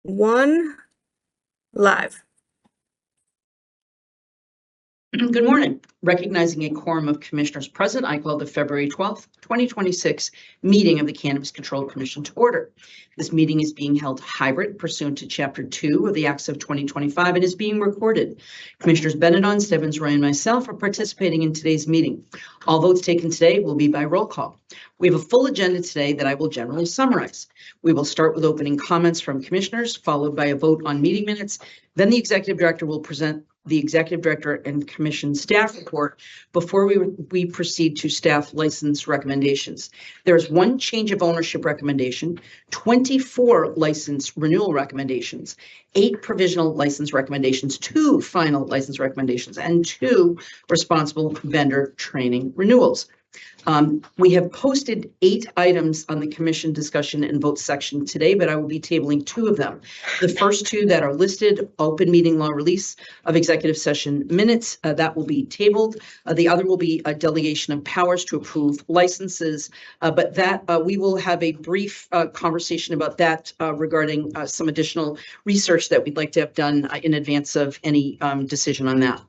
One, live. Good morning. Recognizing a quorum of commissioners present, I call the February 12th, 2026 meeting of the Cannabis Control Commission to order. This meeting is being held hybrid pursuant to Chapter 2 of the Acts of 2025 and is being recorded. Commissioners Benedon, Stebbins, Roy, and myself are participating in today's meeting. All votes taken today will be by roll call. We have a full agenda today that I will generally summarize. We will start with opening comments from commissioners, followed by a vote on meeting minutes. Then the executive director will present the executive director and commission staff report before we proceed to staff license recommendations. There is one change of ownership recommendation, 24 license renewal recommendations, 8 provisional license recommendations, 2 final license recommendations, and 2 responsible vendor training renewals. We have posted 8 items on the commission discussion and vote section today, but I will be tabling 2 of them. The first 2 that are listed, open meeting law release of executive session minutes, that will be tabled. The other will be a delegation of powers to approve licenses, but that we will have a brief conversation about that regarding some additional research that we'd like to have done in advance of any decision on that.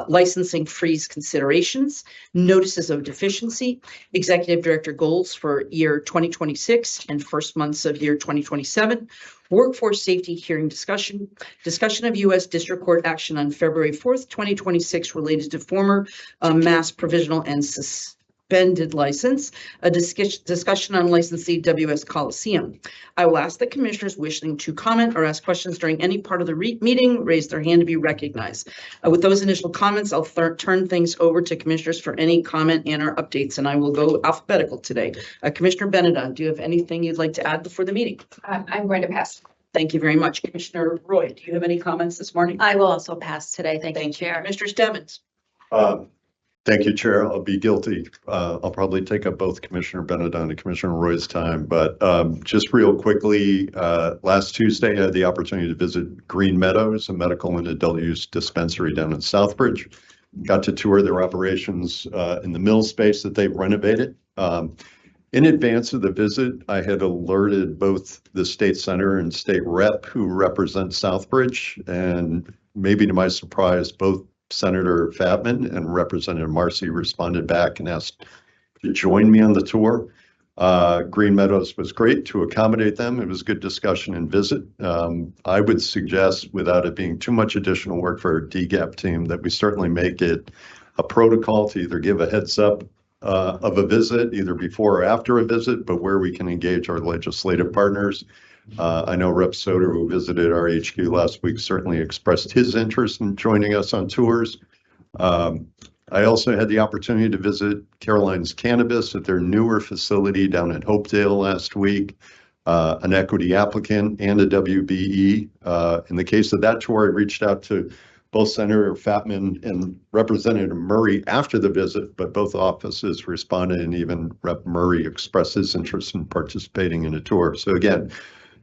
Licensing freeze considerations, notices of deficiency, executive director goals for year 2026 and first months of year 2027, workforce safety hearing discussion of U.S. District Court action on February 4th, 2026 related to former Mass Provisional and suspended license, a discussion on licensee WS Coliseum. I will ask the commissioners wishing to comment or ask questions during any part of the meeting raise their hand to be recognized. With those initial comments, I'll turn things over to commissioners for any comment and or updates, and I will go alphabetical today. Commissioner Benedon, do you have anything you'd like to add before the meeting? I'm going to pass. Thank you very much. Commissioner Roy, do you have any comments this morning? I will also pass today. Thank you, Chair. Mr. Stebbins. Thank you, Chair. I'll be guilty. I'll probably take up both Commissioner Benedon and Commissioner Roy's time, but just real quickly, last Tuesday I had the opportunity to visit Green Meadows, a medical and adult use dispensary down in Southbridge. Got to tour their operations in the mill space that they've renovated. In advance of the visit, I had alerted both the state senator and state rep who represent Southbridge, and maybe to my surprise, both Senator Fatman and Representative Marcy responded back and asked to join me on the tour. Green Meadows was great to accommodate them. It was a good discussion and visit. I would suggest, without it being too much additional work for our DGAP team, that we certainly make it a protocol to either give a heads up of a visit, either before or after a visit, but where we can engage our legislative partners. I know Rep. Soder, who visited our HQ last week, certainly expressed his interest in joining us on tours. I also had the opportunity to visit Caroline's Cannabis at their newer facility down in Hopedale last week, an equity applicant and a WBE. In the case of that tour, I reached out to both Senator Fatman and Representative Murray after the visit, but both offices responded, and even Rep. Murray expressed his interest in participating in a tour. So again,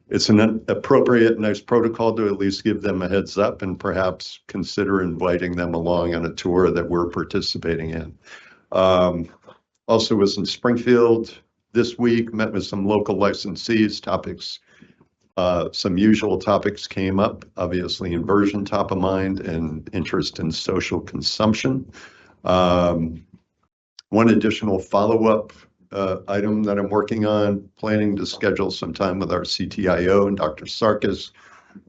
it's an appropriate, nice protocol to at least give them a heads up and perhaps consider inviting them along on a tour that we're participating in. Also was in Springfield this week, met with some local licensees. Topics, some usual topics came up, obviously inversion top of mind and interest in social consumption. One additional follow-up item that I'm working on, planning to schedule some time with our CTIO and Dr. Sarkis,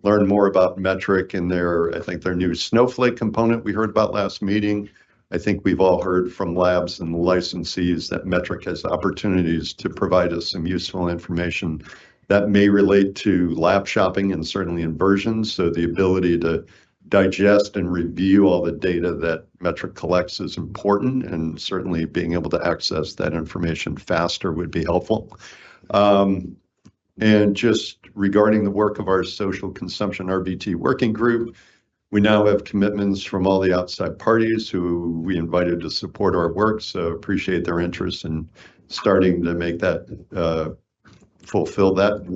learn more about Metric and I think their new Snowflake component we heard about last meeting. I think we've all heard from labs and licensees that Metric has opportunities to provide us some useful information that may relate to lab shopping and certainly inversions. So the ability to digest and review all the data that Metric collects is important, and certainly being able to access that information faster would be helpful. And just regarding the work of our social consumption RBT working group, we now have commitments from all the outside parties who we invited to support our work, so appreciate their interest in starting to make that fulfill that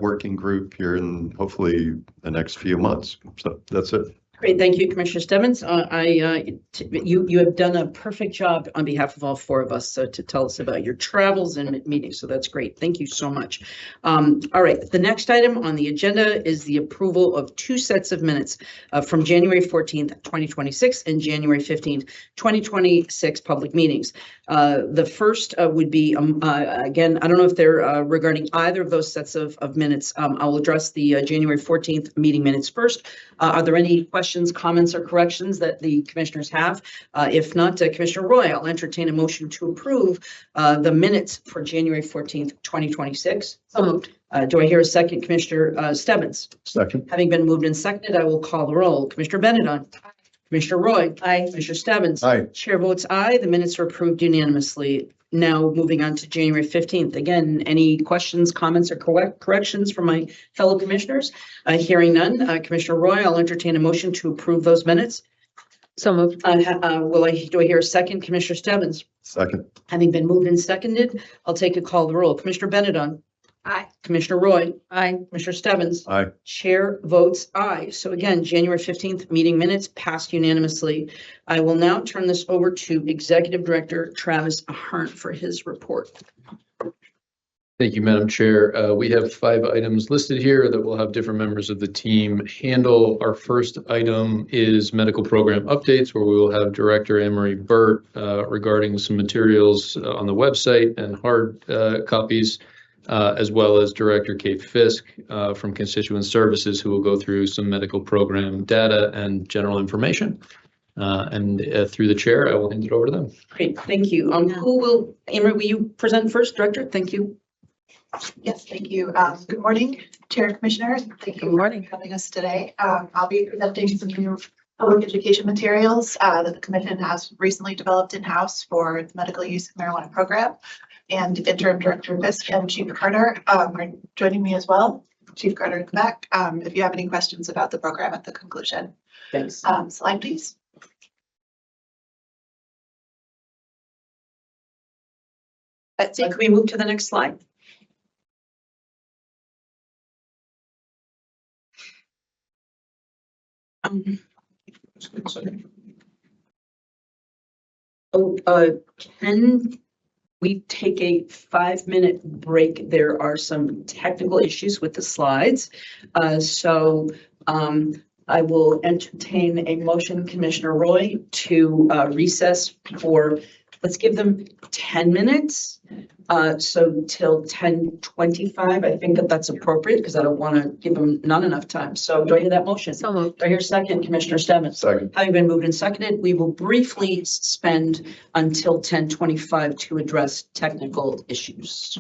working group here in hopefully the next few months. So that's it. Great, thank you, Commissioner Stebbins. You have done a perfect job on behalf of all four of us to tell us about your travels and meetings, so that's great. Thank you so much. All right, the next item on the agenda is the approval of two sets of minutes from January 14th, 2026 and January 15th, 2026 public meetings. The first would be, again, I don't know if they're regarding either of those sets of minutes. I'll address the January 14th meeting minutes first. Are there any questions, comments, or corrections that the commissioners have? If not, Commissioner Roy, I'll entertain a motion to approve the minutes for January 14th, 2026. So moved. Do I hear a second, Commissioner Stebbins? Second. Having been moved and seconded, I will call the roll. Commissioner Benedon? Commissioner Roy? Aye. Commissioner Stebbins? Aye. Chair votes aye. The minutes are approved unanimously. Now moving on to January 15th. Again, any questions, comments, or corrections from my fellow commissioners? Hearing none, Commissioner Roy, I'll entertain a motion to approve those minutes. So moved. Do I hear a second, Commissioner Stebbins? Second. Having been moved and seconded, I'll take a call of the roll. Commissioner Benedon? Aye. Commissioner Roy? Aye. Commissioner Stebbins? Aye. Chair votes aye. So again, January 15th meeting minutes passed unanimously. I will now turn this over to Executive Director Travis Ahern for his report. Thank you, Madam Chair. We have 5 items listed here that will have different members of the team handle. Our first item is medical program updates, where we will have Director Anne-Marie Burt regarding some materials on the website and hard copies, as well as Director Kate Fisk from Constituent Services, who will go through some medical program data and general information. Through the chair, I will hand it over to them. Great, thank you. Anne-Marie, will you present first, Director? Thank you. Yes, thank you. Good morning, Chair Commissioners. Thank you Good morning. for having us today. I'll be presenting some new public education materials that the Commission has recently developed in-house for the medical use of marijuana program. And Interim Director Fisk and Chief Carter are joining me as well. Chief Carter in the back. If you have any questions about the program at the conclusion. Thanks. Slide, please. That's it. Can we move to the next slide? Can we take a 5-minute break? There are some technical issues with the slides. I will entertain a motion, Commissioner Roy, to recess for, let's give them 10 minutes. So till 10:25, I think that's appropriate because I don't want to give them not enough time. So do I hear that motion? So moved. Do I hear second, Commissioner Stebbins? Second. Having been moved and seconded, we will briefly suspend until 10:25 to address technical issues.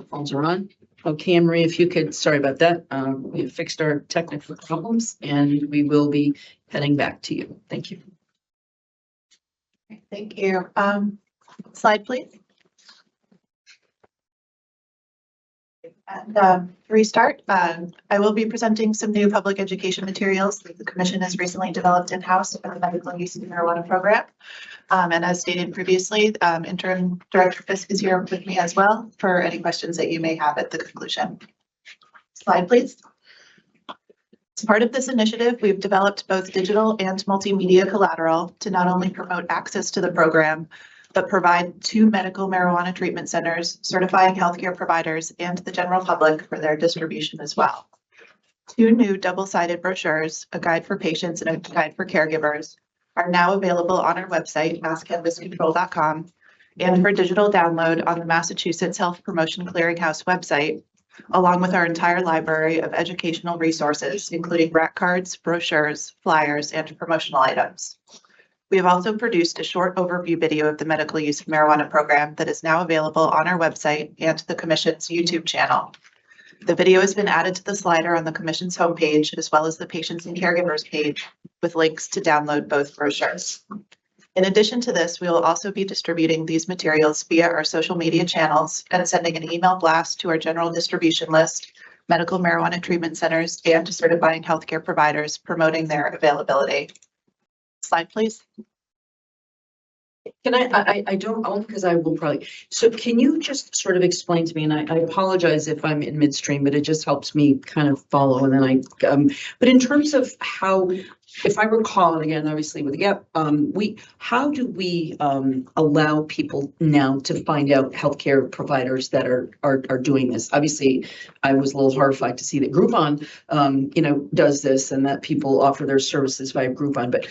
Phones are on. Okay, Anne Marie, if you could, sorry about that. We fixed our technical problems and we will be heading back to you. Thank you. Thank you. Slide, please. And restart. I will be presenting some new public education materials that the Commission has recently developed in-house for the medical use of marijuana program. And as stated previously, Interim Director Fisk is here with me as well for any questions that you may have at the conclusion. Slide, please. As part of this initiative, we've developed both digital and multimedia collateral to not only promote access to the program, but provide 2 medical marijuana treatment centers, certifying healthcare providers and the general public for their distribution as well. 2 new double-sided brochures, a guide for patients and a guide for caregivers, are now available on our website, masscannabiscontrol.com, and for digital download on the Massachusetts Health Promotion Clearinghouse website, along with our entire library of educational resources, including rack cards, brochures, flyers, and promotional items. We have also produced a short overview video of the medical use of marijuana program that is now available on our website and the Commission's YouTube channel. The video has been added to the slider on the Commission's homepage, as well as the patients and caregivers page, with links to download both brochures. In addition to this, we will also be distributing these materials via our social media channels and sending an email blast to our general distribution list, medical marijuana treatment centers, and to certifying healthcare providers promoting their availability. Slide, please. Can I don't own because I will probably, so can you just sort of explain to me, and I apologize if I'm in midstream, but it just helps me kind of follow and then but in terms of how, if I recall, and again, obviously with the gap, how do we allow people now to find out healthcare providers that are doing this? Obviously, I was a little horrified to see that Groupon, does this and that people offer their services via Groupon, but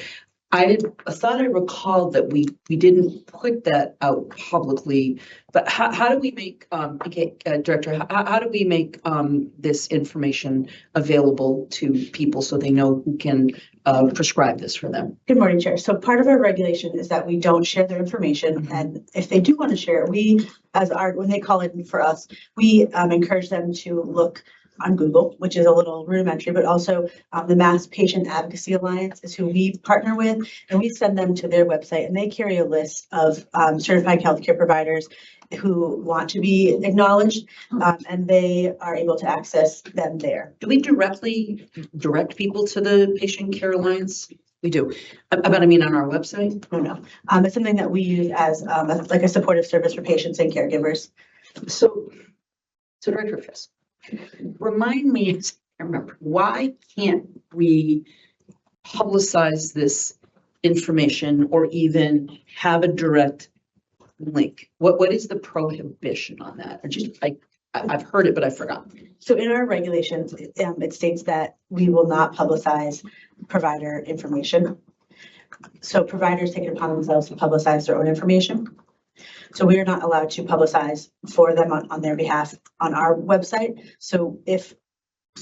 I thought I recalled that we didn't put that out publicly, but how do we make, Director, how do we make this information available to people so they know who can prescribe this for them? Good morning, Chair. So part of our regulation is that we don't share their information. And if they do want to share it, when they call in for us, we encourage them to look on Google, which is a little rudimentary, but also the Mass Patient Advocacy Alliance is who we partner with, and we send them to their website, and they carry a list of certified healthcare providers who want to be acknowledged, and they are able to access them there. Do we directly direct people to the Patient Care Alliance? We do, but I mean on our website? No. It's something that we use as like a supportive service for patients and caregivers. So Director Fisk, remind me, I remember, why can't we publicize this information or even have a direct link? What is the prohibition on that? I've heard it, but I forgot. So in our regulations, it states that we will not publicize provider information. So providers take it upon themselves to publicize their own information. So we are not allowed to publicize for them on their behalf on our website.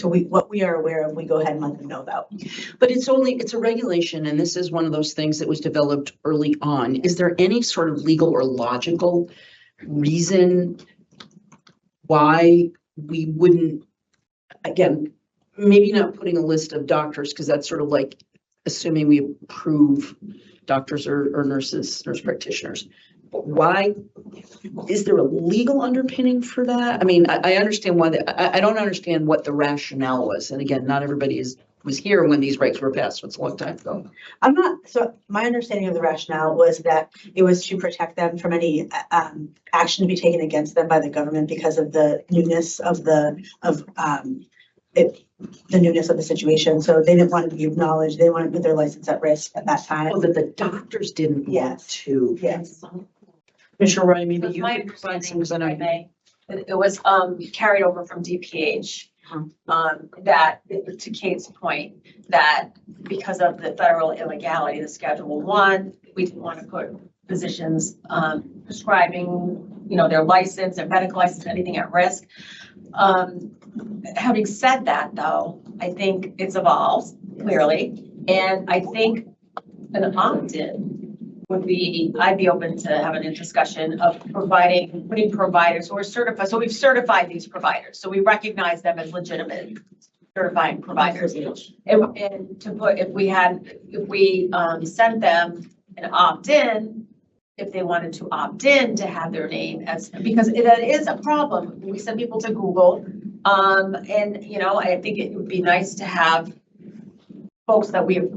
What we are aware of, we go ahead and let them know about. But it's a regulation, and this is one of those things that was developed early on. Is there any sort of legal or logical reason why we wouldn't, again, maybe not putting a list of doctors, because that's sort of like assuming we approve doctors or nurse practitioners. But why is there a legal underpinning for that? I mean, I understand why I don't understand what the rationale was. And again, not everybody was here when these regs were passed, so it's a long time ago. So my understanding of the rationale was that it was to protect them from any action to be taken against them by the government because of the newness of the newness of the situation. So they didn't want to be acknowledged. They wanted to put their license at risk at that time. Oh, that the doctors didn't want to. Yes. Commissioner Roy, maybe That's you my could provide some, understanding, because I know. if I may. It was carried over from DPH. That, to Kate's point, that because of the federal illegality, the Schedule I, we didn't want to put physicians prescribing, their license, their medical license, anything at risk. Having said that, though, I think it's evolved clearly, and I think an opt-in I'd be open to having a discussion of putting providers who are certified. So we've certified these providers, so we recognize them as legitimate certifying providers. And to put, if we sent them an opt-in, if they wanted to opt in to have their name as, because that is a problem. We send people to Google. And, you know, I think it would be nice to have folks that we have,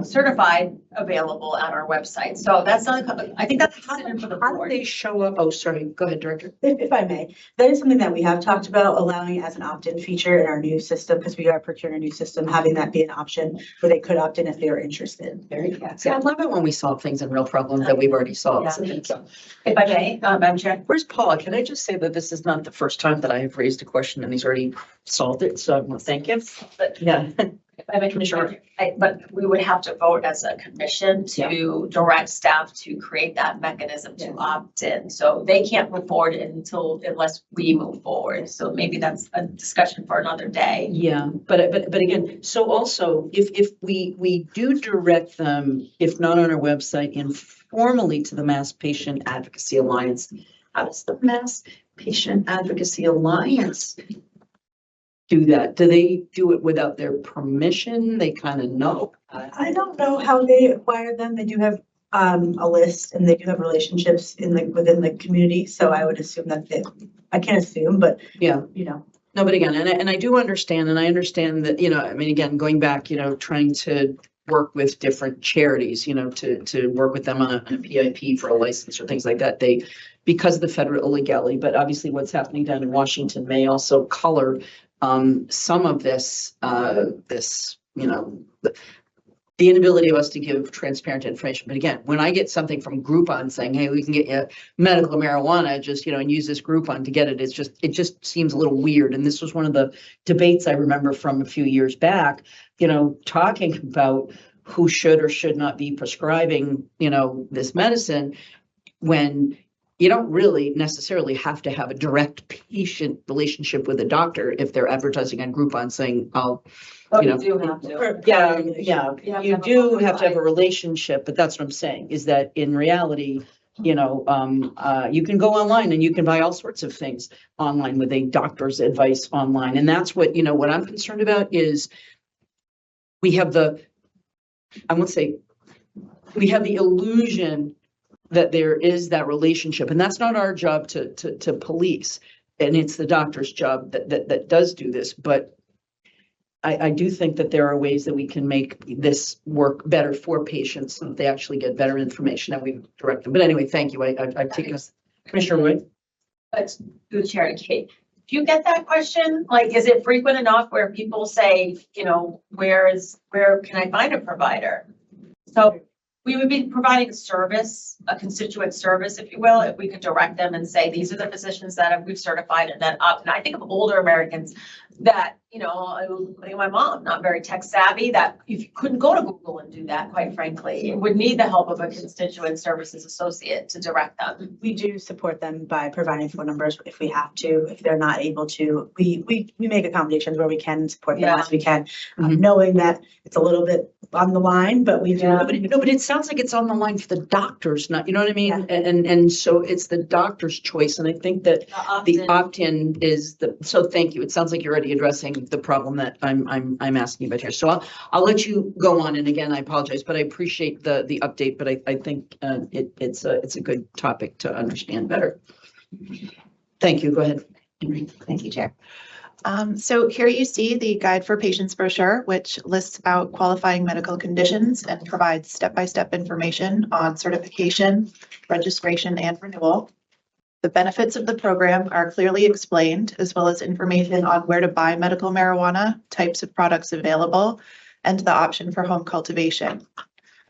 certified available on our website. So that's not, I think that's a decision for the How do board. they show up? Oh, sorry. Go ahead, Director. If I may, that is something that we have talked about, allowing it as an opt-in feature in our new system, because we are procuring a new system, having that be an option where they could opt in if they were interested. Very good. See, I love it when we solve things and real problems that we've already solved. So thank you. If I may, Madam Chair. Where's Paula? Can I just say that this is not the first time that I have raised a question and he's already solved it, so I want to thank you. But Yeah. if I may, Commissioner, but we would have to vote as a commission to direct staff to create that mechanism to opt in. So they can't move forward unless we move forward. So maybe that's a discussion for another day. Yeah, but again, so also if we do direct them, if not on our website, informally to the Mass Patient Advocacy Alliance, how does the Mass Patient Advocacy Alliance do that? Do they do it without their permission? They kind of know. I don't know how they acquire them. They do have a list and they do have relationships within the community. So I would assume that I can't assume, but Yeah. you know. No, but again, and I do understand, and I understand that, I mean, again, going back, trying to work with different charities, to work with them on a PIP for a license or things like that. Because of the federal illegality, but obviously what's happening down in Washington may also color some of this, the inability of us to give transparent information. But again, when I get something from Groupon saying, hey, we can get you medical marijuana, just, and use this Groupon to get it, it just seems a little weird. And this was one of the debates I remember from a few years back, talking about who should or should not be prescribing, this medicine, when you don't really necessarily have to have a direct patient relationship with a doctor if they're advertising on Groupon saying, But you do have to. yeah, You you do have to have a relationship, but that's what I'm saying, is that in reality, you can go online and you can buy all sorts of things online with a doctor's advice online. And that's what, what I'm concerned about is we have we have the illusion that there is that relationship, and that's not our job to police. And it's the doctor's job that does do this. But I do think that there are ways that we can make this work better for patients so that they actually get better information that we direct them. But anyway, thank you. I take us, Commissioner Roy. But through the chair to Kate, do you get that question? Like, is it frequent enough where people say, where can I find a provider? So we would be providing a service, a constituent service, if you will, if we could direct them and say, these are the physicians that we've certified and then up. And I think of older Americans that, like my mom, not very tech savvy, that if you couldn't go to Google and do that, quite frankly, it would need the help of a constituent services associate to direct them. We do support them by providing phone numbers if we have to. If they're not able to, we make accommodations where we can support them as we can, knowing that it's a little bit on the line, but we do. Yeah. But it sounds like it's on the line for the doctors, not, you know what I mean? Yeah. And so it's the doctor's choice. And I think that the opt-in is so thank you. It sounds like you're already addressing the problem that I'm asking about here. So I'll let you go on. And again, I apologize, but I appreciate the update, but I think it's a good topic to understand better. Thank you. Go ahead. Thank you, Chair. So here you see the Guide for Patients brochure, which lists out qualifying medical conditions and provides step-by-step information on certification, registration, and renewal. The benefits of the program are clearly explained, as well as information on where to buy medical marijuana, types of products available, and the option for home cultivation.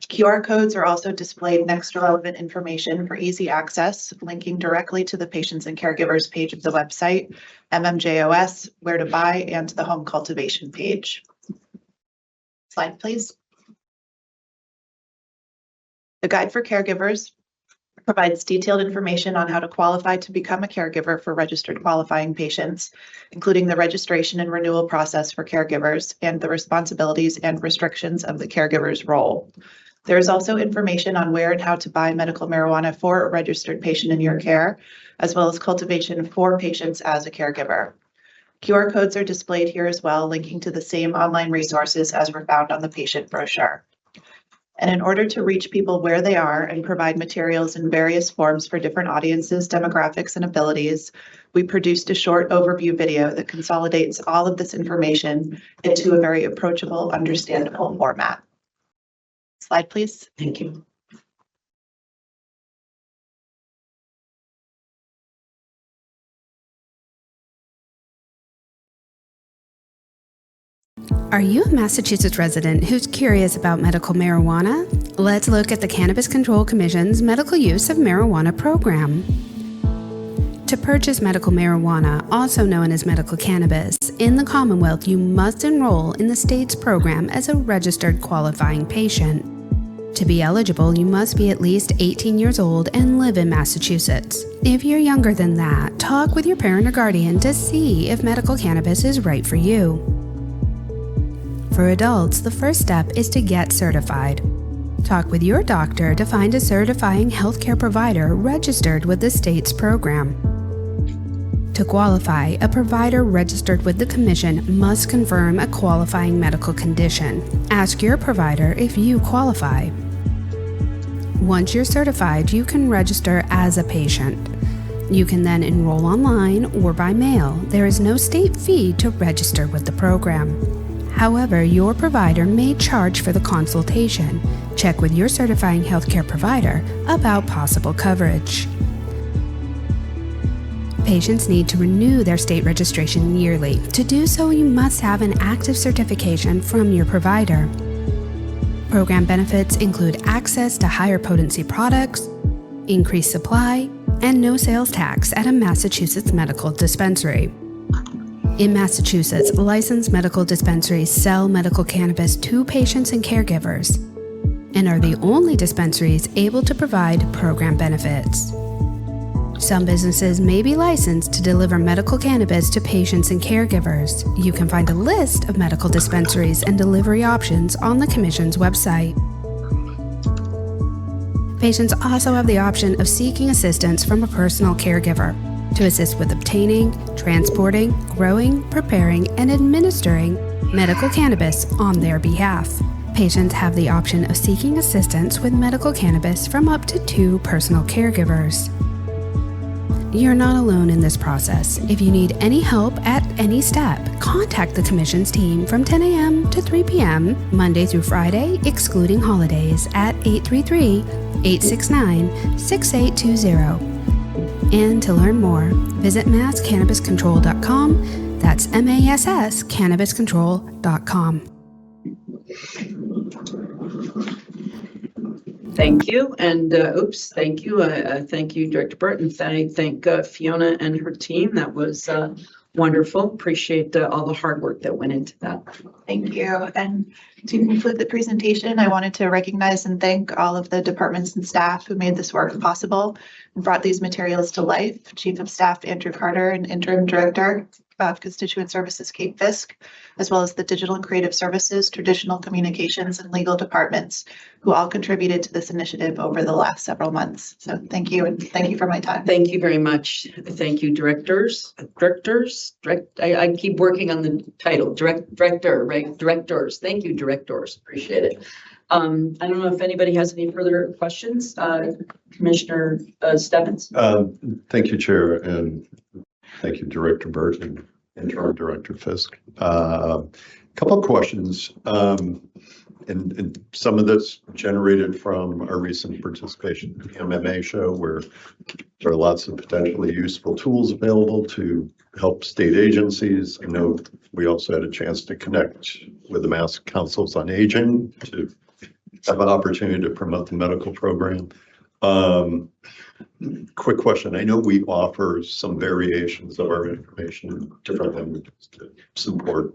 QR codes are also displayed next to relevant information for easy access, linking directly to the patients and caregivers page of the website, MMJOS, where to buy, and the home cultivation page. Slide, please. The Guide for Caregivers provides detailed information on how to qualify to become a caregiver for registered qualifying patients, including the registration and renewal process for caregivers and the responsibilities and restrictions of the caregiver's role. There is also information on where and how to buy medical marijuana for a registered patient in your care, as well as cultivation for patients as a caregiver. QR codes are displayed here as well, linking to the same online resources as were found on the patient brochure. And in order to reach people where they are and provide materials in various forms for different audiences, demographics, and abilities, we produced a short overview video that consolidates all of this information into a very approachable, understandable format. Slide, please. Thank you. Are you a Massachusetts resident who's curious about medical marijuana? Let's look at the Cannabis Control Commission's Medical Use of Marijuana program. To purchase medical marijuana, also known as medical cannabis, in the Commonwealth, you must enroll in the state's program as a registered qualifying patient. To be eligible, you must be at least 18 years old and live in Massachusetts. If you're younger than that, talk with your parent or guardian to see if medical cannabis is right for you. For adults, the first step is to get certified. Talk with your doctor to find a certifying healthcare provider registered with the state's program. To qualify, a provider registered with the Commission must confirm a qualifying medical condition. Ask your provider if you qualify. Once you're certified, you can register as a patient. You can then enroll online or by mail. There is no state fee to register with the program. However, your provider may charge for the consultation. Check with your certifying healthcare provider about possible coverage. Patients need to renew their state registration yearly. To do so, you must have an active certification from your provider. Program benefits include access to higher potency products, increased supply, and no sales tax at a Massachusetts medical dispensary. In Massachusetts, licensed medical dispensaries sell medical cannabis to patients and caregivers, and are the only dispensaries able to provide program benefits. Some businesses may be licensed to deliver medical cannabis to patients and caregivers. You can find a list of medical dispensaries and delivery options on the Commission's website. Patients also have the option of seeking assistance from a personal caregiver to assist with obtaining, transporting, growing, preparing, and administering medical cannabis on their behalf. Patients have the option of seeking assistance with medical cannabis from up to 2 personal caregivers. You're not alone in this process. If you need any help at any step, contact the Commission's team from 10 a.m. to 3 p.m., Monday through Friday, excluding holidays, at 833-869-6820. And to learn more, visit masscannabiscontrol.com. That's MASS cannabiscontrol.com. Thank you. And thank you. Thank you, Director Burton. Thank Fiona and her team. That was wonderful. Appreciate all the hard work that went into that. Thank you. And to conclude the presentation, I wanted to recognize and thank all of the departments and staff who made this work possible and brought these materials to life. Chief of Staff Andrew Carter and Interim Director of Constituent Services Kate Fisk, as well as the Digital and Creative Services, Traditional Communications, and Legal Departments, who all contributed to this initiative over the last several months. So thank you, and thank you for my time. Thank you very much. Thank you, directors. I keep working on the title, director, right? Directors. Thank you, directors. Appreciate it. I don't know if anybody has any further questions. Commissioner Stebbins. Thank you, Chair, and thank you, Director Burt and Interim Director Fisk. Couple of questions, and some of this generated from our recent participation in the MMA show, where there are lots of potentially useful tools available to help state agencies. I know we also had a chance to connect with the Mass Councils on Aging to have an opportunity to promote the medical program. Quick question. I know we offer some variations of our information in different languages to support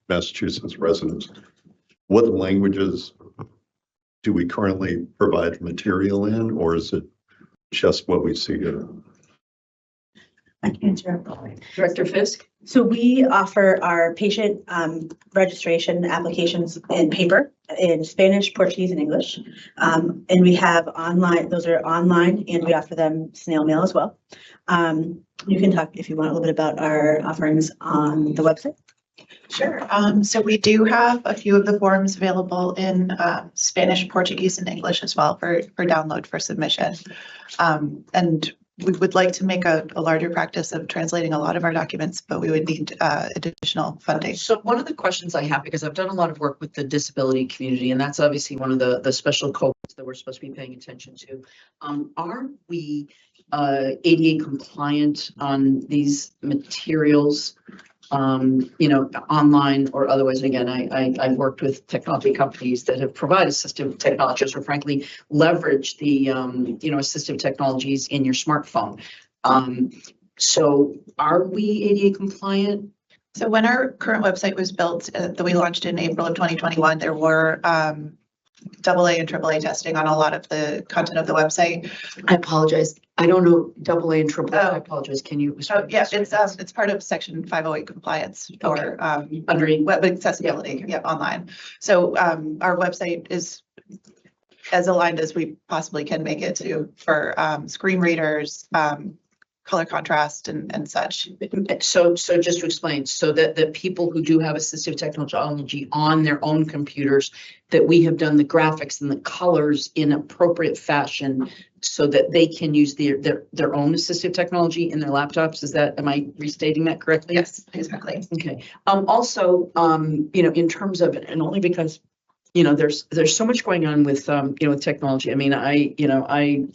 Massachusetts residents. What languages do we currently provide material in, or is it just what we see here? I can answer. Director Fisk? So we offer our patient registration applications in paper, in Spanish, Portuguese, and English. And we have online, those are online, and we offer them snail mail as well. You can talk, if you want, a little bit about our offerings on the website. Sure. So we do have a few of the forms available in Spanish, Portuguese, and English as well for download for submission. And we would like to make a larger practice of translating a lot of our documents, but we would need additional funding. So one of the questions I have, because I've done a lot of work with the disability community, and that's obviously one of the special cohorts that we're supposed to be paying attention to. Are we ADA compliant on these materials? Online or otherwise. Again, I've worked with technology companies that have provided assistive technologies or frankly leverage the, assistive technologies in your smartphone. So are we ADA compliant? So when our current website was built, that we launched in April of 2021, there were AA and AAA testing on a lot of the content of the website. I apologize. I don't know AA and AAA. I Oh. apologize. Can you? Oh, yeah, it's part of Section 508 compliance for Under web accessibility, yeah, online. So our website is as aligned as we possibly can make it to for screen readers, color contrast and such. So just to explain, so that the people who do have assistive technology on their own computers, that we have done the graphics and the colors in appropriate fashion so that they can use their own assistive technology in their laptops. Am I restating that correctly? Yes, exactly. Okay. Also, in terms of it, and only because, there's so much going on with, with technology. I mean, I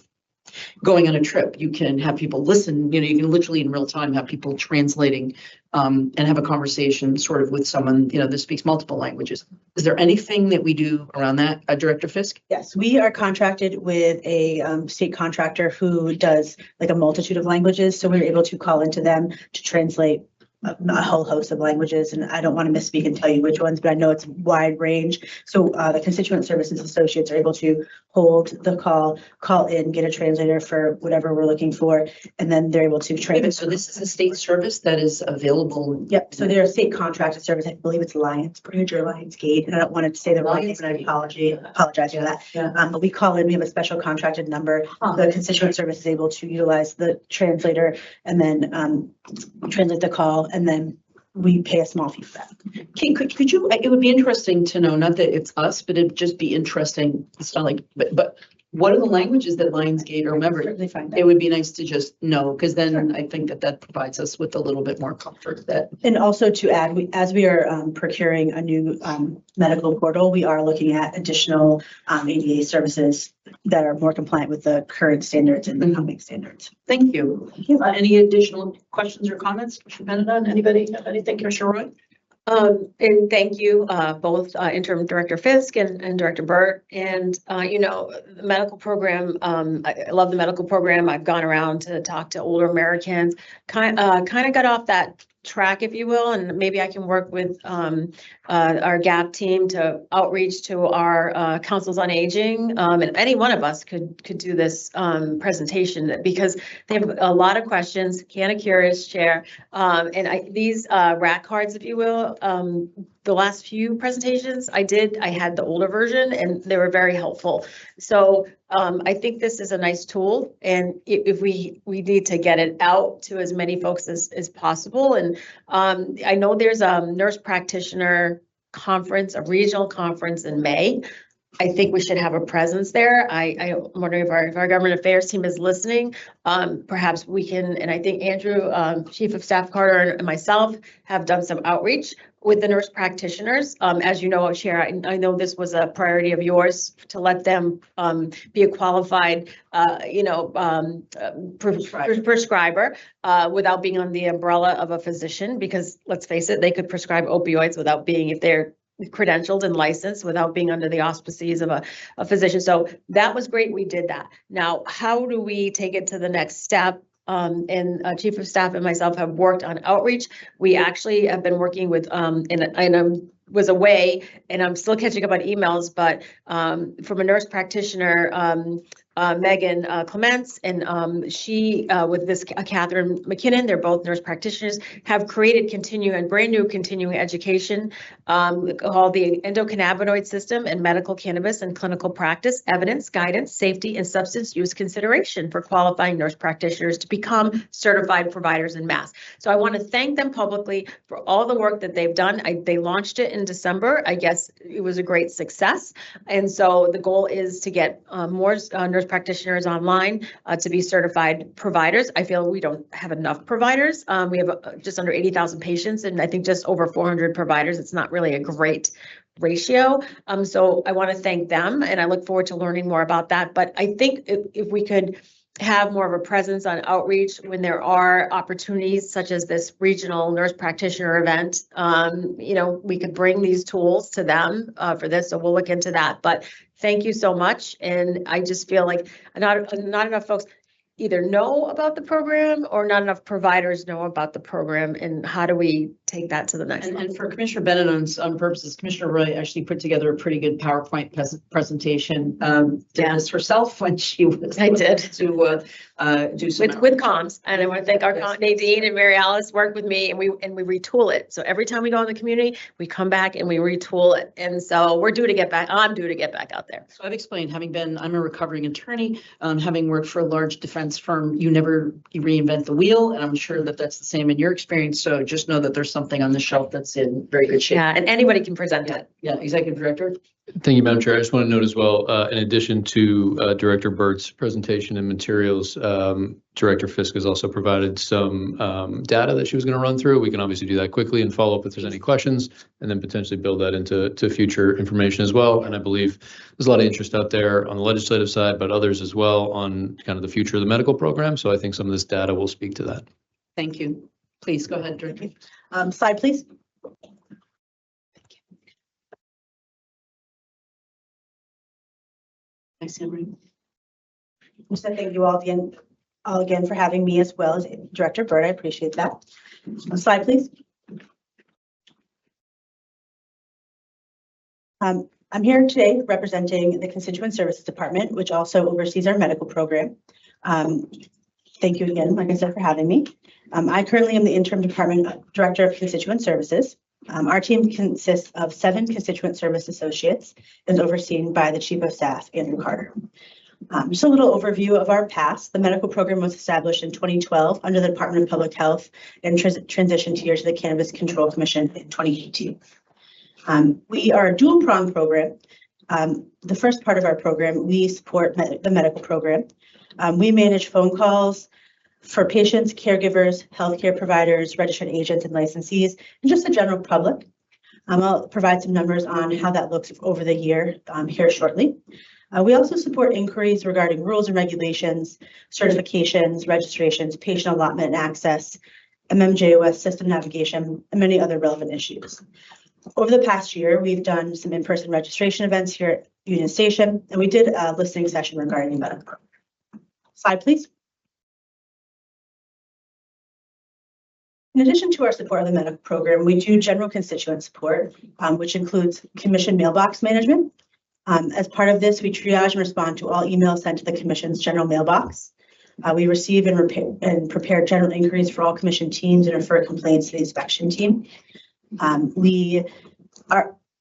going on a trip, you can have people listen, you can literally in real time have people translating and have a conversation sort of with someone, that speaks multiple languages. Is there anything that we do around that, Director Fisk? Yes, we are contracted with a state contractor who does like a multitude of languages. So we're able to call into them to translate a whole host of languages, and I don't want to misspeak and tell you which ones, but I know it's a wide range. So the constituent services associates are able to hold the call in, get a translator for whatever we're looking for, and then they're able to translate. So this is a state service that is available. Yep, so they're a state contracted service. I believe it's Lionsbridge or Lionsgate, and I don't want to say the wrong name, and I apologize for that. Yeah. But we call in, we have a special contracted number. The constituent service is able to utilize the translator and then translate the call, and then we pay a small fee for that. Could you, it would be interesting to know, not that it's us, but it'd just be interesting. It's not like, but what are the languages that Lionsgate or whomever? Certainly find It out. would be nice to just know, because then I think that provides us with a little bit more comfort that. And also to add, as we are procuring a new medical portal, we are looking at additional ADA services that are more compliant with the current standards and the coming standards. Thank you. Any additional questions or comments? Commissioner Benedon, anybody have anything? Commissioner Roy? And thank you, both Interim Director Fisk and Director Burt. And, the medical program, I love the medical program. I've gone around to talk to older Americans, kind of got off that track, if you will, and maybe I can work with our GAP team to outreach to our councils on aging, and any one of us could do this presentation, because they have a lot of questions. Canna Curious Chair, and these rack cards, if you will, the last few presentations I had the older version, and they were very helpful. So I think this is a nice tool, and if we need to get it out to as many folks as possible. And I know there's a nurse practitioner conference, a regional conference in May. I think we should have a presence there. I'm wondering if our government affairs team is listening. Perhaps we can, and I think Andrew, Chief of Staff Carter, and myself have done some outreach with the nurse practitioners. As you know, Chair, I know this was a priority of yours to let them be a qualified, prescriber without being on the umbrella of a physician, because let's face it, they could prescribe opioids without being, if they're credentialed and licensed, without being under the auspices of a physician. So that was great. We did that. Now, how do we take it to the next step? And Chief of Staff and myself have worked on outreach. We actually have been working with, and I was away, and I'm still catching up on emails, but from a nurse practitioner, Megan Clements, and she, with this Catherine McKinnon, they're both nurse practitioners, have created brand new continuing education called the endocannabinoid system and medical cannabis and clinical practice, evidence, guidance, safety, and substance use consideration for qualifying nurse practitioners to become certified providers in Mass. So I want to thank them publicly for all the work that they've done. They launched it in December. I guess it was a great success. And so the goal is to get more nurse practitioners online to be certified providers. I feel we don't have enough providers. We have just under 80,000 patients and I think just over 400 providers. It's not really a great ratio. So I want to thank them and I look forward to learning more about that. But I think if we could have more of a presence on outreach when there are opportunities such as this regional nurse practitioner event, we could bring these tools to them for this. So we'll look into that. But thank you so much. And I just feel like not enough folks either know about the program or not enough providers know about the program. And how do we take that to the next level? And for Commissioner Benedon's purposes, Commissioner Roy actually put together a pretty good PowerPoint presentation. Did this herself when she was. I did. To do some. With comms, and I want to thank our Nadine and Mary Alice worked with me, and we retool it. So every time we go in the community, we come back and we retool it. And so we're due to get back. I'm due to get back out there. So I've explained, I'm a recovering attorney, having worked for a large defense firm, you reinvent the wheel, and I'm sure that that's the same in your experience. So just know that there's something on the shelf that's in very good shape. Yeah, and anybody can present it. Yeah, Executive Director. Thank you, Madam Chair. I just want to note as well, in addition to Director Burt's presentation and materials, Director Fisk has also provided some data that she was going to run through. We can obviously do that quickly and follow up if there's any questions, and then potentially build that into future information as well. And I believe there's a lot of interest out there on the legislative side, but others as well on kind of the future of the medical program. So I think some of this data will speak to that. Thank you. Please go ahead, Director. Slide, please. Thanks, Henry. So thank you all again for having me as well as Director Burt. I appreciate that. Slide, please. I'm here today representing the Constituent Services Department, which also oversees our medical program. Thank you again, like I said, for having me. I currently am the interim department director of Constituent Services. Our team consists of 7 constituent service associates and is overseen by the Chief of Staff, Andrew Carter. Just a little overview of our past. The medical program was established in 2012 under the Department of Public Health and transitioned here to the Cannabis Control Commission in 2018. We are a dual-pronged program. The first part of our program, we support the medical program. We manage phone calls for patients, caregivers, healthcare providers, registered agents, and licensees, and just the general public. I'll provide some numbers on how that looks over the year here shortly. We also support inquiries regarding rules and regulations, certifications, registrations, patient allotment and access, MMJOS system navigation, and many other relevant issues. Over the past year, we've done some in-person registration events here at Union Station, and we did a listening session regarding medical. Slide, please. In addition to our support of the medical program, we do general constituent support, which includes commission mailbox management. As part of this, we triage and respond to all emails sent to the commission's general mailbox. We receive and prepare general inquiries for all commission teams and refer complaints to the inspection team.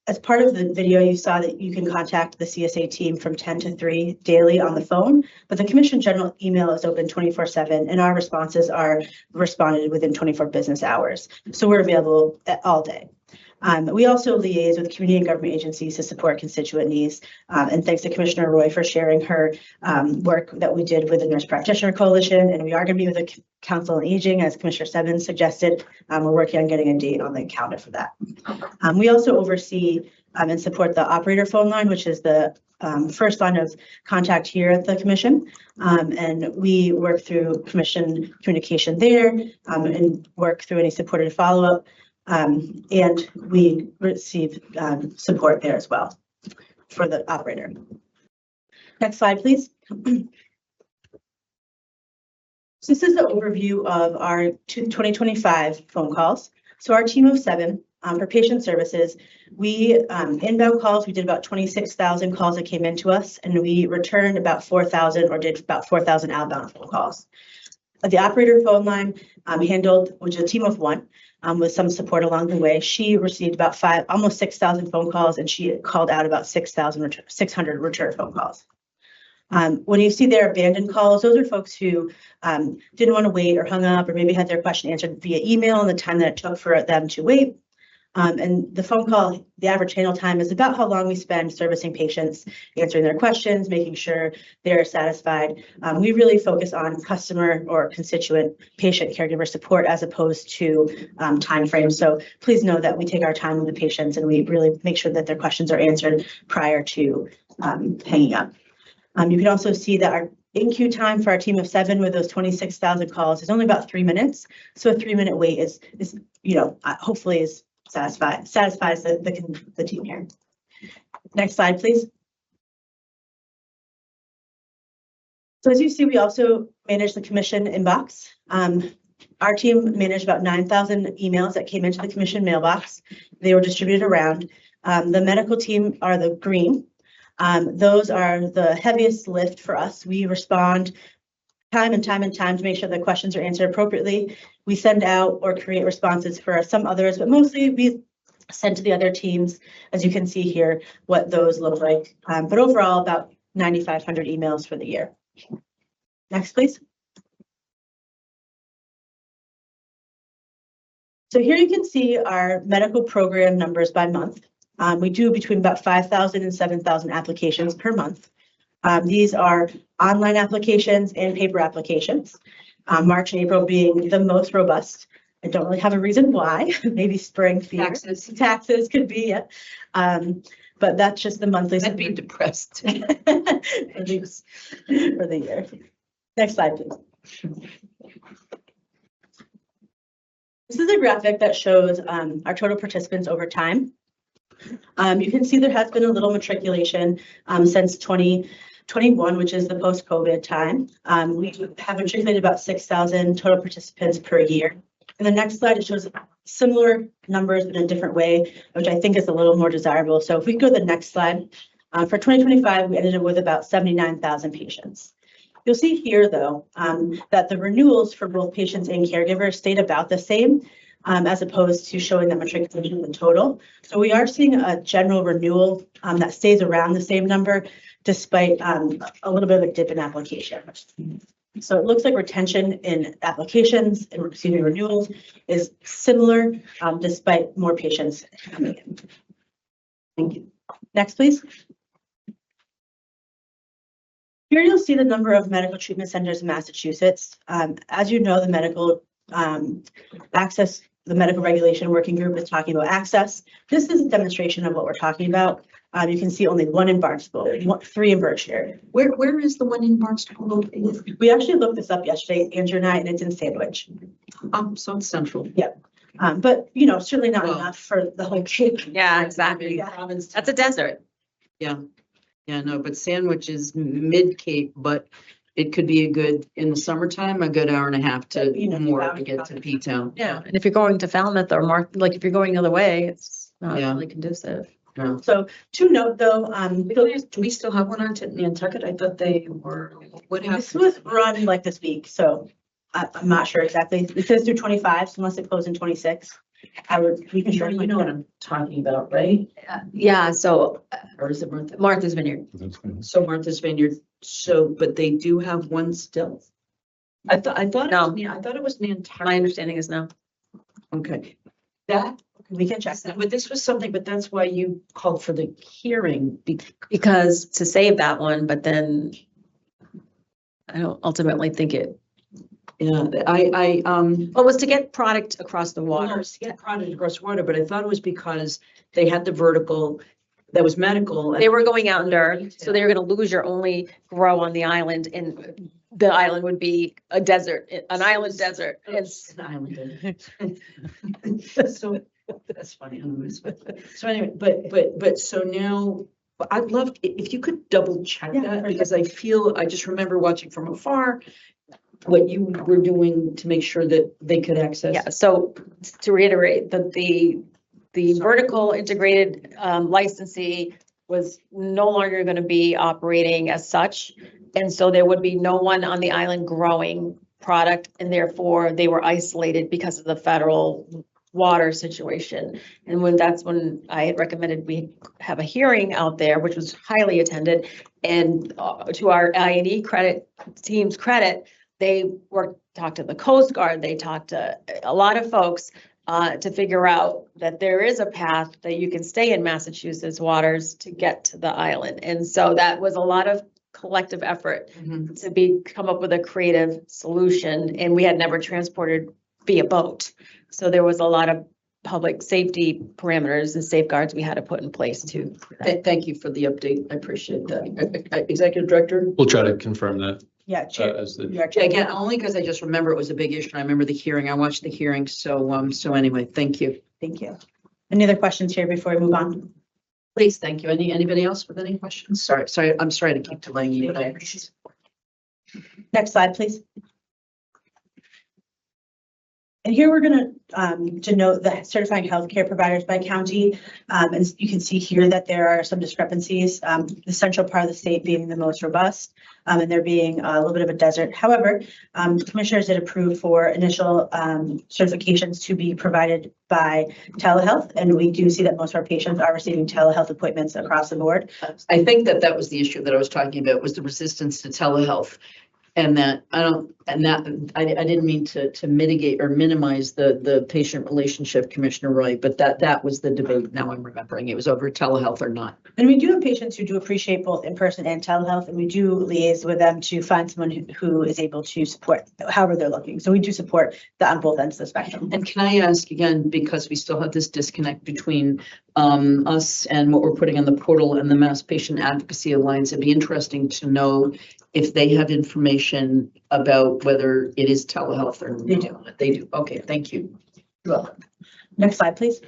As part of the video, you saw that you can contact the CSA team from 10 to 3 daily on the phone, but the commission general email is open 24/7 and our responses are responded within 24 business hours. So we're available all day. We also liaise with community and government agencies to support constituent needs. And thanks to Commissioner Roy for sharing her work that we did with the Nurse Practitioner Coalition. And we are going to be with the Council on Aging, as Commissioner Stebbins suggested. We're working on getting a date on the calendar for that. We also oversee and support the operator phone line, which is the first line of contact here at the commission. And we work through commission communication there and work through any supported follow-up. And we receive support there as well for the operator. Next slide, please. So this is the overview of our 2025 phone calls. So our team of 7 for patient services, we inbound calls, we did about 26,000 calls that came into us, and we returned about 4,000 or did about 4,000 outbound phone calls. The operator phone line handled, which is a team of one, with some support along the way. She received about almost 6,000 phone calls, and she called out about 600 return phone calls. When you see their abandoned calls, those are folks who didn't want to wait or hung up or maybe had their question answered via email and the time that it took for them to wait. And the phone call, the average handle time is about how long we spend servicing patients, answering their questions, making sure they're satisfied. We really focus on customer or constituent patient caregiver support as opposed to timeframes. So please know that we take our time with the patients and we really make sure that their questions are answered prior to hanging up. You can also see that our in-queue time for our team of 7 with those 26,000 calls is only about 3 minutes. So a 3-minute wait is hopefully is satisfies the team here. Next slide, please. So as you see, we also manage the commission inbox. Our team managed about 9,000 emails that came into the commission mailbox. They were distributed around. The medical team are the green. Those are the heaviest lift for us. We respond time and time to make sure the questions are answered appropriately. We send out or create responses for some others, but mostly we send to the other teams, as you can see here, what those look like. But overall, about 9,500 emails for the year. Next, please. So here you can see our medical program numbers by month. We do between about 5,000 and 7,000 applications per month. These are online applications and paper applications. March and April being the most robust. I don't really have a reason why. Maybe spring fear. Taxes could be, yeah. But that's just the monthly. I'd be depressed. for the year. Next slide, please. This is a graphic that shows our total participants over time. You can see there has been a little matriculation since 2021, which is the post-COVID time. We have matriculated about 6,000 total participants per year. In the next slide, it shows similar numbers in a different way, which I think is a little more desirable. So if we go to the next slide, for 2025, we ended up with about 79,000 patients. You'll see here, though, that the renewals for both patients and caregivers stayed about the same, as opposed to showing that matriculation in total. So we are seeing a general renewal that stays around the same number, despite a little bit of a dip in application. So it looks like retention in applications and renewals is similar, despite more patients coming in. Thank you. Next, please. Here you'll see the number of medical treatment centers in Massachusetts. As you know, the medical regulation working group is talking about access. This is a demonstration of what we're talking about. You can see only 1 in Barnstable, 3 in Berkshire. Where is the one in Barnstable? We actually looked this up yesterday, Andrew and I, and it's in Sandwich. So it's central. Yep. But certainly not enough for the whole Cape. Yeah, exactly. Yeah. That's a desert. Yeah, no, but Sandwich is mid-Cape, but it could be in the summertime, a good hour and a half to more to get to P-Town. Yeah, and if you're going to Falmouth or if you're going the other way, it's not really conducive. No. So to note though, Do we still have one on Nantucket? I thought they were, what happened? this was run like this week, so I'm not sure exactly. It says through 25, so unless it closed in 26. We can Sure, you know what I'm talking about, right? Yeah, so Or is it Martha? Martha's Vineyard. So Martha's Vineyard, but they do have one still. I thought No. I thought it was Nantucket. My understanding is no. Okay. That, We can check that. but this was something, but that's why you called for the hearing. Because to save that one, but then I don't ultimately think it, Yeah, well, it was to get product across the water. Get product across water, but I thought it was because they had the vertical that was medical. They were going out under, so they were gonna lose your only grow on the island, and the island would be a desert, an island desert. It's An island. So that's funny. So anyway, but so now, I'd love, if you could double check that, because I just remember watching from afar what you were doing to make sure that they could access. Yeah, so to reiterate, the the vertical integrated licensee was no longer going to be operating as such. And so there would be no one on the island growing product, and therefore they were isolated because of the federal water situation. And that's when I had recommended we have a hearing out there, which was highly attended. And to our I&E team's credit, they talked to the Coast Guard, they talked to a lot of folks to figure out that there is a path that you can stay in Massachusetts waters to get to the island. And so that was a lot of collective effort to come up with a creative solution. And we had never transported via boat. So there was a lot of public safety parameters and safeguards we had to put in place too. Thank you for the update. I appreciate that. Executive Director? We'll try to confirm that Yeah, Chair. as the. Yeah, Chair. Again, only because I just remember it was a big issue. And I remember the hearing. I watched the hearing. So anyway, thank you. Thank you. Any other questions here before we move on? Please, thank you. Anybody else with any questions? Sorry, I'm sorry to keep delaying you, but I appreciate it. Next slide, please. And here we're going to denote the certifying healthcare providers by county. And you can see here that there are some discrepancies, the central part of the state being the most robust, and there being a little bit of a desert. However, commissioners did approve for initial certifications to be provided by telehealth. And we do see that most of our patients are receiving telehealth appointments across the board. I think that was the issue that I was talking about, was the resistance to telehealth. And that I didn't mean to mitigate or minimize the patient relationship, Commissioner Roy, but that was the debate. Now I'm remembering it was over telehealth or not. And we do have patients who do appreciate both in-person and telehealth, and we do liaise with them to find someone who is able to support however they're looking. So we do support that on both ends of the spectrum. And can I ask again, because we still have this disconnect between us and what we're putting on the portal and the Mass Patient Advocacy Alliance, it'd be interesting to know if they have information about whether it is telehealth or They do. They do. Okay, thank you. You're welcome. Next slide, please.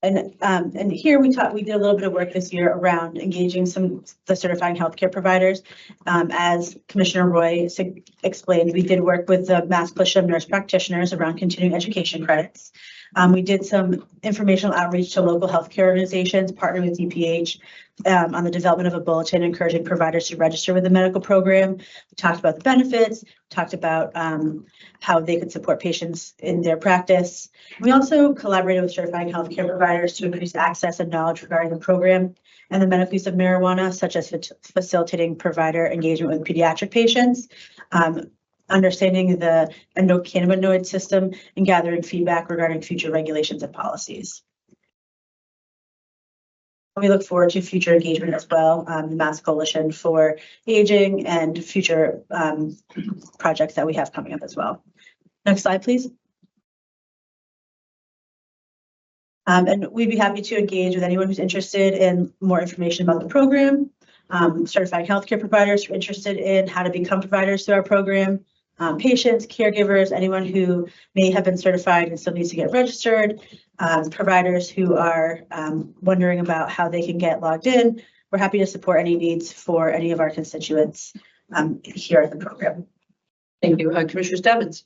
And here we did a little bit of work this year around engaging the certifying healthcare providers. As Commissioner Roy explained, we did work with the Mass Coalition of Nurse Practitioners around continuing education credits. We did some informational outreach to local healthcare organizations, partnered with DPH on the development of a bulletin encouraging providers to register with the medical program. We talked about the benefits, talked about how they could support patients in their practice. We also collaborated with certifying healthcare providers to increase access and knowledge regarding the program and the medical use of marijuana, such as facilitating provider engagement with pediatric patients, understanding the endocannabinoid system, and gathering feedback regarding future regulations and policies. We look forward to future engagement as well, the Mass Coalition for Aging and future projects that we have coming up as well. Next slide, please. And we'd be happy to engage with anyone who's interested in more information about the program, certified healthcare providers who are interested in how to become providers to our program, patients, caregivers, anyone who may have been certified and still needs to get registered, providers who are wondering about how they can get logged in. We're happy to support any needs for any of our constituents here at the program. Thank you. Commissioner Stebbins.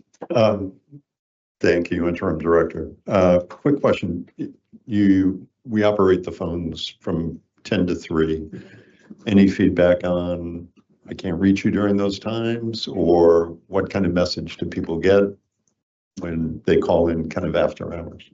Thank you, Interim Director. Quick question. We operate the phones from 10 to 3. Any feedback on I can't reach you during those times, or what kind of message do people get when they call in kind of after hours?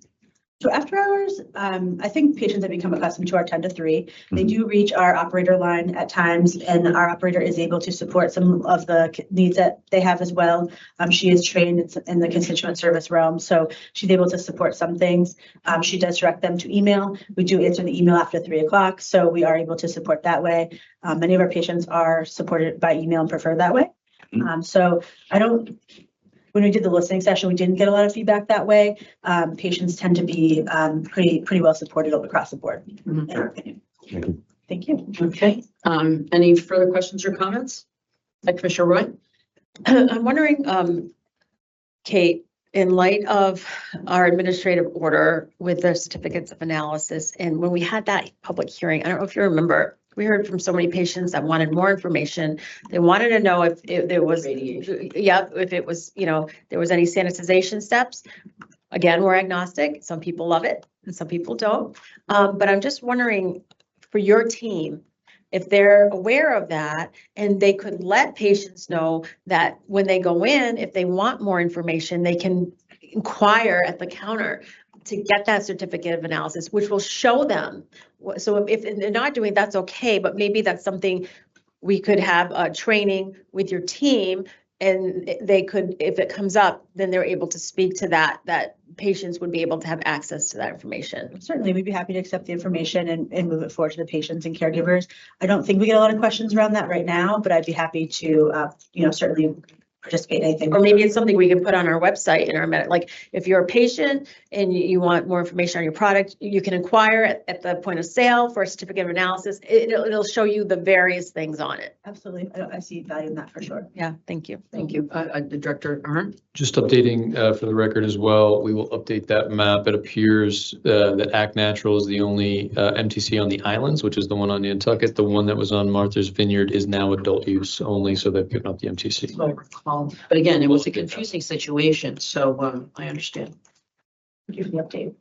So after hours, I think patients have become accustomed to our 10 to 3. They do reach our operator line at times, and our operator is able to support some of the needs that they have as well. She is trained in the constituent service realm, so she's able to support some things. She does direct them to email. We do answer the email after 3 o'clock, so we are able to support that way. Many of our patients are supported by email and prefer that way. When we did the listening session, we didn't get a lot of feedback that way. Patients tend to be pretty well supported across the board, in our opinion. Thank you. Okay. Any further questions or comments? Commissioner Roy? I'm wondering, Kate, in light of our administrative order with the certificates of analysis, and when we had that public hearing, I don't know if you remember, We heard from so many patients that wanted more information. They wanted to know if there was, yeah, if it was, there was any sanitization steps. Again, we're agnostic. Some people love it and some people don't. But I'm just wondering for your team, if they're aware of that and they could let patients know that when they go in, if they want more information, they can inquire at the counter to get that certificate of analysis, which will show them. So if they're not doing, that's okay, but maybe that's something we could have a training with your team, and they could, if it comes up, then they're able to speak to that patients would be able to have access to that information. Certainly, we'd be happy to accept the information and move it forward to the patients and caregivers. I don't think we get a lot of questions around that right now, but I'd be happy to, certainly participate in anything. Or maybe it's something we can put on our website in our like if you're a patient and you want more information on your product, you can inquire at the point of sale for a certificate of analysis. It'll show you the various things on it. Absolutely. I see value in that for sure. Yeah, thank you. Thank you. Director Ahern? Just updating for the record as well, we will update that map. It appears that Act Natural is the only MTC on the islands, which is the one on Nantucket. The one that was on Martha's Vineyard is now adult use only, so they've given up the MTC. But again, it was a confusing situation, so I understand. Thank you for the update.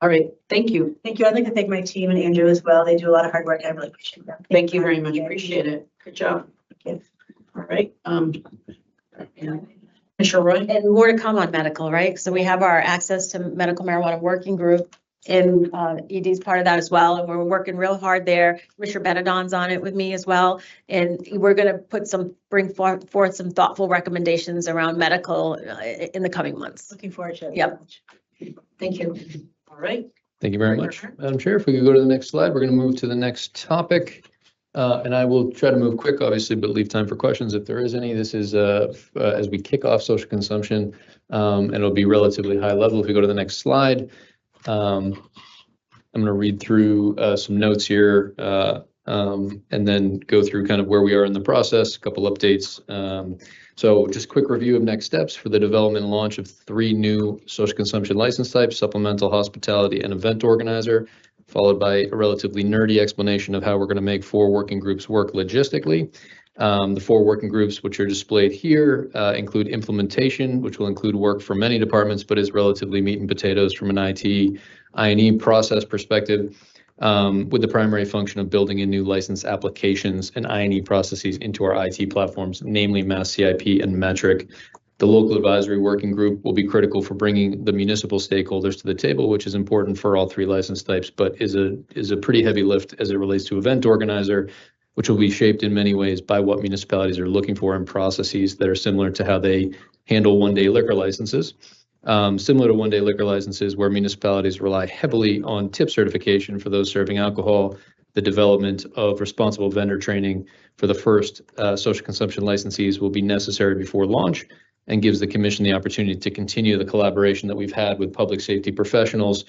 All right, thank you. Thank you. I'd like to thank my team and Andrew as well. They do a lot of hard work. I really appreciate them. Thank you very much. Appreciate it. Good job. Thank you. All right. Commissioner Roy? And more to come on medical, right? So we have our access to medical marijuana working group, and ED is part of that as well. And we're working real hard there. Commissioner Benedon's on it with me as well. And we're going to bring forth some thoughtful recommendations around medical in the coming months. Looking forward to it. Yep. Thank you. All right. Thank you very much, Madam Chair. If we could go to the next slide, we're going to move to the next topic. And I will try to move quick, obviously, but leave time for questions if there is any. This is as we kick off social consumption, and it'll be relatively high level. If we go to the next slide, I'm going to read through some notes here and then go through kind of where we are in the process, a couple updates. So just quick review of next steps for the development and launch of 3 new social consumption license types: supplemental, hospitality, and event organizer, followed by a relatively nerdy explanation of how we're going to make 4 working groups work logistically. The 4 working groups, which are displayed here, include implementation, which will include work from many departments, but is relatively meat and potatoes from an IT, I&E process perspective, with the primary function of building in new license applications and I&E processes into our IT platforms, namely Mass CIP and Metric. The local advisory working group will be critical for bringing the municipal stakeholders to the table, which is important for all 3 license types, but is a pretty heavy lift as it relates to event organizer, which will be shaped in many ways by what municipalities are looking for in processes that are similar to how they handle one-day liquor licenses. Similar to one-day liquor licenses, where municipalities rely heavily on tip certification for those serving alcohol, the development of responsible vendor training for the first social consumption licensees will be necessary before launch, and gives the commission the opportunity to continue the collaboration that we've had with public safety professionals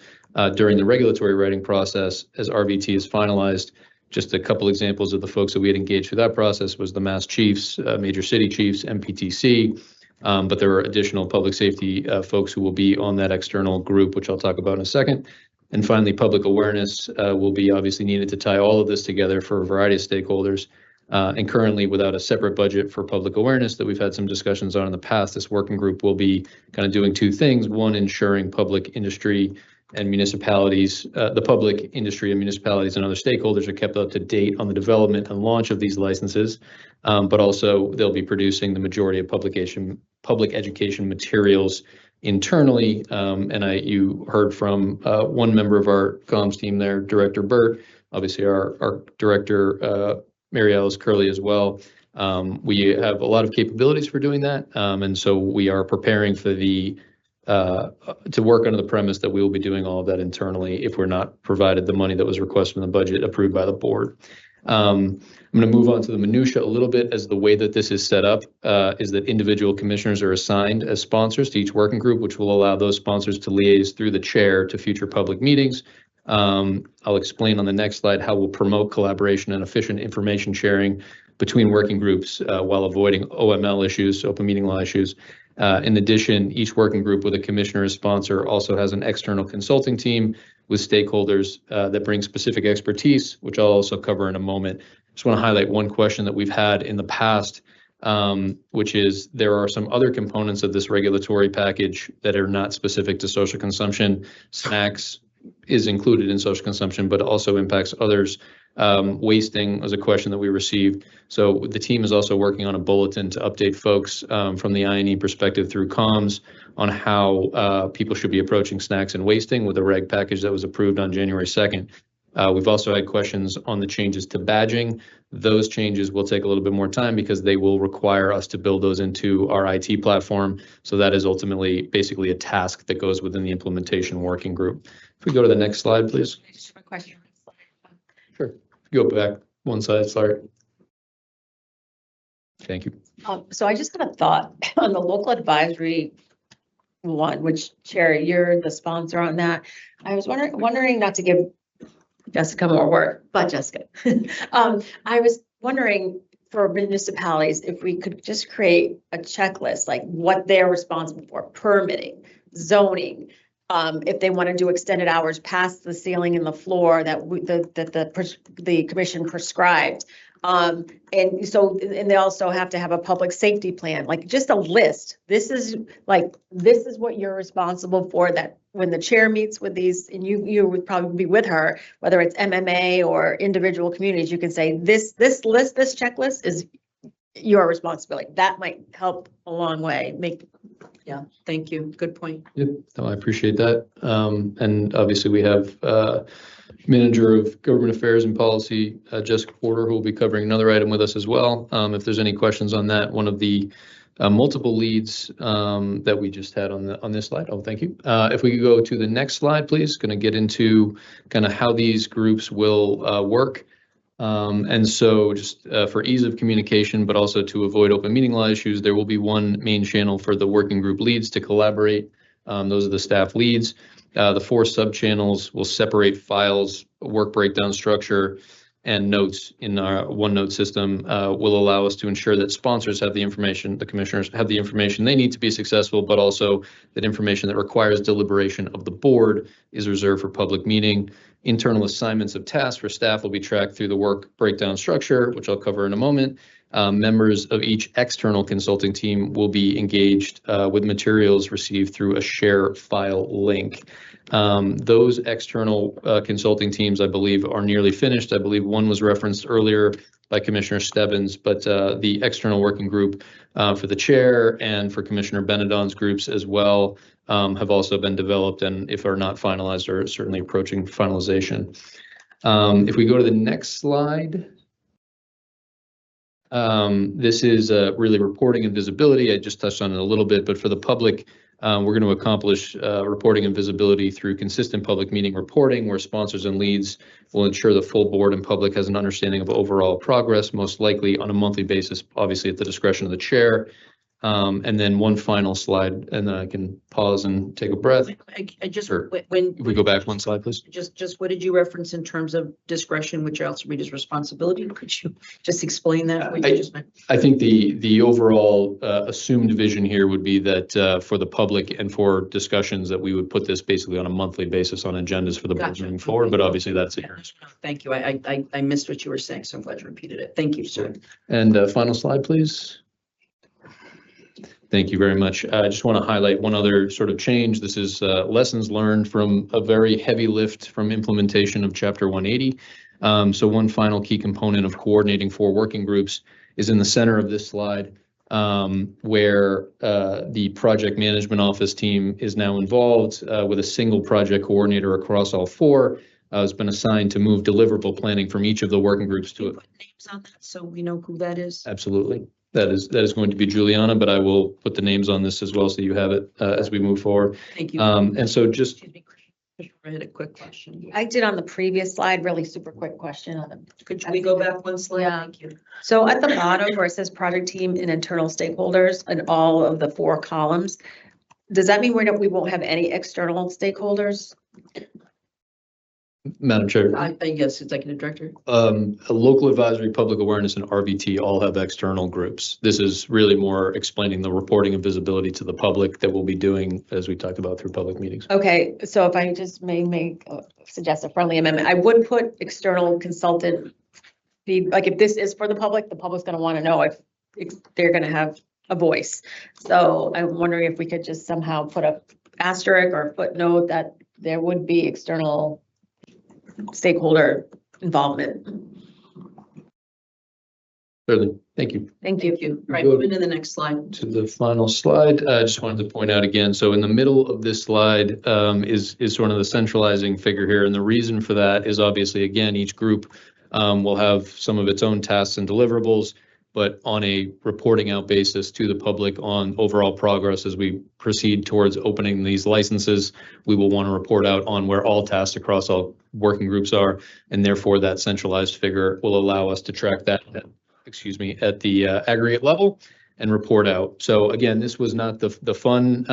during the regulatory writing process as RVT is finalized. Just a couple examples of the folks that we had engaged through that process was the Mass Chiefs, Major City Chiefs, MPTC, but there are additional public safety folks who will be on that external group, which I'll talk about in a second. And finally, public awareness will be obviously needed to tie all of this together for a variety of stakeholders. And currently, without a separate budget for public awareness that we've had some discussions on in the past, this working group will be kind of doing 2 things. One, ensuring public industry and municipalities, the public industry and municipalities and other stakeholders are kept up to date on the development and launch of these licenses, but also they'll be producing the majority of public education materials internally. And you heard from one member of our comms team there, Director Burt, obviously our Director Mary Alice Curley as well. We have a lot of capabilities for doing that, and so we are preparing for to work under the premise that we will be doing all of that internally if we're not provided the money that was requested in the budget approved by the board. I'm going to move on to the minutia a little bit, as the way that this is set up is that individual commissioners are assigned as sponsors to each working group, which will allow those sponsors to liaise through the chair to future public meetings. I'll explain on the next slide how we'll promote collaboration and efficient information sharing between working groups while avoiding OML issues, open meeting law issues. In addition, each working group with a commissioner as sponsor also has an external consulting team with stakeholders that bring specific expertise, which I'll also cover in a moment. Just want to highlight one question that we've had in the past, which is there are some other components of this regulatory package that are not specific to social consumption. Snacks is included in social consumption, but also impacts others. Wasting was a question that we received. So the team is also working on a bulletin to update folks from the I&E perspective through comms on how people should be approaching snacks and wasting with a reg package that was approved on January 2nd. We've also had questions on the changes to badging. Those changes will take a little bit more time because they will require us to build those into our IT platform. So that is ultimately basically a task that goes within the implementation working group. If we go to the next slide, please. Just have a question. Sure. Go back one slide, sorry. Thank you. So I just had a thought on the local advisory one, which Chair, you're the sponsor on that. I was wondering not to give Jessica more work, but Jessica. I was wondering for municipalities, if we could just create a checklist, like what they're responsible for, permitting, zoning, if they want to do extended hours past the ceiling and the floor that the commission prescribed. And they also have to have a public safety plan, like just a list. This is what you're responsible for, that when the chair meets with these, and you would probably be with her, whether it's MMA or individual communities, you can say this checklist is your responsibility. That might help a long way. Yeah, thank you. Good point. Yep, no, I appreciate that. And obviously we have Manager of Government Affairs and Policy, Jessica Porter, who will be covering another item with us as well. If there's any questions on that, one of the multiple leads that we just had on this slide. Oh, thank you. If we could go to the next slide, please. Going to get into kind of how these groups will work. And so just for ease of communication, but also to avoid open meeting law issues, there will be one main channel for the working group leads to collaborate. Those are the staff leads. The 4 sub-channels will separate files, work breakdown structure, and notes in our OneNote system will allow us to ensure that sponsors have the information, the commissioners have the information they need to be successful, but also that information that requires deliberation of the board is reserved for public meeting. Internal assignments of tasks for staff will be tracked through the work breakdown structure, which I'll cover in a moment. Members of each external consulting team will be engaged with materials received through a share file link. Those external consulting teams, I believe, are nearly finished. I believe one was referenced earlier by Commissioner Stebbins, but the external working group for the chair and for Commissioner Benedon's groups as well have also been developed, and if are not finalized, are certainly approaching finalization. If we go to the next slide. This is really reporting and visibility. I just touched on it a little bit, but for the public, we're going to accomplish reporting and visibility through consistent public meeting reporting, where sponsors and leads will ensure the full board and public has an understanding of overall progress, most likely on a monthly basis, obviously at the discretion of the chair. And then one final slide, and then I can pause and take a breath. I just, Sure. when. If we go back one slide, please. Just what did you reference in terms of discretion, which I also read as responsibility? Could you just explain that? What you just meant? I think the overall assumed vision here would be that for the public and for discussions that we would put this basically on a monthly basis on agendas for the board Gotcha. moving forward, but obviously that's it. Thank you. I missed what you were saying, so I'm glad you repeated it. Thank you, sir. And final slide, please. Thank you very much. I just want to highlight one other sort of change. This is lessons learned from a very heavy lift from implementation of Chapter 180. So one final key component of coordinating 4 working groups is in the center of this slide, where the project management office team is now involved with a single project coordinator across all 4. Has been assigned to move deliverable planning from each of the working groups to it. Put names on that so we know who that is. Absolutely. That is going to be Juliana, but I will put the names on this as well so you have it as we move forward. Thank you. And so just Excuse me, I had a quick question. I did on the previous slide, really super quick question on them. Could we go back one slide? Yeah. Thank you. So at the bottom where it says project team and internal stakeholders and all of the 4 columns, does that mean we won't have any external stakeholders? Madam Chair, Yes, Executive Director. a local advisory, public awareness, and RBT all have external groups. This is really more explaining the reporting and visibility to the public that we'll be doing, as we talked about, through public meetings. Okay, so if I just may suggest a friendly amendment, I would put external consultant. Like if this is for the public's gonna want to know if they're gonna have a voice. So I'm wondering if we could just somehow put a asterisk or a footnote that there would be external stakeholder involvement. Certainly, thank you. Thank you. Thank you. All right, moving to the next slide. To the final slide, I just wanted to point out again, so in the middle of this slide is sort of the centralizing figure here. And the reason for that is obviously, again, each group will have some of its own tasks and deliverables, but on a reporting out basis to the public on overall progress as we proceed towards opening these licenses, we will want to report out on where all tasks across all working groups are. And therefore that centralized figure will allow us to track that, at the aggregate level and report out. So again, this was not the fun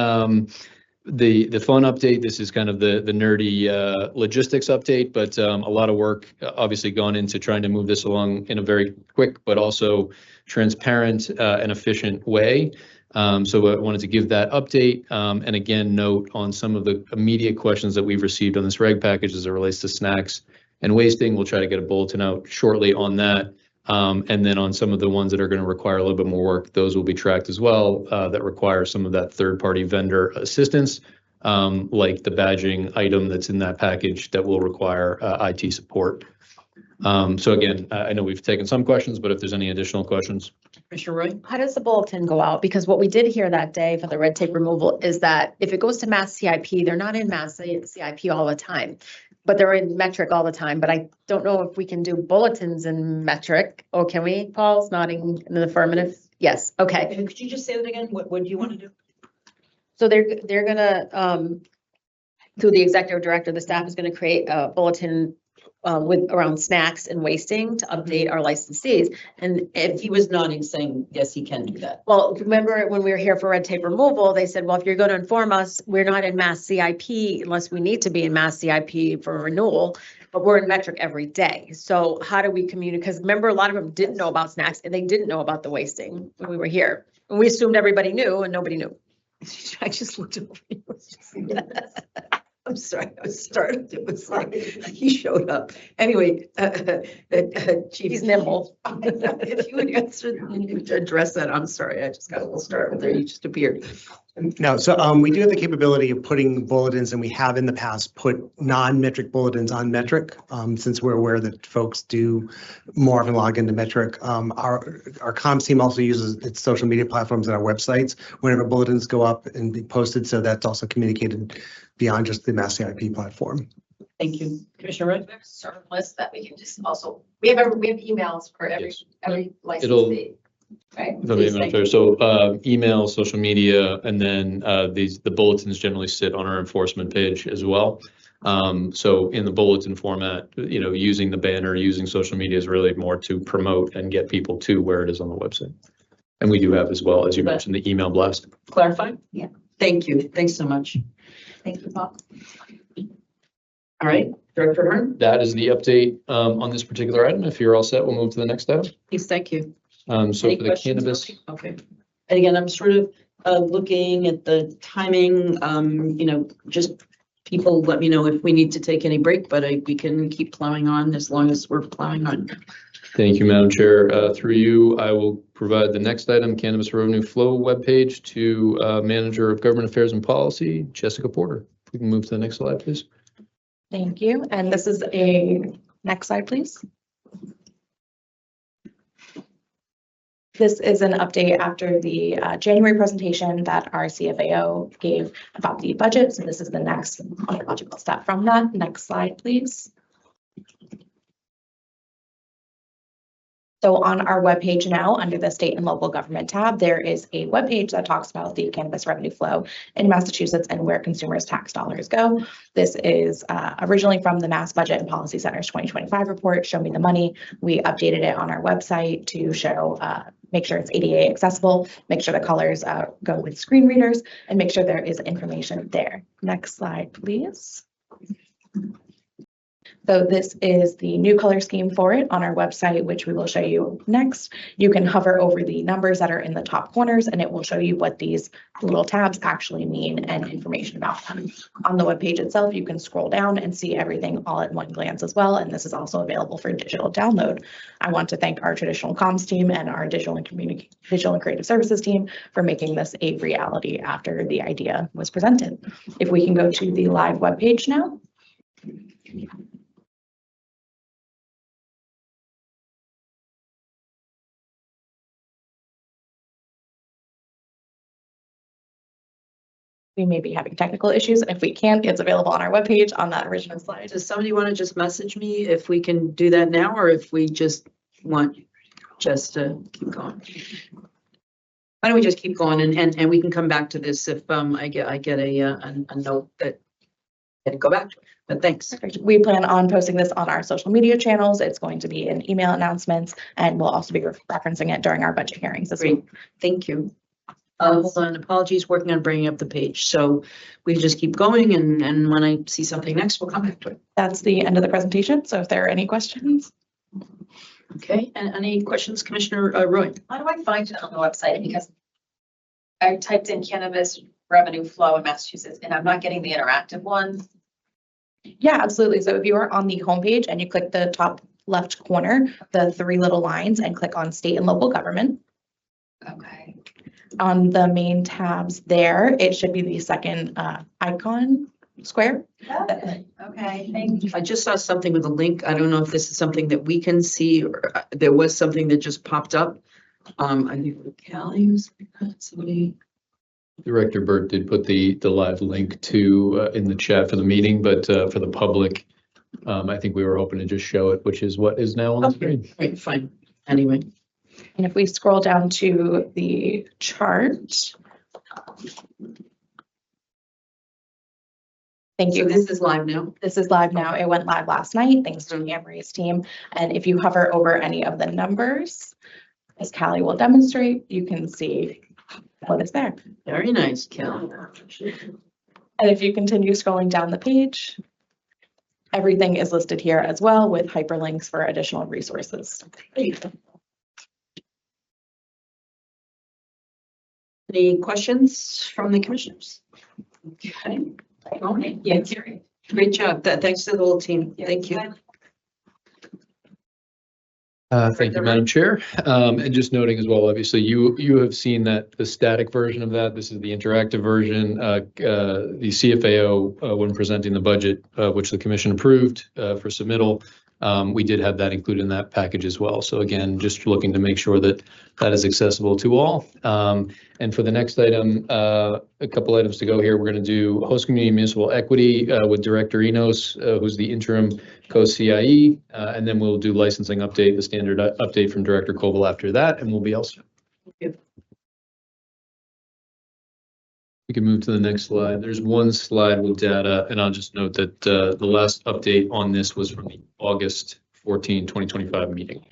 the fun update. This is kind of the nerdy logistics update, but a lot of work obviously gone into trying to move this along in a very quick but also transparent and efficient way. So I wanted to give that update and again note on some of the immediate questions that we've received on this reg package as it relates to snacks and wasting. We'll try to get a bulletin out shortly on that. And then on some of the ones that are going to require a little bit more work, those will be tracked as well, that require some of that third-party vendor assistance, like the badging item that's in that package that will require IT support. So again, I know we've taken some questions, but if there's any additional questions. Commissioner Roy? How does the bulletin go out? Because what we did hear that day for the red tape removal is that if it goes to mass CIP, they're not in mass CIP all the time, but they're in metric all the time. But I don't know if we can do bulletins in metric, or can we? Paul's nodding in the affirmative. Yes, okay. And could you just say that again? What do you want to do? So they're gonna, through the executive director, the staff is gonna create a bulletin with around snacks and wasting to update our licensees. And if He was nodding, saying, yes, he can do that. well, remember when we were here for red tape removal, they said, well, if you're going to inform us, we're not in mass CIP unless we need to be in mass CIP for renewal, but we're in metric every day. So how do we communicate? Because remember, a lot of them didn't know about snacks and they didn't know about the wasting when we were here. And we assumed everybody knew and nobody knew. I just looked over. He was just- I'm sorry, I was startled. It was like he showed up. Anyway, Chief. He's nimble. If you would answer, you would address that. I'm sorry, I just got a little startled there. You just appeared. No, so we do have the capability of putting bulletins, and we have in the past put non-metric bulletins on metric, since we're aware that folks do more often log into metric. Our comms team also uses its social media platforms and our websites whenever bulletins go up and be posted, so that's also communicated beyond just the Mass CIP platform. Thank you. Commissioner Red? Serve list that we can just also, we have emails for every licensee. Right. So email, social media, and then the bulletins generally sit on our enforcement page as well. So in the bulletin format, using the banner, using social media is really more to promote and get people to where it is on the website. And we do have as well, as you mentioned, the email blast. Clarify? Yeah. Thank you. Thanks so much. Thank you, Paul. All right, Director Hearn? That is the update on this particular item. If you're all set, we'll move to the next item. Yes, thank you. So Any for the questions? cannabis, Okay. And again, I'm sort of looking at the timing, just people let me know if we need to take any break, but we can keep plowing on as long as we're plowing on. thank you, Madam Chair. Through you, I will provide the next item, cannabis revenue flow webpage, to Manager of Government Affairs and Policy, Jessica Porter. If we can move to the next slide, please. Thank you. And this is a, next slide, please. This is an update after the January presentation that our CFAO gave about the budget. So this is the next chronological step from that. Next slide, please. So on our webpage now, under the state and local government tab, there is a webpage that talks about the cannabis revenue flow in Massachusetts and where consumers' tax dollars go. This is originally from the Mass Budget and Policy Center's 2025 report, Show Me the Money. We updated it on our website to show, make sure it's ADA accessible, make sure the colors go with screen readers, and make sure there is information there. Next slide, please. So this is the new color scheme for it on our website, which we will show you next. You can hover over the numbers that are in the top corners and it will show you what these little tabs actually mean and information about them. On the webpage itself, you can scroll down and see everything all at one glance as well. And this is also available for digital download. I want to thank our traditional comms team and our digital and creative services team for making this a reality after the idea was presented. If we can go to the live webpage now. We may be having technical issues. If we can't, it's available on our webpage on that original slide. Does somebody want to just message me if we can do that now, or if we just want just to keep going? Why don't we just keep going and we can come back to this if I get a note that I can go back to it. But thanks. Perfect. We plan on posting this on our social media channels. It's going to be in email announcements, and we'll also be referencing it during our budget hearings this week. Great. Thank you. Hold on, apologies, working on bringing up the page. So we just keep going and when I see something next, we'll come back to it. That's the end of the presentation. So if there are any questions. Okay, and any questions, Commissioner Roy? How do I find it on the website? Because I typed in cannabis revenue flow in Massachusetts and I'm not getting the interactive one. Yeah, absolutely. So if you are on the homepage and you click the top left corner, the three little lines, and click on state and local government. Okay. On the main tabs there, it should be the second icon square. Okay, thank you. I just saw something with a link. I don't know if this is something that we can see or there was something that just popped up. I think Callie was somebody. Director Burt did put the live link to in the chat for the meeting, but for the public, I think we were hoping to just show it, which is what is now on the screen. Right, fine. Anyway. And if we scroll down to the chart. Thank So you. this is live now. This is live now. It went live last night, thanks to Anne-Marie's team. And if you hover over any of the numbers, as Callie will demonstrate, you can see what is there. Very nice, Callie. And if you continue scrolling down the page, everything is listed here as well with hyperlinks for additional resources. Any questions from the commissioners? Okay. Yeah, Great job. Thanks to the whole team. Thank you. Thank you, Madam Chair. And just noting as well, obviously, you have seen that the static version of that. This is the interactive version. The CFAO, when presenting the budget, which the commission approved for submittal, we did have that included in that package as well. So again, just looking to make sure that that is accessible to all. And for the next item, a couple items to go here. We're going to do host community municipal equity with Director Enos, who's the interim co-CIE, and then we'll do licensing update, the standard update from Director Koval after that, and we'll be all set. We can move to the next slide. There's one slide with data, and I'll just note that the last update on this was from the August 14, 2025 meeting.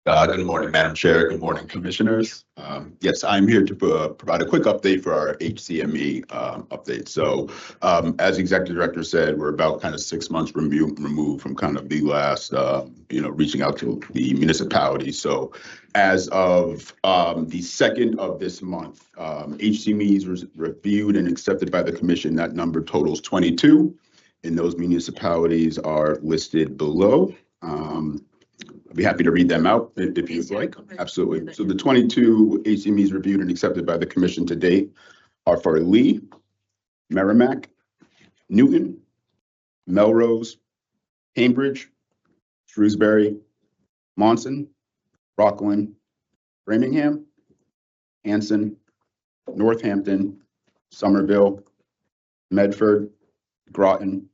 Good morning, Madam Chair. Good morning, Commissioners. Yes, I'm here to provide a quick update for our HCME update. So as Executive Director said, we're about kind of 6 months removed from kind of the last, reaching out to the municipality. So as of the 2nd of this month, HCMEs was reviewed and accepted by the Commission. That number totals 22, and those municipalities are listed below. I'd be happy to read them out if you'd like. Absolutely. So the 22 HCMEs reviewed and accepted by the Commission to date are for Lee, Merrimack, Newton, Melrose, Cambridge, Shrewsbury, Monson, Rockland, Framingham, Anson, Northampton, Somerville, Medford, Groton,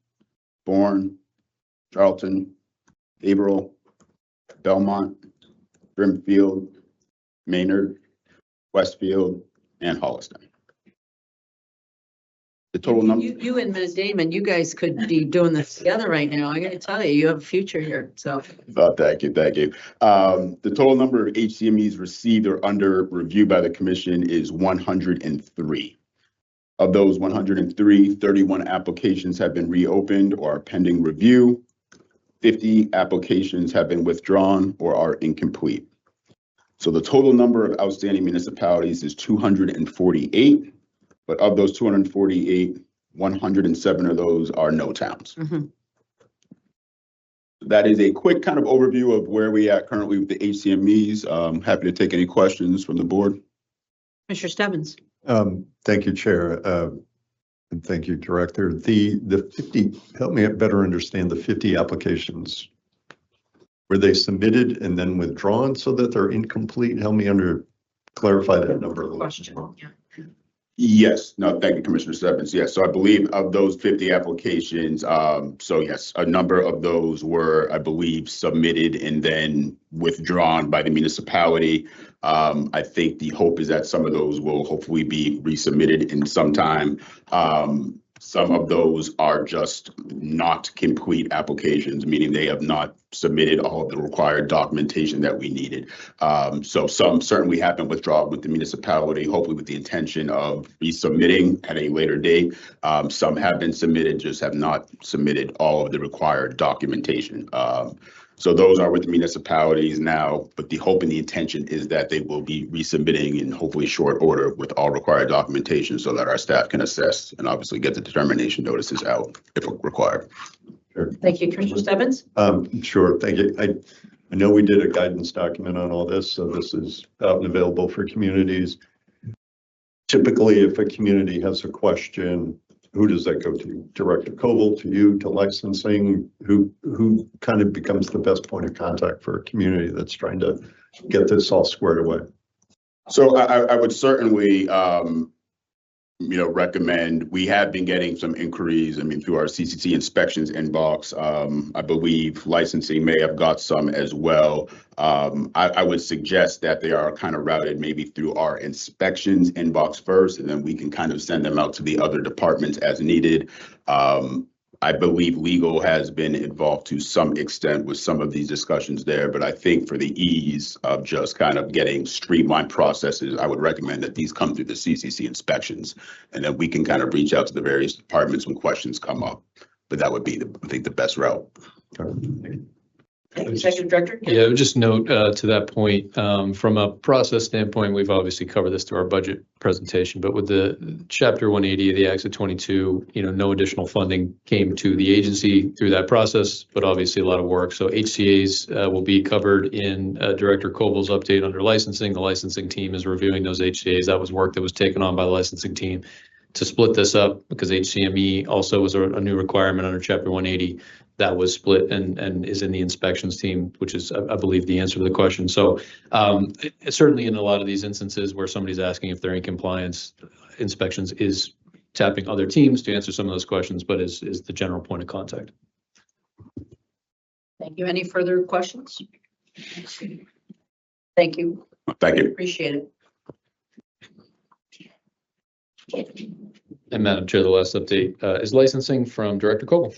Bourne, Charlton, Haverhill, Belmont, Brimfield, Maynard, Westfield, and Holliston. The total number. You and Ms. Damon, you guys could be doing this together right now. I gotta tell you, you have a future here, so. Thank you. The total number of HCMEs received or under review by the Commission is 103. Of those 103, 31 applications have been reopened or are pending review. 50 applications have been withdrawn or are incomplete. So the total number of outstanding municipalities is 248, but of those 248, 107 of those are no towns. Mhm. That is a quick kind of overview of where we at currently with the HCMEs. Happy to take any questions from the board. Commissioner Stebbins. Thank you, Chair. And thank you, Director. The 50, help me better understand the 50 applications. Were they submitted and then withdrawn so that they're incomplete? Help me clarify that number a little. Question. Yeah. Yes, no, thank you, Commissioner Stebbins. Yes, so I believe of those 50 applications, so yes, a number of those were, I believe, submitted and then withdrawn by the municipality. I think the hope is that some of those will hopefully be resubmitted in some time. Some of those are just not complete applications, meaning they have not submitted all of the required documentation that we needed. So some certainly have been withdrawn with the municipality, hopefully with the intention of resubmitting at a later date. Some have been submitted, just have not submitted all of the required documentation. So those are with the municipalities now, but the hope and the intention is that they will be resubmitting in hopefully short order with all required documentation so that our staff can assess and obviously get the determination notices out if required. Sure. Thank you, Commissioner Stebbins. Sure, thank you. I know we did a guidance document on all this, so this is out and available for communities. Typically, if a community has a question, who does that go to? Director Koval, to you, to licensing? Who kind of becomes the best point of contact for a community that's trying to get this all squared away? So I would certainly, recommend, we have been getting some inquiries, through our CCC inspections inbox. I believe licensing may have got some as well. I would suggest that they are kind of routed maybe through our inspections inbox first, and then we can kind of send them out to the other departments as needed. I believe legal has been involved to some extent with some of these discussions there, but I think for the ease of just kind of getting streamlined processes, I would recommend that these come through the CCC inspections, and then we can kind of reach out to the various departments when questions come up. But that would be, I think, the best route. Thank you, Executive Director. Yeah, I would just note to that point, from a process standpoint, we've obviously covered this through our budget presentation, but with the Chapter 180 of the Acts of 22, no additional funding came to the agency through that process, but obviously a lot of work. So HCAs will be covered in Director Koval's update under licensing. The licensing team is reviewing those HCAs. That was work that was taken on by the licensing team to split this up because HCME also was a new requirement under Chapter 180. That was split and is in the inspections team, which is, I believe, the answer to the question. So certainly in a lot of these instances where somebody's asking if they're in compliance, inspections is tapping other teams to answer some of those questions, but is the general point of contact. Thank you. Any further questions? Thank you. Thank you. Appreciate it. And Madam Chair, the last update is licensing from Director Koval.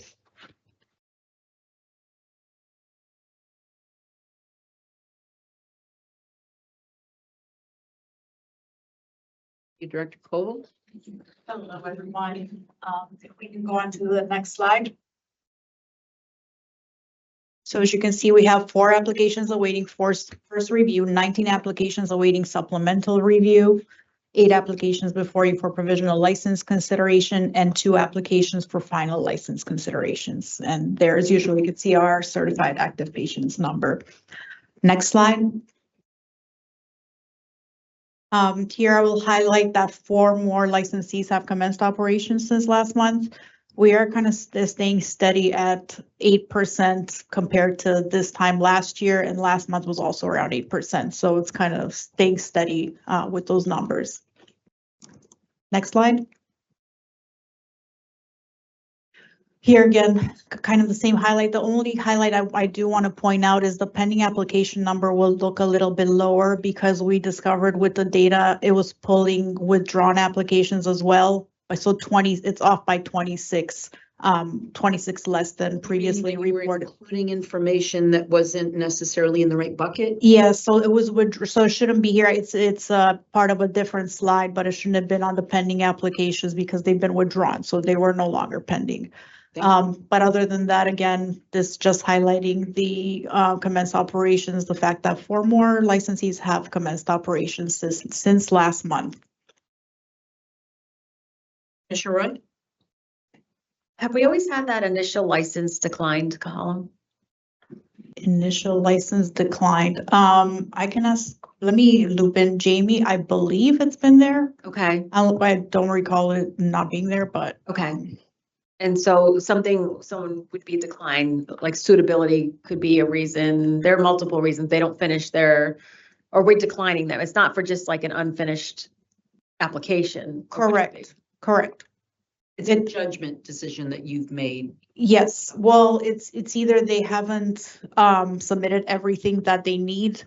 Director Koval. Hello, everyone. If we can go on to the next slide. So as you can see, we have 4 applications awaiting first review, 19 applications awaiting supplemental review, 8 applications before you for provisional license consideration, and 2 applications for final license considerations. And there, as usual, you can see our certified active patients number. Next slide. Here I will highlight that 4 more licensees have commenced operations since last month. We are kind of staying steady at 8% compared to this time last year, and last month was also around 8%. So it's kind of staying steady with those numbers. Next slide. Here again, kind of the same highlight. The only highlight I do want to point out is the pending application number will look a little bit lower because we discovered with the data, it was pulling withdrawn applications as well. So 20, it's off by 26 26 less than previously You were reported. including information that wasn't necessarily in the right bucket? Yeah, so it was, so it shouldn't be here. It's part of a different slide, but it shouldn't have been on the pending applications because they've been withdrawn, so they were no longer pending. But other than that, again, this just highlighting the commenced operations, the fact that 4 more licensees have commenced operations since last month. Commissioner Roy? Have we always had that initial license declined column? Initial license declined. I can ask, let me loop in Jamie. I believe it's been there. Okay, I don't recall it not being there, but. okay. And so someone would be declined, like suitability could be a reason. There are multiple reasons they don't finish their, or we're declining them. It's not for just like an unfinished application. Correct. It's a judgment decision that you've made. Yes, well, it's either they haven't submitted everything that they need.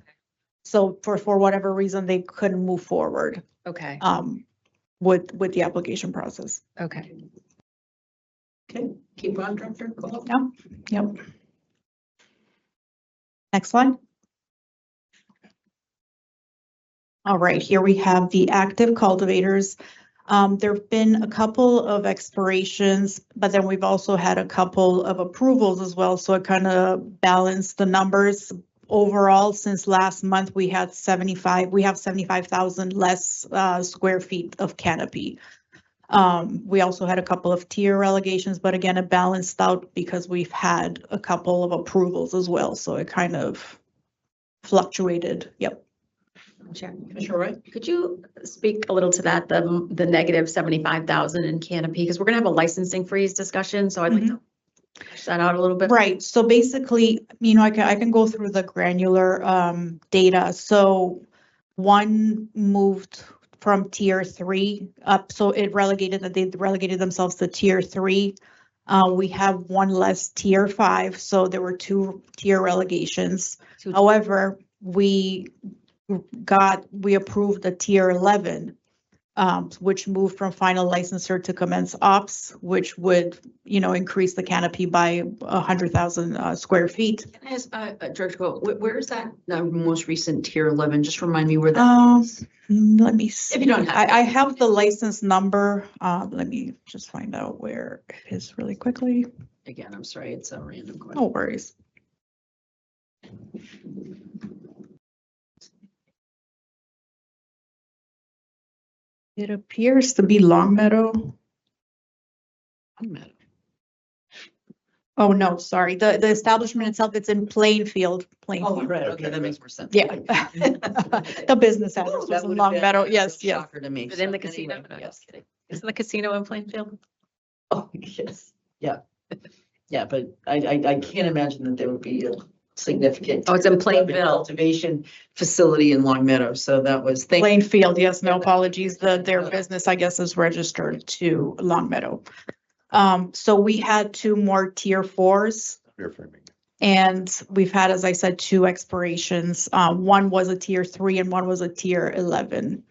So for whatever reason, they couldn't move forward Okay, with the application process. okay. Okay, keep on, Director. Yep. Next slide. All right, here we have the active cultivators. There've been a couple of expirations, but then we've also had a couple of approvals as well. So it kind of balanced the numbers. Overall, since last month, we have 75,000 less square feet of canopy. We also had a couple of tier relegations, but again, it balanced out because we've had a couple of approvals as well. So it kind of fluctuated. Yep. Chair, Commissioner Roy? could you speak a little to that, the negative 75,000 in canopy? Because we're gonna have a licensing freeze discussion, so I'd like to push that out a little bit. Right. So basically, I can go through the granular data. So one moved from tier 3 up, so they relegated themselves to tier 3. We have one less tier 5, so there were 2 tier relegations. However, we approved a tier 11, which moved from final licensor to commence ops, which would, increase the canopy by 100,000 square feet. Can I ask, Director Cole, where is that most recent tier 11? Just remind me where that is. Let me see. If you don't have it. I have the license number. Let me just find out where it is really quickly. Again, I'm sorry, it's a random question. No worries. It appears to be Longmeadow. Oh, no, sorry. The establishment itself, it's in Plainfield. Oh, right, okay, that makes more sense. Yeah. The business address was in Longmeadow. Yes. Shocker to me. Is it in So the casino? anyway, No, yes. just kidding. Isn't the casino in Plainfield? Oh, yes, yeah. Yeah, but I can't imagine that there would be a significant. Oh, it's in Plainville. Cultivation facility in Long Meadow, so that was. thank you. Plainfield, yes, no apologies. Their business, I guess, is registered to Longmeadow. So we had 2 more tier 4s. Fair framing. And we've had, as I said, 2 expirations. One was a tier 3 and one was a tier 11.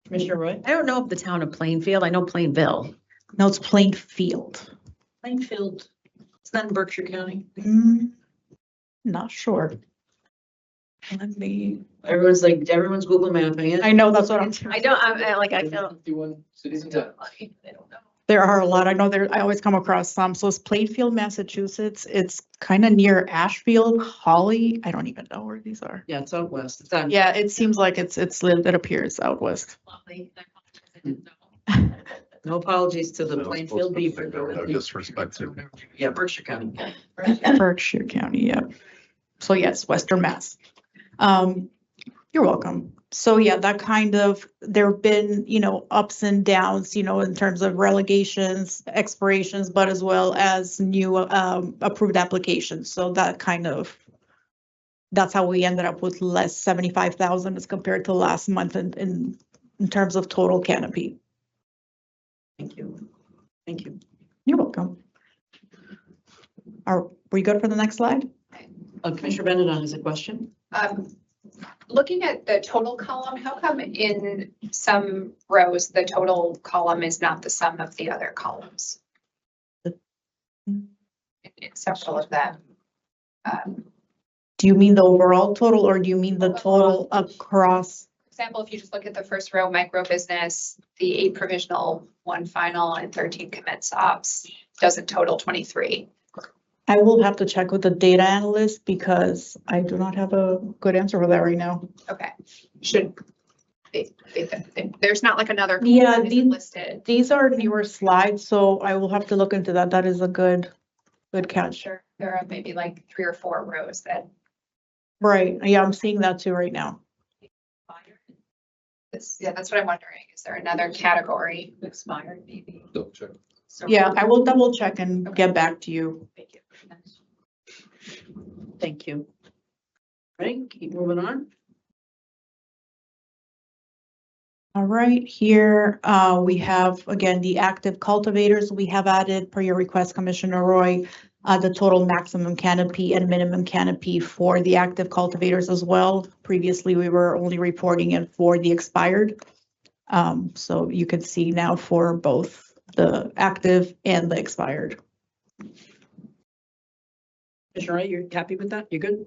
Commissioner Roy? I don't know if the town of Plainfield, I know Plainville. No, it's Plainfield. Plainfield, it's not in Berkshire County. Not sure. Let me, Everyone's Google mapping it. I know that's what I'm. I don't, I feel. 51 cities in town. I don't know. There are a lot. I know I always come across some. So it's Plainfield, Massachusetts. It's kind of near Ashfield, Holly. I don't even know where these are. Yeah, it's out west. It's on. Yeah, it seems like it appears out west. Lovely. I didn't know. No apologies to the No, Plainfield supposed to Beaver. be no disrespect to- Yeah, Berkshire County. Berkshire County, yep. So yes, Western Mass. You're welcome. So yeah, that kind of, there've been, ups and downs, in terms of relegations, expirations, but as well as new approved applications. So that kind of, that's how we ended up with less 75,000 as compared to last month in terms of total canopy. Thank you. Thank you. You're welcome. Were you good for the next slide? Commissioner Benedon has a question. Looking at the total column, how come in some rows, the total column is not the sum of the other columns? several of them. Do you mean the overall total or do you mean the total across? For example, if you just look at the first row, micro business, the 8 provisional, 1 final, and 13 commits ops doesn't total 23. I will have to check with the data analyst because I do not have a good answer for that right now. Okay, should, there's not like another. Yeah, column that isn't listed. These are newer slides, so I will have to look into that. That is a good catch. Sure, there are maybe like 3 or 4 rows that. Right, yeah, I'm seeing that too right now. Yeah, that's what I'm wondering. Is there another category expired maybe? Double check. Yeah, I will double check and get back to you. Thank you. Thank you. Ready? Keep moving on. All right, here we have, again, the active cultivators. We have added, per your request, Commissioner Roy, the total maximum canopy and minimum canopy for the active cultivators as well. Previously, we were only reporting it for the expired. So you can see now for both the active and the expired. Commissioner Wright, you're happy with that? You're good?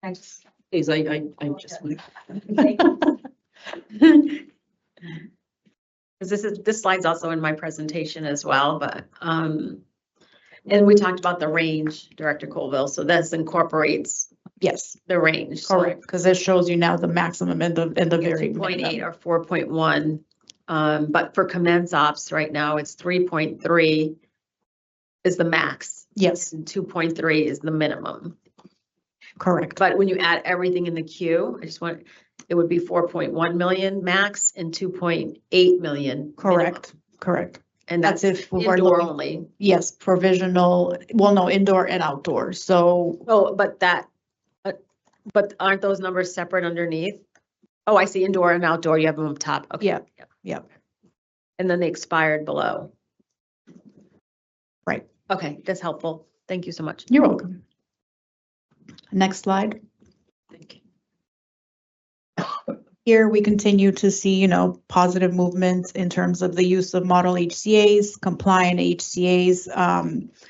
Thanks. Please, I just. Because this slide's also in my presentation as well, but, and we talked about the range, Director Colville, so this incorporates Yes, the range. So correct, because it shows you now the maximum and the very 2.8 minimum. or 4.1. But for commence ops right now, it's 3.3 is the max. Yes, And 2.3 is the minimum. correct. But when you add everything in the queue, it would be 4.1 million max and 2.8 million. Correct, minimum. correct. And That's that's if we're indoor looking, only. yes, provisional, well, no, indoor and outdoor, so Oh, but aren't those numbers separate underneath? Oh, I see indoor and outdoor. You have them up top. Okay. Yeah, Yep. yep. And then they expired below. Right. Okay, that's helpful. Thank you so much. You're welcome. Next slide. Thank you. Here we continue to see, positive movement in terms of the use of model HCAs, compliant HCAs.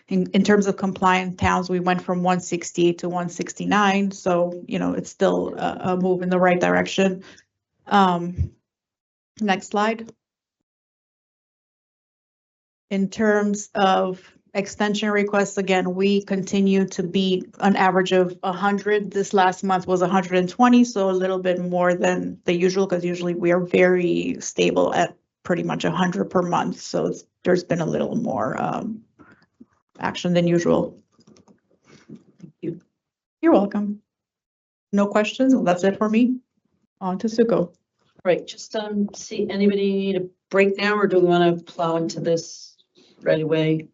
In terms of compliant towns, we went from 168 to 169. So, it's still a move in the right direction. Next slide. In terms of extension requests, again, we continue to be an average of 100. This last month was 120, so a little bit more than the usual, because usually we are very stable at pretty much 100 per month. So there's been a little more action than usual. Thank you. You're welcome. No questions? That's it for me. On to Suko. Right, just see anybody need a break now, or do we want to plow into this right away?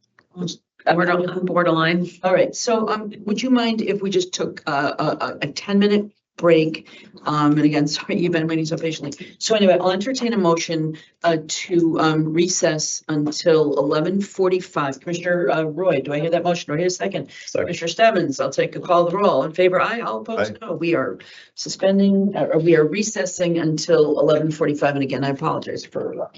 Borderline. All right, so would you mind if we just took a 10-minute break? And again, sorry you've been waiting so patiently. So anyway, I'll entertain a motion to recess until 11:45. Commissioner Roy, do I hear that motion? Do I hear a second? Commissioner Stebbins, I'll take a call of the roll. In favor, aye. All opposed, no. We are suspending, or we are recessing until 11:45. And again, I apologize for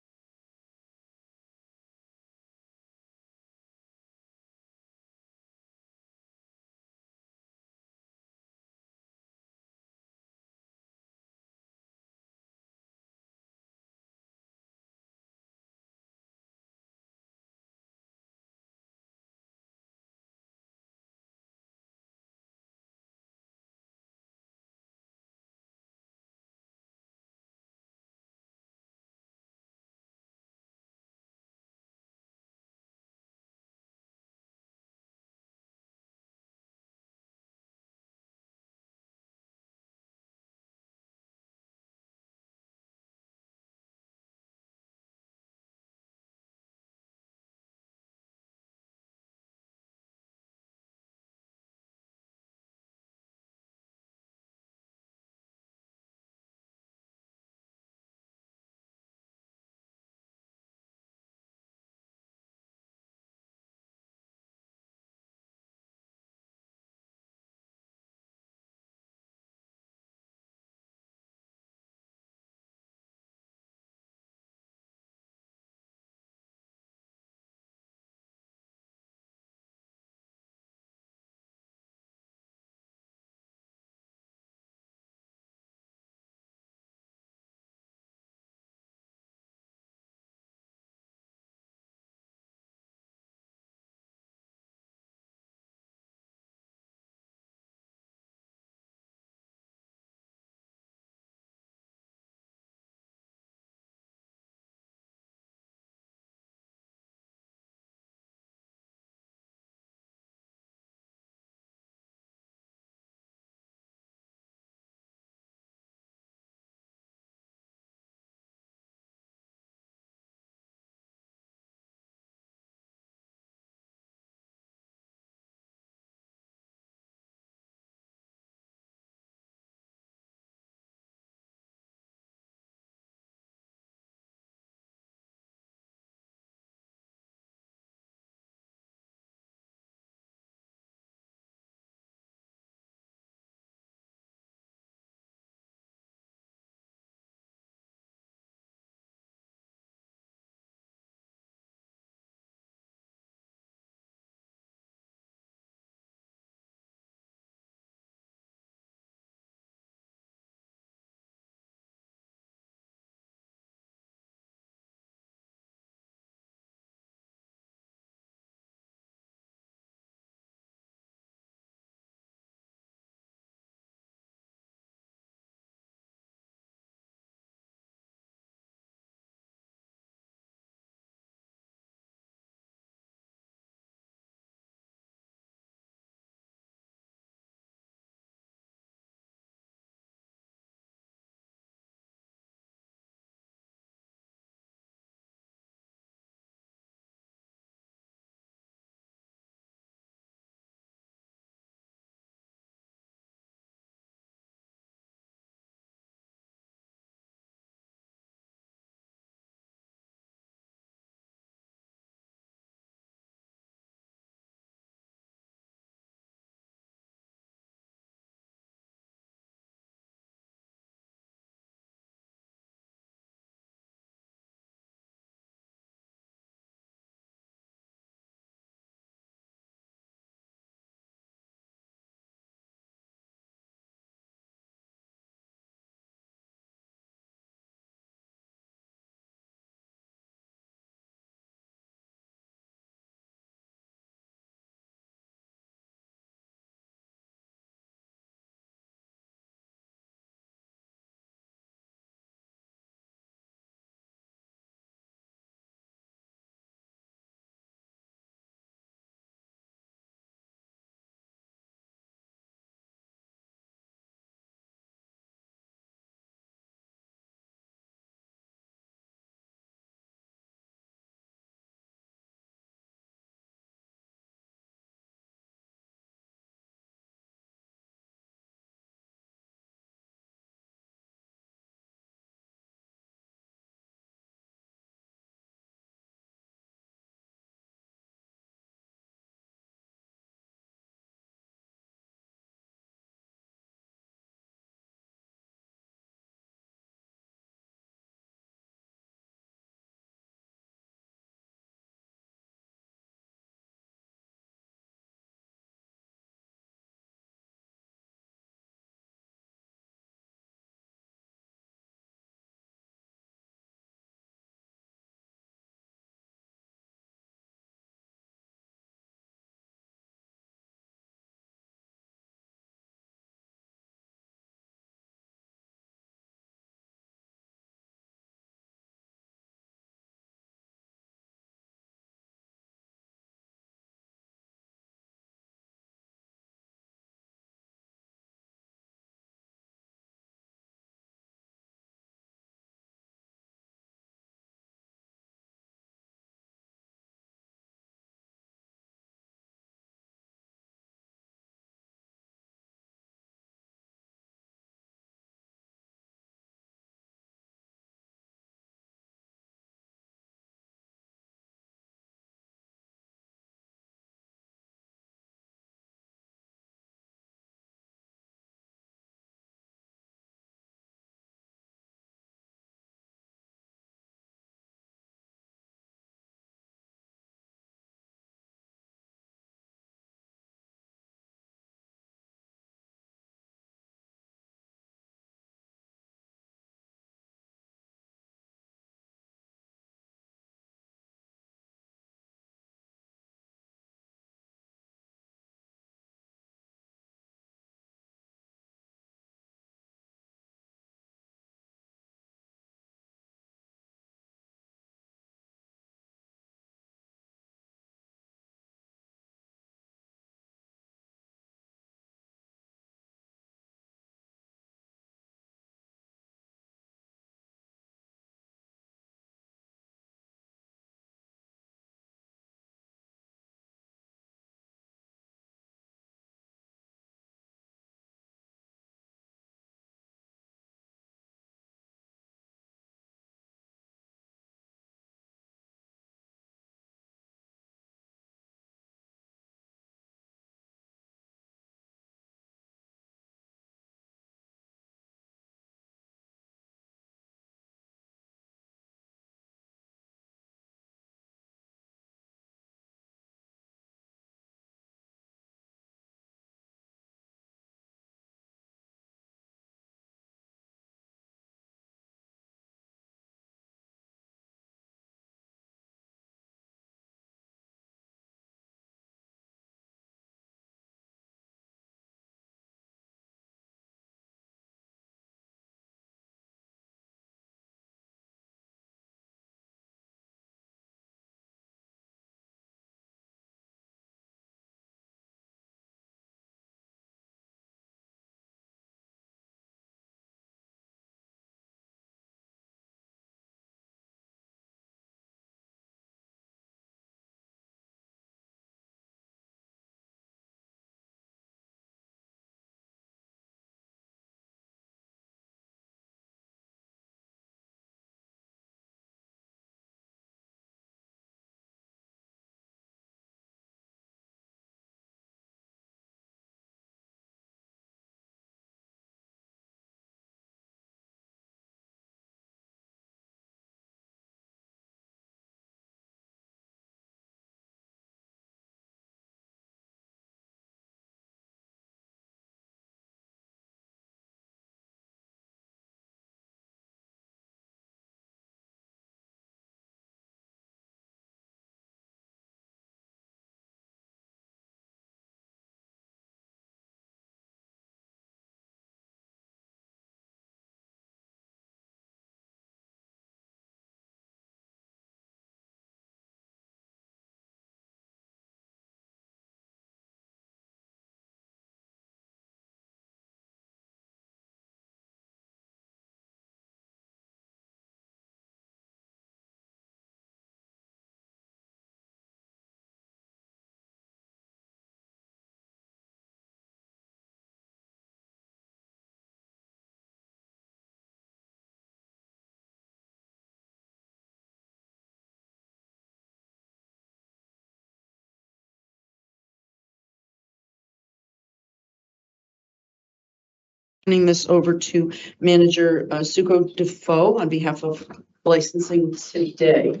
Turning this over to Manager Suko Defoe on behalf of licensing today.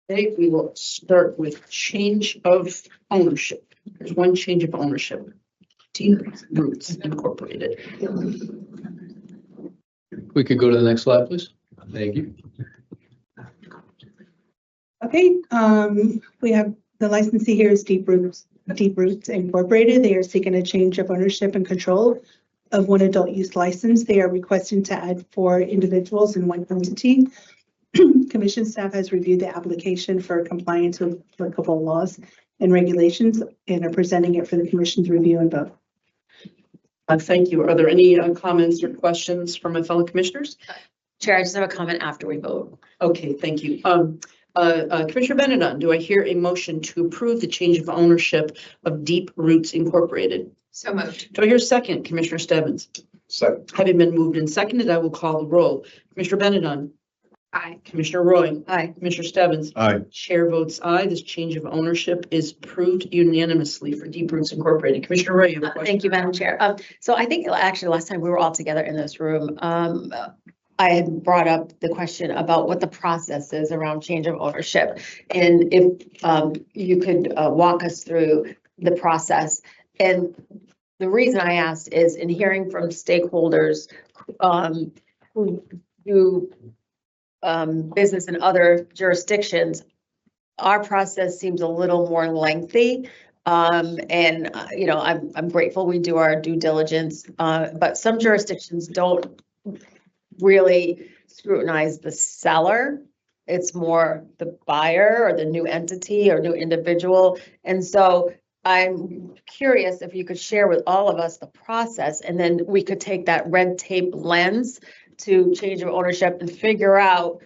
Today, we will start with change of ownership. There's one change of ownership. Deep Roots Incorporated. We could go to the next slide, please. Thank you. Okay, we have the licensee here is Deep Roots Incorporated. They are seeking a change of ownership and control of one adult use license. They are requesting to add 4 individuals in one entity. Commission staff has reviewed the application for compliance with applicable laws and regulations and are presenting it for the commission's review and vote. Thank you. Are there any comments or questions from my fellow commissioners? Chair, I just have a comment after we vote. Okay, thank you. Commissioner Benedon, do I hear a motion to approve the change of ownership of Deep Roots Incorporated? So moved. Do I hear a second? Commissioner Stebbins? Second. Having been moved and seconded, I will call the roll. Commissioner Benedon? Aye. Commissioner Roy? Aye. Commissioner Stebbins? Aye. Chair votes aye. This change of ownership is approved unanimously for Deep Roots Incorporated. Commissioner Roy, you have a question? Thank you, Madam Chair. So I think actually last time we were all together in this room, I had brought up the question about what the process is around change of ownership. And if you could walk us through the process. And the reason I asked is in hearing from stakeholders who do business in other jurisdictions, our process seems a little more lengthy. And you know, I'm grateful we do our due diligence, but some jurisdictions don't really scrutinize the seller. It's more the buyer or the new entity or new individual. And so I'm curious if you could share with all of us the process, and then we could take that red tape lens to change of ownership and figure out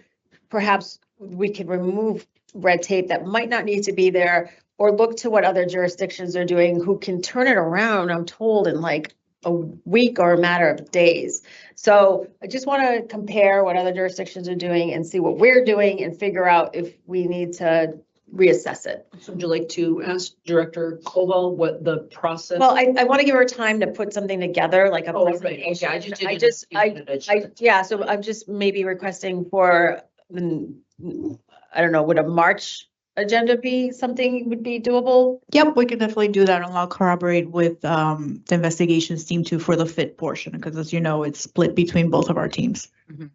perhaps we could remove red tape that might not need to be there, or look to what other jurisdictions are doing who can turn it around, I'm told, in like a week or a matter of days. So I just want to compare what other jurisdictions are doing and see what we're doing and figure out if we need to reassess it. So would you like to ask Director Colwell what the process? Well, I want to give her time to put something together, like a Oh, right. presentation. Okay, I just didn't- Yeah, so I'm just maybe requesting for, I don't know, would a March agenda be something would be doable? Yep, we can definitely do that, and I'll corroborate with the investigations team too for the fit portion, because as you know, it's split between both of our teams.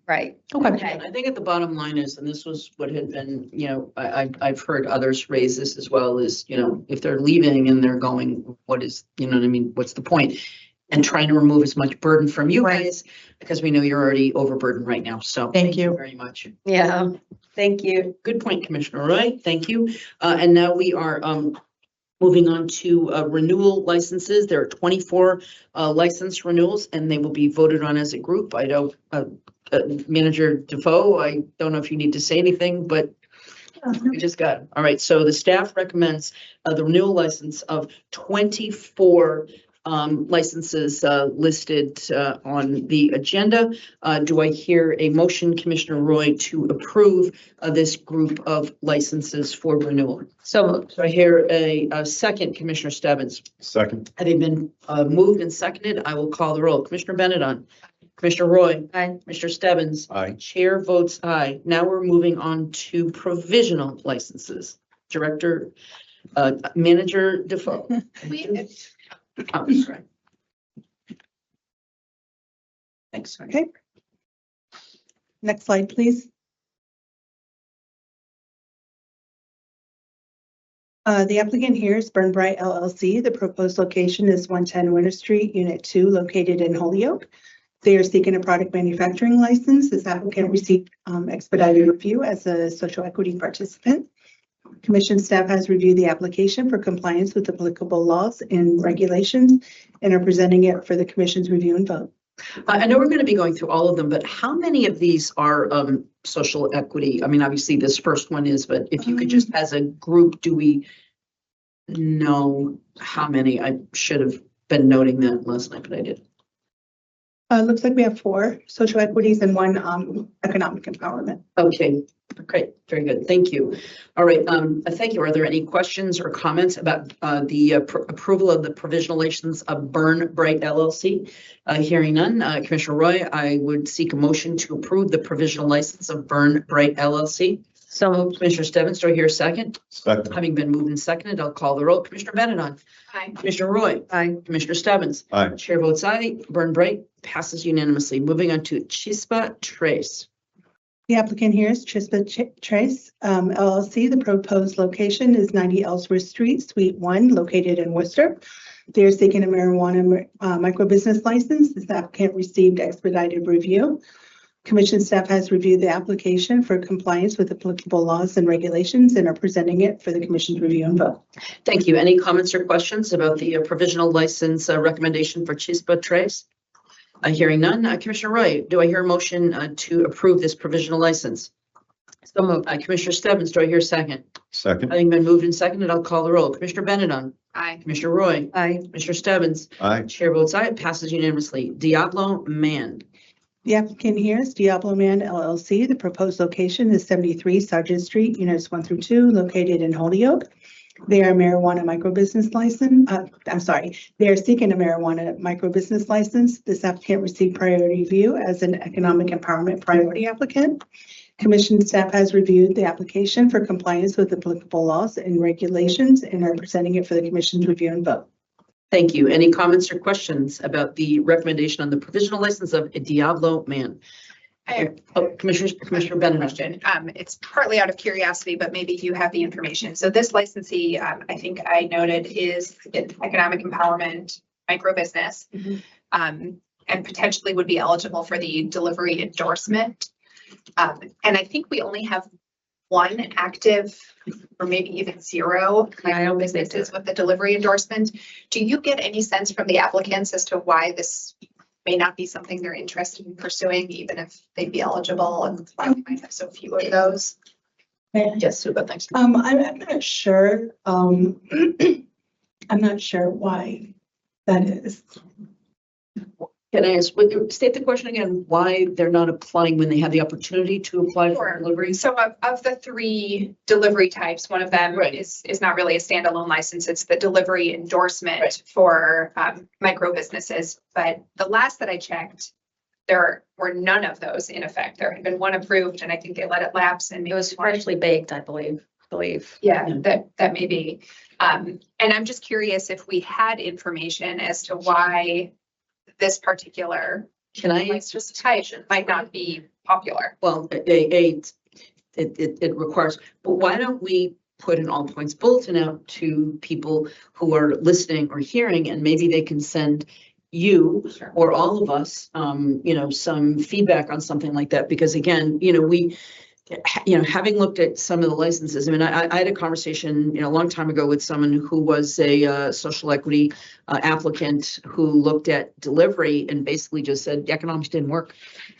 Right. Okay. I think at the bottom line is, and this was what had been, you know, I've heard others raise this as well, is, you know, if they're leaving and they're going, what is, you know what I mean? What's the point? And trying to remove as much burden from you Right. guys, because we know you're already overburdened right now. So Thank you. very much. Yeah, thank you. Good point, Commissioner Roy. Thank you. And now we are moving on to renewal licenses. There are 24 license renewals, and they will be voted on as a group. I know Manager Defoe, I don't know if you need to say anything, but we just got it. All right, so the staff recommends the renewal license of 24 licenses listed on the agenda. Do I hear a motion, Commissioner Roy, to approve this group of licenses for renewal? So moved. Do I hear a second, Commissioner Stebbins? Second. Having been moved and seconded, I will call the roll. Commissioner Benedon? Commissioner Roy? Aye. Commissioner Stebbins? Aye. Chair votes aye. Now we're moving on to provisional licenses. Director, Manager Defoe. Oh, sorry. Thanks. Okay. Next slide, please. The applicant here is Burn Bright LLC. The proposed location is 110 Winter Street, Unit 2, located in Holyoke. They are seeking a product manufacturing license. This applicant received expedited review as a social equity participant. Commission staff has reviewed the application for compliance with applicable laws and regulations and are presenting it for the commission's review and vote. I know we're going to be going through all of them, but how many of these are social equity? I mean, obviously this first one is, but if you could just, as a group, do we know how many? I should have been noting that last night, but I did. Looks like we have 4 social equities and 1 economic empowerment. Okay, great, very good, thank you. All right, thank you. Are there any questions or comments about the approval of the provisional license of Burn Bright LLC? Hearing none, Commissioner Roy, I would seek a motion to approve the provisional license of Burn Bright LLC. So moved. Commissioner Stebbins, do I hear a second? Second. Having been moved and seconded, I'll call the roll. Commissioner Bennett. Aye. Commissioner Roy. Aye. Commissioner Stebbins. Aye. Chair votes aye. Burn Bright passes unanimously. Moving on to Chispa Trace. The applicant here is Chispa Trace LLC. The proposed location is 90 Ellsworth Street, Suite 1, located in Worcester. They are seeking a marijuana microbusiness license. This applicant received expedited review. Commission staff has reviewed the application for compliance with applicable laws and regulations and are presenting it for the commission's review and vote. Thank you. Any comments or questions about the provisional license recommendation for Chispa Trace? Hearing none. Commissioner Roy, do I hear a motion to approve this provisional license? So moved. Commissioner Stebbins, do I hear a second? Second. Having been moved and seconded, I'll call the roll. Commissioner Bennett. Aye. Commissioner Roy. Aye. Commissioner Stebbins. Aye. Chair votes aye. It passes unanimously. Diablo Man. The applicant here is Diablo Man LLC. The proposed location is 73 Sargent Street, units 1 through 2, located in Holyoke. They are a marijuana microbusiness license. They are seeking a marijuana microbusiness license. This applicant received priority review as an economic empowerment priority applicant. Commission staff has reviewed the application for compliance with applicable laws and regulations and are presenting it for the commission's review and vote. Thank you. Any comments or questions about the recommendation on the provisional license of Diablo Man? Commissioner Bennett. Question. It's partly out of curiosity, but maybe you have the information. So this licensee, I think I noted, is an economic empowerment micro business, and potentially would be eligible for the delivery endorsement. And I think we only have 1 active, or maybe even 0 micro businesses with the delivery endorsement. Do you get any sense from the applicants as to why this may not be something they're interested in pursuing, even if they'd be eligible, and why we might have so few of those? Yes, Suba, thanks. I'm not sure. I'm not sure why that is. Can I ask, state the question again, why they're not applying when they have the opportunity to apply for delivery? So of the 3 delivery types, one of them is not really a standalone license. It's the delivery endorsement for micro businesses. But the last that I checked, there were none of those in effect. There had been 1 approved, and I think they let it lapse. And It was freshly baked, I believe. Yeah, that may be. And I'm just curious if we had information as to why this particular license type might not be popular. Well, it requires, but why don't we put an all points bulletin out to people who are listening or hearing, and maybe they can send you or all of us, some feedback on something like that, because again, having looked at some of the licenses, I mean, I had a conversation, a long time ago with someone who was a social equity applicant who looked at delivery and basically just said the economics didn't work.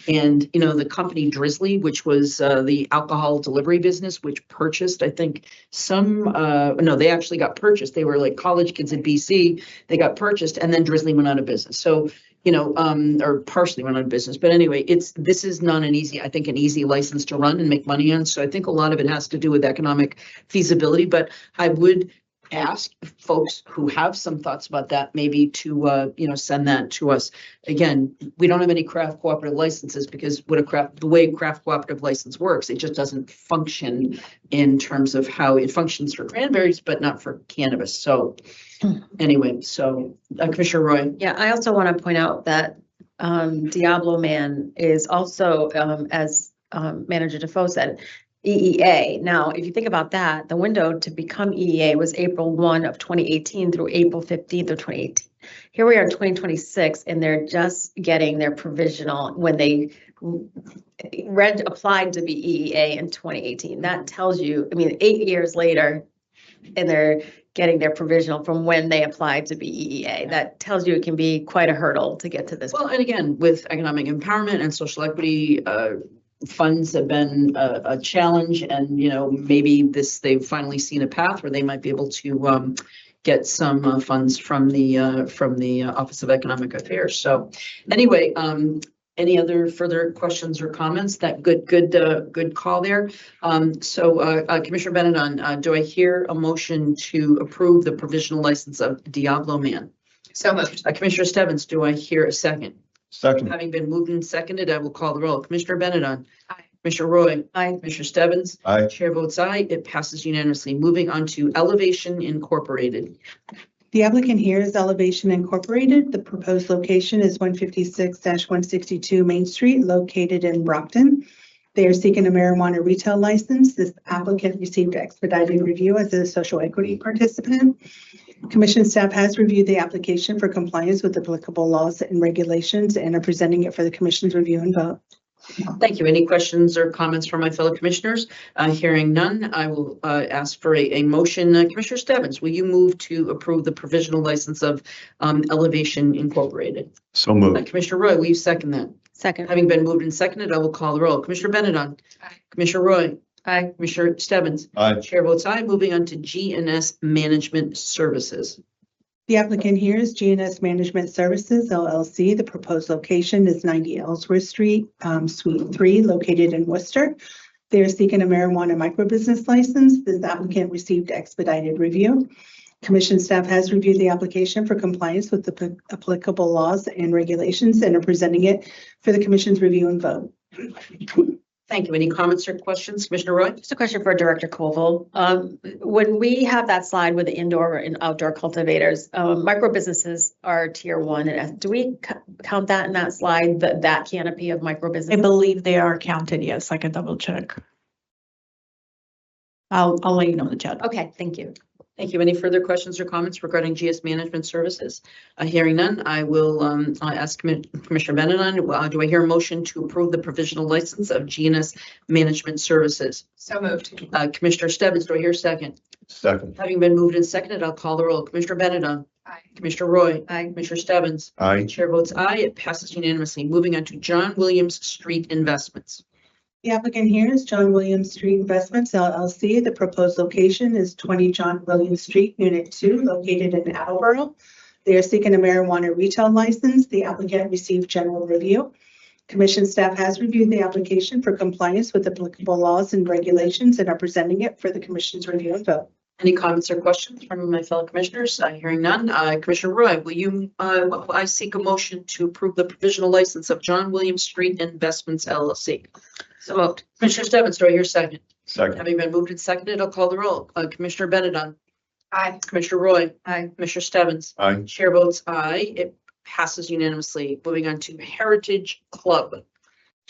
And, the company Drizzly, which was the alcohol delivery business, which purchased, I think they actually got purchased. They were like college kids in BC. They got purchased and then Drizzly went out of business. So or partially went out of business. But anyway, this is not an easy license to run and make money on. So I think a lot of it has to do with economic feasibility. But I would ask folks who have some thoughts about that, maybe to, send that to us. Again, we don't have any craft cooperative licenses because the way craft cooperative license works, it just doesn't function in terms of how it functions for cranberries, but not for cannabis. So anyway, Commissioner Roy. Yeah, I also want to point out that Diablo Man is also, as Manager Defoe said, EEA. Now, if you think about that, the window to become EEA was April 1 of 2018 through April 15th of 2018. Here we are in 2026, and they're just getting their provisional when they applied to be EEA in 2018. That tells you, 8 years later, and they're getting their provisional from when they applied to be EEA. That tells you it can be quite a hurdle to get to this point. And again, with economic empowerment and social equity, funds have been a challenge, and maybe they've finally seen a path where they might be able to get some funds from the Office of Economic Affairs. So anyway, any other further questions or comments? That good call there. Commissioner Benedon, do I hear a motion to approve the provisional license of Diablo Man? So moved. Commissioner Stebbins, do I hear a second? Second. Having been moved and seconded, I will call the roll. Commissioner Benedon. Aye. Commissioner Roy. Aye. Commissioner Stebbins. Aye. Chair votes aye. It passes unanimously. Moving on to Elevation Incorporated. The applicant here is Elevation Incorporated. The proposed location is 156-162 Main Street, located in Brockton. They are seeking a marijuana retail license. This applicant received expedited review as a social equity participant. Commission staff has reviewed the application for compliance with applicable laws and regulations and are presenting it for the commission's review and vote. Thank you. Any questions or comments from my fellow commissioners? Hearing none, I will ask for a motion. Commissioner Stebbins, will you move to approve the provisional license of Elevation Incorporated? So moved. Commissioner Roy, will you second that? Second. Having been moved and seconded, I will call the roll. Commissioner Benedon. Aye. Commissioner Roy. Aye. Commissioner Stebbins. Aye. Chair votes aye. Moving on to G&S Management Services. The applicant here is G&S Management Services, LLC. The proposed location is 90 Ellsworth Street, Suite 3, located in Worcester. They are seeking a marijuana microbusiness license. This applicant received expedited review. Commission staff has reviewed the application for compliance with the applicable laws and regulations and are presenting it for the commission's review and vote. Thank you. Any comments or questions? Commissioner Roy? Just a question for Director Colville. When we have that slide with the indoor and outdoor cultivators, micro-businesses are tier 1. And do we count that in that slide, that canopy of micro-business? I believe they are counted. Yes, I can double check. I'll let you know in the chat. Okay, thank you. Thank you. Any further questions or comments regarding GS Management Services? Hearing none, I will ask Commissioner Benedon, do I hear a motion to approve the provisional license of GS Management Services? So moved. Commissioner Stebbins, do I hear a second? Second. Having been moved and seconded, I'll call the roll. Commissioner Benedon. Aye. Commissioner Roy. Aye. Commissioner Stebbins. Aye. Chair votes aye. It passes unanimously. Moving on to John Williams Street Investments. The applicant here is John Williams Street Investments, LLC. The proposed location is 20 John Williams Street, Unit 2, located in Attleboro. They are seeking a marijuana retail license. The applicant received general review. Commission staff has reviewed the application for compliance with applicable laws and regulations and are presenting it for the commission's review and vote. Any comments or questions from my fellow commissioners? Hearing none. Commissioner Roy, will you, I seek a motion to approve the provisional license of John Williams Street Investments LLC. So moved. Commissioner Stebbins, do I hear a second? Second. Having been moved and seconded, I'll call the roll. Commissioner Benedon. Aye. Commissioner Roy. Aye. Commissioner Stebbins. Aye. Chair votes aye. It passes unanimously. Moving on to Heritage Club.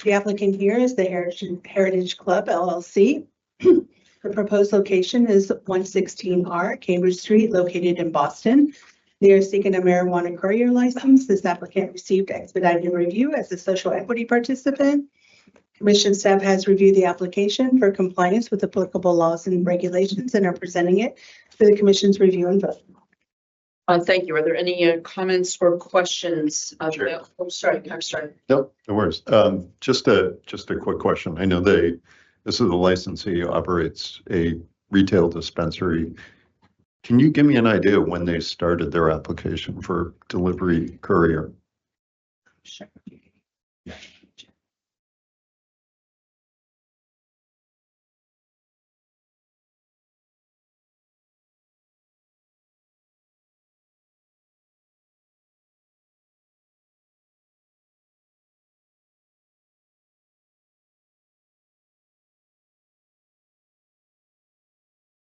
The applicant here is the Heritage Club, LLC. The proposed location is 116R Cambridge Street, located in Boston. They are seeking a marijuana courier license. This applicant received expedited review as a social equity participant. Commission staff has reviewed the application for compliance with applicable laws and regulations and are presenting it for the commission's review and vote. Thank you. Are there any comments or questions? Sure. I'm sorry. Nope, no worries. Just a quick question. I know this is a licensee who operates a retail dispensary. Can you give me an idea of when they started their application for delivery courier? Sure.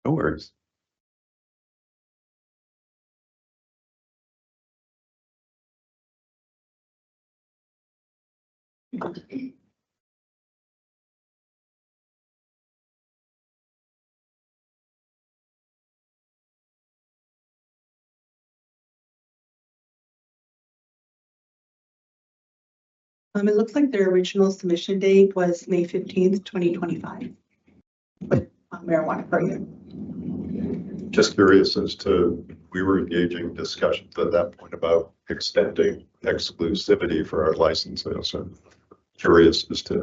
No worries. It looks like their original submission date was May 15th, 2025. With marijuana courier. Just curious as to, we were engaging discussions at that point about extending exclusivity for our licenses. So curious as to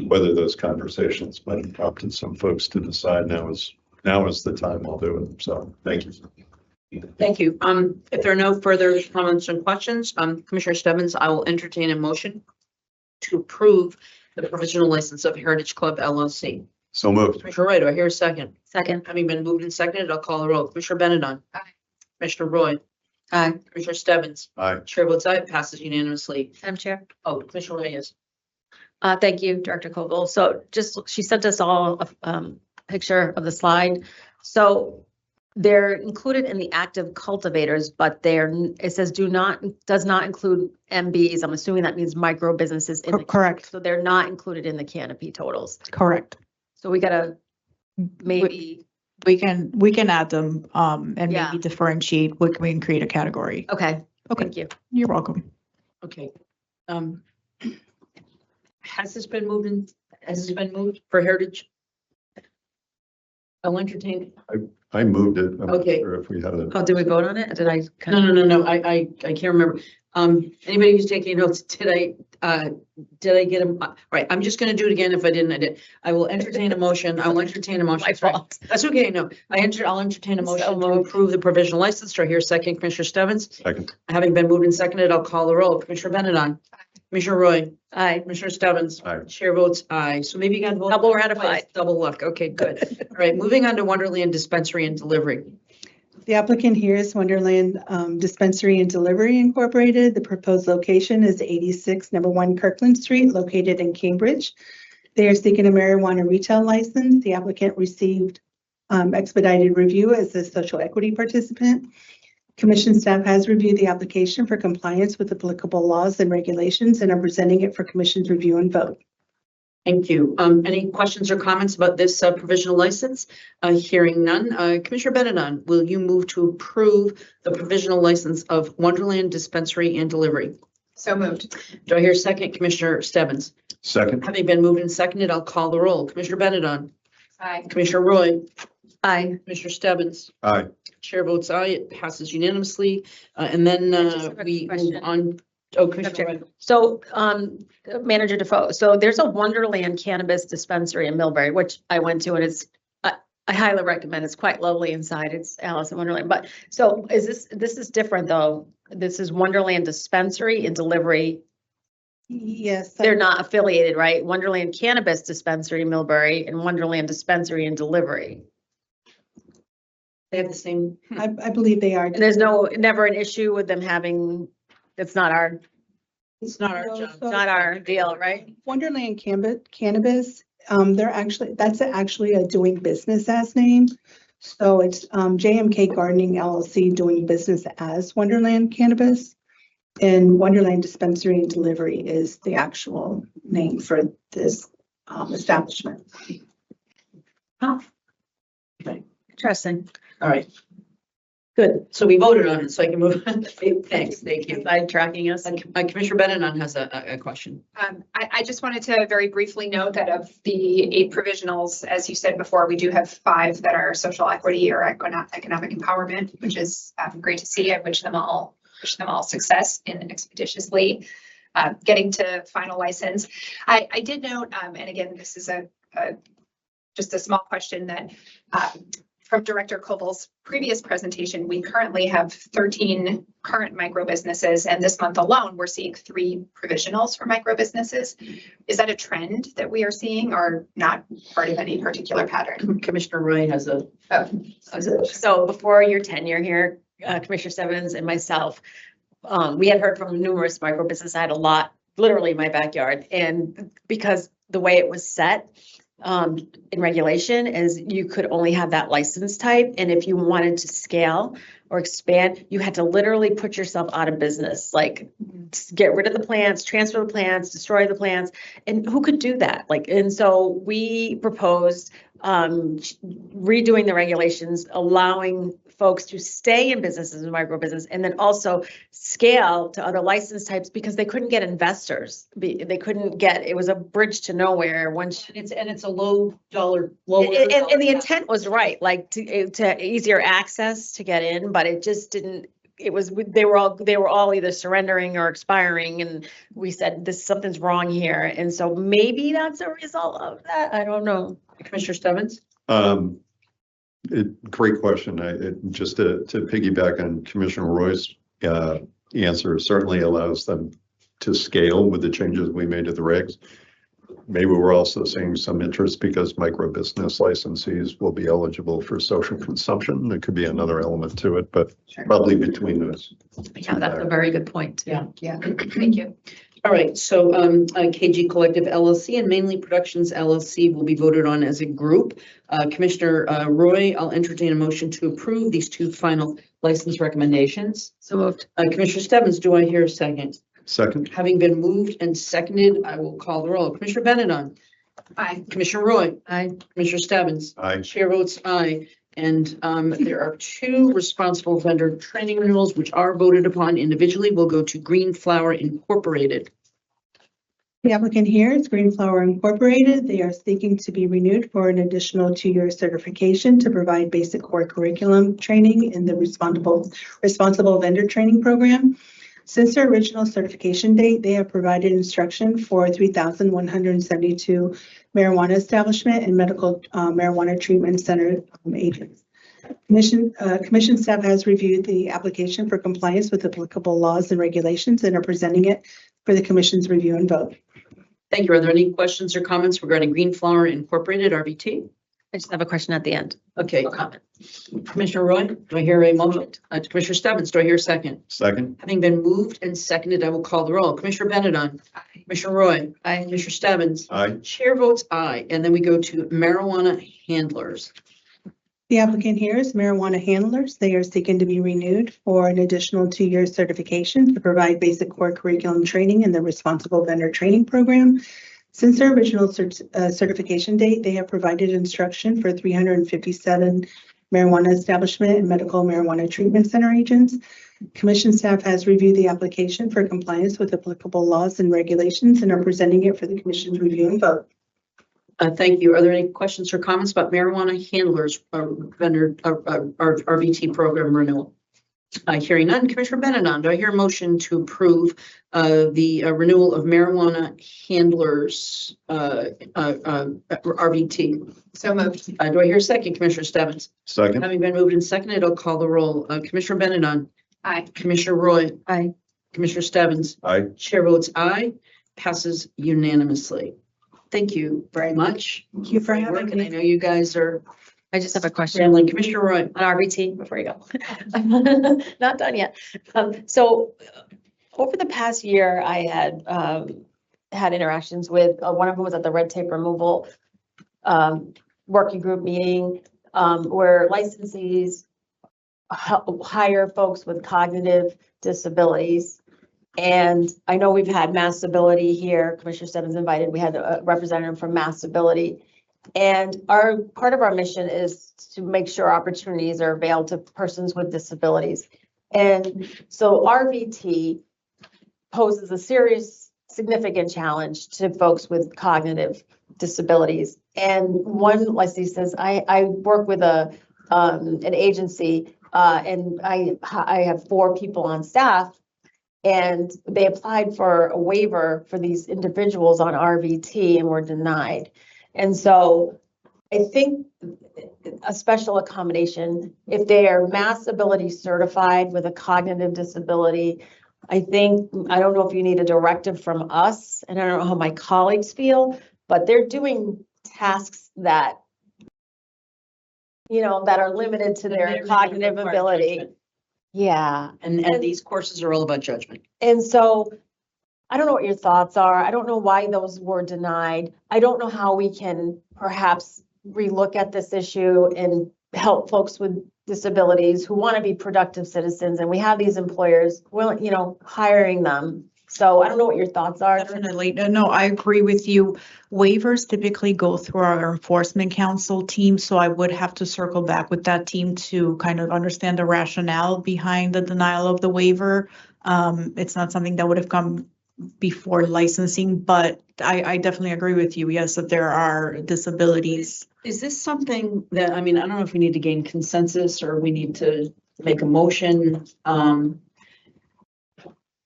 whether those conversations might have prompted some folks to decide now is the time I'll do it. So thank you. Thank you. If there are no further comments and questions, Commissioner Stebbins, I will entertain a motion to approve the provisional license of Heritage Club LLC. So moved. Commissioner Roy, do I hear a second? Second. Having been moved and seconded, I'll call the roll. Commissioner Benedon. Aye. Commissioner Roy. Aye. Commissioner Stebbins. Aye. Chair votes aye, it passes unanimously. Madam Chair. Oh, Commissioner Reyes. Thank you, Director Koval. So she sent us all a picture of the slide. So they're included in the active cultivators, but it says does not include MBs. I'm assuming that means micro businesses. Correct, So they're not included in the canopy totals. correct. So we gotta maybe, We can add them, and Yeah. maybe differentiate, we can create a category. okay, Okay, thank you. you're welcome. Okay. Has this been moved for Heritage? I'll entertain. I moved it. I'm not Okay. sure if we had a. Oh, did we vote on it? Did I? No. I can't remember. Anybody who's taking notes, did I get them? All right, I'm just gonna do it again. If I didn't, I did. I will entertain a motion. I will entertain a motion. My fault. That's okay. No, I'll entertain a So motion to moved. approve the provisional license. Do I hear a second? Commissioner Stebbins? Second. Having been moved and seconded, I'll call the roll. Commissioner Benedon. Commissioner Roy. Aye. Commissioner Stebbins. Aye. Chair votes aye. So maybe you got to vote. Double ratified. Double luck. Okay, good. All right, moving on to Wonderland Dispensary and Delivery. The applicant here is Wonderland Dispensary and Delivery Incorporated. The proposed location is 86 No. 1 Kirkland Street, located in Cambridge. They are seeking a marijuana retail license. The applicant received expedited review as a social equity participant. Commission staff has reviewed the application for compliance with applicable laws and regulations and are presenting it for commission's review and vote. Thank you. Any questions or comments about this provisional license? Hearing none. Commissioner Benedon, will you move to approve the provisional license of Wonderland Dispensary and Delivery? So moved. Do I hear a second? Commissioner Stebbins? Second. Having been moved and seconded, I'll call the roll. Commissioner Benedon? Aye. Commissioner Roy? Aye. Commissioner Stebbins? Aye. Chair votes aye. It passes unanimously. And then just have a we move question. on. Oh, Commissioner Roy. So, Manager Defoe, so there's a Wonderland Cannabis Dispensary in Millbury, which I went to, and it's, I highly recommend. It's quite lovely inside. It's Alice in Wonderland. But so this is different though. This is Wonderland Dispensary and Delivery. Yes. They're not affiliated, right? Wonderland Cannabis Dispensary in Millbury and Wonderland Dispensary and Delivery. They have the same. I believe they are. And there's never an issue with them having, it's not our It's not our No, job. so- not our deal, right? Wonderland Cannabis, that's actually a doing business as name. So it's JMK Gardening LLC doing business as Wonderland Cannabis. And Wonderland Dispensary and Delivery is the actual name for this establishment. Interesting. All right. Good. So we voted on it, so I can move on. Thanks. Thank you. Sidetracking us. Commissioner Benedon has a question. I just wanted to very briefly note that of the 8 provisionals, as you said before, we do have 5 that are social equity or economic empowerment, which is great to see. I wish them all success in expeditiously getting to final license. I did note, and again, this is just a small question that from Director Koval's previous presentation, we currently have 13 current micro businesses, and this month alone, we're seeing 3 provisionals for micro businesses. Is that a trend that we are seeing, or not part of any particular pattern? Commissioner Roy has a. So before your tenure here, Commissioner Stebbins and myself, we had heard from numerous micro businesses. I had a lot, literally in my backyard. And because the way it was set in regulation is you could only have that license type. And if you wanted to scale or expand, you had to literally put yourself out of business, like get rid of the plants, transfer the plants, destroy the plants. And who could do that? And so we proposed redoing the regulations, allowing folks to stay in businesses and micro business, and then also scale to other license types because they couldn't get investors. They couldn't get, it was a bridge to nowhere once. It's a low dollar. And the intent was right, like to easier access to get in, but it just didn't. It was, they were all either surrendering or expiring, and we said something's wrong here. And so maybe that's a result of that. I don't know. Commissioner Stebbins? Great question. Just to piggyback on Commissioner Roy's answer, certainly allows them to scale with the changes we made to the regs. Maybe we're also seeing some interest because micro business licensees will be eligible for social consumption. There could be another element to it, but probably between those. Yeah, that's a very good point. Yeah. Thank you. All right, so KG Collective LLC and Mainly Productions LLC will be voted on as a group. Commissioner Roy, I'll entertain a motion to approve these two final license recommendations. So moved. Commissioner Stebbins, do I hear a second? Second. Having been moved and seconded, I will call the roll. Commissioner Benedon. Aye. Commissioner Roy. Aye. Commissioner Stebbins. Aye. Chair votes aye. And there are two responsible vendor training renewals which are voted upon individually. We'll go to Green Flower Incorporated. The applicant here is Green Flower Incorporated. They are seeking to be renewed for an additional 2-year certification to provide basic core curriculum training in the responsible vendor training program. Since their original certification date, they have provided instruction for 3,172 marijuana establishment and medical marijuana treatment center agents. Commission staff has reviewed the application for compliance with applicable laws and regulations and are presenting it for the commission's review and vote. Thank you. Are there any questions or comments regarding Green Flower Incorporated, RBT? I just have a question at the end. Okay, comment. Commissioner Roy, do I hear a motion? Commissioner Stebbins, do I hear a second? Second. Having been moved and seconded, I will call the roll. Commissioner Benedon. Aye. Commissioner Roy. Aye. Commissioner Stebbins. Aye. Chair votes aye. And then we go to marijuana handlers. The applicant here is Marijuana Handlers. They are seeking to be renewed for an additional 2-year certification to provide basic core curriculum training in the responsible vendor training program. Since their original certification date, they have provided instruction for 357 marijuana establishment and medical marijuana treatment center agents. Commission staff has reviewed the application for compliance with applicable laws and regulations and are presenting it for the commission's review and vote. Thank you. Are there any questions or comments about marijuana handlers vendor RVT program renewal? Hearing none. Commissioner Benedon, do I hear a motion to approve the renewal of marijuana handlers RVT? So moved. Do I hear a second? Commissioner Stebbins. Second. Having been moved and seconded, I'll call the roll. Commissioner Benedon. Aye. Commissioner Roy. Aye. Commissioner Stebbins. Aye. Chair votes aye. Passes unanimously. Thank you very much. Thank you for Great having work, and I me. know you guys are I just have a question scrambling. Commissioner Roy. on RBT before you go. Not done yet. So over the past year, I had had interactions with, one of them was at the red tape removal working group meeting, where licensees hire folks with cognitive disabilities. And I know we've had Mass Ability here, Commissioner Stebbins invited, we had a representative from Mass Ability. And part of our mission is to make sure opportunities are availed to persons with disabilities. And so RVT poses a serious, significant challenge to folks with cognitive disabilities. And one licensee says, I work with an agency and I have 4 people on staff, and they applied for a waiver for these individuals on RVT and were denied. And so I think a special accommodation, if they are Mass Ability certified with a cognitive disability, I think, I don't know if you need a directive from us, and I don't know how my colleagues feel, but they're doing tasks that, you know, that are limited to their cognitive ability. Yeah. And these courses are all about judgment. And so I don't know what your thoughts are. I don't know why those were denied. I don't know how we can perhaps relook at this issue and help folks with disabilities who want to be productive citizens. And we have these employers willing, you know, hiring them. So I don't know what your thoughts are. Definitely. No, I agree with you. Waivers typically go through our enforcement council team, so I would have to circle back with that team to kind of understand the rationale behind the denial of the waiver. It's not something that would have come before licensing, but I definitely agree with you. Yes, that there are disabilities. Is this something that, I mean, I don't know if we need to gain consensus or we need to make a motion.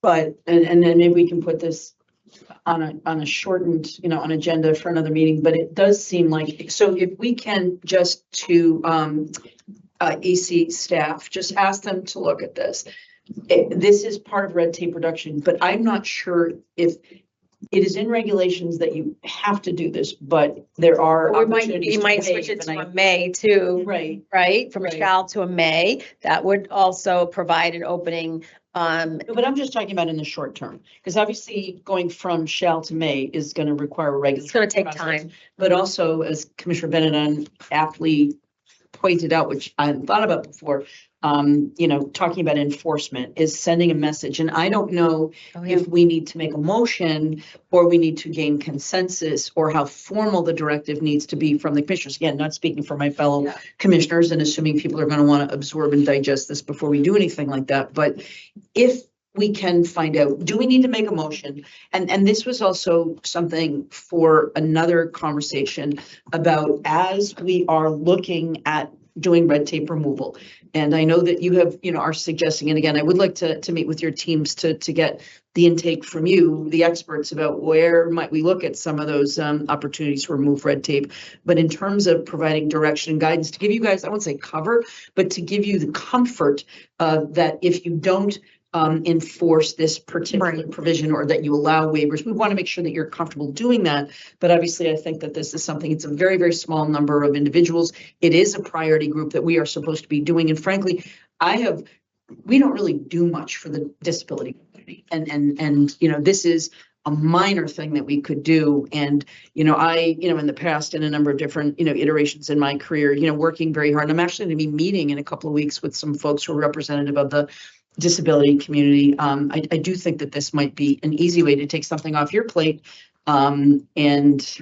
But, and then maybe we can put this on a shortened, on agenda for another meeting, but it does seem like, so if we can just to, EC staff, just ask them to look at this. This is part of red tape reduction, but I'm not sure if it is in regulations that you have to do this, but there are Or we might, opportunities you to might switch waive, it to and a May too, right? From a Right. shall to a May. That would also provide an opening. But I'm just talking about in the short term, because obviously going from shall to may is going to require a regular. It's going to take time. But also, as Commissioner Benedon aptly pointed out, which I hadn't thought about before, talking about enforcement is sending a message. And I don't know if we need to make a motion or we need to gain consensus or how formal the directive needs to be from the commissioners. Again, not speaking for my fellow commissioners and assuming people are going to want to absorb and digest this before we do anything like that. But if we can find out, do we need to make a motion? And this was also something for another conversation about as we are looking at doing red tape removal. And I know that you have, are suggesting, and again, I would like to meet with your teams to get the intake from you, the experts, about where might we look at some of those opportunities to remove red tape. But in terms of providing direction and guidance to give you guys, I won't say cover, but to give you the comfort that if you don't enforce this particular provision or that you allow waivers. We want to make sure that you're comfortable doing that. But obviously, I think that this is something, it's a very, very small number of individuals. It is a priority group that we are supposed to be doing. And frankly, we don't really do much for the disability community. And this is a minor thing that we could do. And, I, in the past, in a number of different, iterations in my career, working very hard. And I'm actually going to be meeting in a couple of weeks with some folks who are representative of the disability community. I do think that this might be an easy way to take something off your plate and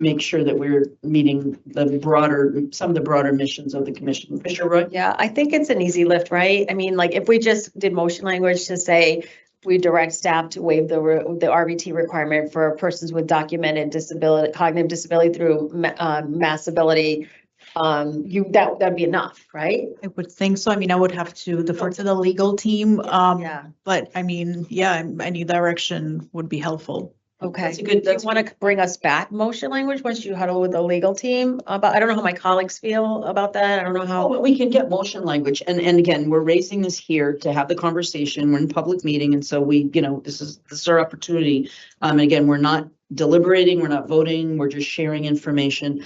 make sure that we're meeting some of the broader missions of the commission. Commissioner Roy? Yeah, I think it's an easy lift, right? I mean, like if we just did motion language to say, we direct staff to waive the RVT requirement for persons with documented disability, cognitive disability through mass ability, that'd be enough, right? I would think so. I mean, I would have to defer to the legal team. But I mean, any direction would be helpful. Okay. That's a good, Do you want to bring us back motion language once you huddle with the legal team about, I don't know how my colleagues feel about that. I don't know how. But we can get motion language. And again, we're raising this here to have the conversation. We're in public meeting. And so we, this is our opportunity. And again, we're not deliberating, we're not voting, we're just sharing information.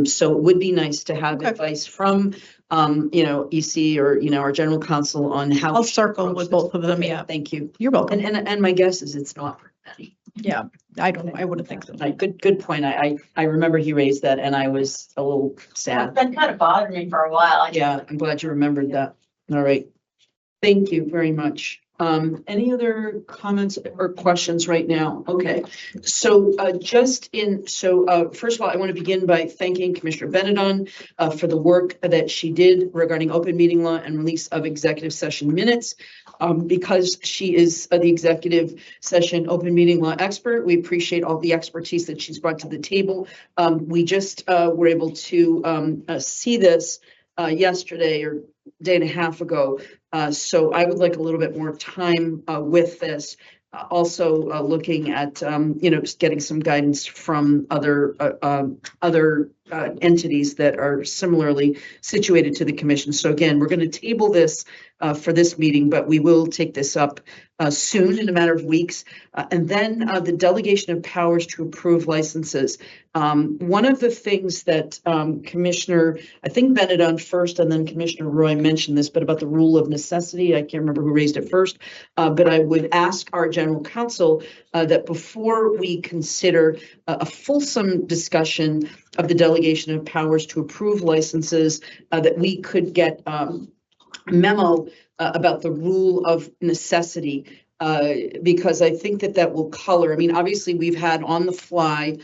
So it would be nice to have advice from, EC or, our general counsel on how. I'll circle with both of them. Yeah. Thank you. You're welcome. And my guess is it's not very many. Yeah, I wouldn't think so. Good point. I remember he raised that and I was a little sad. It's been kind of bothering me for a while. Yeah, I'm glad you remembered that. All right. Thank you very much. Any other comments or questions right now? Okay, so first of all, I want to begin by thanking Commissioner Benedon for the work that she did regarding open meeting law and release of executive session minutes. Because she is the executive session open meeting law expert, we appreciate all the expertise that she's brought to the table. We just were able to see this yesterday or day and a half ago. So I would like a little bit more time with this. Also looking at, just getting some guidance from other entities that are similarly situated to the commission. So again, we're going to table this for this meeting, but we will take this up soon in a matter of weeks. And then the delegation of powers to approve licenses. One of the things that Commissioner, I think Benedon first, and then Commissioner Roy mentioned this, but about the rule of necessity. I can't remember who raised it first, but I would ask our general counsel that before we consider a fulsome discussion of the delegation of powers to approve licenses, that we could get memo about the rule of necessity, because I think that will color. I mean, obviously we've had on the fly,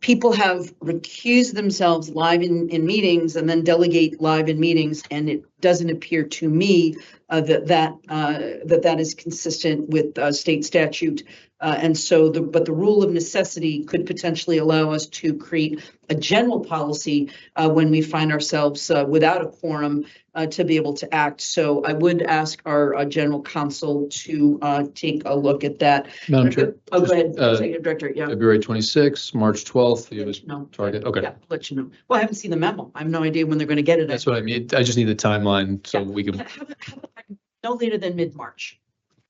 people have recused themselves live in meetings and then delegate live in meetings. And it doesn't appear to me that is consistent with state statute And so but the rule of necessity could potentially allow us to create a general policy when we find ourselves without a quorum to be able to act. So I would ask our general counsel to take a look at that. Madam Chair. Oh, go ahead, just, Executive Director. Yeah. February 26th, March 12th, you have a No. target. Okay. Yeah, let you know. Well, I haven't seen the memo. I have no idea when they're going to get it. That's what I mean. I just need the timeline so Yeah. we can, Have it no later than mid-March.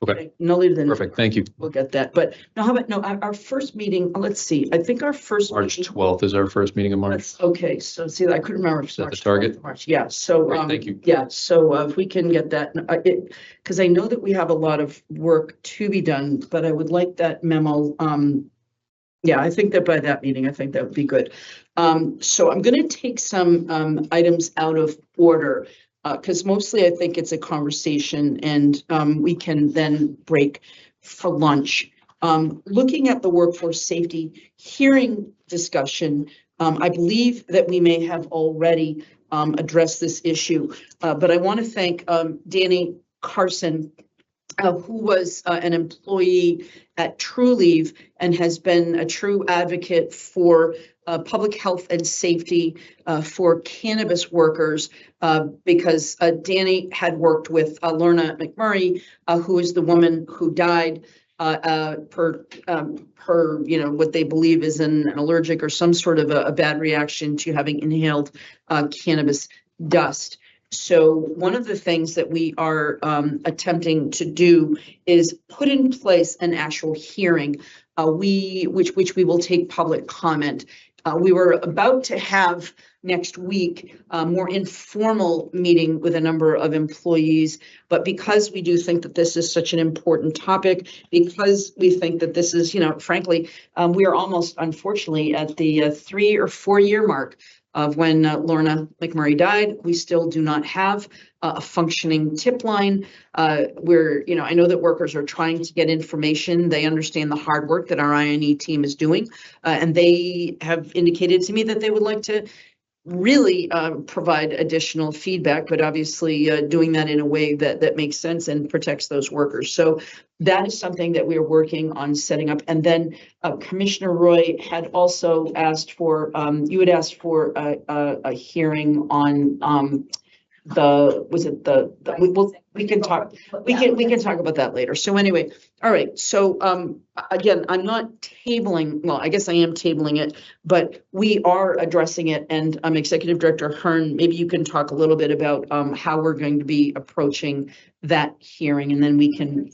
okay, No later than. perfect. Thank you. We'll get that. But no, how about, no, our first meeting, let's see, I think our first. March meeting- 12th is our first meeting of March. Okay, so see, I couldn't remember. if Is that the March 12th target? or March, yeah, so, Great, thank you. yeah, so if we can get that, because I know that we have a lot of work to be done, but I would like that memo, yeah, I think that by that meeting, I think that would be good. So I'm gonna take some items out of order, because mostly I think it's a conversation and we can then break for lunch. Looking at the workforce safety hearing discussion, I believe that we may have already addressed this issue, but I want to thank Danny Carson, who was an employee at TrueLeave and has been a true advocate for public health and safety for cannabis workers, because Danny had worked with Lorna McMurray, who is the woman who died per what they believe is an allergic or some sort of a bad reaction to having inhaled cannabis dust. So one of the things that we are attempting to do is put in place an actual hearing, which we will take public comment. We were about to have next week a more informal meeting with a number of employees, but because we do think that this is such an important topic, because we think that this is, frankly, we are almost, unfortunately, at the 3 or 4 year mark of when Lorna McMurray died. We still do not have a functioning tip line. I know that workers are trying to get information. They understand the hard work that our INE team is doing, and they have indicated to me that they would like to really provide additional feedback, but obviously doing that in a way that makes sense and protects those workers. So that is something that we are working on setting up. And then Commissioner Roy had also asked for, you had asked for a hearing on we can talk about that later. So anyway, all right. So again, I'm not tabling, well, I guess I am tabling it, but we are addressing it. And Executive Director Hearn, maybe you can talk a little bit about how we're going to be approaching that hearing, and then we can.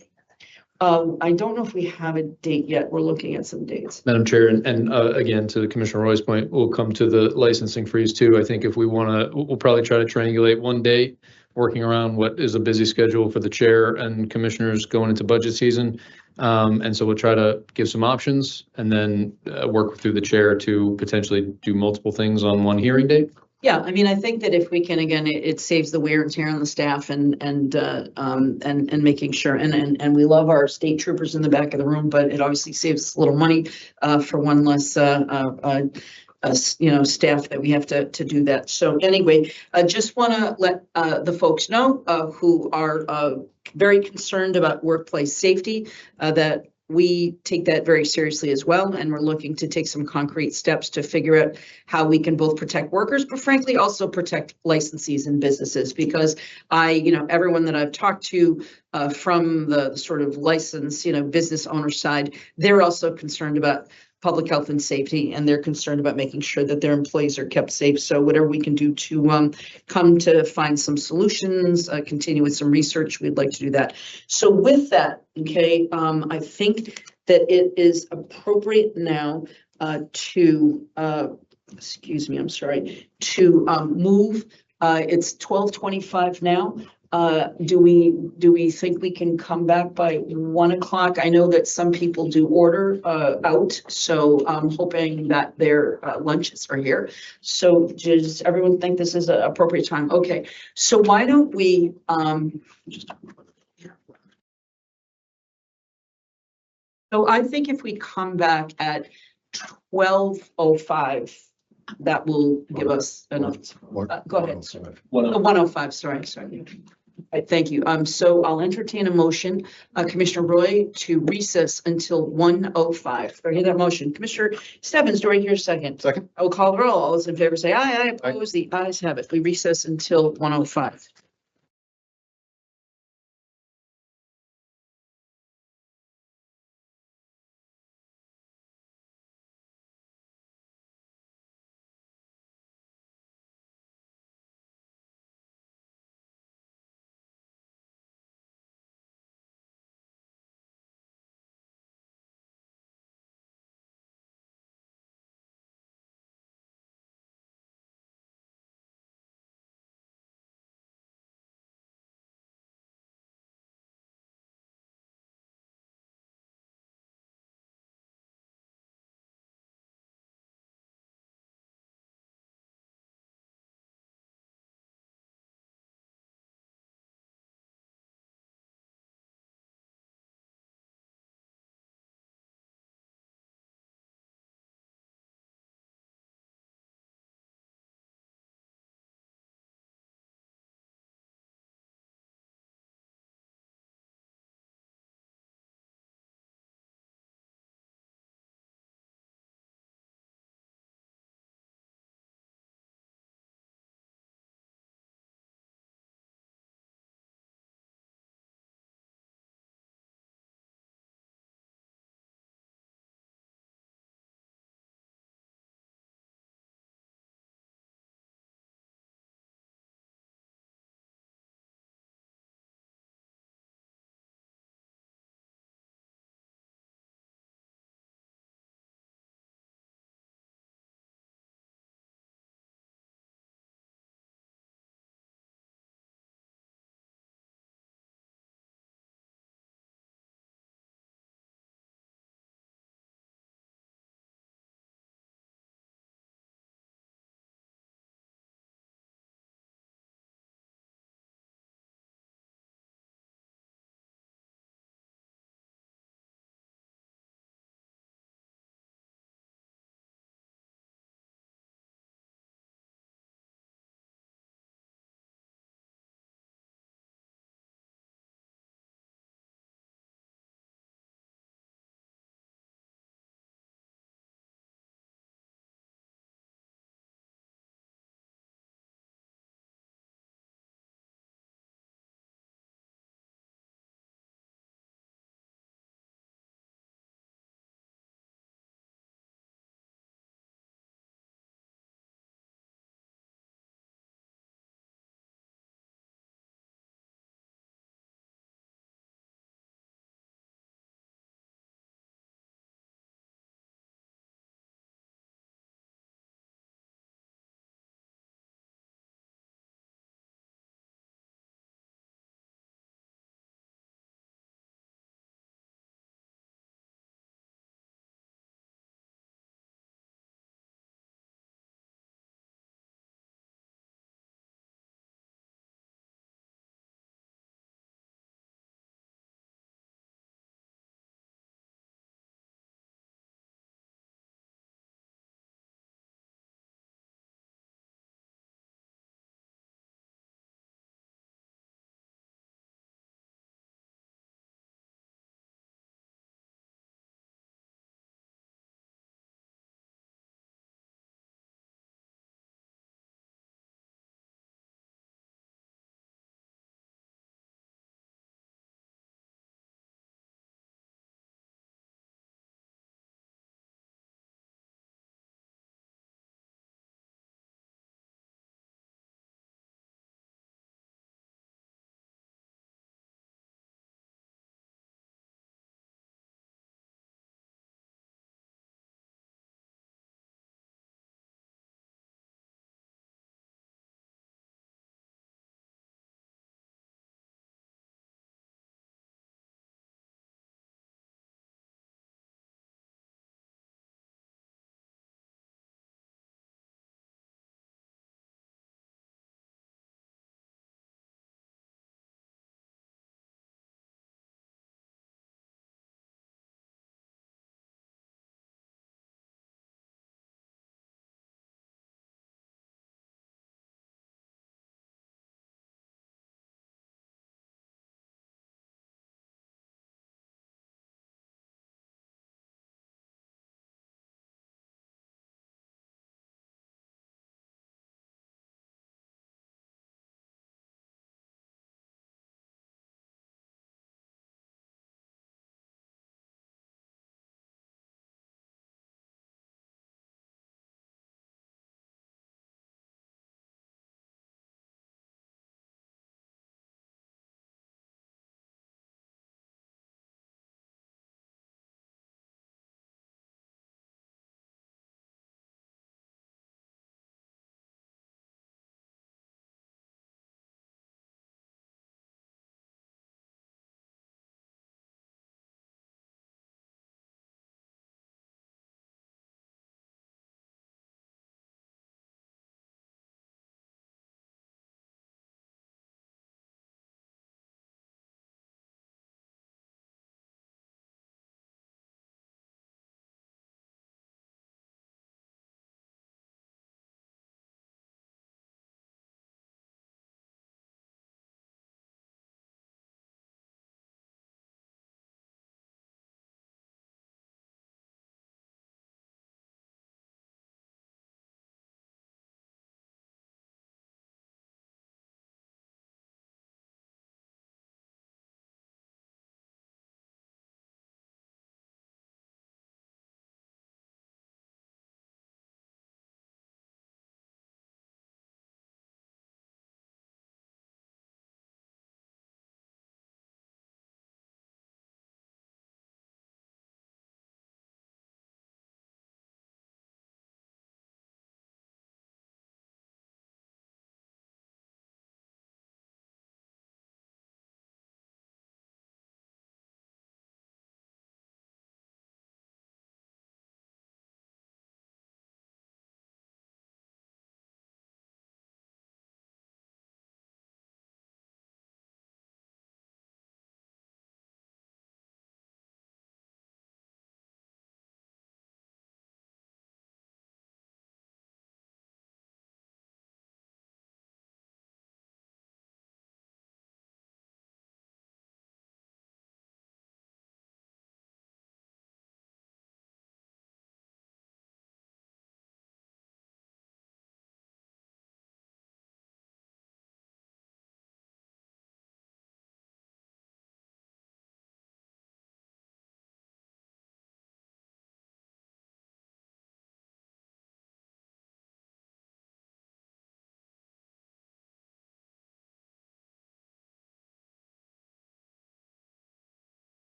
I don't know if we have a date yet. We're looking at some dates. Madam Chair, and again, to Commissioner Roy's point, we'll come to the licensing freeze too. I think if we want to, we'll probably try to triangulate one day, working around what is a busy schedule for the chair and commissioners going into budget season. And so we'll try to give some options and then work through the chair to potentially do multiple things on one hearing date. Yeah, I mean, I think that if we can, again, it saves the wear and tear on the staff and making sure, and we love our state troopers in the back of the room, but it obviously saves a little money for one less staff that we have to do that. So anyway, I just want to let the folks know who are very concerned about workplace safety that we take that very seriously as well, and we're looking to take some concrete steps to figure out how we can both protect workers, but frankly also protect licensees and businesses, because everyone that I've talked to from the sort of license, business owner side, they're also concerned about public health and safety, and they're concerned about making sure that their employees are kept safe. So whatever we can do to come to find some solutions, continue with some research, we'd like to do that. So with that, okay, I think that it is appropriate now to, excuse me, I'm sorry, to move. It's 12:25 now. Do we think we can come back by 1 o'clock? I know that some people do order out, so I'm hoping that their lunches are here. So does everyone think this is an appropriate time? Okay, so why don't we so I think if we come back at 12:05, that will give us enough. Go ahead. 105, sorry. right, thank you. So I'll entertain a motion, Commissioner Roy, to recess until 1:05. Do I hear that motion? Commissioner Stebbins, do I hear a second? Second. I will call the roll. All those in favor say aye. Aye. Opposed? The ayes have it. We recess until 1:05.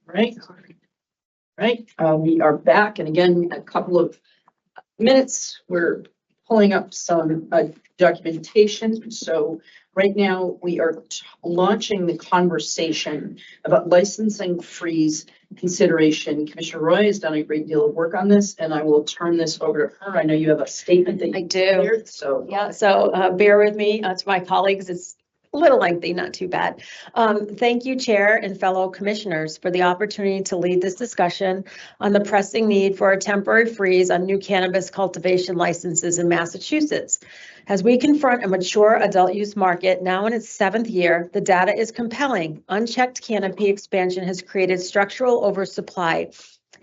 Right. Right, we are back, and again, a couple of minutes, we're pulling up some documentation. So right now, we are launching the conversation about licensing freeze consideration. Commissioner Roy has done a great deal of work on this, and I will turn this over to her. I know you have a statement that I you do. prepared, so. Yeah, so bear with me to my colleagues. It's a little lengthy, not too bad. Thank you, Chair and fellow commissioners, for the opportunity to lead this discussion on the pressing need for a temporary freeze on new cannabis cultivation licenses in Massachusetts. As we confront a mature adult use market now in its 7th year, the data is compelling. Unchecked canopy expansion has created structural oversupply.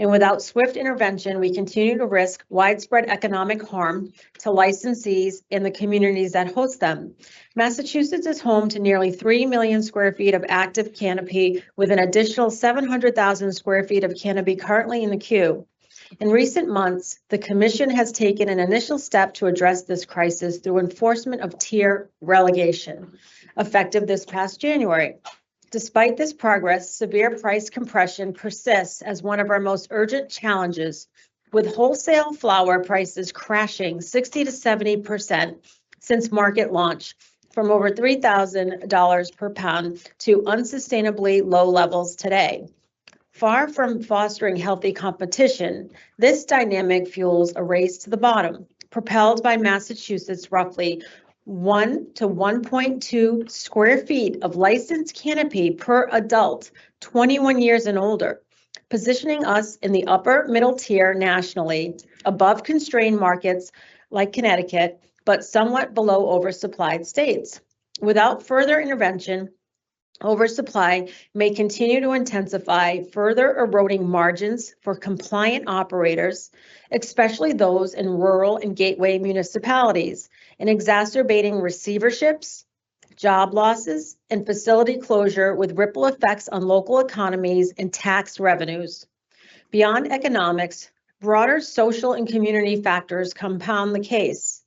And without swift intervention, we continue to risk widespread economic harm to licensees and the communities that host them. Massachusetts is home to nearly 3 million square feet of active canopy, with an additional 700,000 square feet of canopy currently in the queue. In recent months, the Commission has taken an initial step to address this crisis through enforcement of tier relegation, effective this past January. Despite this progress, severe price compression persists as one of our most urgent challenges, with wholesale flower prices crashing 60 to 70% since market launch, from over $3,000 per pound to unsustainably low levels today. Far from fostering healthy competition, this dynamic fuels a race to the bottom, propelled by Massachusetts' roughly 1 to 1.2 square feet of licensed canopy per adult, 21 years and older, positioning us in the upper middle tier nationally, above constrained markets like Connecticut, but somewhat below oversupplied states. Without further intervention, oversupply may continue to intensify, further eroding margins for compliant operators, especially those in rural and gateway municipalities, and exacerbating receiverships, job losses, and facility closure with ripple effects on local economies and tax revenues. Beyond economics, broader social and community factors compound the case.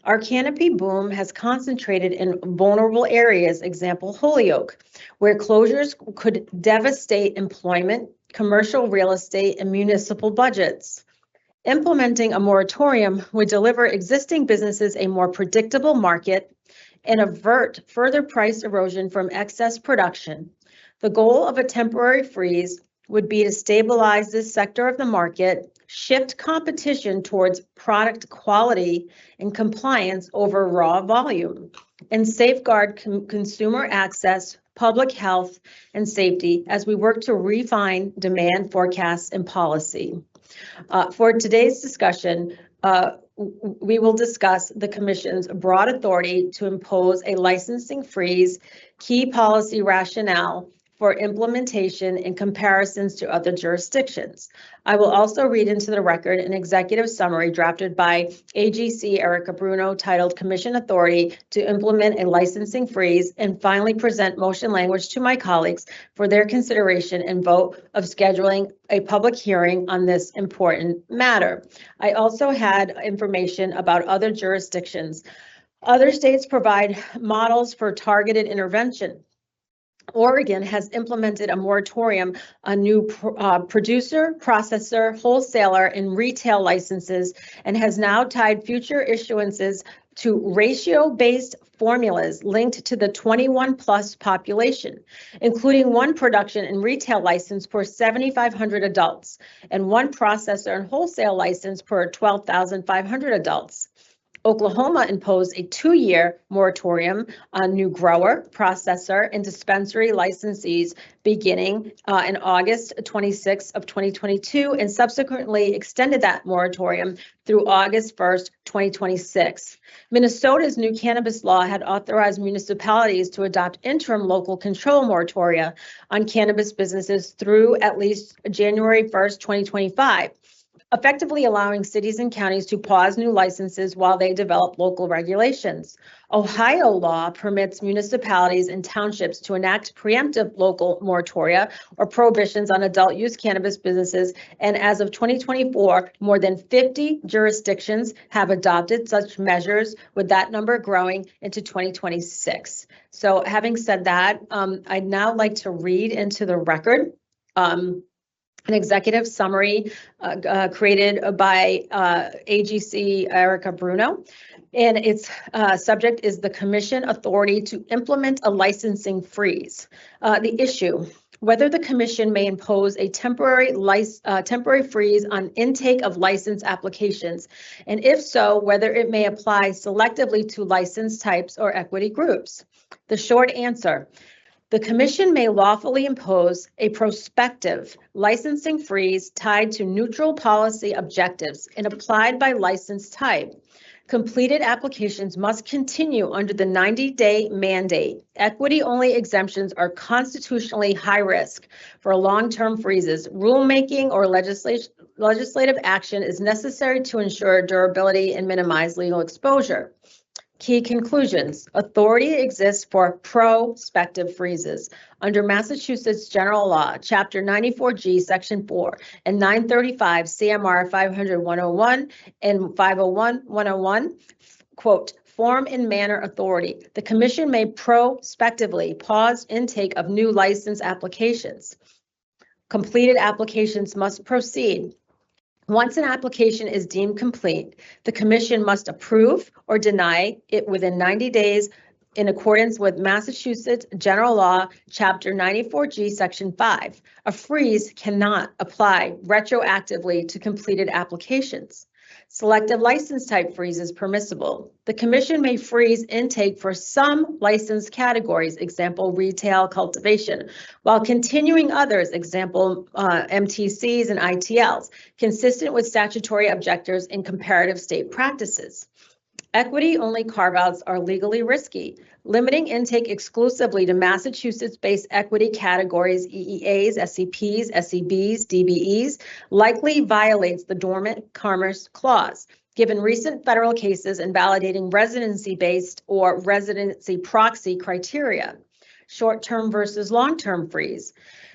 Our canopy boom has concentrated in vulnerable areas, example Holyoke, where closures could devastate employment, commercial real estate, and municipal budgets. Implementing a moratorium would deliver existing businesses a more predictable market and avert further price erosion from excess production. The goal of a temporary freeze would be to stabilize this sector of the market, shift competition towards product quality and compliance over raw volume, and safeguard consumer access, public health, and safety as we work to refine demand forecasts and policy. For today's discussion, we will discuss the Commission's broad authority to impose a licensing freeze, key policy rationale for implementation in comparisons to other jurisdictions. I will also read into the record an executive summary drafted by AGC Erica Bruno titled Commission Authority to Implement a Licensing Freeze, and finally present motion language to my colleagues for their consideration and vote of scheduling a public hearing on this important matter. I also had information about other jurisdictions. Other states provide models for targeted intervention. Oregon has implemented a moratorium on new producer, processor, wholesaler, and retail licenses, and has now tied future issuances to ratio-based formulas linked to the 21 plus population, including one production and retail license per 7,500 adults and one processor and wholesale license per 12,500 adults. Oklahoma imposed a 2-year moratorium on new grower, processor, and dispensary licensees beginning in August 26 of 2022, and subsequently extended that moratorium through August 1st, 2026. Minnesota's new cannabis law had authorized municipalities to adopt interim local control moratoria on cannabis businesses through at least January 1st, 2025. effectively allowing cities and counties to pause new licenses while they develop local regulations. Ohio law permits municipalities and townships to enact preemptive local moratoria or prohibitions on adult use cannabis businesses. And as of 2024, more than 50 jurisdictions have adopted such measures, with that number growing into 2026. So having said that, I'd now like to read into the record an executive summary created by AGC Erica Bruno. And its subject is the Commission authority to implement a licensing freeze. The issue: whether the Commission may impose a temporary freeze on intake of license applications, and if so, whether it may apply selectively to license types or equity groups. The short answer: the Commission may lawfully impose a prospective licensing freeze tied to neutral policy objectives and applied by license type. Completed applications must continue under the 90-day mandate. Equity-only exemptions are constitutionally high risk for long-term freezes. Rulemaking or legislative action is necessary to ensure durability and minimize legal exposure. Key conclusions: authority exists for prospective freezes under Massachusetts General Law, Chapter 94G, Section 4, and 935 CMR 500-101 and 501-101, quote, form and manner authority. The Commission may prospectively pause intake of new license applications. Completed applications must proceed. Once an application is deemed complete, the Commission must approve or deny it within 90 days in accordance with Massachusetts General Law, Chapter 94G, Section 5. A freeze cannot apply retroactively to completed applications. Selective license type freeze is permissible. The Commission may freeze intake for some license categories, example, retail, cultivation, while continuing others, example, MTCs and ITLs, consistent with statutory objectives and comparative state practices. Equity-only carve-outs are legally risky. Limiting intake exclusively to Massachusetts-based equity categories, EEAs, SCPs, SEBs, DBEs, likely violates the Dormant Commerce Clause, given recent federal cases invalidating residency-based or residency proxy criteria. Short-term versus long-term freeze.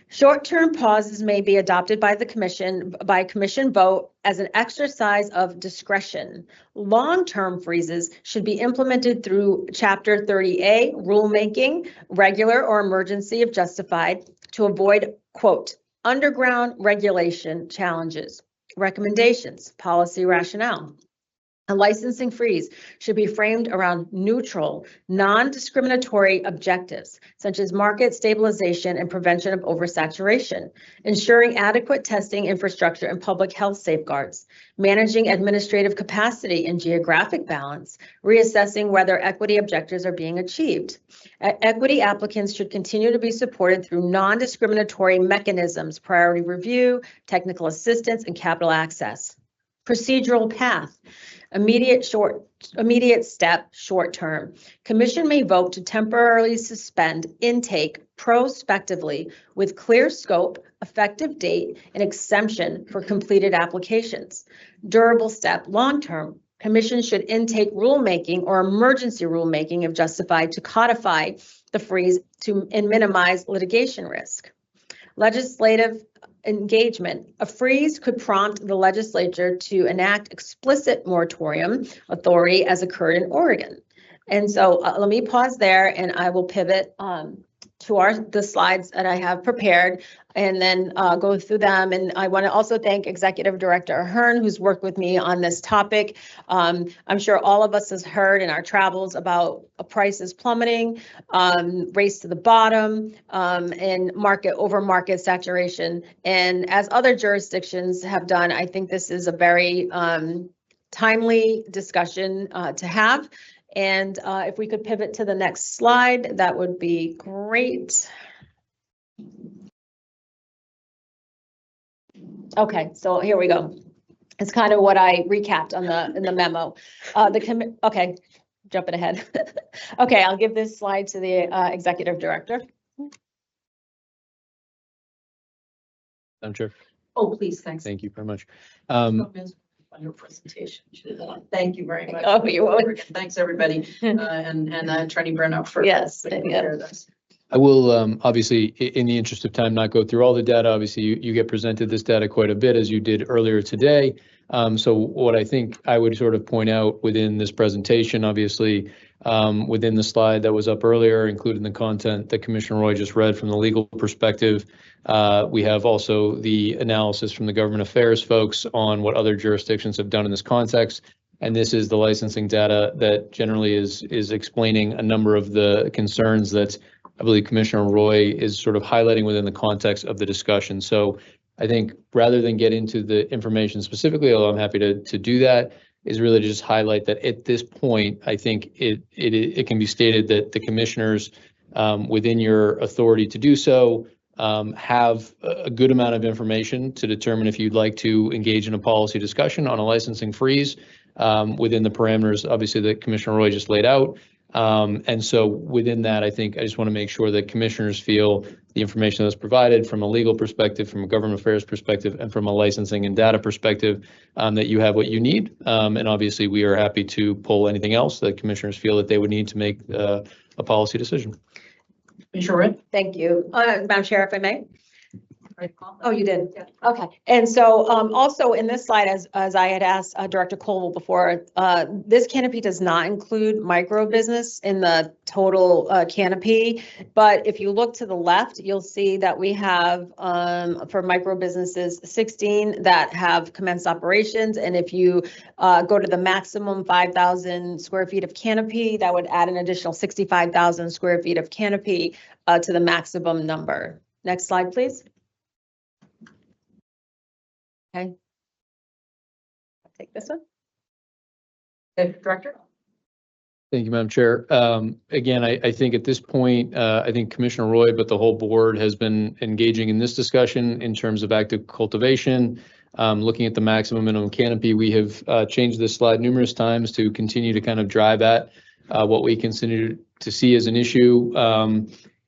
Short-term pauses may be adopted by the Commission by Commission vote as an exercise of discretion. Long-term freezes should be implemented through Chapter 30A rulemaking, regular or emergency if justified, to avoid, quote, underground regulation challenges. Recommendations, policy rationale. A licensing freeze should be framed around neutral, non-discriminatory objectives, such as market stabilization and prevention of oversaturation, ensuring adequate testing infrastructure and public health safeguards, managing administrative capacity and geographic balance, reassessing whether equity objectives are being achieved. Equity applicants should continue to be supported through non-discriminatory mechanisms, priority review, technical assistance, and capital access. Procedural path. Immediate step, short term. Commission may vote to temporarily suspend intake prospectively with clear scope, effective date, and exemption for completed applications. Durable step, long term. Commission should intake rulemaking or emergency rulemaking if justified to codify the freeze and minimize litigation risk. Legislative engagement. A freeze could prompt the legislature to enact explicit moratorium authority as occurred in Oregon. And so let me pause there and I will pivot to the slides that I have prepared and then go through them. And I want to also thank Executive Director Ahern, who's worked with me on this topic. I'm sure all of us has heard in our travels about prices plummeting, race to the bottom, and market saturation. And as other jurisdictions have done, I think this is a very timely discussion to have. And if we could pivot to the next slide, that would be great. Okay, so here we go. It's kind of what I recapped on in the memo. Okay, jumping ahead. Okay, I'll give this slide to the Executive Director. Madam Chair. Oh, please, thanks. Thank you very much. On your presentation. Thank you very much. Oh, you're welcome. Thanks, everybody, and Attorney Bruno for. Yes, taking yeah. care of this. I will, obviously, in the interest of time, not go through all the data. Obviously, you get presented this data quite a bit as you did earlier today. So what I think I would sort of point out within this presentation, obviously, within the slide that was up earlier, including the content that Commissioner Roy just read from the legal perspective. We have also the analysis from the government affairs folks on what other jurisdictions have done in this context. And this is the licensing data that generally is explaining a number of the concerns that I believe Commissioner Roy is sort of highlighting within the context of the discussion. So I think rather than get into the information specifically, although I'm happy to do that, is really to just highlight that at this point, I think it can be stated that the commissioners within your authority to do so have a good amount of information to determine if you'd like to engage in a policy discussion on a licensing freeze within the parameters, obviously, that Commissioner Roy just laid out. And so within that, I think I just want to make sure that commissioners feel the information that's provided from a legal perspective, from a government affairs perspective, and from a licensing and data perspective, that you have what you need. And obviously, we are happy to pull anything else that commissioners feel that they would need to make a policy decision. Commissioner Roy? Thank you. Madam Chair, if I may. Oh, you did? Okay. And so also in this slide, as I had asked Director Colville before, this canopy does not include micro business in the total canopy. But if you look to the left, you'll see that we have for micro businesses 16 that have commenced operations. And if you go to the maximum 5,000 square feet of canopy, that would add an additional 65,000 square feet of canopy to the maximum number. Next slide, please. Okay. I'll take this one. Okay, Director. Thank you, Madam Chair. Again, I think at this point, I think Commissioner Roy, but the whole board has been engaging in this discussion in terms of active cultivation, looking at the maximum minimum canopy. We have changed this slide numerous times to continue to kind of drive at what we consider to see as an issue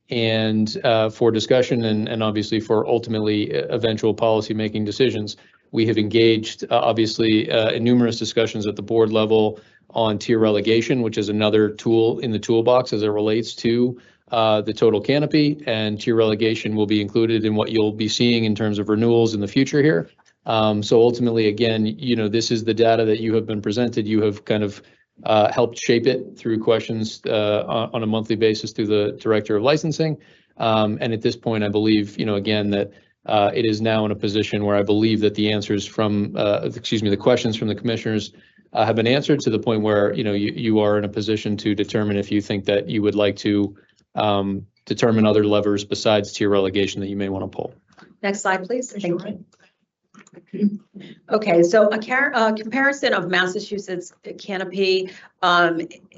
and for discussion and obviously for ultimately eventual policy-making decisions. We have engaged, obviously, in numerous discussions at the board level on tier relegation, which is another tool in the toolbox as it relates to the total canopy, and tier relegation will be included in what you'll be seeing in terms of renewals in the future here. So ultimately, again, you know, this is the data that you have been presented. You have kind of helped shape it through questions on a monthly basis through the Director of Licensing. And at this point, I believe, you know, again, that it is now in a position where I believe that the answers from, the questions from the commissioners have been answered to the point where, you know, you are in a position to determine if you think that you would like to determine other levers besides tier relegation that you may want to pull. Next slide, please. Thank you. Okay, so a comparison of Massachusetts canopy.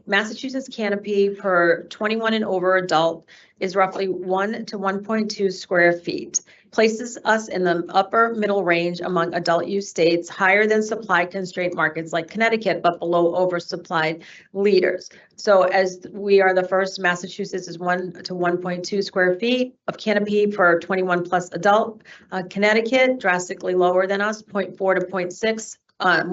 Massachusetts canopy per 21 and over adult is roughly 1 to 1.2 square feet. Places us in the upper middle range among adult use states, higher than supply constraint markets like Connecticut, but below oversupplied leaders. So as we are the first, Massachusetts is 1 to 1.2 square feet of canopy per 21 plus adult. Connecticut drastically lower than us, 0.4 to 0.6.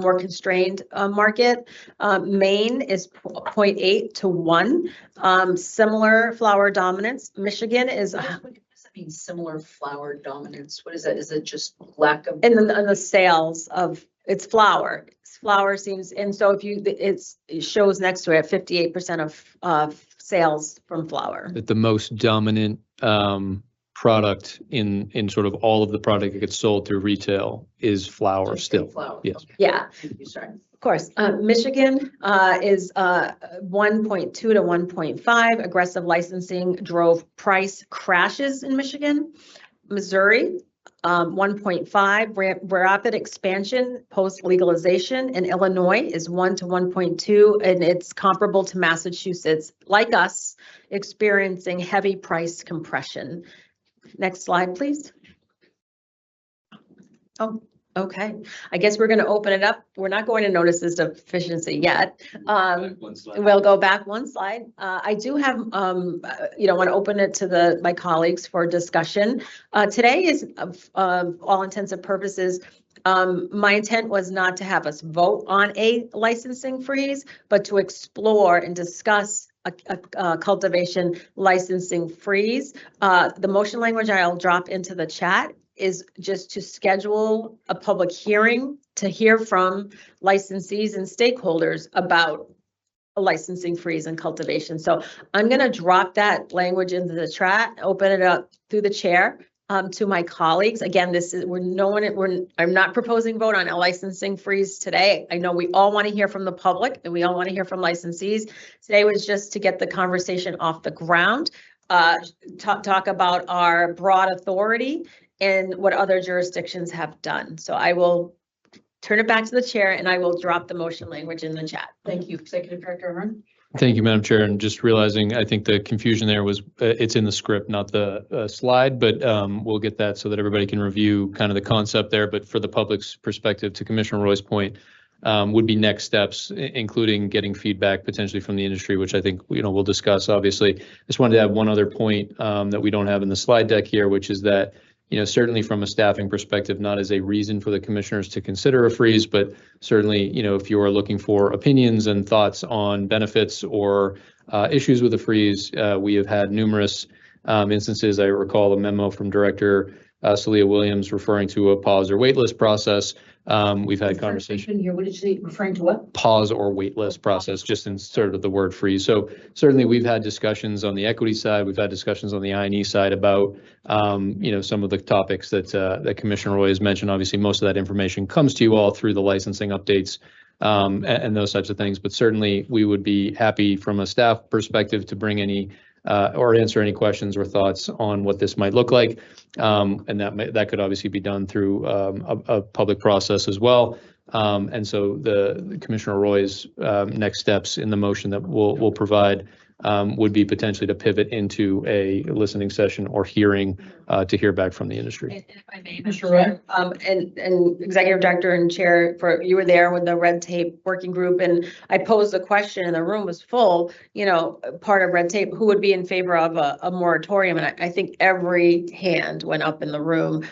More constrained market. Maine is 0.8 to 1. Similar flower dominance. Michigan is What does that mean, similar flower dominance? What is that? Is it just lack of? in the sales of its flower. Flower seems, and so if you, it shows next to it 58% of sales from flower. That the most dominant product in sort of all of the product that gets sold through retail is flower still. Flower. Yes. Okay. Yeah. Thank you, sorry. Of course, Michigan is 1.2 to 1.5. Aggressive licensing drove price crashes in Michigan. Missouri, 1.5. Rapid expansion post legalization. And Illinois is 1 to 1.2, and it's comparable to Massachusetts, like us, experiencing heavy price compression. Next slide, please. Oh, Okay, I guess we're gonna open it up. We're not going to notices of deficiency yet. We'll go back one slide. I do have, want to open it to my colleagues for discussion. Today is, all intents and purposes, my intent was not to have us vote on a licensing freeze, but to explore and discuss a cultivation licensing freeze. The motion language I'll drop into the chat is just to schedule a public hearing to hear from licensees and stakeholders about a licensing freeze and cultivation. So I'm going to drop that language into the chat, open it up through the chair to my colleagues. Again, I'm not proposing vote on a licensing freeze today. I know we all want to hear from the public and we all want to hear from licensees. Today was just to get the conversation off the ground, talk about our broad authority and what other jurisdictions have done. So I will turn it back to the chair and I will drop the motion language in the chat. Thank you, Executive Director Ahern. Thank you, Madam Chair. And just realizing, I think the confusion there was, it's in the script, not the slide, but we'll get that so that everybody can review kind of the concept there. But for the public's perspective, to Commissioner Roy's point, would be next steps, including getting feedback potentially from the industry, which I think, we'll discuss, obviously. Just wanted to add one other point that we don't have in the slide deck here, which is that certainly from a staffing perspective, not as a reason for the commissioners to consider a freeze, but certainly, if you are looking for opinions and thoughts on benefits or issues with a freeze, we have had numerous instances. I recall a memo from Director Celia Williams referring to a pause or waitlist process. We've had conversation here. What did you say? Referring to what? Pause or waitlist process, just instead of the word freeze. So certainly we've had discussions on the equity side. We've had discussions on the I&E side about, some of the topics that Commissioner Roy has mentioned. Obviously, most of that information comes to you all through the licensing updates and those types of things. But certainly we would be happy from a staff perspective to bring any or answer any questions or thoughts on what this might look like. And that could obviously be done through a public process as well. And so the Commissioner Roy's next steps in the motion that we'll provide would be potentially to pivot into a listening session or hearing to hear back from the industry. And if I may, Mr. Roy, and Executive Director and Chair, you were there with the red tape working group, and I posed a question, and the room was full. Part of red tape, who would be in favor of a moratorium? And I think every hand went up in the room.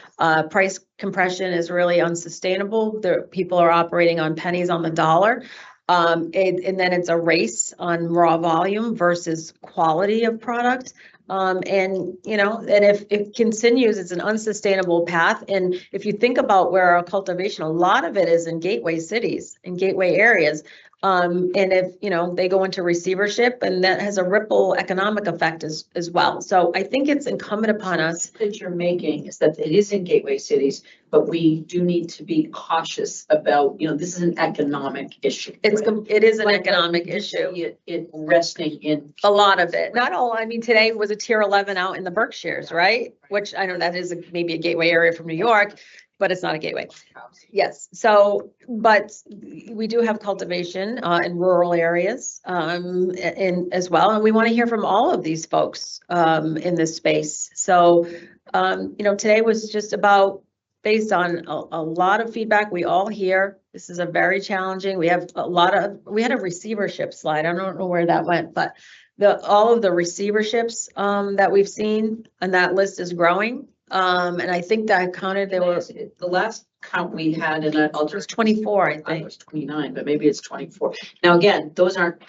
Price compression is really unsustainable. People are operating on pennies on the dollar. And then it's a race on raw volume versus quality of product. And if it continues, it's an unsustainable path. And if you think about where our cultivation, a lot of it is in gateway cities, in gateway areas. And if, they go into receivership, and that has a ripple economic effect as well. So I think it's incumbent upon us. That you're making is that it is in gateway cities, but we do need to be cautious about, this is an economic issue. It is an economic issue. It resting in a lot of it, not all. I mean, today was a tier 11 out in the Berkshires, right? Which I know that is maybe a gateway area from New York, but it's not a gateway. Yes. So, but we do have cultivation in rural areas as well. And we want to hear from all of these folks in this space. So, today was just about based on a lot of feedback we all hear. This is a very challenging, we had a receivership slide. I don't know where that went, but all of the receiverships that we've seen, and that list is growing. And I think that I counted, there were the last count we had, and it was 24, I think. It was 29, but maybe it's 24. Now, again, those aren't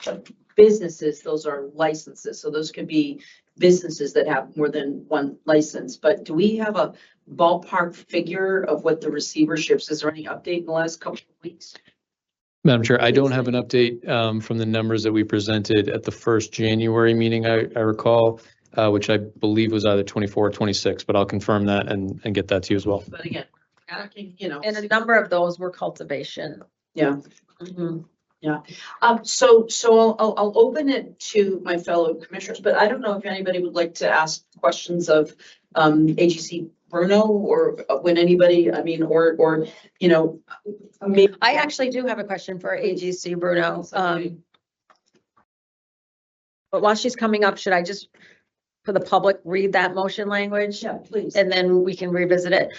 businesses, those are licenses. So those could be businesses that have more than one license. But do we have a ballpark figure of what the receiverships, is there any update in the last couple of weeks? Madam Chair, I don't have an update from the numbers that we presented at the first January meeting, I recall. Which I believe was either 24 or 26, but I'll confirm that and get that to you as well. But again, and a number of those were cultivation. Yeah. Mm-hmm. Yeah. So I'll open it to my fellow commissioners, but I don't know if anybody would like to ask questions of AGC Bruno, or when anybody, maybe. I actually do have a question for AGC Bruno. But while she's coming up, should I just for the public, read that motion language? Yeah, please. And then we can revisit it.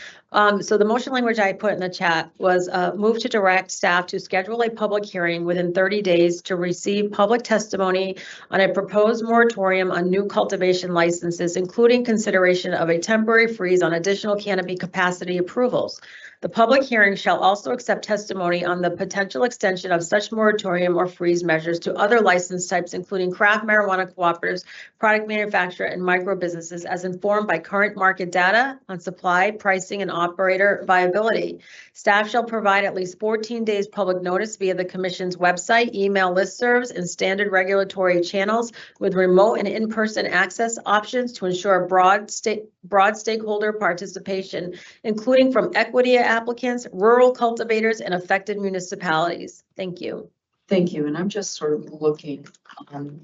So the motion language I put in the chat was, move to direct staff to schedule a public hearing within 30 days to receive public testimony on a proposed moratorium on new cultivation licenses, including consideration of a temporary freeze on additional canopy capacity approvals. The public hearing shall also accept testimony on the potential extension of such moratorium or freeze measures to other license types, including craft marijuana cooperatives, product manufacturer, and micro businesses as informed by current market data on supply, pricing, and operator viability. Staff shall provide at least 14 days public notice via the commission's website, email listservs, and standard regulatory channels with remote and in-person access options to ensure broad stakeholder participation, including from equity applicants, rural cultivators, and affected municipalities. Thank you. Thank you. And I'm just sort of looking, I'm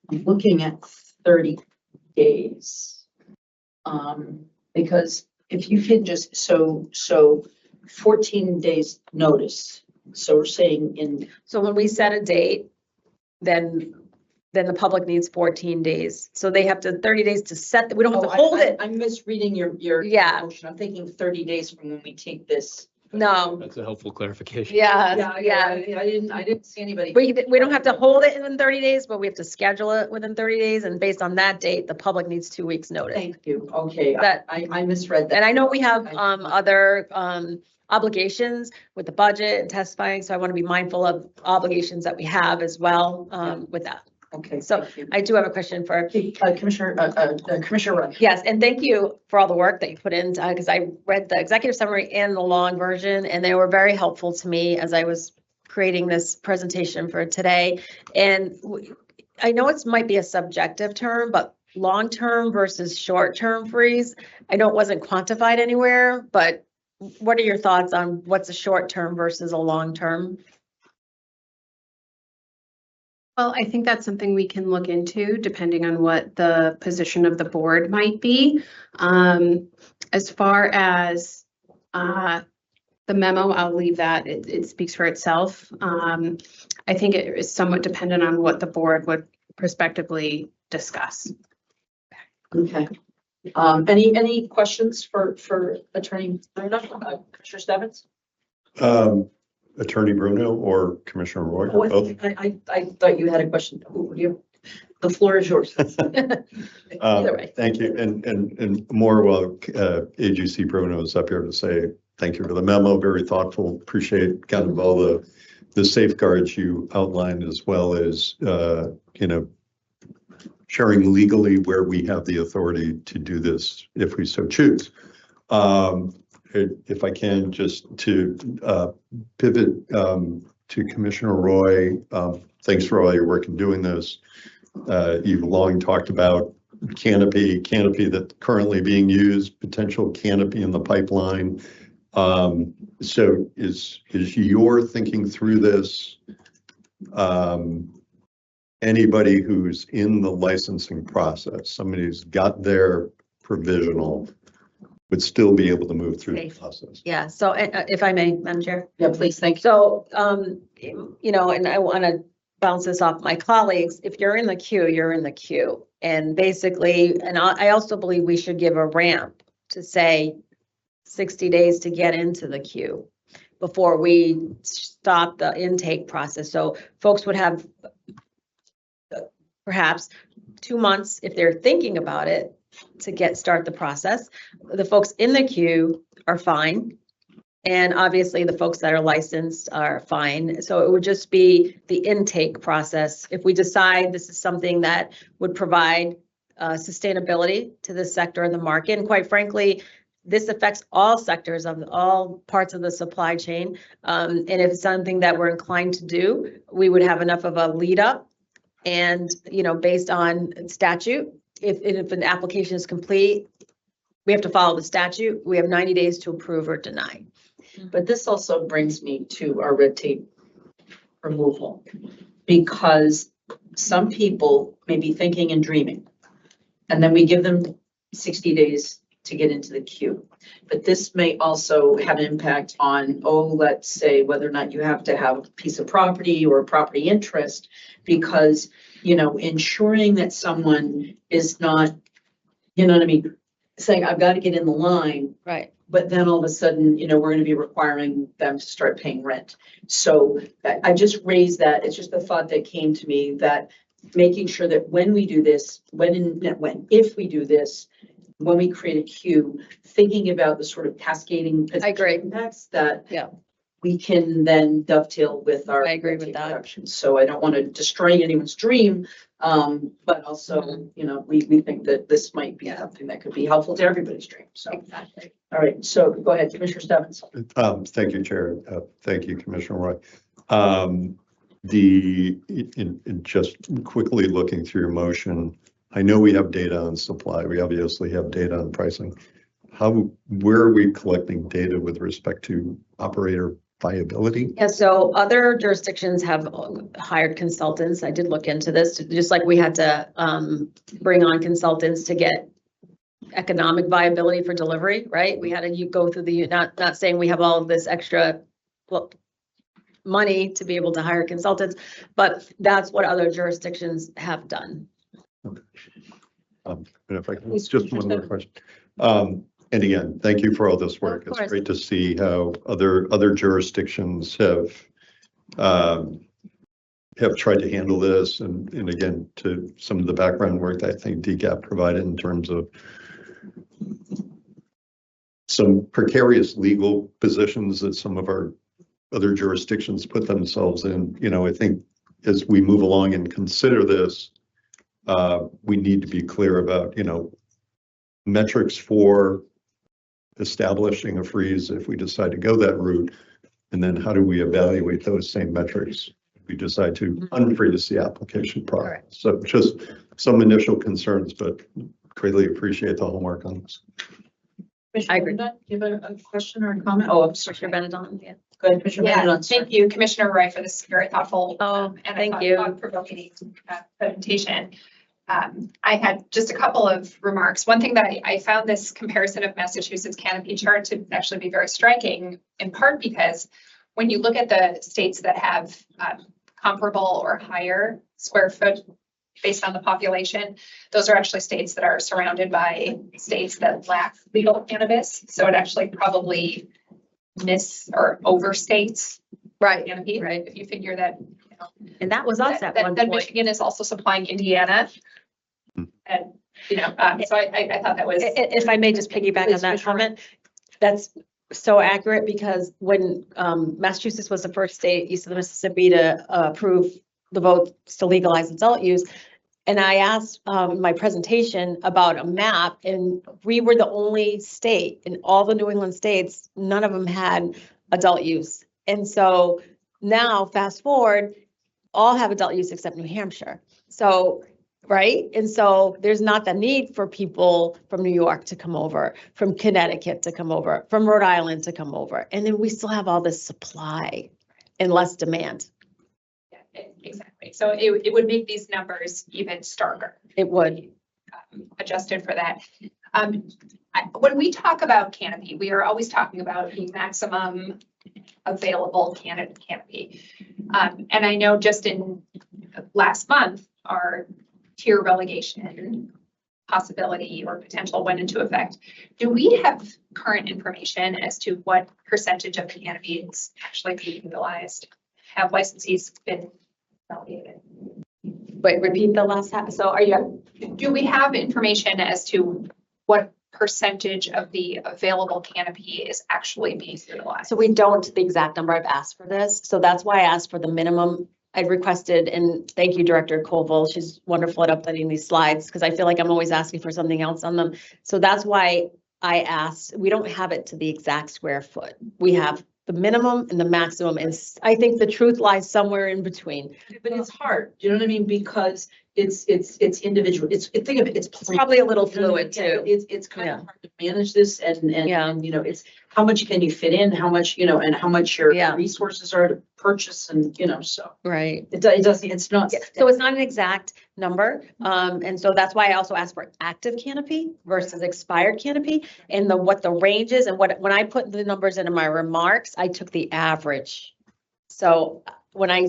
looking at 30 days. Because if you can just, so 14 days notice. So we're saying in, So when we set a date, then the public needs 14 days. So they have to 30 days to set, we don't have to hold it. I'm misreading your Yeah. motion. I'm thinking 30 days from when we take this. No. That's a helpful clarification. Yeah. I didn't see anybody. We don't have to hold it within 30 days, but we have to schedule it within 30 days. And based on that date, the public needs 2 weeks notice. Thank you. Okay, That- I misread that. And I know we have other obligations with the budget and testifying, so I want to be mindful of obligations that we have as well with that. Okay, So thank you. I do have a question for, Commissioner Wright. yes, and thank you for all the work that you put in, because I read the executive summary and the long version, and they were very helpful to me as I was creating this presentation for today. And I know it might be a subjective term, but long-term versus short-term freeze, I know it wasn't quantified anywhere, but what are your thoughts on what's a short-term versus a long-term? Well, I think that's something we can look into depending on what the position of the board might be. As far as the memo, I'll leave that. It speaks for itself. I think it is somewhat dependent on what the board would prospectively discuss. Okay. Any questions for Attorney Bruno, Commissioner Stebbins? Attorney Bruno or Commissioner Roy? Oh, Both? I thought you had a question. The floor is yours. Either way. Thank you. And more while AGC Bruno is up here to say thank you for the memo. Very thoughtful. Appreciate kind of all the safeguards you outlined, as well as sharing legally where we have the authority to do this if we so choose. If I can, just to pivot to Commissioner Roy, thanks for all your work in doing this. You've long talked about canopy that's currently being used, potential canopy in the pipeline. So is your thinking through this, anybody who's in the licensing process, somebody who's got their provisional, would still be able to move through the process? Yeah, so if I may, Madam Chair. Yeah, please, thank you. So, and I want to bounce this off my colleagues. If you're in the queue, you're in the queue. And basically, and I also believe we should give a ramp to say 60 days to get into the queue before we stop the intake process. So folks would have perhaps 2 months if they're thinking about it to start the process. The folks in the queue are fine. And obviously the folks that are licensed are fine. So it would just be the intake process. If we decide this is something that would provide sustainability to this sector of the market, and quite frankly, this affects all sectors of all parts of the supply chain. And if it's something that we're inclined to do, we would have enough of a lead up. And, based on statute, if an application is complete, we have to follow the statute. We have 90 days to approve or deny. But this also brings me to our red tape removal, because some people may be thinking and dreaming, and then we give them 60 days to get into the queue. But this may also have an impact on, let's say, whether or not you have to have a piece of property or a property interest, because, ensuring that someone is not you know what I mean? Saying, I've got to get in the line, Right. but then all of a sudden, we're going to be requiring them to start paying rent. So I just raised that. It's just the thought that came to me that making sure that when we do this, if we do this, when we create a queue, thinking about the sort of cascading I agree. impacts that Yeah. we can then dovetail with our. I agree with that. reductions. So I don't want to destroy anyone's dream, but also, we think that this might be something that could be helpful to everybody's dream. So, Exactly. all right, so go ahead, Commissioner Stebbins. Thank you, Chair. Thank you, Commissioner Roy. Just quickly looking through your motion, I know we have data on supply. We obviously have data on pricing. Where are we collecting data with respect to operator viability? Yeah, so other jurisdictions have hired consultants. I did look into this, just like we had to bring on consultants to get economic viability for delivery, right? We had to go through not saying we have all of this extra money to be able to hire consultants, but that's what other jurisdictions have done. And if I can, just one more question. And again, thank you for all this work. It's great to see how other jurisdictions have tried to handle this. And again, to some of the background work that I think DCAP provided in terms of some precarious legal positions that some of our other jurisdictions put themselves in. I think as we move along and consider this, we need to be clear about, metrics for establishing a freeze if we decide to go that route. And then how do we evaluate those same metrics if we decide to unfreeze the application process? So just some initial concerns, but greatly appreciate the homework on this. Commissioner I agree. Benedon, do you have a question or a comment? Oh, I'm sorry. Commissioner Benedon, yeah. Go ahead, Commissioner Yeah, Benedon. thank you, Commissioner Roy, for this very thoughtful. And thank you. Thought-provoking presentation. I had just a couple of remarks. One thing that I found this comparison of Massachusetts canopy chart to actually be very striking, in part because when you look at the states that have comparable or higher square foot based on the population, those are actually states that are surrounded by states that lack legal cannabis. So it actually probably overstates canopy, Right. if you figure that. And that was us at one That point. Michigan is also supplying Indiana. And, so I thought that was. If I may just piggyback on that comment, that's so accurate because when Massachusetts was the first state east of the Mississippi to approve the votes to legalize adult use, and I asked my presentation about a map, and we were the only state in all the New England states, none of them had adult use. And so now fast forward, all have adult use except New Hampshire. So right? And so there's not the need for people from New York to come over, from Connecticut to come over, from Rhode Island to come over. And then we still have all this supply and less demand. Yeah, exactly. So it would make these numbers even starker. It would. Adjusted for that. When we talk about canopy, we are always talking about the maximum available canopy. And I know just in last month, our tier relegation possibility or potential went into effect. Do we have current information as to what percentage of the canopy is actually being utilized? Have licensees been validated? Wait, repeat the last half. So do we have information as to what percentage of the available canopy is actually being utilized? So we don't the exact number. I've asked for this. So that's why I asked for the minimum. I'd requested, and thank you, Director Colville. She's wonderful at updating these slides because I feel like I'm always asking for something else on them. So that's why I asked. We don't have it to the exact square foot. We have the minimum and the maximum. And I think the truth lies somewhere in between. But it's hard, do you know what I mean? Because it's individual. Think of it, it's probably a little fluid too. It's kind of hard to manage this and it's how much can you fit in, how much, and how much your resources are to purchase and, so. Right. It doesn't, it's not. So it's not an exact number. And so that's why I also asked for active canopy versus expired canopy and what the range is. And when I put the numbers into my remarks, I took the average. So when I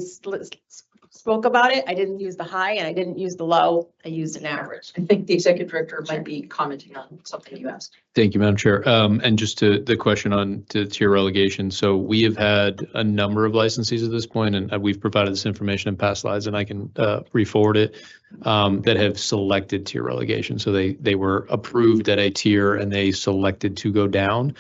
spoke about it. I didn't use the high and I didn't use the low. I used an average. I think the executive director might be commenting on something you asked. Thank you, Madam Chair. And just to the question on to tier relegation. So we have had a number of licensees at this point, and we've provided this information in past slides, and I can re-forward it, that have selected tier relegation. So they were approved at a tier and they selected to go down.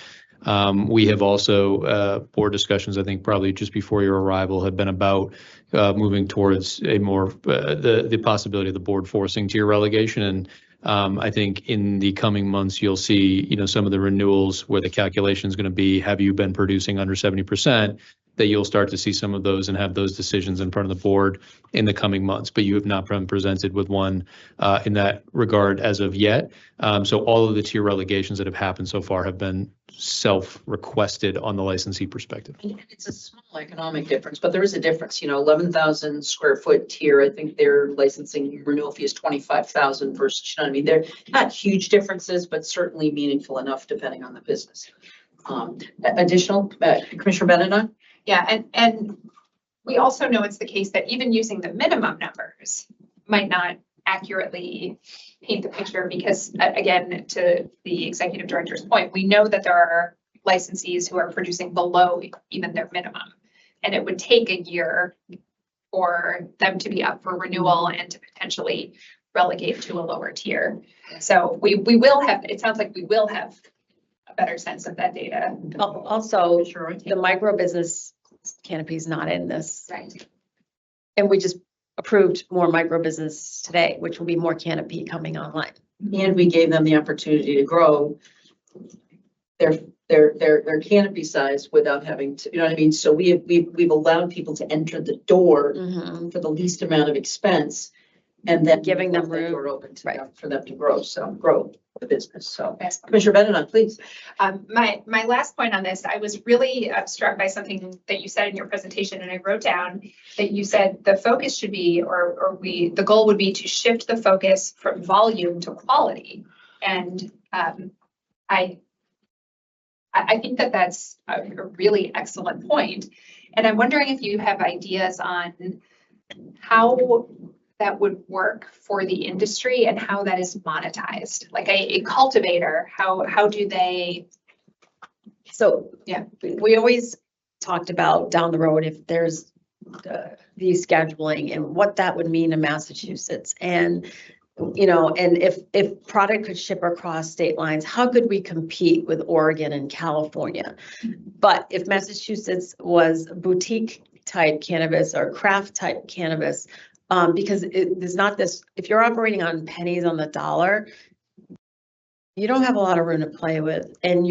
We have also, board discussions, I think probably just before your arrival, had been about moving towards a more, the possibility of the board forcing tier relegation. And I think in the coming months, you'll see, some of the renewals where the calculation is going to be, have you been producing under 70%, that you'll start to see some of those and have those decisions in front of the board in the coming months. But you have not been presented with one in that regard as of yet. So all of the tier relegations that have happened so far have been self-requested on the licensee perspective. And it's a small economic difference, but there is a difference, 11,000 square foot tier. I think their licensing renewal fee is 25,000 versus, they're not huge differences, but certainly meaningful enough depending on the business. Additional, Commissioner Benedon? Yeah, and we also know it's the case that even using the minimum numbers might not accurately paint the picture because, again, to the executive director's point, we know that there are licensees who are producing below even their minimum. And it would take a year for them to be up for renewal and to potentially relegate to a lower tier. So we will have, it sounds like we will have a better sense of that data. Also, the micro business canopy is not in this. Right. And we just approved more micro business today, which will be more canopy coming online. And we gave them the opportunity to grow their canopy size without having to, So we've allowed people to enter the door for the least amount of expense, and then Giving them left that room. door open to them, for them to grow the business. So Commissioner Benedon, please. My last point on this, I was really struck by something that you said in your presentation, and I wrote down that you said the focus should be, the goal would be to shift the focus from volume to quality. And I think that that's a really excellent point. And I'm wondering if you have ideas on how that would work for the industry and how that is monetized. Like a cultivator, how do they? So Yeah. we always talked about down the road if there's the scheduling and what that would mean in Massachusetts. And and if product could ship across state lines, how could we compete with Oregon and California? But if Massachusetts was boutique type cannabis or craft type cannabis, because there's not this, if you're operating on pennies on the dollar, you don't have a lot of room to play with, and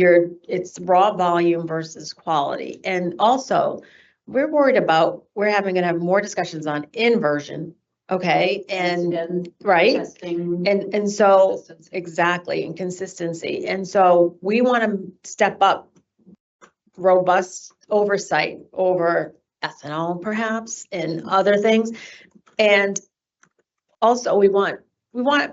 it's raw volume versus quality. And also we're worried about, we're gonna have more discussions on inversion. Okay. And right. Testing. And so exactly, and consistency. And so we want to step up robust oversight over ethanol perhaps and other things. And also we want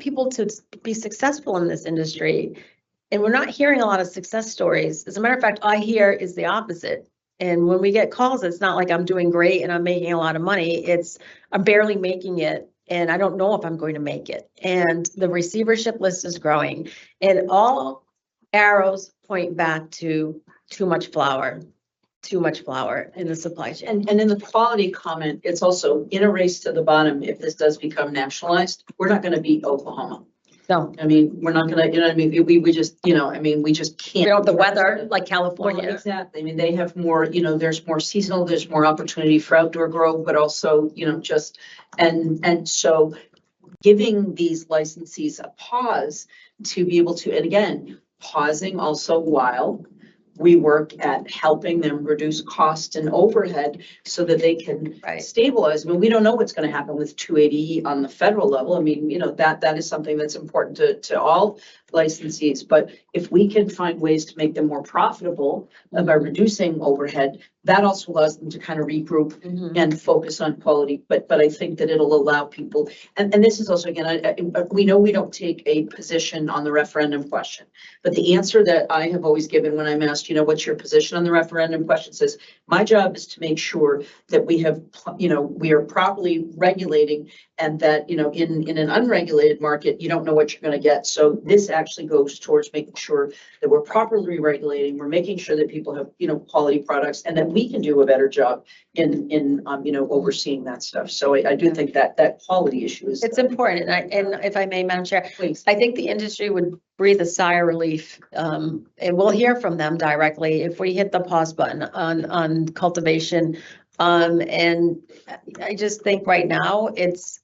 people to be successful in this industry. And we're not hearing a lot of success stories. As a matter of fact, I hear is the opposite. And when we get calls, it's not like I'm doing great and I'm making a lot of money. It's I'm barely making it and I don't know if I'm going to make it. And the receivership list is growing and all arrows point back to too much flour in the supply chain. And in the quality comment, it's also in a race to the bottom. If this does become nationalized, we're not going to beat Oklahoma. No, I mean, we're not gonna, we just, we just can't. we don't have the weather like Well, California. exactly. I mean, they have more, there's more seasonal, there's more opportunity for outdoor grow, but also, and so giving these licensees a pause to be able to, and again, pausing also while we work at helping them reduce cost and overhead so that they can stabilize. I mean, we don't know what's going to happen with 280E on the federal level. I mean, that is something that's important to all licensees. But if we can find ways to make them more profitable by reducing overhead, that also allows them to kind of regroup and focus on quality. But I think that it'll allow people, and this is also, again, we know we don't take a position on the referendum question, but the answer that I have always given when I'm asked, what's your position on the referendum question, says, my job is to make sure that we have, we are properly regulating, and that, in an unregulated market, you don't know what you're going to get. So this actually goes towards making sure that we're properly regulating, we're making sure that people have, quality products, and that we can do a better job in overseeing that stuff. So I do think that quality issue is. It's important. And if I may, Madam Chair, Please. I think the industry would breathe a sigh of relief. And we'll hear from them directly if we hit the pause button on cultivation. And I just think right now it's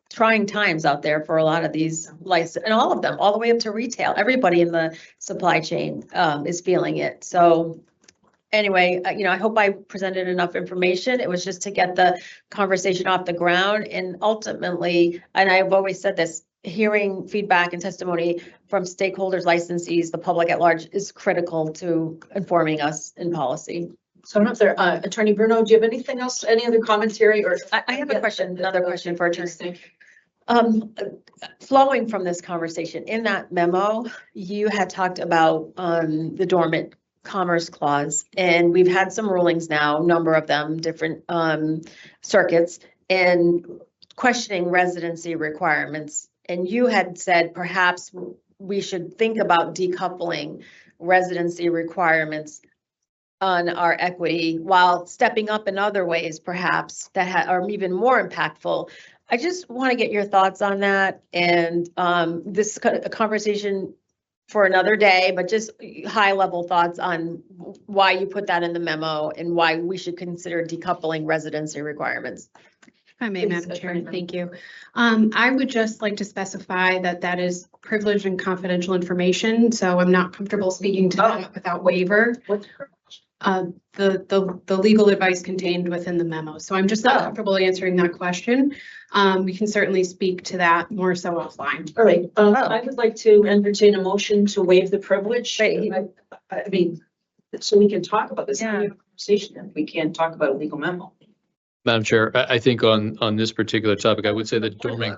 trying times out there for a lot of these license, and all of them, all the way up to retail. Everybody in the supply chain is feeling it. So anyway, I hope I presented enough information. It was just to get the conversation off the ground, and ultimately, and I've always said this, hearing feedback and testimony from stakeholders, licensees, the public at large is critical to informing us in policy. So I don't know if there, Attorney Bruno, do you have anything else, any other commentary, or? I have a question, another question for Attorney. Thank you. Flowing from this conversation, in that memo, you had talked about the dormant commerce clause, and we've had some rulings now, a number of them, different circuits, and questioning residency requirements. And you had said perhaps we should think about decoupling residency requirements on our equity while stepping up in other ways, perhaps that are even more impactful. I just want to get your thoughts on that, and this is a conversation for another day, but just high level thoughts on why you put that in the memo and why we should consider decoupling residency requirements. If I may, Madam Chair, thank you. I would just like to specify that that is privileged and confidential information, so I'm not comfortable speaking to that without waiver. What's The legal advice contained within the memo. So I'm just not comfortable answering that question. We can certainly speak to that more so offline. All right, I would like to entertain a motion to waive the privilege. Right. I mean, so we can talk about this Yeah. conversation, if we can't talk about a legal memo. Madam Chair, I think on this particular topic, I would say that dormant,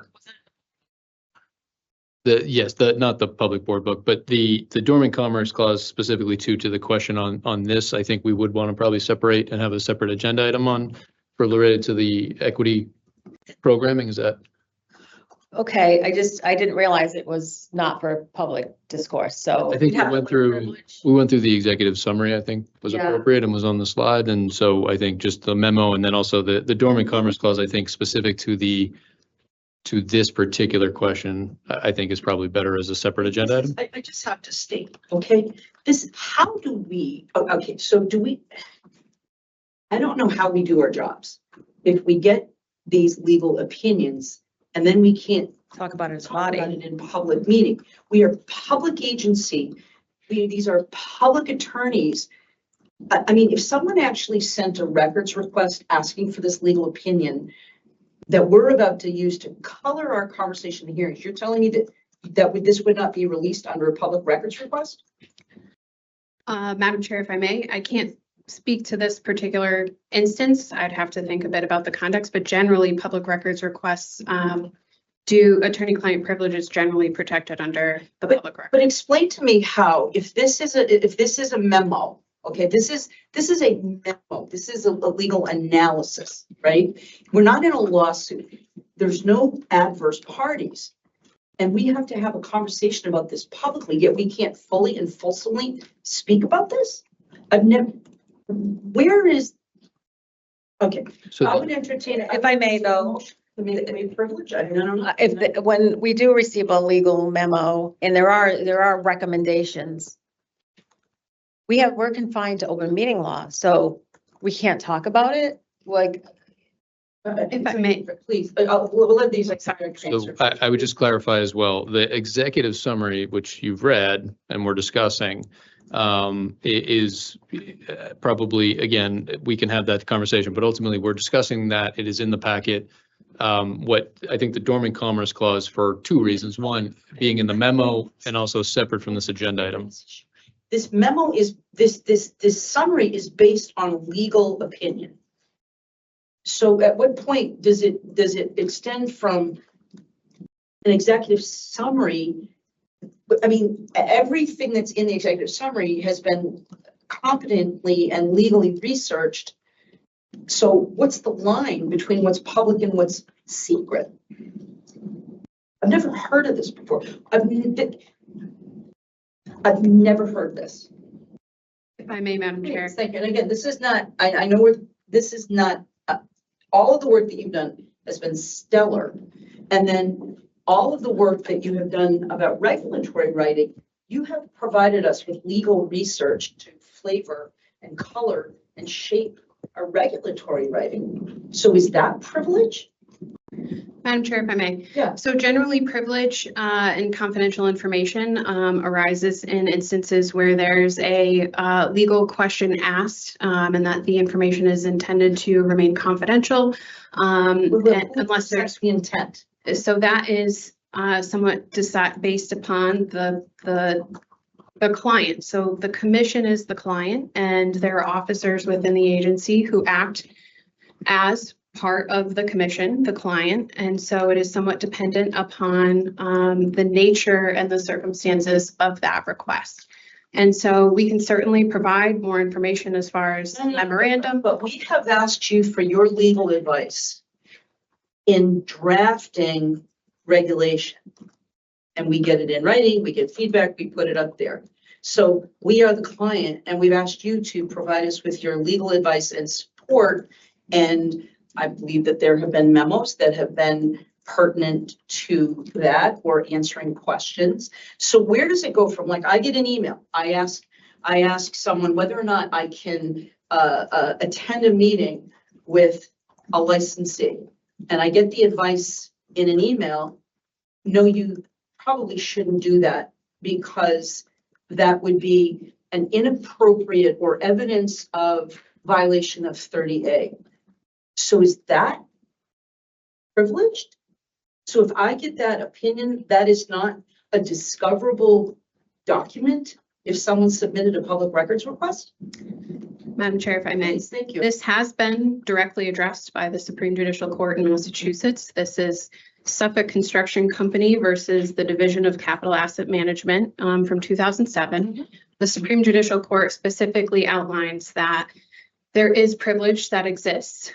not the public board book, but the dormant commerce clause specifically to the question on this, I think we would want to probably separate and have a separate agenda item on for related to the equity programming. Is that? Okay, I didn't realize it was not for public discourse, so. I think we went through the executive summary, I think was Yeah. appropriate and was on the slide. And so I think just the memo and then also the dormant commerce clause, I think specific to this particular question, I think is probably better as a separate agenda item. I just have to state, okay, how do we, okay, so I don't know how we do our jobs. If we get these legal opinions and then we can't Talk about it as a talk body. about it in public meeting. We are public agency. These are public attorneys. I mean, if someone actually sent a records request asking for this legal opinion that we're about to use to color our conversation in hearings, you're telling me that this would not be released under a public records request? Madam Chair, if I may, I can't speak to this particular instance. I'd have to think a bit about the context, but generally public records requests do attorney-client privilege is generally protected under the public record. But explain to me how, if this is a memo, okay, this is a memo, this is a legal analysis, right? We're not in a lawsuit. There's no adverse parties. And we have to have a conversation about this publicly, yet we can't fully and fulsomely speak about this? Where is, okay, So I would entertain. If I may, though. Privilege, I don't know. When we do receive a legal memo and there are recommendations, we're confined to open meeting law, so we can't talk about it, like. If I may, please, we'll let these. So I would just clarify as well, the executive summary, which you've read and we're discussing, is probably, again, we can have that conversation, but ultimately we're discussing that. It is in the packet. what I think the dormant commerce clause for two reasons. One, being in the memo and also separate from this agenda item. This memo is, this summary is based on legal opinion. So at what point does it extend from an executive summary? I mean, everything that's in the executive summary has been competently and legally researched. So what's the line between what's public and what's secret? I've never heard of this before. I've never heard this. If I may, Madam Chair. Thank you. And again, this is not, I know this is not, all of the work that you've done has been stellar. And then all of the work that you have done about regulatory writing, you have provided us with legal research to flavor and color and shape our regulatory writing. So is that privilege? Madam Chair, if I may. Yeah. So generally privilege and confidential information arises in instances where there's a legal question asked and that the information is intended to remain confidential unless there's the intent. So that is somewhat based upon the client. So the commission is the client and there are officers within the agency who act as part of the commission, the client, and so it is somewhat dependent upon the nature and the circumstances of that request. And so we can certainly provide more information as far as memorandum. But we have asked you for your legal advice in drafting regulation. And we get it in writing, we get feedback, we put it up there. So we are the client and we've asked you to provide us with your legal advice and support. And I believe that there have been memos that have been pertinent to that or answering questions. So where does it go from, like, I get an email, I ask someone whether or not I can attend a meeting with a licensee, and I get the advice in an email, no, you probably shouldn't do that because that would be an inappropriate or evidence of violation of 30A. So is that privileged? So if I get that opinion, that is not a discoverable document if someone submitted a public records request? Madam Chair, if I may. Yes, thank you. This has been directly addressed by the Supreme Judicial Court in Massachusetts. This is Suffolk Construction Company versus the Division of Capital Asset Management from 2007. The Supreme Judicial Court specifically outlines that there is privilege that exists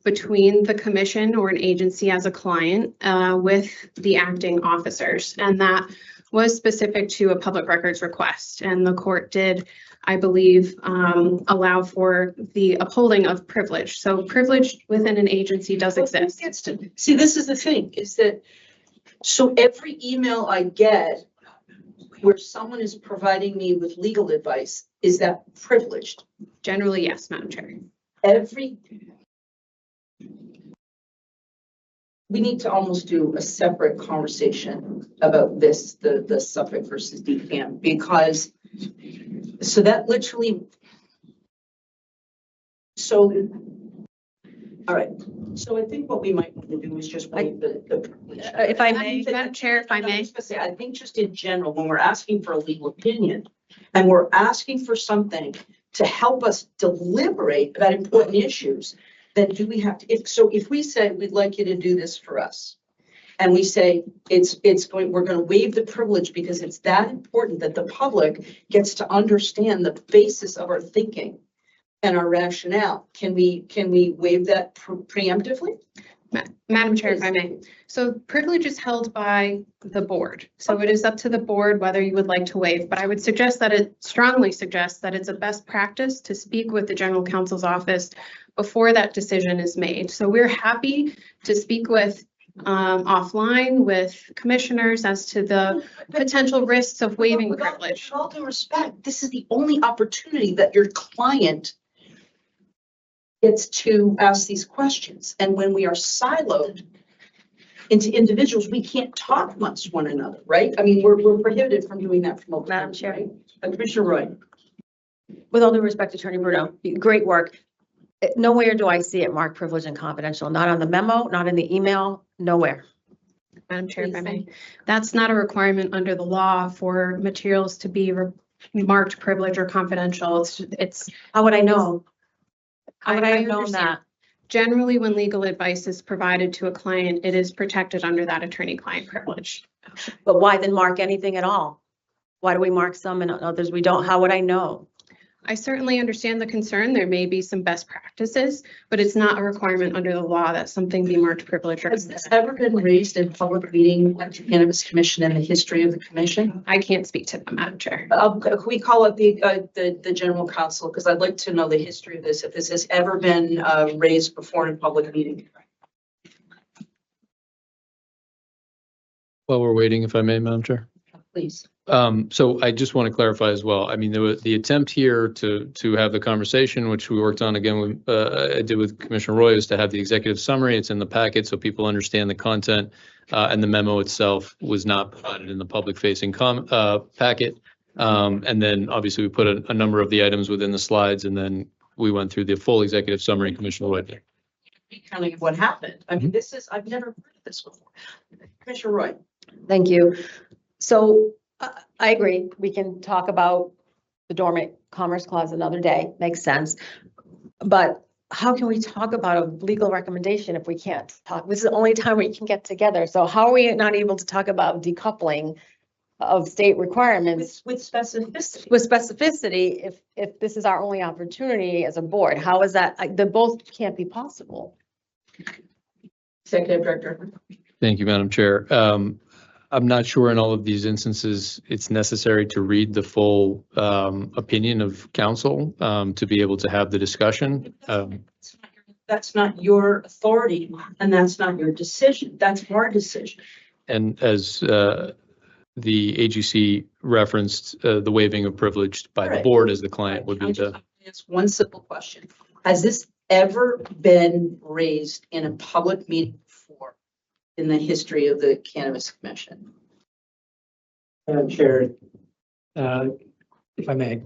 between the commission or an agency as a client with the acting officers. And that was specific to a public records request. And the court did, I believe, allow for the upholding of privilege. So privilege within an agency does exist. See, this is the thing, is that, so every email I get where someone is providing me with legal advice, is that privileged? Generally, yes, Madam Chair. We need to almost do a separate conversation about this, the Suffolk versus DCAM, because so that literally, so, all right. So I think what we might want to do is just waive the privilege. If I may, Madam Chair, if I may. I think just in general, when we're asking for a legal opinion and we're asking for something to help us deliberate about important issues, then do we have to, if we say we'd like you to do this for us, and we say we're going to waive the privilege because it's that important that the public gets to understand the basis of our thinking and our rationale, can we waive that preemptively? Madam Chair, if I may. So privilege is held by the board. So it is up to the board whether you would like to waive, but I would strongly suggest that it's a best practice to speak with the general counsel's office before that decision is made. So we're happy to speak with offline with commissioners as to the potential risks of waiving privilege. With all due respect, this is the only opportunity that your client gets to ask these questions. And when we are siloed into individuals, we can't talk amongst one another, right? I mean, we're prohibited from doing that from open. Madam Chair. Right? Commissioner Roy. With all due respect, Attorney Bruno, great work. Nowhere do I see it marked privileged and confidential, not on the memo, not in the email, nowhere. Madam Chair, if I may, that's not a requirement under the law for materials to be marked privileged or confidential. It's. How would I know? How would I I have known understand. that? Generally, when legal advice is provided to a client, it is protected under that attorney-client privilege. But why then mark anything at all? Why do we mark some and others we don't? How would I know? I certainly understand the concern. There may be some best practices, but it's not a requirement under the law that something be marked privileged or Has this ever been raised in public meeting at the Cannabis Commission in the history of the commission? I can't speak to that, Madam Chair. Can we call up the general counsel? Because I'd like to know the history of this, if this has ever been raised before in public meeting. While we're waiting, if I may, Madam Chair. Please. So I just want to clarify as well. I mean, there was the attempt here to have the conversation, which we worked on again with, I did with Commissioner Roy, is to have the executive summary. It's in the packet so people understand the content, and the memo itself was not provided in the public facing packet. And then obviously we put a number of the items within the slides, and then we went through the full executive summary, Commissioner Roy. Kind of what happened. I mean, I've never heard of this before. Commissioner Roy. Thank you. So I agree. We can talk about the dormant commerce clause another day. Makes sense. But how can we talk about a legal recommendation if we can't talk? This is the only time we can get together. So how are we not able to talk about decoupling of state requirements With specificity. with specificity if this is our only opportunity as a board? How is that? The both can't be possible. Executive Director. Thank you, Madam Chair. I'm not sure in all of these instances, it's necessary to read the full opinion of counsel to be able to have the discussion. That's not your authority and that's not your decision. That's our decision. And as the AGC referenced, the waiving of privilege by the Right. board as the client would be the. It's one simple question. Has this ever been raised in a public meeting before in the history of the Cannabis Commission? Madam Chair, if I may.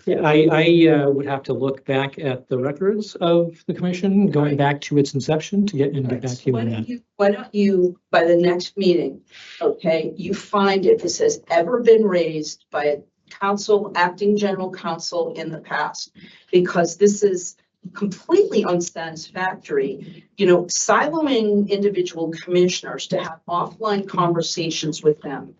Yeah, I would have to look back at the records of the commission, going back to its inception to get back to you on that. Why don't you, by the next meeting, okay, you find if this has ever been raised by a counsel, acting general counsel in the past, because this is completely unsatisfactory, siloing individual commissioners to have offline conversations with them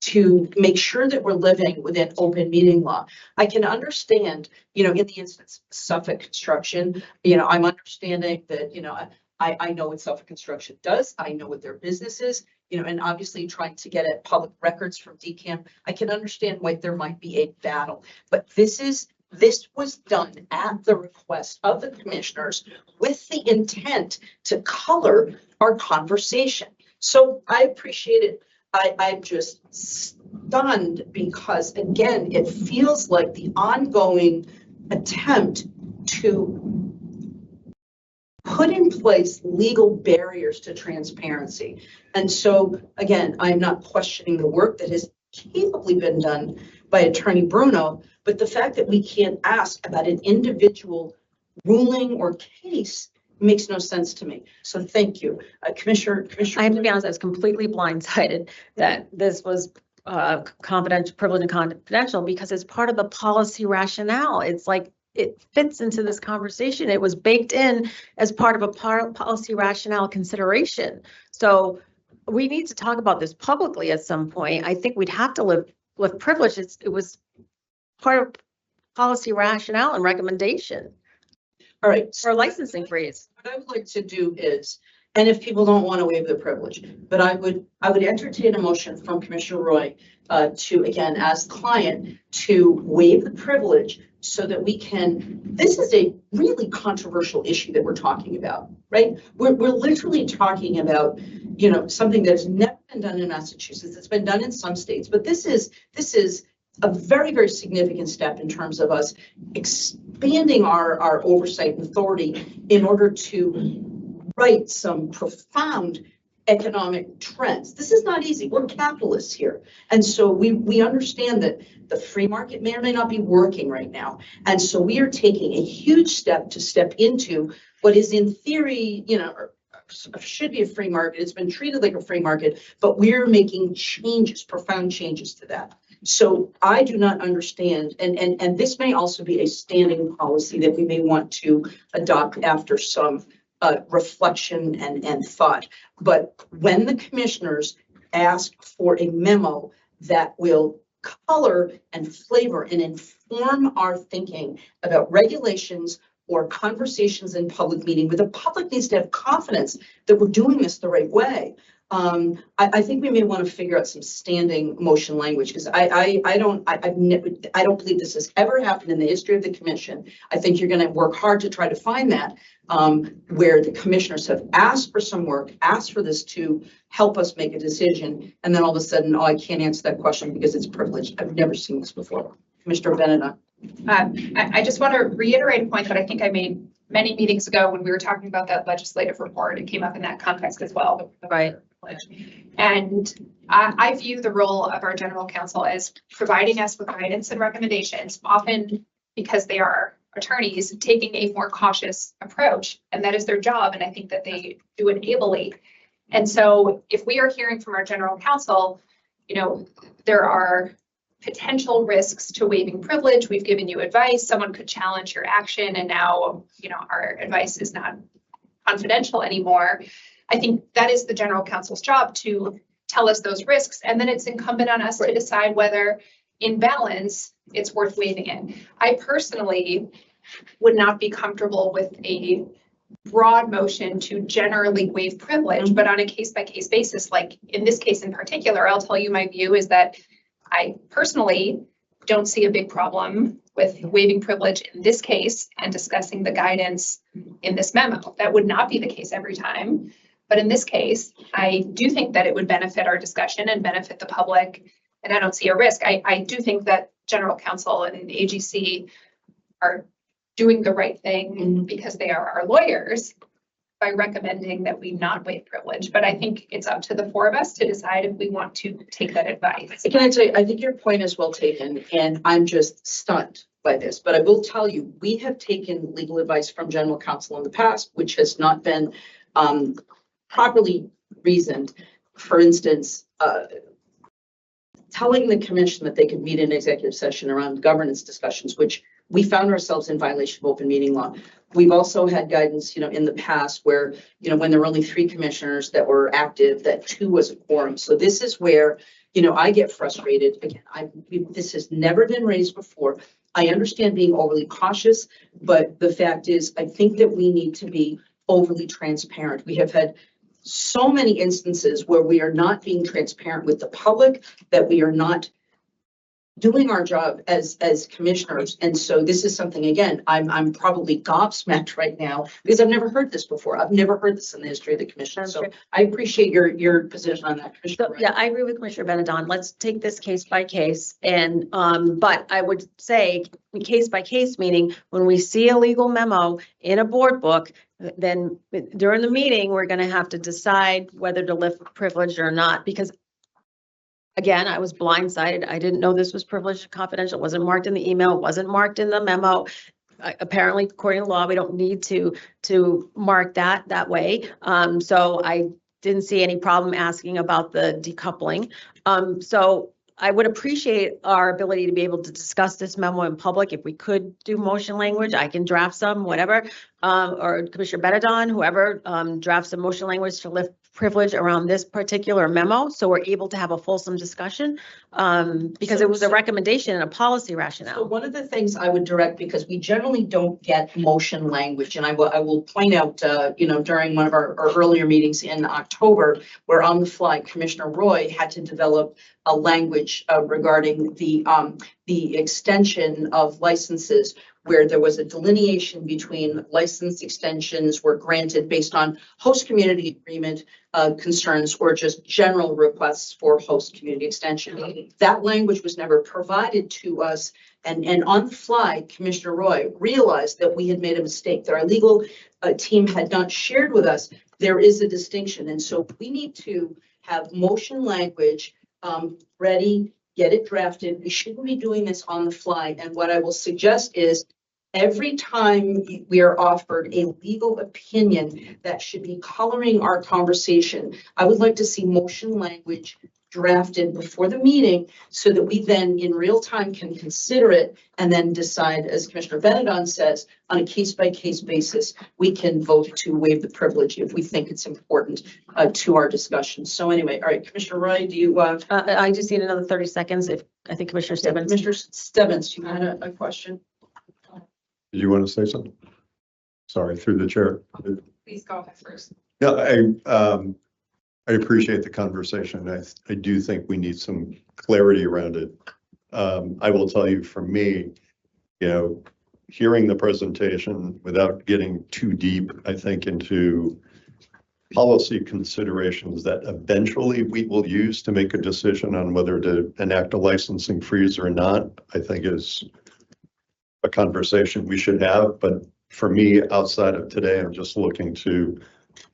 to make sure that we're living within open meeting law. I can understand, in the instance of Suffolk Construction, I'm understanding that, I know what Suffolk Construction does. I know what their business is, and obviously trying to get at public records from DCAM. I can understand why there might be a battle, but this was done at the request of the commissioners with the intent to color our conversation. So I appreciate it. I'm just stunned because, again, it feels like the ongoing attempt to put in place legal barriers to transparency. And so, again, I'm not questioning the work that has capably been done by Attorney Bruno, but the fact that we can't ask about an individual ruling or case makes no sense to me. So thank you. Commissioner. I have to be honest, I was completely blindsided that this was confidential, privileged and confidential, because it's part of the policy rationale. It's like, it fits into this conversation. It was baked in as part of a policy rationale consideration. So we need to talk about this publicly at some point. I think we'd have to live with privilege. It was part of policy rationale and recommendation. All right. For licensing freeze. What I would like to do is, and if people don't want to waive the privilege, but I would entertain a motion from Commissioner Roy to, again, ask the client to waive the privilege so that we can, this is a really controversial issue that we're talking about, right? We're literally talking about, something that's never been done in Massachusetts. It's been done in some states, but this is a very, very significant step in terms of us expanding our oversight and authority in order to right some profound economic trends. This is not easy. We're capitalists here. And so we understand that the free market may or may not be working right now. And so we are taking a huge step into what is in theory, should be a free market. It's been treated like a free market, but we're making changes, profound changes to that. So I do not understand, and this may also be a standing policy that we may want to adopt after some reflection and thought. But when the commissioners ask for a memo that will color and flavor and inform our thinking about regulations or conversations in public meeting, where the public needs to have confidence that we're doing this the right way. I think we may want to figure out some standing motion language, because I don't believe this has ever happened in the history of the commission. I think you're going to work hard to try to find that, where the commissioners have asked for some work, asked for this to help us make a decision, and then all of a sudden, oh, I can't answer that question because it's privileged. I've never seen this before. Commissioner Benedict. I just want to reiterate a point that I think I made many meetings ago when we were talking about that legislative report. It came up in that context as well. Right. And I view the role of our general counsel as providing us with guidance and recommendations, often because they are attorneys taking a more cautious approach, and that is their job. And I think that they do it ably. And so if we are hearing from our general counsel, there are potential risks to waiving privilege. We've given you advice. Someone could challenge your action, and now, our advice is not confidential anymore. I think that is the general counsel's job to tell us those risks, and then it's incumbent on us to decide whether, in balance, it's worth waiving it. I personally would not be comfortable with a broad motion to generally waive privilege, but on a case-by-case basis, like in this case in particular, I'll tell you my view is that I personally don't see a big problem with waiving privilege in this case and discussing the guidance in this memo. That would not be the case every time. But in this case, I do think that it would benefit our discussion and benefit the public, and I don't see a risk. I do think that general counsel and AGC are doing the right thing because they are our lawyers by recommending that we not waive privilege. But I think it's up to the four of us to decide if we want to take that advice. Can I tell you, I think your point is well taken, and I'm just stunned by this. But I will tell you, we have taken legal advice from general counsel in the past, which has not been properly reasoned. For instance, telling the commission that they could meet in executive session around governance discussions, which we found ourselves in violation of open meeting law. We've also had guidance, in the past where, when there were only 3 commissioners that were active, that 2 was a quorum. So this is where, I get frustrated. Again, this has never been raised before. I understand being overly cautious, but the fact is, I think that we need to be overly transparent. We have had so many instances where we are not being transparent with the public, that we are not doing our job as commissioners. And so this is something, again, I'm probably gobsmacked right now because I've never heard this before. I've never heard this in the history of the commission. So I appreciate your position on that, Commissioner. So, yeah, I agree with Commissioner Benedon. Let's take this case by case. And but I would say case by case, meaning when we see a legal memo in a board book, then during the meeting, we're going to have to decide whether to lift privilege or not, because again, I was blindsided. I didn't know this was privileged and confidential. It wasn't marked in the email, it wasn't marked in the memo. Apparently, according to law, we don't need to mark that way. So I didn't see any problem asking about the decoupling. So I would appreciate our ability to be able to discuss this memo in public. If we could do motion language, I can draft some, whatever, or Commissioner Benedon, whoever drafts some motion language to lift privilege around this particular memo, so we're able to have a fulsome discussion, because it was a recommendation and a policy rationale. So one of the things I would direct, because we generally don't get motion language, and I will point out, during one of our earlier meetings in October, where on the fly, Commissioner Roy had to develop a language regarding the extension of licenses, where there was a delineation between license extensions were granted based on host community agreement concerns or just general requests for host community extension. That language was never provided to us And on the fly, Commissioner Roy realized that we had made a mistake, that our legal team had not shared with us. There is a distinction. And so we need to have motion language ready, get it drafted. We shouldn't be doing this on the fly. And what I will suggest is every time we are offered a legal opinion that should be coloring our conversation, I would like to see motion language drafted before the meeting so that we then in real time can consider it and then decide, as Commissioner Benedon says, on a case-by-case basis, we can vote to waive the privilege if we think it's important to our discussion. So anyway, all right, Commissioner Roy, do you? I just need another 30 seconds if, I think Commissioner Stebbins. Commissioner Stebbins, you had a question? Did you want to say something? Sorry, through the chair. Please go ahead first. Yeah, I appreciate the conversation. I do think we need some clarity around it. I will tell you from me, hearing the presentation without getting too deep, I think, into policy considerations that eventually we will use to make a decision on whether to enact a licensing freeze or not, I think is a conversation we should have. But for me, outside of today, I'm just looking to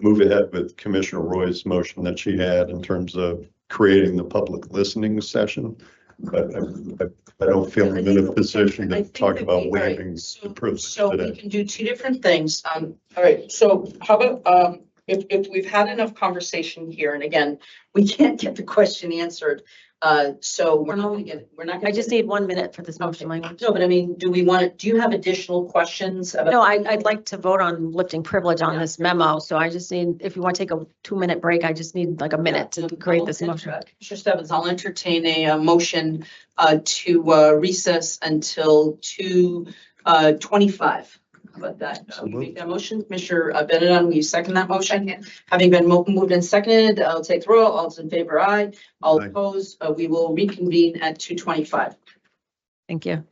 move ahead with Commissioner Roy's motion that she had in terms of creating the public listening session. But I don't feel I'm in a position to talk about waiving the privilege So we today. can do two different things. All right, so how about, if we've had enough conversation here, and again, we can't get the question answered. So we're not gonna I just need 1 minute for this motion language. No, but I mean, do you have additional questions? No, I'd like to vote on lifting privilege on this memo. So I just need, if you want to take a 2-minute break, I just need like a minute to create this motion. Commissioner Stebbins, I'll entertain a motion to recess until 2:25. How about that? So You make moved. that motion, Commissioner Benedon, will you second that motion? Having been moved and seconded, I'll take the roll. All those in favor, aye. All Aye. opposed, we will reconvene at 2:25. Thank you.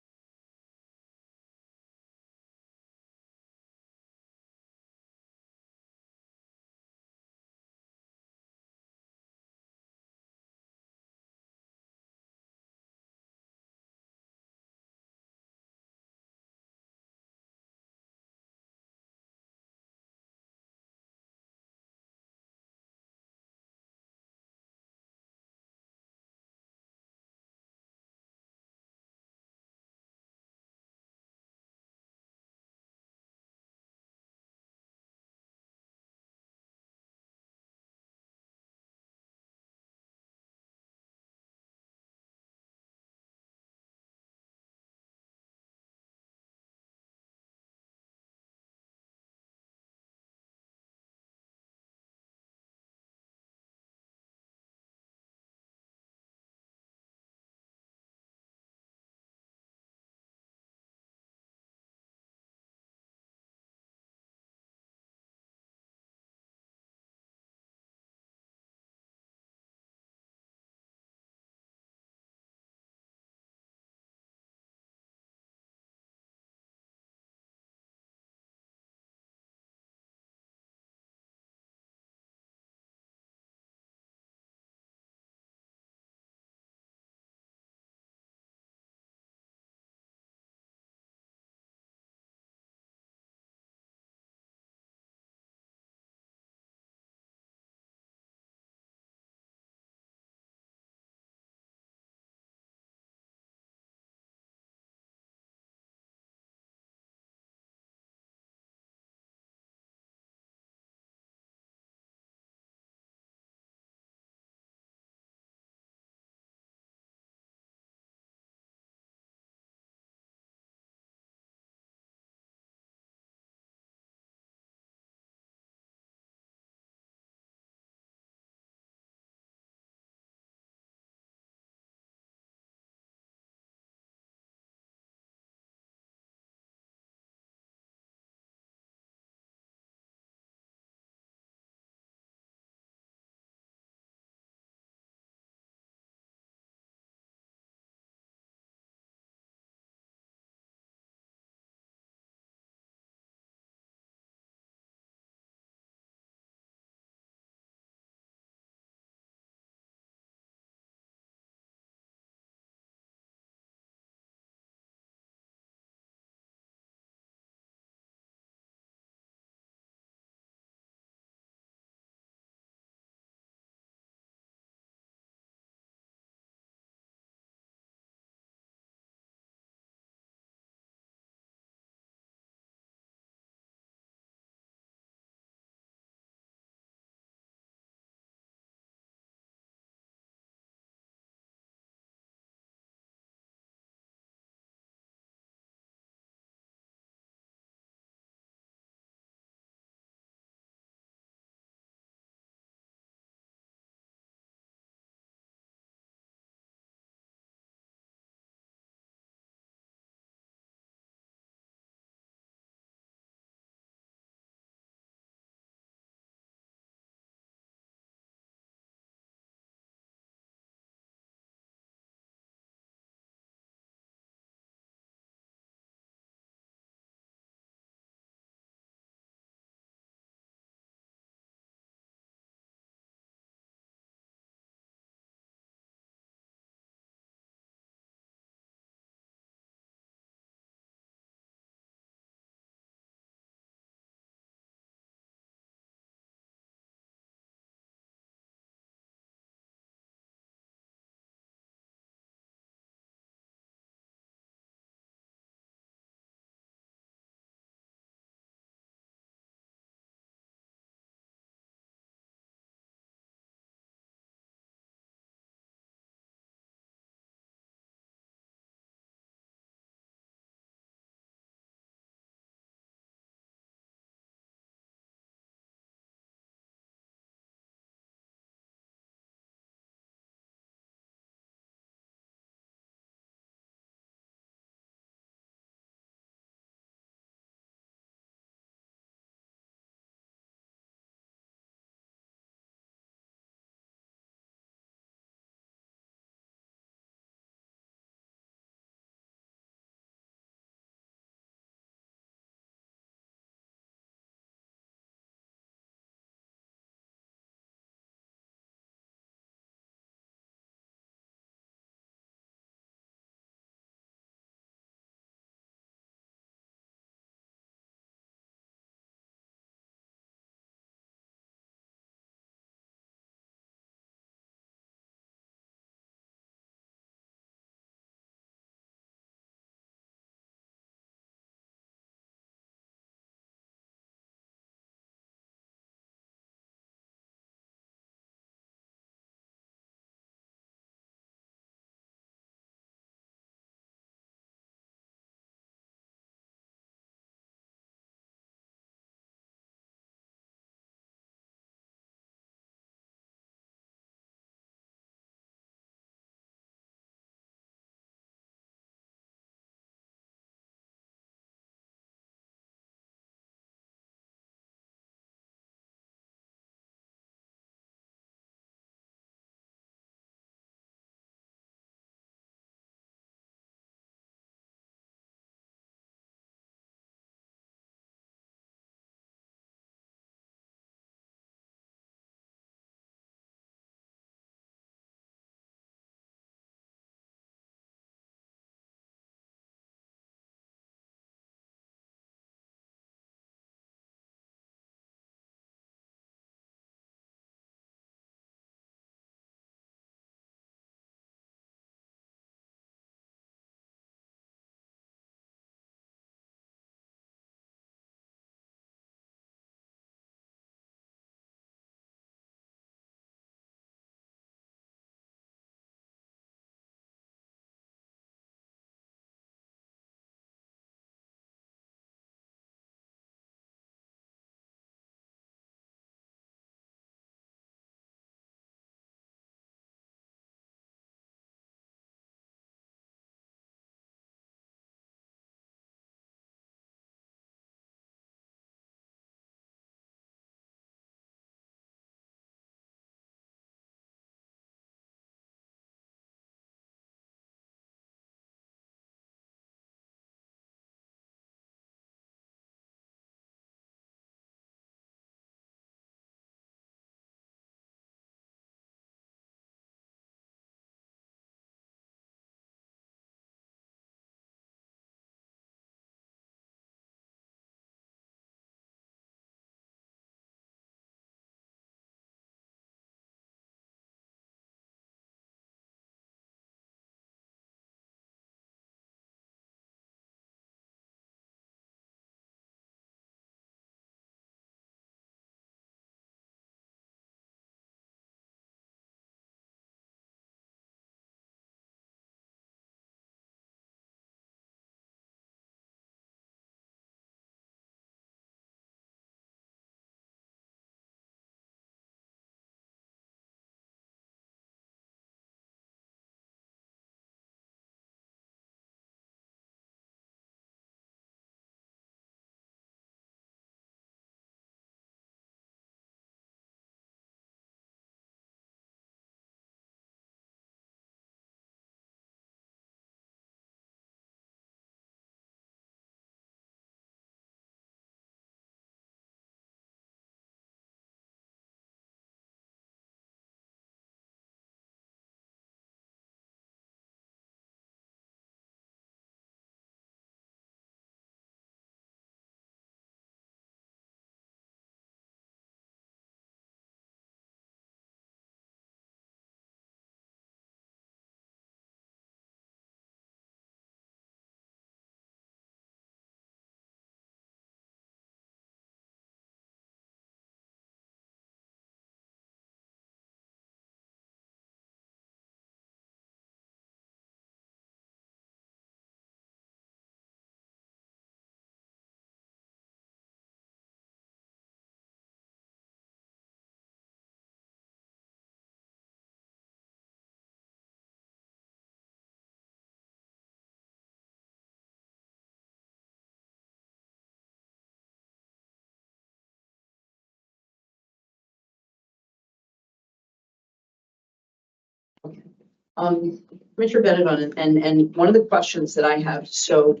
Commissioner Bennett, and one of the questions that I have, so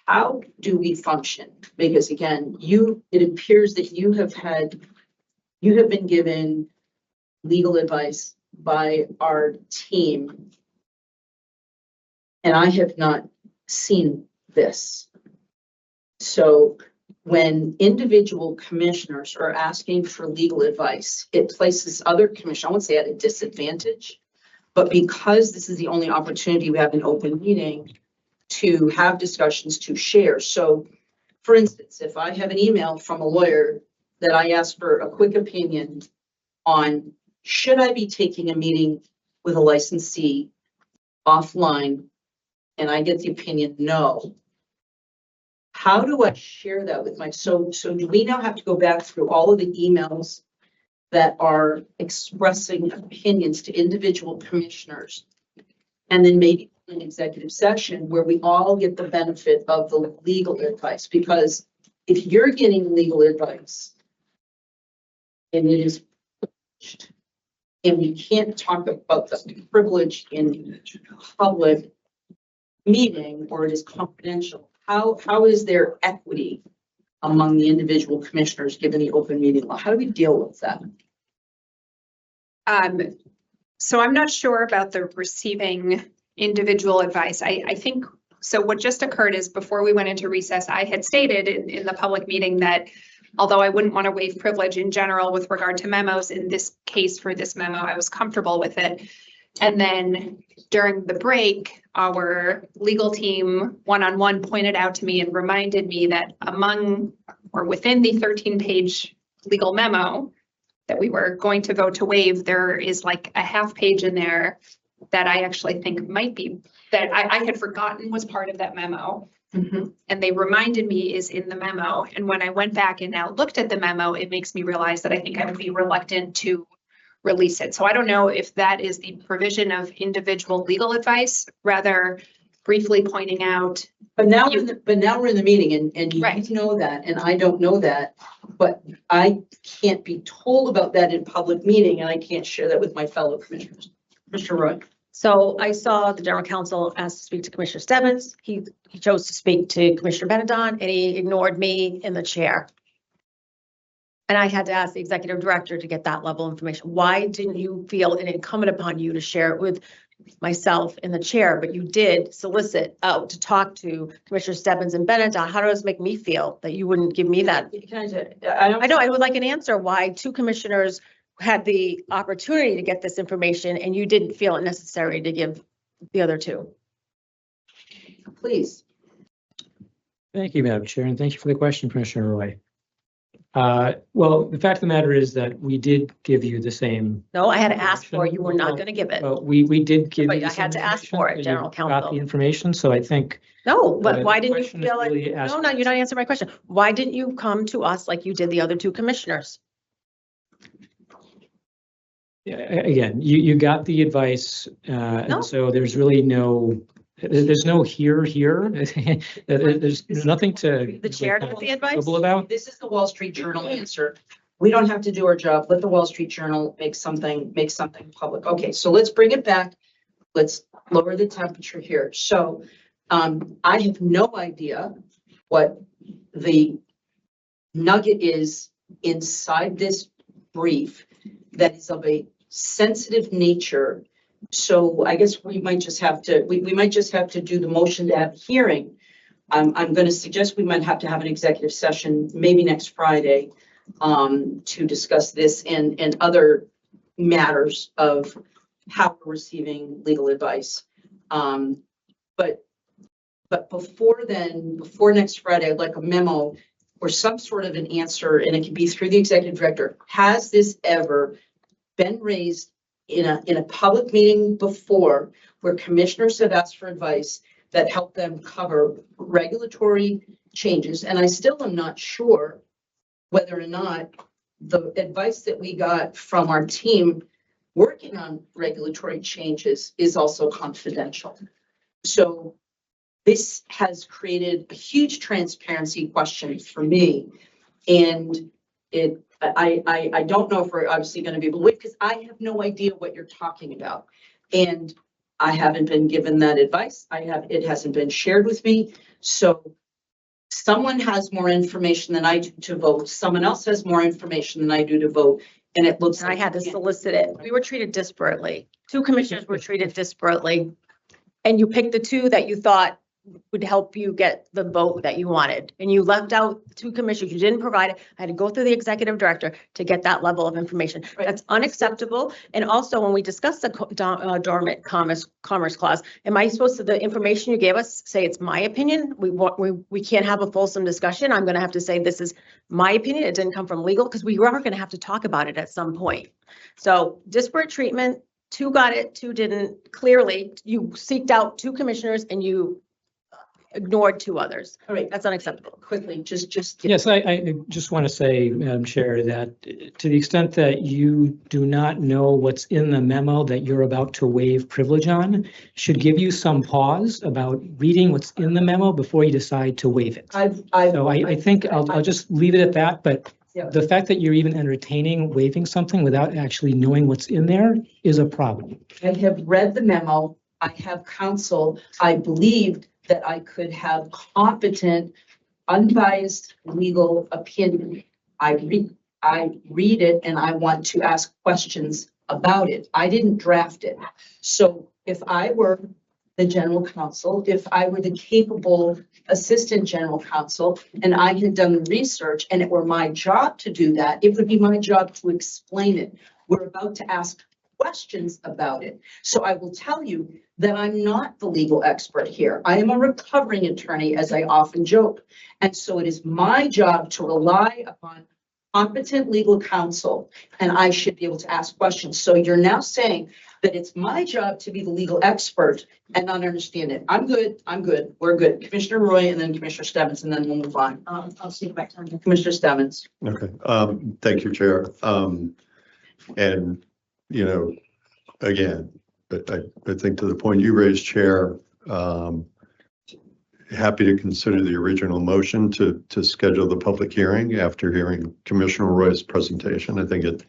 how do we function? Because again, it appears that you have been given legal advice by our team. And I have not seen this. So when individual commissioners are asking for legal advice, it places other commissioners, I won't say at a disadvantage, but because this is the only opportunity we have an open meeting to have discussions, to share. So for instance, if I have an email from a lawyer that I ask for a quick opinion on, should I be taking a meeting with a licensee offline, and I get the opinion, no. How do I share that with so do we now have to go back through all of the emails that are expressing opinions to individual commissioners? And then maybe an executive session where we all get the benefit of the legal advice? Because if you're getting legal advice and it is published, and we can't talk about the privilege in public meeting, or it is confidential, how is there equity among the individual commissioners given the open meeting law? How do we deal with that? So I'm not sure about the receiving individual advice. I think, so what just occurred is before we went into recess, I had stated in the public meeting that although I wouldn't want to waive privilege in general with regard to memos, in this case for this memo, I was comfortable with it. And then during the break, our legal team one-on-one pointed out to me and reminded me that among or within the 13-page legal memo that we were going to vote to waive, there is like a half page in there that I actually think might be, that I had forgotten was part of that memo. Mm-hmm. And they reminded me is in the memo. And when I went back and now looked at the memo, it makes me realize that I think I would be reluctant to release it. So I don't know if that is the provision of individual legal advice, rather briefly pointing out. But now we're in the meeting and you Right. know that, and I don't know that, but I can't be told about that in public meeting, and I can't share that with my fellow commissioners. Mr. Roy. So I saw the general counsel asked to speak to Commissioner Stebbins. He chose to speak to Commissioner Benedon, and he ignored me in the chair. And I had to ask the executive director to get that level of information. Why didn't you feel it incumbent upon you to share it with myself in the chair? But you did solicit out to talk to Commissioner Stebbins and Benedon. How does it make me feel that you wouldn't give me that? I know, I would like an answer why two commissioners had the opportunity to get this information and you didn't feel it necessary to give the other two. Please. Thank you, Madam Chair, and thank you for the question, Commissioner Roy. Well, the fact of the matter is that we did give you the same. No, I had to ask for it. You were not going to give it. Well, we did give But you. I had to ask for it, General Got Counsel. the information, so I think. No, but the why didn't you question is feel like, really no, asking- you're not answering my question. Why didn't you come to us like you did the other two commissioners? Yeah, again, you got the advice, No. and so there's really there's no here. There's nothing to. The chair got the advice? quibble about. This is the Wall Street Journal answer. We don't have to do our job. Let the Wall Street Journal make something public. Okay, so let's bring it back. Let's lower the temperature here. So I have no idea what the nugget is inside this brief that is of a sensitive nature. So I guess we might just have to, we might just have to do the motion to have a hearing. I'm going to suggest we might have to have an executive session, maybe next Friday, to discuss this and other matters of how we're receiving legal advice. But before then, before next Friday, I'd like a memo or some sort of an answer, and it can be through the executive director. Has this ever been raised in a public meeting before where commissioners have asked for advice that help them cover regulatory changes? And I still am not sure whether or not the advice that we got from our team working on regulatory changes is also confidential. So this has created a huge transparency question for me. And it I don't know if we're obviously going to be able to wait because I have no idea what you're talking about. And I haven't been given that advice. It hasn't been shared with me. So someone has more information than I do to vote. Someone else has more information than I do to vote. And it looks And I like had to solicit it. We were treated disparately. Two commissioners were treated disparately. And you picked the two that you thought would help you get the vote that you wanted. And you left out two commissioners. You didn't provide it. I had to go through the executive director to get that level of information. That's unacceptable. And also when we discussed the dormant commerce clause, am I supposed to, the information you gave us, say it's my opinion? We can't have a fulsome discussion. I'm going to have to say, this is my opinion. It didn't come from legal because we are going to have to talk about it at some point. So disparate treatment, two got it, two didn't. Clearly, you seeked out two commissioners and you ignored two others. All right, that's unacceptable. Quickly, just. Yes, I just want to say, Madam Chair, that to the extent that you do not know what's in the memo that you're about to waive privilege on, should give you some pause about reading what's in the memo before you decide to waive it. So I think I'll just leave it at that, but the fact that you're even entertaining waiving something without actually knowing what's in there is a problem. I have read the memo. I have counsel. I believed that I could have competent, unbiased legal opinion. I read it and I want to ask questions about it. I didn't draft it. So if I were the general counsel, if I were the capable assistant general counsel and I had done the research and it were my job to do that, it would be my job to explain it. We're about to ask questions about it. So I will tell you that I'm not the legal expert here. I am a recovering attorney, as I often joke. And so it is my job to rely upon competent legal counsel, and I should be able to ask questions. So you're now saying that it's my job to be the legal expert and not understand it. I'm good. We're good. Commissioner Roy and then Commissioner Stebbins, and then we'll move on. I'll speak back to Commissioner Stebbins. Okay, thank you, Chair. And, you know, again, I think to the point you raised, Chair, happy to consider the original motion to schedule the public hearing after hearing Commissioner Roy's presentation. I think it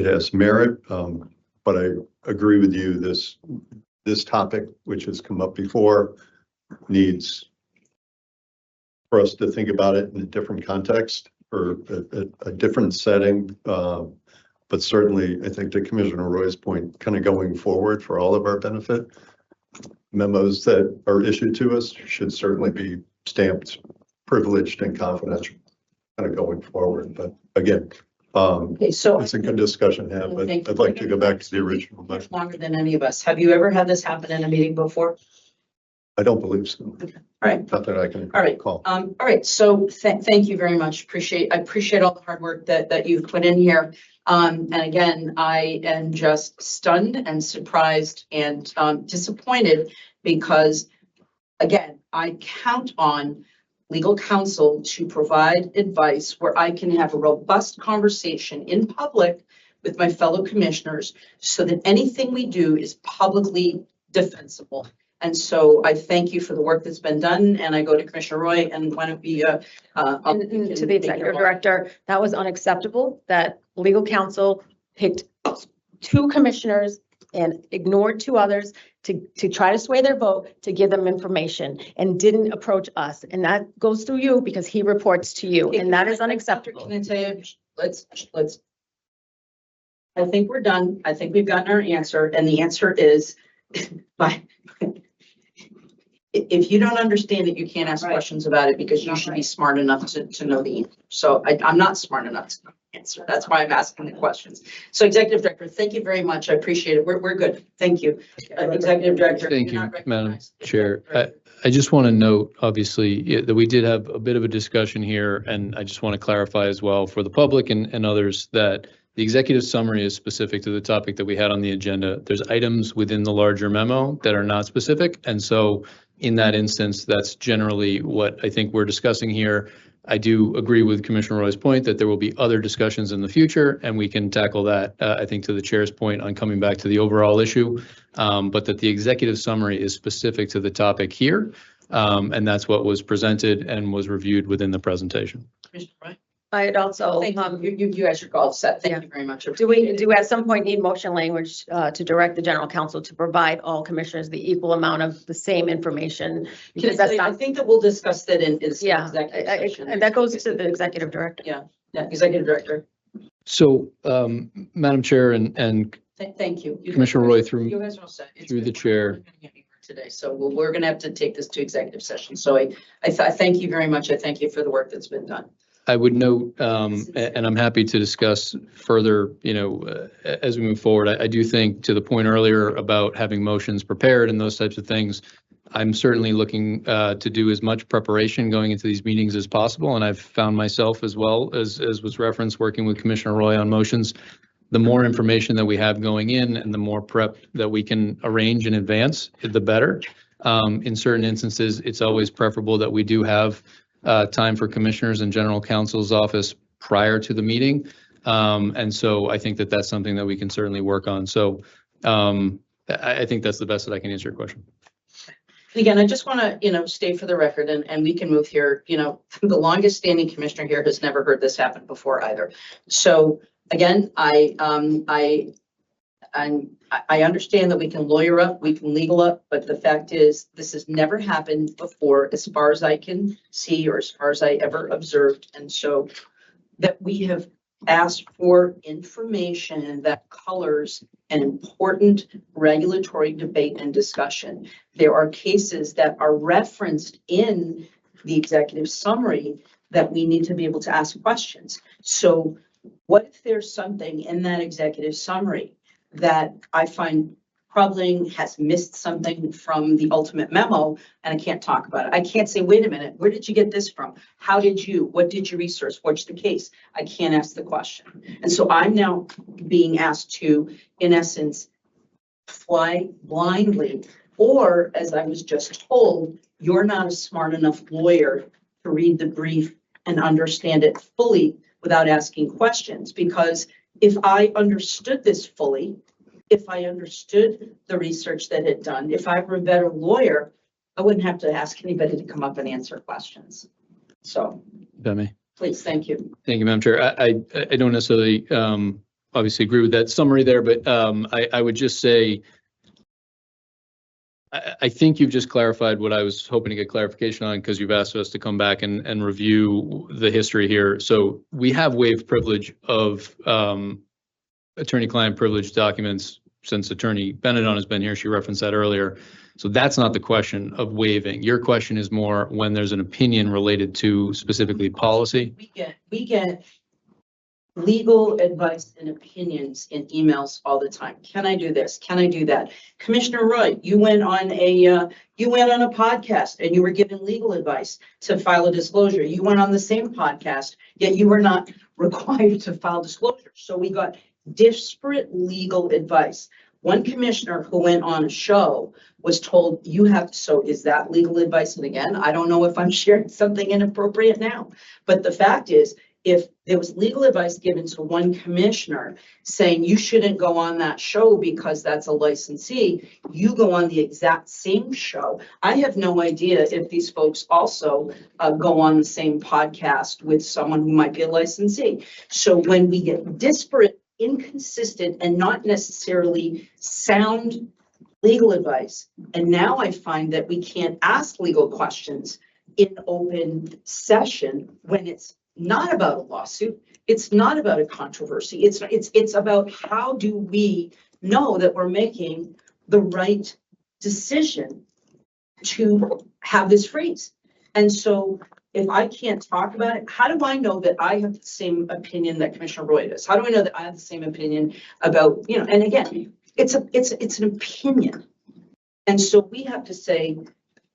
has merit, but I agree with you. This topic, which has come up before, needs for us to think about it in a different context or a different setting. But certainly, I think to Commissioner Roy's point, kind of going forward for all of our benefit, memos that are issued to us should certainly be stamped privileged and confidential kind of going forward. But again, Okay, so it's a good discussion to have, but I'd like to go back to the original motion. longer than any of us. Have you ever had this happen in a meeting before? I don't believe so. Okay. All right. Not that I can All right. recall. All right. So thank you very much. I appreciate all the hard work that you've put in here. And again, I am just stunned and surprised and disappointed because, again, I count on legal counsel to provide advice where I can have a robust conversation in public with my fellow commissioners so that anything we do is publicly defensible. And so I thank you for the work that's been done, and I go to Commissioner Roy, and why don't we, And to the executive director, that was unacceptable, that legal counsel picked two commissioners and ignored two others to try to sway their vote, to give them information, and didn't approach us. And that goes through you because he reports to you, and that is unacceptable. Can I tell you, let's, I think we're done. I think we've gotten our answer, and the answer is, if you don't understand it, you can't ask questions about it because you should be smart enough to know the answer. So I'm not smart enough to answer. That's why I'm asking the questions. So Executive Director, thank you very much. I appreciate it. We're good. Thank you. Executive Director. Thank you're you, not Madam recognized. Chair. I just want to note, obviously, that we did have a bit of a discussion here, and I just want to clarify as well for the public and others that the executive summary is specific to the topic that we had on the agenda. There's items within the larger memo that are not specific, and so in that instance, that's generally what I think we're discussing here. I do agree with Commissioner Roy's point that there will be other discussions in the future, and we can tackle that, I think, to the chair's point on coming back to the overall issue, but that the executive summary is specific to the topic here, and that's what was presented and was reviewed within the presentation. Commissioner Roy? I'd also, Thank you. You guys are all set. Thank you very much. do we, do at some point need motion language to direct the general counsel to provide all commissioners the equal amount of the same information? Because that's I not, think that we'll discuss that in yeah, executive session. and that goes to the executive director. Yeah, executive director. So, Madam Chair and Thank you. Commissioner Roy, through You guys are all set. It's through the good. chair. We're gonna get you today, so we're going to have to take this to executive session. So I thank you very much. I thank you for the work that's been done. I would note, and I'm happy to discuss further, as we move forward. I do think, to the point earlier about having motions prepared and those types of things, I'm certainly looking to do as much preparation going into these meetings as possible. And I've found myself, as well as was referenced, working with Commissioner Roy on motions. The more information that we have going in and the more prep that we can arrange in advance, the better. In certain instances, it's always preferable that we do have time for commissioners and general counsel's office prior to the meeting. And so I think that that's something that we can certainly work on. So I think that's the best that I can answer your question. Again, I just want to, state for the record, and we can move here, the longest standing commissioner here has never heard this happen before either. So again, I understand that we can lawyer up, we can legal up, but the fact is this has never happened before as far as I can see or as far as I ever observed. And so that we have asked for information that colors an important regulatory debate and discussion. There are cases that are referenced in the executive summary that we need to be able to ask questions. So what if there's something in that executive summary that I find troubling, has missed something from the ultimate memo, and I can't talk about it? I can't say, wait a minute, where did you get this from? What did you research? What's the case? I can't ask the question. And so I'm now being asked to, in essence, fly blindly, or as I was just told, you're not a smart enough lawyer to read the brief and understand it fully without asking questions. Because if I understood this fully, if I understood the research that had done, if I were a better lawyer, I wouldn't have to ask anybody to come up and answer questions. So, please, thank you. Thank you, Madam Chair. I don't necessarily obviously agree with that summary there, but I would just say, I think you've just clarified what I was hoping to get clarification on, because you've asked us to come back and review the history here. So we have waived privilege of attorney-client privilege documents since Attorney Benedon has been here. She referenced that earlier. So that's not the question of waiving. Your question is more when there's an opinion related to specifically policy. We get legal advice and opinions in emails all the time. Can I do this? Can I do that? Commissioner Roy, you went on a podcast and you were given legal advice to file a disclosure. You went on the same podcast, yet you were not required to file disclosure. So we got disparate legal advice. One commissioner who went on a show was told, you have, so is that legal advice? And again, I don't know if I'm sharing something inappropriate now, but the fact is, if there was legal advice given to one commissioner saying you shouldn't go on that show because that's a licensee, you go on the exact same show. I have no idea if these folks also go on the same podcast with someone who might be a licensee. So when we get disparate, inconsistent, and not necessarily sound legal advice, and now I find that we can't ask legal questions in open session when it's not about a lawsuit, it's not about a controversy, it's about how do we know that we're making the right decision to have this freeze. And so if I can't talk about it, how do I know that I have the same opinion that Commissioner Roy does? How do I know that I have the same opinion about, and again, it's an opinion. And so we have to say,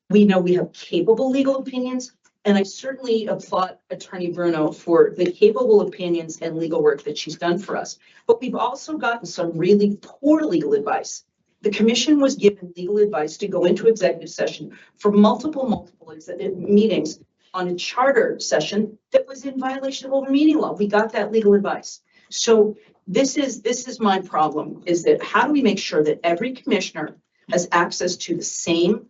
we know we have capable legal opinions. And I certainly applaud Attorney Bruno for the capable opinions and legal work that she's done for us. But we've also gotten some really poor legal advice. The commission was given legal advice to go into executive session for multiple meetings on a charter session that was in violation of open meeting law. We got that legal advice. So this is my problem, is that how do we make sure that every commissioner has access to the same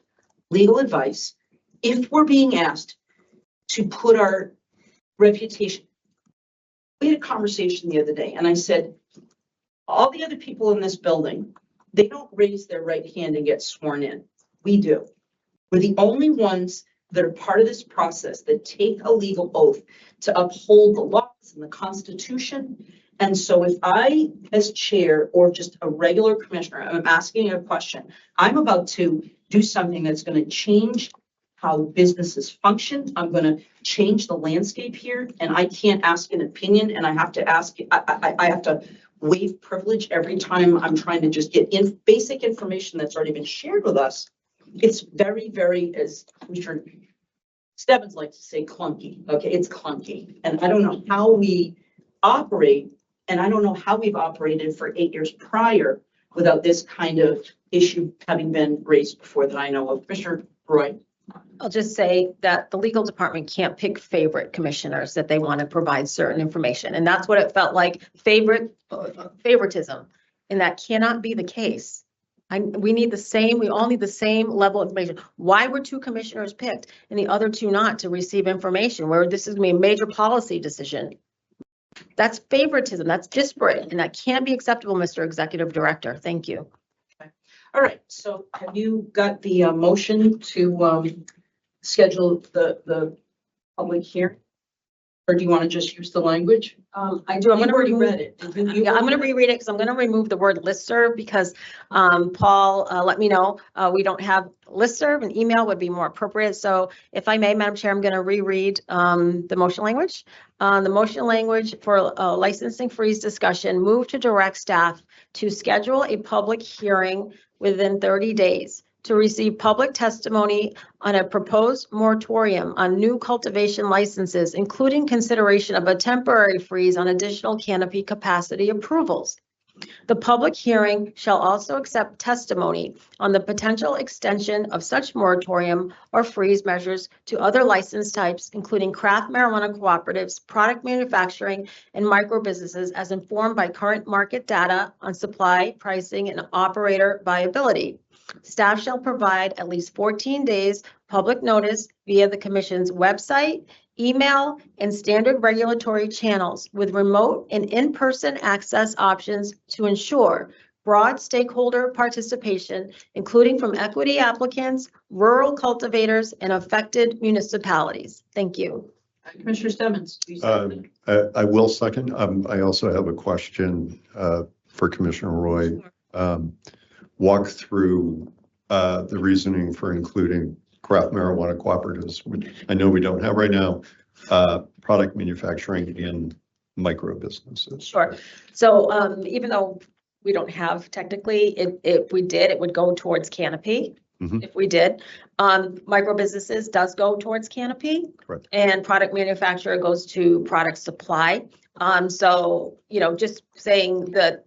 legal advice if we're being asked to put our reputation We had a conversation the other day and I said, all the other people in this building, they don't raise their right hand and get sworn in. We do. We're the only ones that are part of this process that take a legal oath to uphold the laws and the Constitution. And so if I, as chair or just a regular commissioner, I'm asking a question, I'm about to do something that's going to change how businesses function. I'm going to change the landscape here, and I can't ask an opinion, and I have to ask, I have to waive privilege every time I'm trying to just get in basic information that's already been shared with us. It's very, very, as Commissioner Stebbins likes to say, clunky. Okay, it's clunky. And I don't know how we operate, and I don't know how we've operated for 8 years prior without this kind of issue having been raised before that I know of. Commissioner Roy. I'll just say that the legal department can't pick favorite commissioners that they want to provide certain information. And that's what it felt like, favoritism. And that cannot be the case. We need the same, we all need the same level of information. Why were 2 commissioners picked and the other 2 not to receive information where this is going to be a major policy decision? That's favoritism. That's disparate. And that can't be acceptable, Mr. Executive Director. Thank you. All right, so have you got the motion to schedule the public hearing? Or do you want to just use the language? I do. I'm going to already remove, read it. yeah, I'm going to reread it because I'm going to remove the word listserv because Paul let me know we don't have listserv, and email would be more appropriate. So if I may, Madam Chair, I'm going to reread the motion language. The motion language for licensing freeze discussion, move to direct staff to schedule a public hearing within 30 days to receive public testimony on a proposed moratorium on new cultivation licenses, including consideration of a temporary freeze on additional canopy capacity approvals. The public hearing shall also accept testimony on the potential extension of such moratorium or freeze measures to other license types, including craft marijuana cooperatives, product manufacturing, and micro businesses as informed by current market data on supply, pricing, and operator viability. Staff shall provide at least 14 days public notice via the Commission's website, email, and standard regulatory channels with remote and in-person access options to ensure broad stakeholder participation, including from equity applicants, rural cultivators, and affected municipalities. Thank you. Commissioner Stebbins. I will second. I also have a question for Commissioner Roy. Walk through the reasoning for including craft marijuana cooperatives, which I know we don't have right now, product manufacturing and micro businesses. Sure. So even though we don't have technically, if we did, it would go towards canopy. Mhm. If we did, micro businesses does go towards canopy. Correct. And product manufacturer goes to product supply. So, just saying that,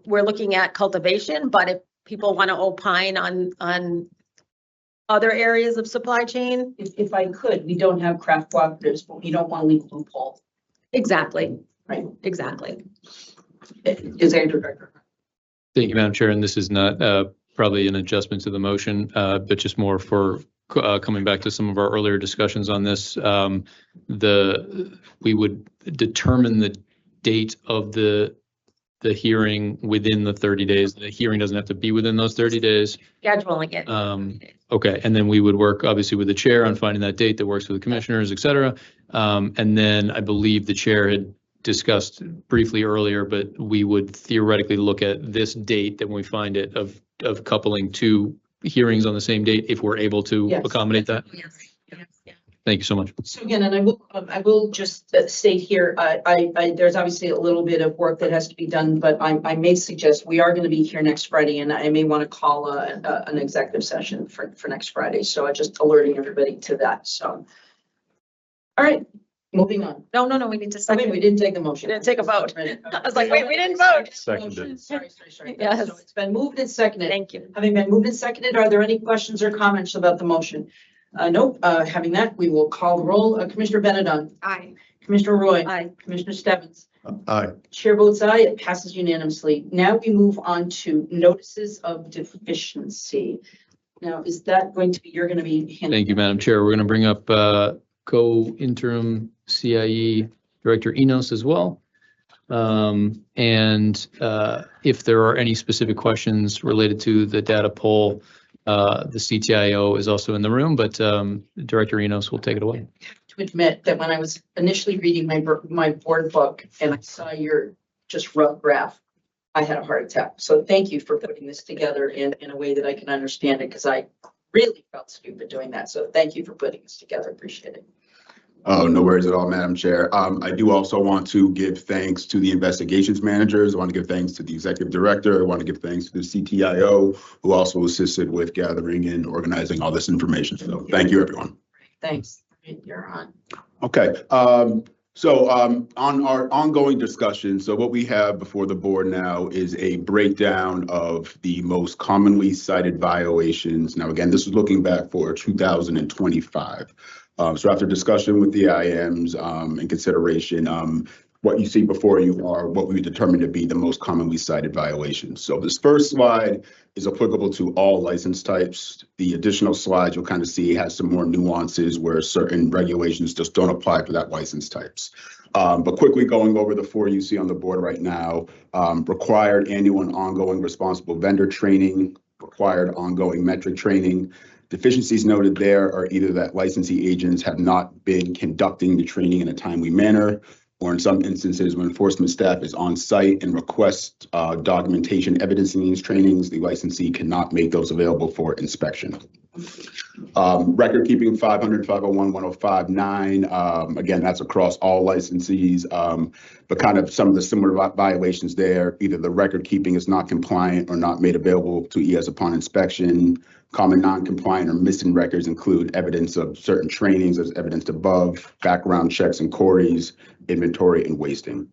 we're looking at cultivation, but if people want to opine on other areas of supply chain. If I could, we don't have craft cooperatives, but we don't want to leave a loophole. Exactly. Right. Exactly. Executive Director. Thank you, Madam Chair. And this is not probably an adjustment to the motion, but just more for coming back to some of our earlier discussions on this. We would determine the date of the hearing within the 30 days. The hearing doesn't have to be within those 30 days. Scheduling it. Okay, and then we would work obviously with the chair on finding that date that works for the commissioners, et cetera. And then I believe the chair had discussed briefly earlier, but we would theoretically look at this date that when we find it of coupling 2 hearings on the same date if we're able to accommodate that. Yes. Yes. Thank you so much. So again, and I will just state here, there's obviously a little bit of work that has to be done, but I may suggest we are going to be here next Friday, and I may want to call an executive session for next Friday. So I'm just alerting everybody to that. So, all right, moving on. No, we need to I second. mean, we didn't take the motion. We didn't take a vote. I I was like, wait, we didn't vote. Seconded. Sorry. Yes. So it's been moved and seconded. Thank you. Having been moved and seconded, are there any questions or comments about the motion? Nope. Having that, we will call the roll. Commissioner Benedon. Aye. Commissioner Roy. Aye. Commissioner Stebbins. Aye. Chair votes aye. It passes unanimously. Now we move on to notices of deficiency. Now, is that going to be, you're going to be handling? Thank you, Madam Chair. We're going to bring up co-interim CIE Director Enos as well. If there are any specific questions related to the data poll, the CTIO is also in the room, but Director Enos will take it away. To admit that when I was initially reading my board book and I saw your just rough graph, I had a heart attack. So thank you for putting this together in a way that I can understand it, because I really felt stupid doing that. So thank you for putting this together. Appreciate it. Oh, no worries at all, Madam Chair. I do also want to give thanks to the investigations managers. I want to give thanks to the executive director. I want to give thanks to the CTIO, who also assisted with gathering and organizing all this information. So thank you, everyone. Thanks. You're on. Okay. On our ongoing discussion, so what we have before the board now is a breakdown of the most commonly cited violations. Now, again, this is looking back for 2025. So after discussion with the IMs and consideration, what you see before you are what we determined to be the most commonly cited violations. So this first slide is applicable to all license types. The additional slides you'll kind of see has some more nuances where certain regulations just don't apply for that license types. But quickly going over the four you see on the board right now: required annual and ongoing responsible vendor training, required ongoing metric training. Deficiencies noted there are either that licensee agents have not been conducting the training in a timely manner, or in some instances when enforcement staff is on site and requests documentation evidencing these trainings, the licensee cannot make those available for inspection. Record keeping 500, 501, 1059. Again, that's across all licensees, but kind of some of the similar violations there. Either the record keeping is not compliant or not made available to ES upon inspection. Common non-compliant or missing records include evidence of certain trainings as evidenced above, background checks and queries, inventory, and wasting.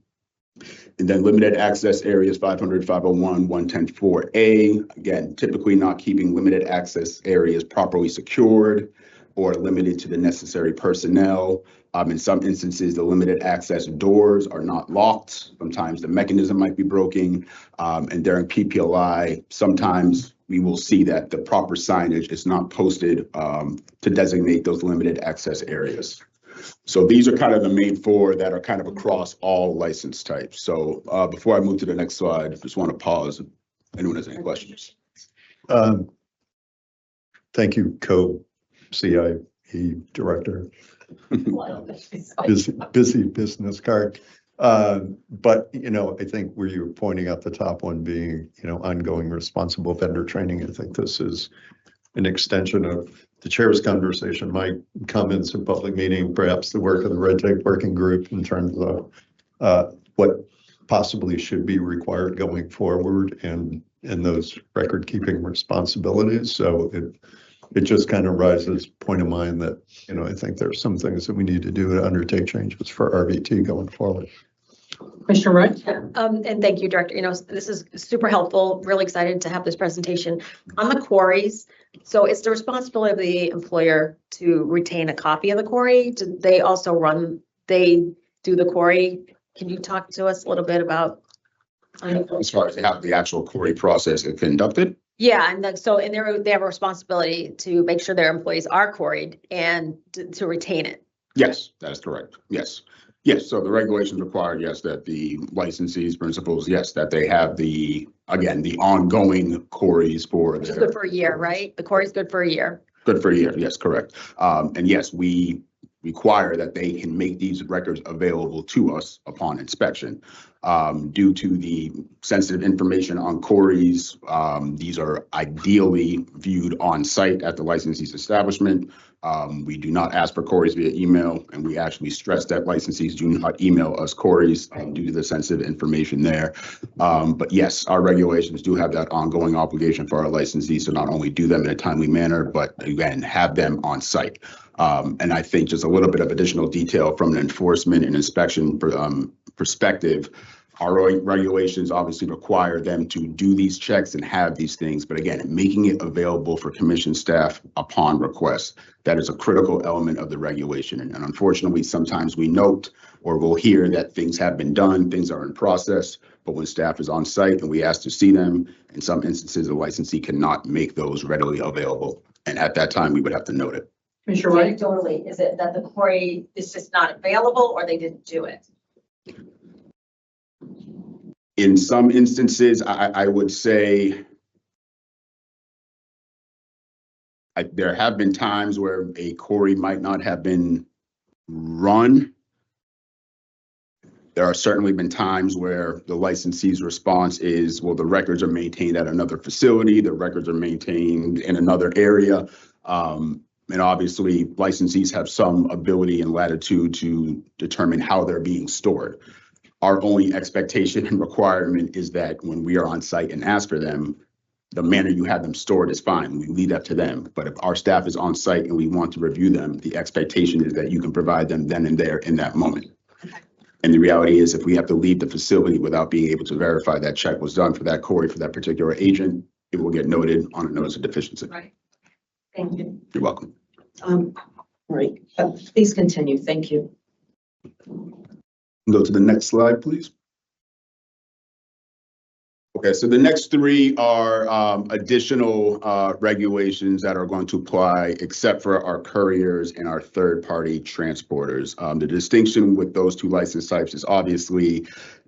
And then limited access areas 500, 501, 110.4A. Again, typically not keeping limited access areas properly secured or limited to the necessary personnel. In some instances, the limited access doors are not locked. Sometimes the mechanism might be broken. And during PPLI, sometimes we will see that the proper signage is not posted to designate those limited access areas. So these are kind of the main four that are kind of across all license types. So before I move to the next slide, I just want to pause if anyone has any questions. Thank you, co-CIE director. busy business card. But, I think where you're pointing out the top one being, ongoing responsible vendor training, I think this is an extension of the chair's conversation, my comments in public meeting, perhaps the work of the Red Tape Working Group in terms of what possibly should be required going forward and those record keeping responsibilities. So it just kind of rises point of mind that, I think there's some things that we need to do to undertake changes for RVT going forward. Commissioner Wright? And thank you, Director. This is super helpful. Really excited to have this presentation on the quarries. So it's the responsibility of the employer to retain a copy of the quarry. Do they also they do the quarry? Can you talk to us a little bit about? As far as how the actual quarry process is conducted? Yeah, and they have a responsibility to make sure their employees are quarried and to retain it. Yes, that is correct. Yes. Yes, so the regulations require, yes, that the licensees, principals, yes, that they have the ongoing quarries for. Which is good for a year, right? The quarry's good for a year. Good for a year, yes, correct. And yes, we require that they can make these records available to us upon inspection. Due to the sensitive information on quarries, these are ideally viewed on site at the licensee's establishment. We do not ask for quarries via email, and we actually stress that licensees do not email us quarries due to the sensitive information there. But yes, our regulations do have that ongoing obligation for our licensees to not only do them in a timely manner, but again, have them on site. And I think just a little bit of additional detail from an enforcement and inspection perspective. Our regulations obviously require them to do these checks and have these things, but again, making it available for commission staff upon request, that is a critical element of the regulation. And unfortunately, sometimes we note or we'll hear that things have been done, things are in process, but when staff is on site and we ask to see them, in some instances, the licensee cannot make those readily available. And at that time, we would have to note it. Commissioner Wright? Totally. Is it that the quarry is just not available or they didn't do it? In some instances, I would say there have been times where a query might not have been run. There are certainly been times where the licensee's response is, well, the records are maintained at another facility, the records are maintained in another area. And obviously, licensees have some ability and latitude to determine how they're being stored. Our only expectation and requirement is that when we are on site and ask for them, the manner you have them stored is fine. We leave that to them. But if our staff is on site and we want to review them, the expectation is that you can provide them then and there in that moment. And the reality is, if we have to leave the facility without being able to verify that check was done for that query for that particular agent, it will get noted on a notice of deficiency. Right. Thank you. You're welcome. Right. Please continue. Thank you. Go to the next slide, please. Okay, so the next three are additional regulations that are going to apply except for our couriers and our third-party transporters. The distinction with those two license types is obviously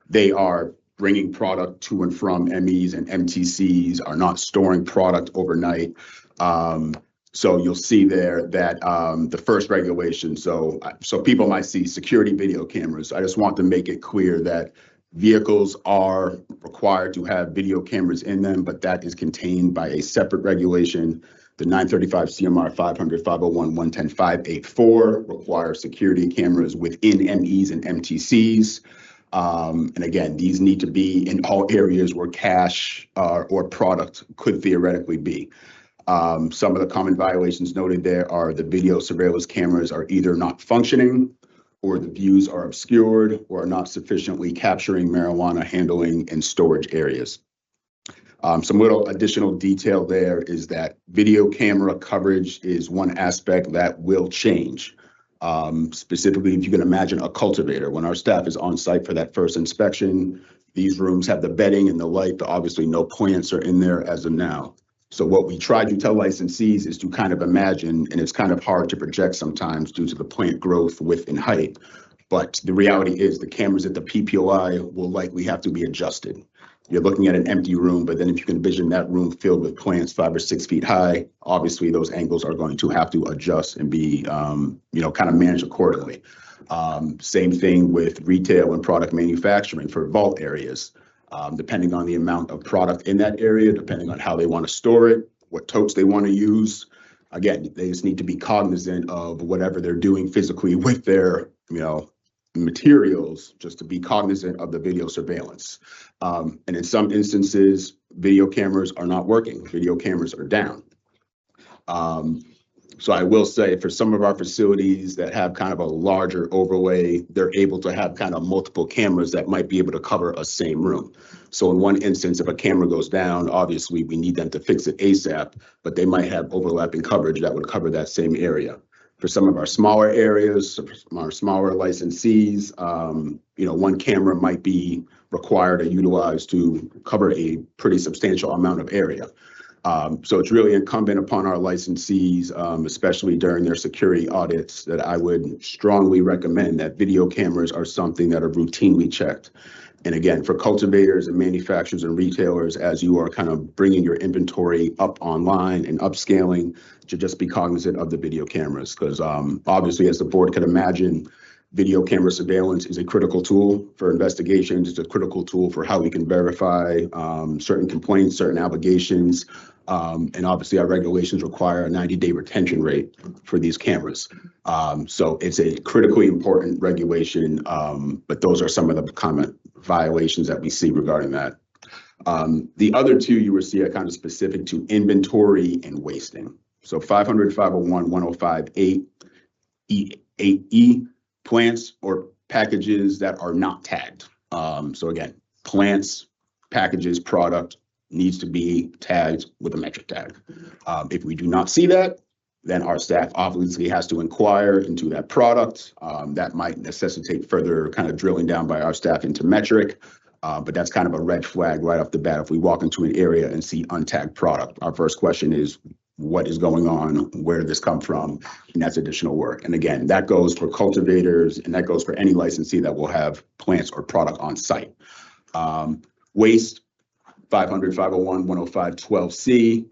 they are bringing product to and from MEs and MTCs, are not storing product overnight. So you'll see there that the first regulation, so people might see security video cameras. I just want to make it clear that vehicles are required to have video cameras in them, but that is contained by a separate regulation. The 935 CMR 500 501 110 584 requires security cameras within MEs and MTCs. And again, these need to be in all areas where cash or product could theoretically be. Some of the common violations noted there are the video surveillance cameras are either not functioning, or the views are obscured, or are not sufficiently capturing marijuana handling and storage areas. Some little additional detail there is that video camera coverage is one aspect that will change. Specifically, if you can imagine a cultivator, when our staff is on site for that first inspection, these rooms have the bedding and the light, but obviously no plants are in there as of now. So what we try to tell licensees is to kind of imagine, and it's kind of hard to project sometimes due to the plant growth, width, and height. But the reality is the cameras at the PPOI will likely have to be adjusted. You're looking at an empty room, but then if you can envision that room filled with plants 5 or 6 feet high, obviously those angles are going to have to adjust and be, kind of managed accordingly. Same thing with retail and product manufacturing for vault areas. Depending on the amount of product in that area, depending on how they want to store it, what totes they want to use. Again, they just need to be cognizant of whatever they're doing physically with their, materials, just to be cognizant of the video surveillance. And in some instances, video cameras are not working. Video cameras are down. So I will say for some of our facilities that have kind of a larger overlay, they're able to have kind of multiple cameras that might be able to cover a same room. So in one instance, if a camera goes down, obviously we need them to fix it ASAP, but they might have overlapping coverage that would cover that same area. For some of our smaller areas, our smaller licensees, one camera might be required or utilized to cover a pretty substantial amount of area. So it's really incumbent upon our licensees, especially during their security audits, that I would strongly recommend that video cameras are something that are routinely checked. And again, for cultivators and manufacturers and retailers, as you are kind of bringing your inventory up online and upscaling, to just be cognizant of the video cameras, because obviously, as the board could imagine, video camera surveillance is a critical tool for investigations. It's a critical tool for how we can verify certain complaints, certain allegations. And obviously our regulations require a 90-day retention rate for these cameras. So it's a critically important regulation, but those are some of the common violations that we see regarding that. The other two you will see are kind of specific to inventory and wasting. So 500, 501, 105, 8E, plants or packages that are not tagged. So again, plants, packages, product needs to be tagged with a metric tag. If we do not see that, then our staff obviously has to inquire into that product. That might necessitate further kind of drilling down by our staff into metric. But that's kind of a red flag right off the bat. If we walk into an area and see untagged product, our first question is, what is going on, where did this come from, and that's additional work. And again, that goes for cultivators and that goes for any licensee that will have plants or product on site. Waste, 500, 501, 105, 12C.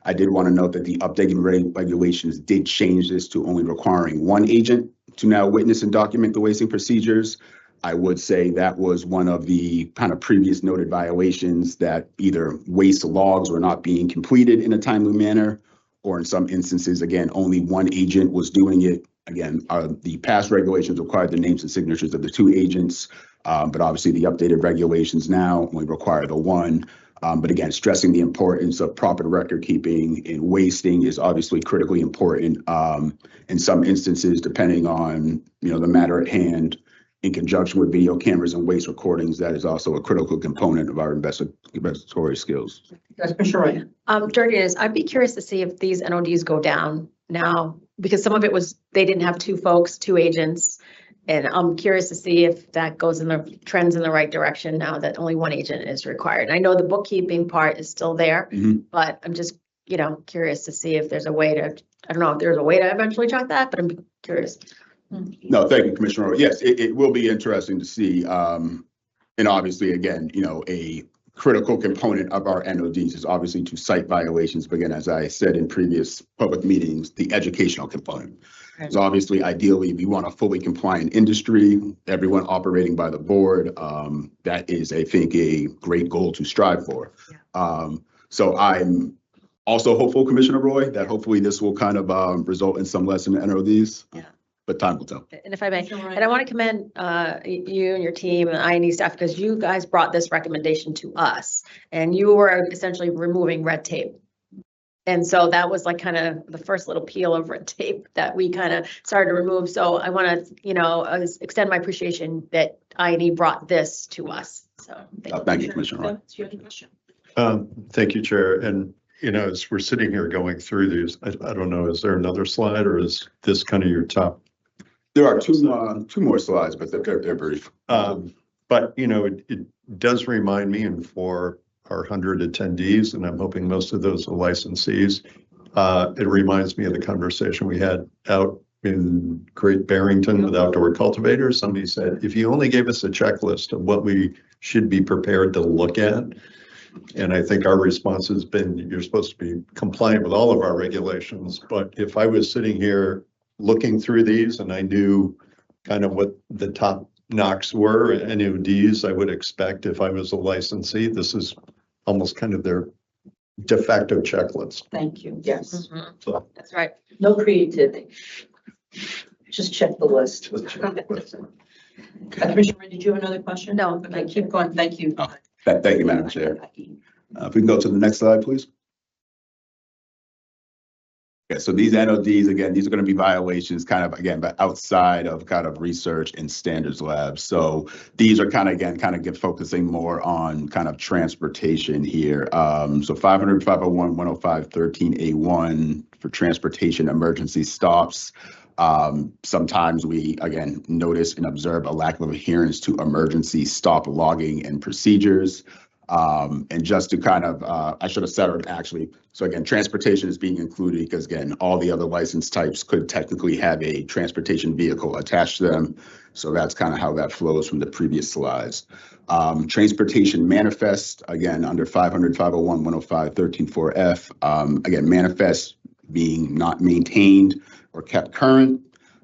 I did want to note that the updated regulations did change this to only requiring one agent to now witness and document the wasting procedures. I would say that was one of the kind of previous noted violations, that either waste logs were not being completed in a timely manner, or in some instances, again, only one agent was doing it. Again, the past regulations required the names and signatures of the two agents, but obviously the updated regulations now only require the one. But again, stressing the importance of proper record keeping and wasting is obviously critically important. In some instances, depending on the matter at hand, in conjunction with video cameras and waste recordings, that is also a critical component of our investigatory skills. Commissioner Roy. Director, I'd be curious to see if these NODs go down now, because some of it was, they didn't have two agents. And I'm curious to see if that goes in the trends in the right direction now that only one agent is required. And I know the bookkeeping part is still there, but I'm just, curious to see if there's a way to, I don't know if there's a way to eventually track that, but I'm curious. No, thank you, Commissioner. Yes, it will be interesting to see. And obviously, again, a critical component of our NODs is obviously to cite violations. But again, as I said in previous public meetings, the educational component. So obviously, ideally, we want a fully compliant industry, everyone operating by the board. That is, I think, a great goal to strive for. So I'm also hopeful, Commissioner Roy, that hopefully this will kind of result in some less in the NODs. But time will tell. And if I may, and I want to commend you and your team and INE staff, because you guys brought this recommendation to us and you were essentially removing red tape. And so that was like kind of the first little peel of red tape that we kind of started to remove. So I want to, extend my appreciation that INE brought this to us. So thank you, Commissioner Roy. Thank you, Chair. And as we're sitting here going through these, I don't know, is there another slide or is this kind of your top? There are two more slides, but they're brief. But it does remind me, and for our 100 attendees, and I'm hoping most of those are licensees, it reminds me of the conversation we had out in Great Barrington with outdoor cultivators. Somebody said, if you only gave us a checklist of what we should be prepared to look at, and I think our response has been, you're supposed to be compliant with all of our regulations. But if I was sitting here looking through these and I knew kind of what the top knocks were, NODs, I would expect if I was a licensee, this is almost kind of their de facto checklist. Thank you. Yes. So that's right. No creativity. Just check the list. Commissioner, did you have another question? No. Okay, keep going. Thank you. Thank you, Madam Chair. If we can go to the next slide, please. Yeah, so these NODs, again, these are going to be violations kind of, again, but outside of kind of research and standards labs. So these are kind of focusing more on kind of transportation here. So 500, 501, 105, 13A1 for transportation emergency stops. Sometimes we, again, notice and observe a lack of adherence to emergency stop logging and procedures. And just to kind of, I should have said it actually. So again, transportation is being included because again, all the other license types could technically have a transportation vehicle attached to them. So that's kind of how that flows from the previous slides. Transportation manifest, again, under 500, 501, 105, 134F. Again, manifest being not maintained or kept current.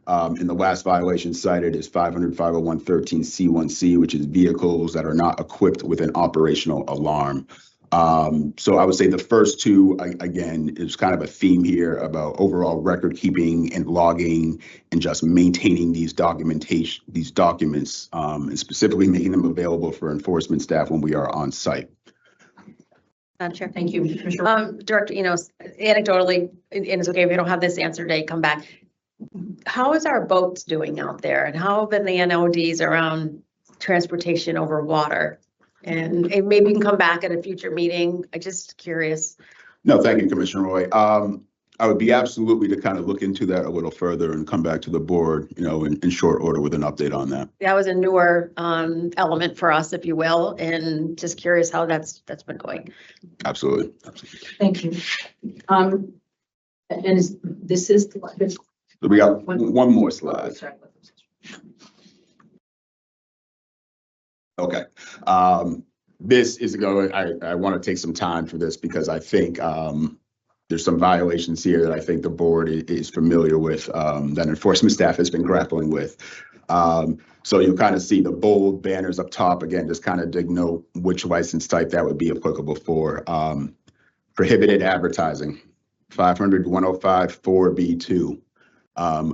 And the last violation cited is 500, 501, 13C1C, which is vehicles that are not equipped with an operational alarm. So I would say the first two, again, is kind of a theme here about overall record keeping and logging and just maintaining these documents, and specifically making them available for enforcement staff when we are on site. Madam Chair. Thank you. Director, anecdotally, and it's okay if we don't have this answer today, come back. How is our boats doing out there, and how have been the NODs around transportation over water? And maybe you can come back at a future meeting. I'm just curious. No, thank you, Commissioner Roy. I would be absolutely to kind of look into that a little further and come back to the board, in short order with an update on that. That was a newer element for us, if you will, and just curious how that's been going. Absolutely. Thank you. And this is the. So we got one more slide. Okay. This is going, I want to take some time for this because I think there's some violations here that I think the board is familiar with, that enforcement staff has been grappling with. So you'll kind of see the bold banners up top, again, just kind of denote which license type that would be applicable for. Prohibited advertising, 500-105 4B2.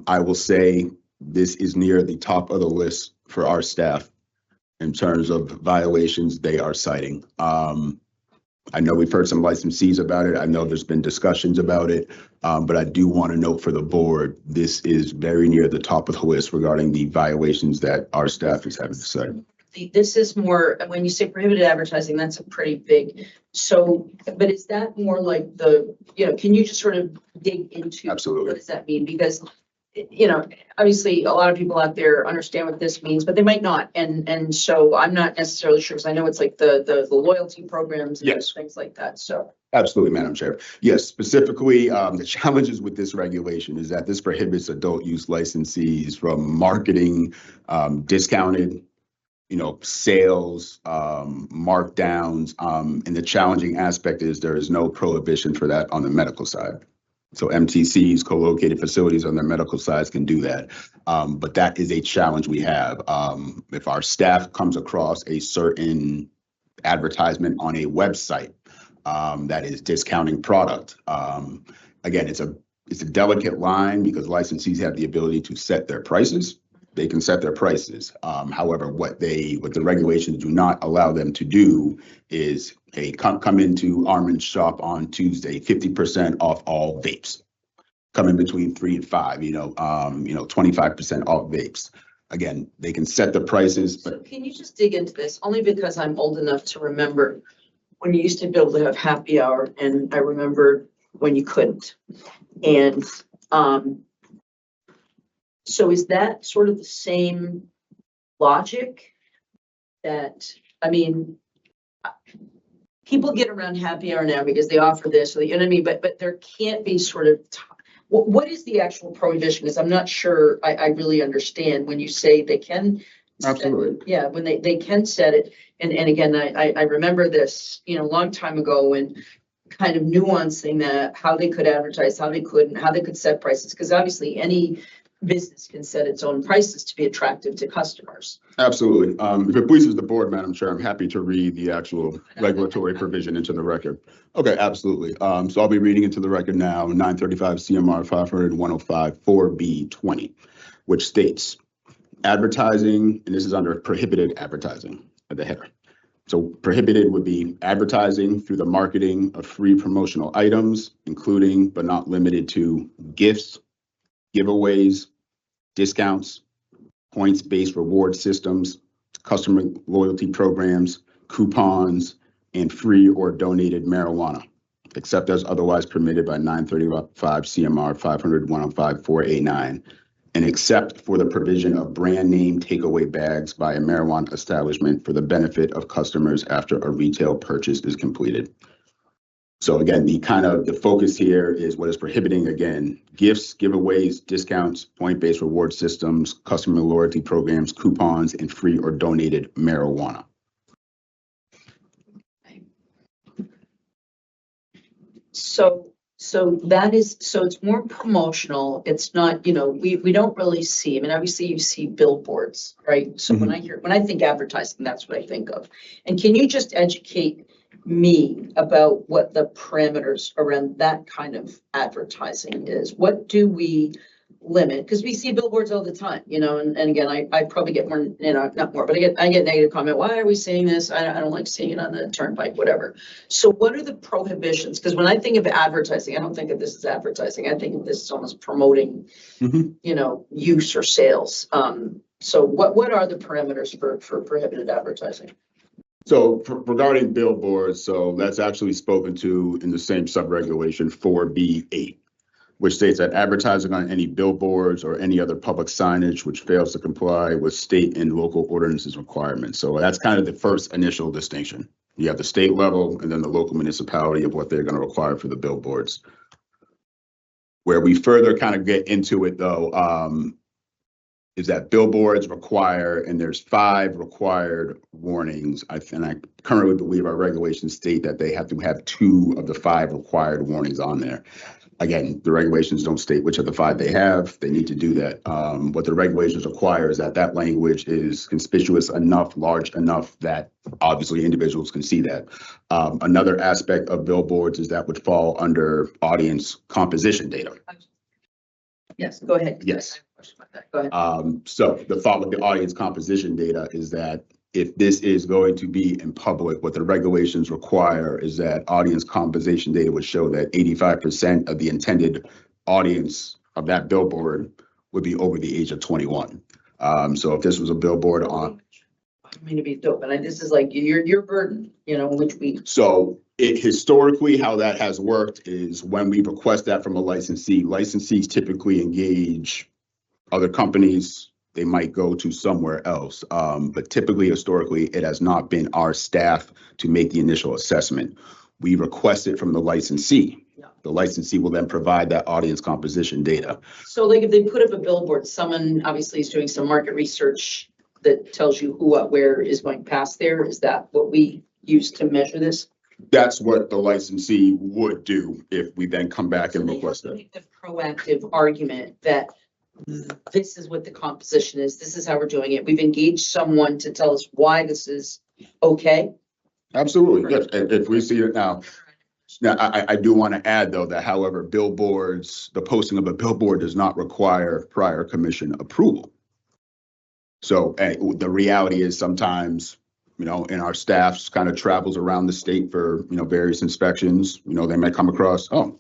I will say this is near the top of the list for our staff in terms of violations they are citing. I know we've heard some licensees about it. I know there's been discussions about it, but I do want to note for the board, this is very near the top of the list regarding the violations that our staff is having to cite. This is more, when you say prohibited advertising, that's a pretty big, so, but is that more like can you just sort of dig into? Absolutely. What does that mean? Because, obviously a lot of people out there understand what this means, but they might not. And so I'm not necessarily sure, because I know it's like the loyalty programs and Yes. things like that, so. Absolutely, Madam Chair. Yes, specifically, the challenges with this regulation is that this prohibits adult use licensees from marketing, discounted, sales, markdowns. And the challenging aspect is there is no prohibition for that on the medical side. So MTCs, co-located facilities on their medical sides can do that. But that is a challenge we have. If our staff comes across a certain advertisement on a website that is discounting product, again, it's a delicate line because licensees have the ability to set their prices. They can set their prices. However, what the regulations do not allow them to do is, hey, come into Armin's shop on Tuesday, 50% off all vapes. Come in between 3 and 5, 25% off vapes. Again, they can set the prices, So but can you just dig into this? Only because I'm old enough to remember when you used to be able to have happy hour, and I remember when you couldn't. And so is that sort of the same logic that, people get around happy hour now because they offer this, or you know what I mean? But there can't be sort of, what is the actual prohibition? Because I'm not sure I really understand when you say they can. Absolutely. Yeah, when they can set it. And again, I remember this, a long time ago, when kind of nuancing that, how they could advertise, how they couldn't, how they could set prices. Because obviously any business can set its own prices to be attractive to customers. absolutely. If it pleases the board, Madam Chair, I'm happy to read the actual regulatory provision into the record. Okay, absolutely. So I'll be reading into the record now, 935 CMR 500-105 4B20, which states advertising, and this is under prohibited advertising at the header. So prohibited would be advertising through the marketing of free promotional items, including but not limited to gifts, giveaways, discounts, points-based reward systems, customer loyalty programs, coupons, and free or donated marijuana, except as otherwise permitted by 935 CMR 500-105 4A9, and except for the provision of brand name takeaway bags by a marijuana establishment for the benefit of customers after a retail purchase is completed. So again, the focus here is what is prohibiting, again, gifts, giveaways, discounts, point-based reward systems, customer loyalty programs, coupons, and free or donated marijuana. So it's more promotional. It's not, we don't really see, obviously you see billboards, right? So when I think advertising, that's what I think of. And can you just educate me about what the parameters around that kind of advertising is? What do we limit? Because we see billboards all the time, and again, I probably get more, not more, but I get negative comment. Why are we seeing this? I don't like seeing it on the turnpike, whatever. So what are the prohibitions? Because when I think of advertising, I don't think of this as advertising. I think of this as almost promoting, use or sales. So what are the parameters for prohibited advertising? So regarding billboards, so that's actually spoken to in the same subregulation 4B8. which states that advertising on any billboards or any other public signage which fails to comply with state and local ordinances requirements. So that's kind of the first initial distinction. You have the state level and then the local municipality of what they're going to require for the billboards. Where we further kind of get into it though, is that billboards require, and there's 5 required warnings. I currently believe our regulations state that they have to have 2 of the 5 required warnings on there. Again, the regulations don't state which of the 5 they have. They need to do that. What the regulations require is that that language is conspicuous enough, large enough that obviously individuals can see that. Another aspect of billboards is that would fall under audience composition data. Yes, go ahead. Yes. Go ahead. So the thought with the audience composition data is that if this is going to be in public, what the regulations require is that audience composition data would show that 85% of the intended audience of that billboard would be over the age of 21. So if this was a billboard on. I mean to be dope, and this is like your burden, you know, which we. So historically, how that has worked is when we request that from a licensee, licensees typically engage other companies. They might go to somewhere else. But typically, historically, it has not been our staff to make the initial assessment. We request it from the licensee. Yeah. The licensee will then provide that audience composition data. So like if they put up a billboard, someone obviously is doing some market research that tells you who, what, where is going past there. Is that what we use to measure this? That's what the licensee would do if we then come back and request it. The proactive argument that this is what the composition is. This is how we're doing it. We've engaged someone to tell us why this is okay. Absolutely. Yes. If we see it now. Now, I do want to add, though, that however, billboards, the posting of a billboard does not require prior commission approval. So the reality is sometimes, you know, and our staff kind of travels around the state for, you know, various inspections, you know, they might come across, oh,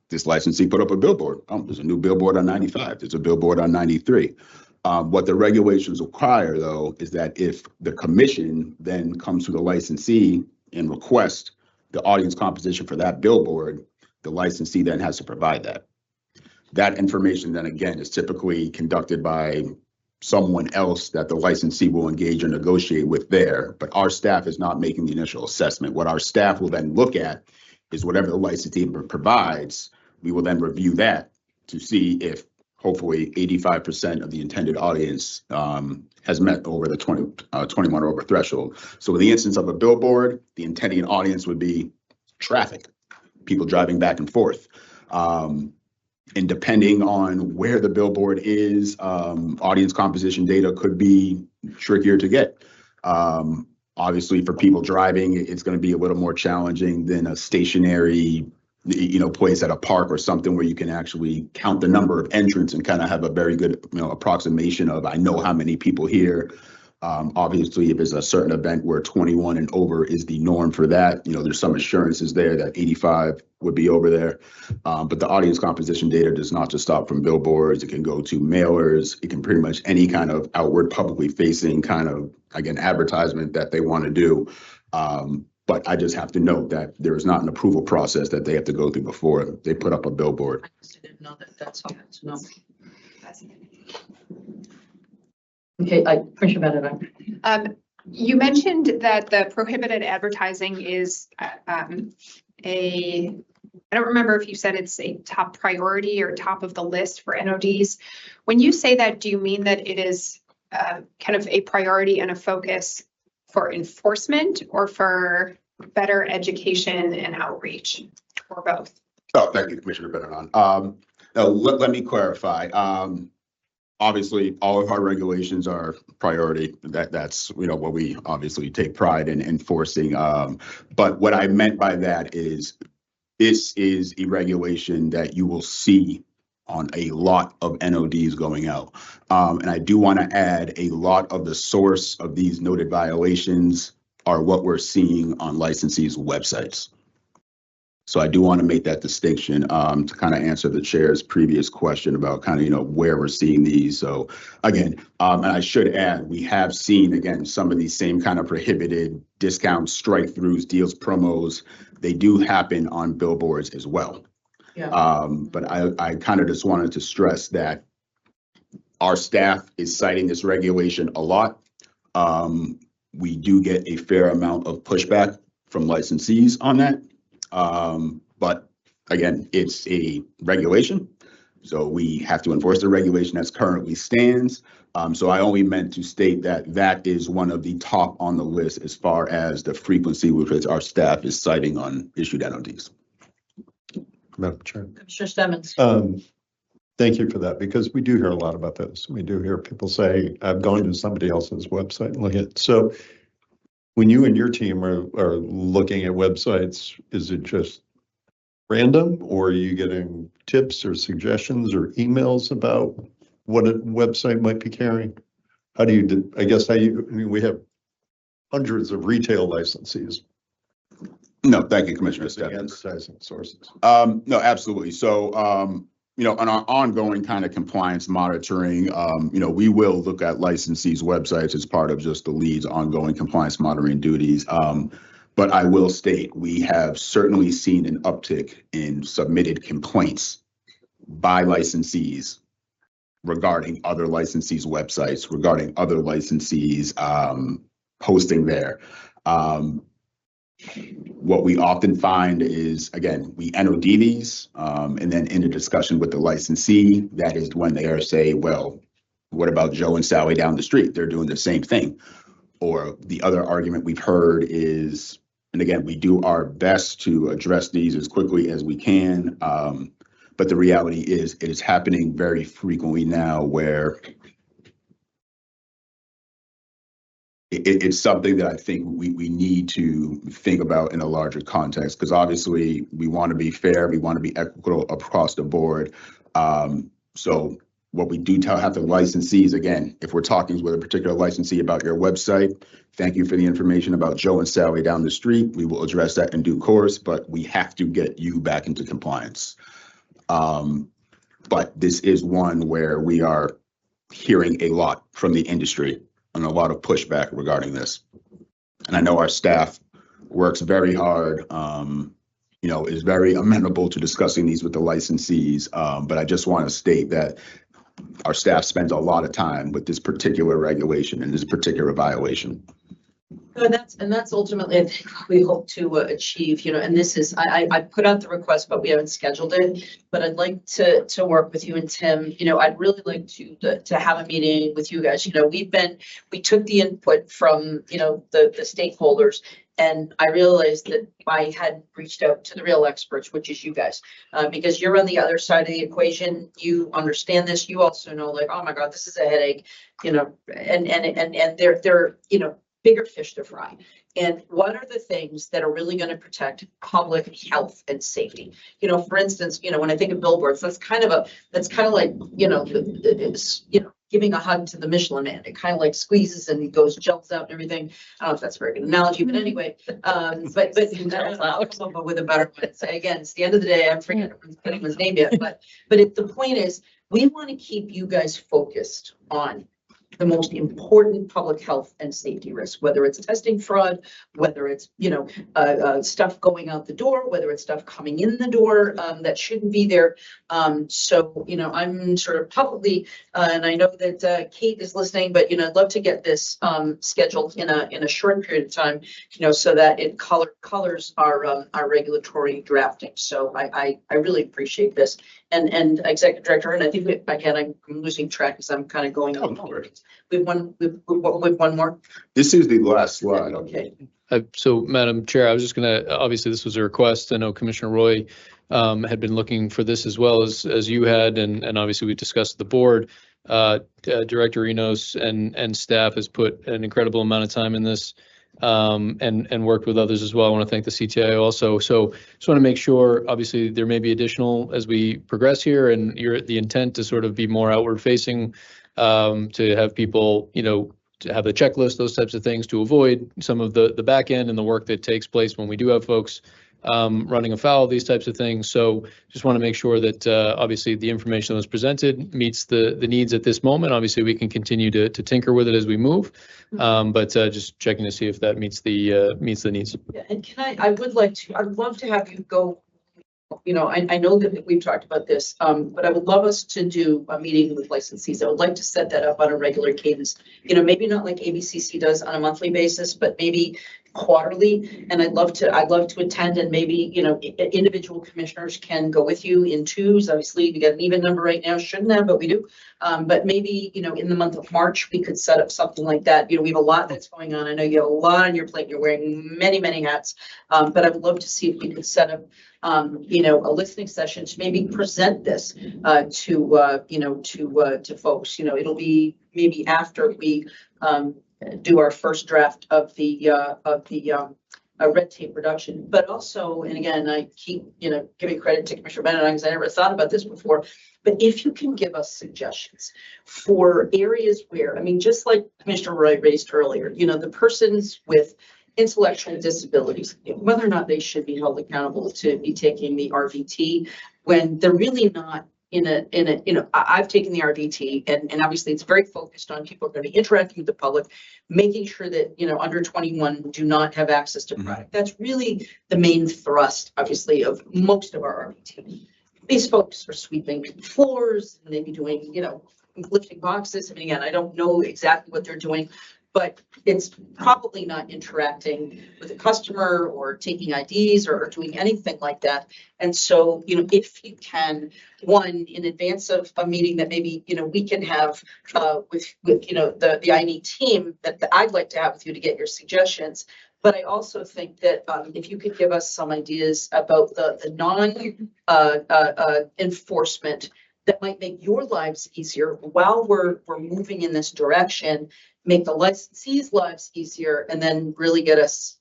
this licensee put up a billboard. Oh, there's a new billboard on 95. There's a billboard on 93. What the regulations require, though, is that if the commission then comes to the licensee and requests the audience composition for that billboard, the licensee then has to provide that. That information then again is typically conducted by someone else that the licensee will engage or negotiate with there, but our staff is not making the initial assessment. What our staff will then look at is whatever the licensee provides, we will then review that to see if hopefully 85% of the intended audience has met over the 21 or over threshold. So in the instance of a billboard, the intended audience would be traffic, people driving back and forth. And depending on where the billboard is, audience composition data could be trickier to get. Obviously, for people driving, it's going to be a little more challenging than a stationary, you know, place at a park or something where you can actually count the number of entrants and kind of have a very good, you know, approximation of, I know how many people here. Obviously, if it's a certain event where 21 and over is the norm for that, you know, there's some assurances there that 85 would be over there. But the audience composition data does not just stop from billboards. It can go to mailers. It can pretty much any kind of outward publicly facing kind of, again, advertisement that they want to do. But I just have to note that there is not an approval process that they have to go through before they put up a billboard. I just didn't know that. That's all. No. Okay, Commissioner Benedict. You mentioned that the prohibited advertising is I don't remember if you said it's a top priority or top of the list for NODs. When you say that, do you mean that it is kind of a priority and a focus for enforcement or for better education and outreach, or both? Oh, thank you, Commissioner Benedict. Let me clarify. Obviously, all of our regulations are priority. That's, you know, what we obviously take pride in enforcing. But what I meant by that is this is a regulation that you will see on a lot of NODs going out. And I do want to add a lot of the source of these noted violations are what we're seeing on licensees' websites. So I do want to make that distinction to kind of answer the chair's previous question about kind of, you know, where we're seeing these. So again, and I should add, we have seen, again, some of these same kind of prohibited discounts, strike-throughs, deals, promos. They do happen on billboards as well. Yeah. But I kind of just wanted to stress that our staff is citing this regulation a lot. We do get a fair amount of pushback from licensees on that. But again, it's a regulation. So we have to enforce the regulation as currently stands. So I only meant to state that that is one of the top on the list as far as the frequency with which our staff is citing on issued NODs. Madam Chair. Commissioner Stemmons. Thank you for that, because we do hear a lot about this. We do hear people say, I've gone to somebody else's website and look at. So when you and your team are looking at websites, is it just random, or are you getting tips or suggestions or emails about what a website might be carrying? How do you, I mean, we have hundreds of retail licensees. No, thank you, Commissioner Stebbins. Advertising sources. No, absolutely. So, you know, on our ongoing kind of compliance monitoring, you know, we will look at licensees' websites as part of just the lead's ongoing compliance monitoring duties. But I will state, we have certainly seen an uptick in submitted complaints by licensees regarding other licensees' websites, regarding other licensees posting there. What we often find is, again, we NOD these, and then in a discussion with the licensee, that is when they are say, well, what about Joe and Sally down the street? They're doing the same thing. Or the other argument we've heard is, and again, we do our best to address these as quickly as we can. But the reality is it is happening very frequently now where it's something that I think we need to think about in a larger context, because obviously we want to be fair, we want to be equitable across the board. So what we do have the licensees, again, if we're talking with a particular licensee about your website, thank you for the information about Joe and Sally down the street. We will address that in due course, but we have to get you back into compliance. But this is one where we are hearing a lot from the industry and a lot of pushback regarding this. And I know our staff works very hard, you know, is very amenable to discussing these with the licensees. But I just want to state that our staff spends a lot of time with this particular regulation and this particular violation. And that's ultimately, I think, what we hope to achieve, you know, and this is, I put out the request, but we haven't scheduled it. But I'd like to work with you and Tim. You know, I'd really like to have a meeting with you guys. You know, we took the input from, you know, the stakeholders, and I realized that I had reached out to the real experts, which is you guys, because you're on the other side of the equation. You understand this. You also know, like, oh my God, this is a headache, you know, and they're, you know, bigger fish to fry. And what are the things that are really going to protect public health and safety? You know, for instance, you know, when I think of billboards, that's kind of like, you know, it's, you know, giving a hug to the Michelin Man. It kind of like squeezes and he goes, jumps out and everything. I don't know if that's a very good analogy, but anyway, but with a better one. So again, it's the end of the day. I'm forgetting his name yet, but the point is, we want to keep you guys focused on the most important public health and safety risks, whether it's testing fraud, whether it's, you know, stuff going out the door, whether it's stuff coming in the door that shouldn't be there. So, you know, I'm sort of publicly, and I know that Kate is listening, but, you know, I'd love to get this scheduled in a short period of time, you know, so that it colors our regulatory drafting. So I really appreciate this. And Executive Director, and I think again, I'm losing track because I'm kind of going on. We've one more. This is the last slide. Okay. So, Madam Chair, I was just going to, obviously this was a request. I know Commissioner Roy had been looking for this as well as you had, and obviously we discussed the board. Director Enos and staff has put an incredible amount of time in this. And worked with others as well. I want to thank the CTIO also. So just want to make sure, obviously there may be additional as we progress here, and the intent to sort of be more outward facing, to have people, you know, to have a checklist, those types of things, to avoid some of the back end and the work that takes place when we do have folks running afoul of these types of things. So just want to make sure that obviously the information that was presented meets the needs at this moment. Obviously we can continue to tinker with it as we move, but just checking to see if that meets the needs. Yeah, and I'd love to have you go I know that we've talked about this, but I would love us to do a meeting with licensees. I would like to set that up on a regular cadence. Maybe not like ABCC does on a monthly basis, but maybe quarterly. And I'd love to attend, and maybe, individual commissioners can go with you in twos. Obviously, we got an even number right now, shouldn't have, but we do. But maybe, in the month of March, we could set up something like that. We have a lot that's going on. I know you have a lot on your plate. You're wearing many, many hats. But I would love to see if we could set up a listening session to maybe present this to folks. It'll be maybe after we do our first draft of the red tape reduction. But also, and again, I keep giving credit to Commissioner Bennett because I never thought about this before. But if you can give us suggestions for areas where, just like Commissioner Roy raised earlier, the persons with intellectual disabilities, whether or not they should be held accountable to be taking the RVT when they're really not I've taken the RVT, and obviously it's very focused on people are going to be interacting with the public, making sure that, under 21 do not have access to product. That's really the main thrust, obviously, of most of our RVT. These folks are sweeping floors, and they be doing, lifting boxes. Again, I don't know exactly what they're doing, but it's probably not interacting with a customer or taking IDs or doing anything like that. And so, if you can, one, in advance of a meeting that maybe, we can have with the INE team that I'd like to have with you to get your suggestions. But I also think that if you could give us some ideas about the non-enforcement that might make your lives easier while we're moving in this direction, make the licensees' lives easier, and then really get us,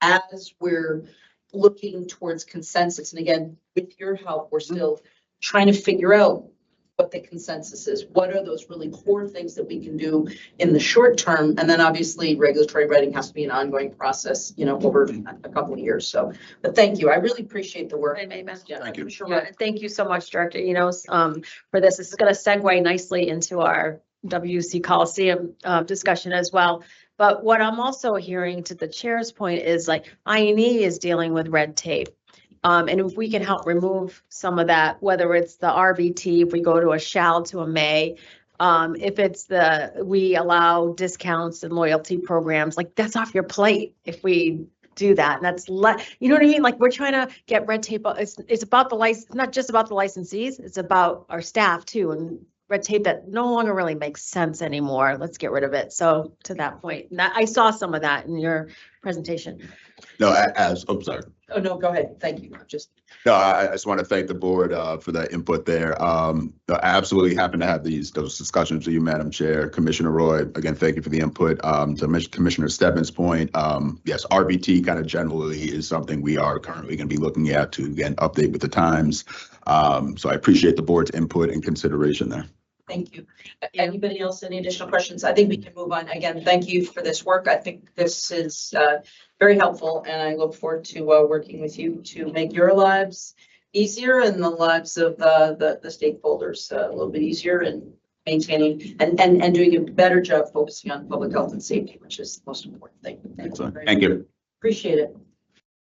as we're looking towards consensus. And again, with your help, we're still trying to figure out what the consensus is. What are those really core things that we can do in the short term? And then obviously regulatory writing has to be an ongoing process, over a couple of years. So, but thank you. I really appreciate the work. Thank you. Sure. Yeah, thank you so much, Director. For this is going to segue nicely into our WC Coliseum discussion as well. But what I'm also hearing, to the chair's point, is like INE is dealing with red tape. And if we can help remove some of that, whether it's the RVT, if we go to a shall to a may, if it's we allow discounts and loyalty programs, like that's off your plate if we do that. And that's you know what I mean? Like we're trying to get red tape. It's about the license, not just about the licensees, it's about our staff too. And red tape that no longer really makes sense anymore. Let's get rid of it. So to that point, I saw some of that in your presentation. No, I'm sorry. Oh, no, go ahead. Thank you. No, I just want to thank the board for that input there. I absolutely happen to have those discussions with you, Madam Chair. Commissioner Roy, again, thank you for the input. To Commissioner Stebbins' point, yes, RVT kind of generally is something we are currently going to be looking at to, again, update with the times. So I appreciate the board's input and consideration there. Thank you. Anybody else, any additional questions? I think we can move on. Again, thank you for this work. I think this is very helpful, and I look forward to working with you to make your lives easier and the lives of the stakeholders a little bit easier, and maintaining and doing a better job focusing on public health and safety, which is the most important thing. Excellent. Thank you. Appreciate it.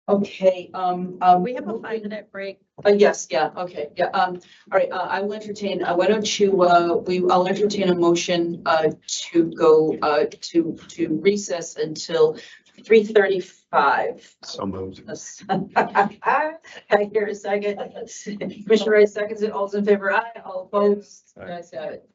Okay. We have a 5-minute break. Yes. Yeah. Okay. Yeah. All right. I will entertain. Why don't you? I'll entertain a motion to go to recess until 3:35. So moved. I hear a second. Commissioner Wright seconds it. All's in favor, aye. All opposed. Nice have it.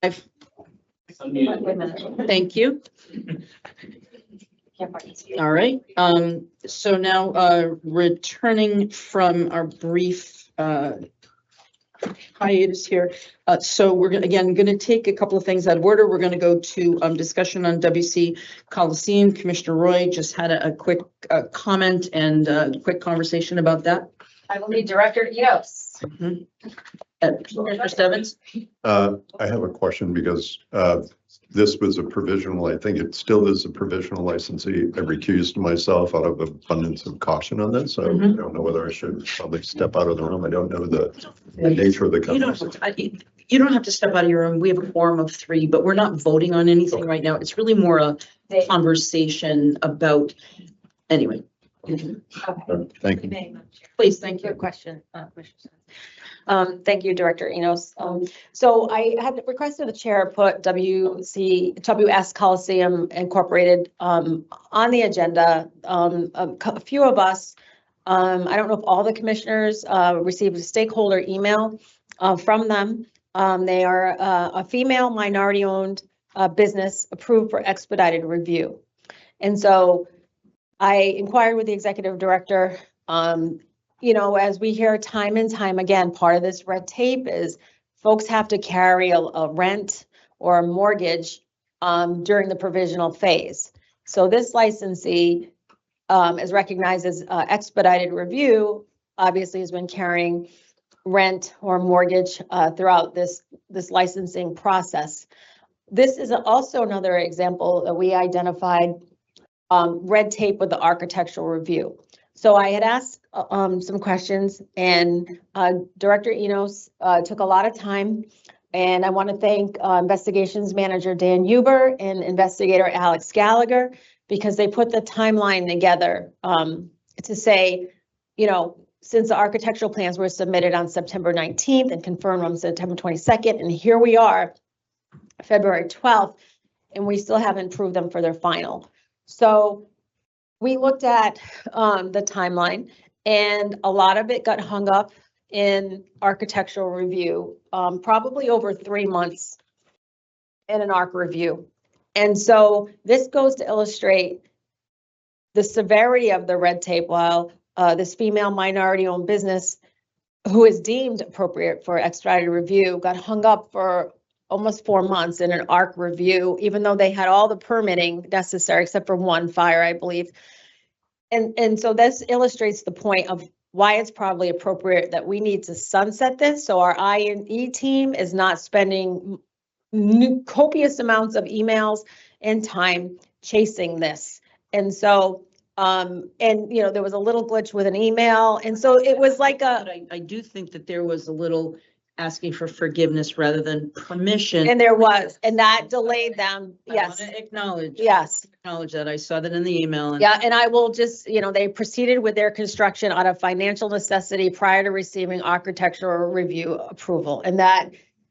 Thank you. All right, so now, returning from our brief, hiatus here. So we're again going to take a couple of things out of order. We're going to go to discussion on WC Coliseum. Commissioner Roy just had a quick comment and quick conversation about that. I will need Director Enos. Mr. Stebbins? I have a question because this was a provisional. I think it still is a provisional licensee. I recused myself out of abundance of caution on this. So I don't know whether I should probably step out of the room. I don't know the nature of the company. You don't have to step out of your room. We have a quorum of 3, but we're not voting on anything right now. It's really more a conversation about, anyway. Thank you. Please, thank Your you. question, Commissioner. Thank you, Director Enos. So I had requested the chair put WS Coliseum Incorporated on the agenda. A few of us, I don't know if all the commissioners received a stakeholder email from them. They are a female minority-owned business approved for expedited review. And so I inquired with the executive director. You know, as we hear time and time again, part of this red tape is folks have to carry a rent or a mortgage during the provisional phase. So this licensee is recognized as expedited review, obviously has been carrying rent or mortgage throughout this licensing process. This is also another example that we identified red tape with the architectural review. So I had asked some questions, and Director Enos took a lot of time, and I want to thank Investigations Manager Dan Huber and Investigator Alex Gallagher, because they put the timeline together to say, you know, since the architectural plans were submitted on September 19th and confirmed on September 22nd, and here we are, February 12th, and we still haven't approved them for their final. So we looked at the timeline, and a lot of it got hung up in architectural review, probably over 3 months in an ARC review. And so this goes to illustrate the severity of the red tape while this female minority-owned business who is deemed appropriate for expedited review got hung up for almost 4 months in an ARC review, even though they had all the permitting necessary except for one fire, I believe. And so this illustrates the point of why it's probably appropriate that we need to sunset this. So our I&E team is not spending copious amounts of emails and time chasing this. And so, and you know, there was a little glitch with an email. And so it was like I do think that there was a little asking for forgiveness rather than permission. And there was, and that delayed them. Yes. I want to acknowledge. Yes. Acknowledge that. I saw that in the email. Yeah, and I will just, you know, they proceeded with their construction out of financial necessity prior to receiving architectural review approval. And that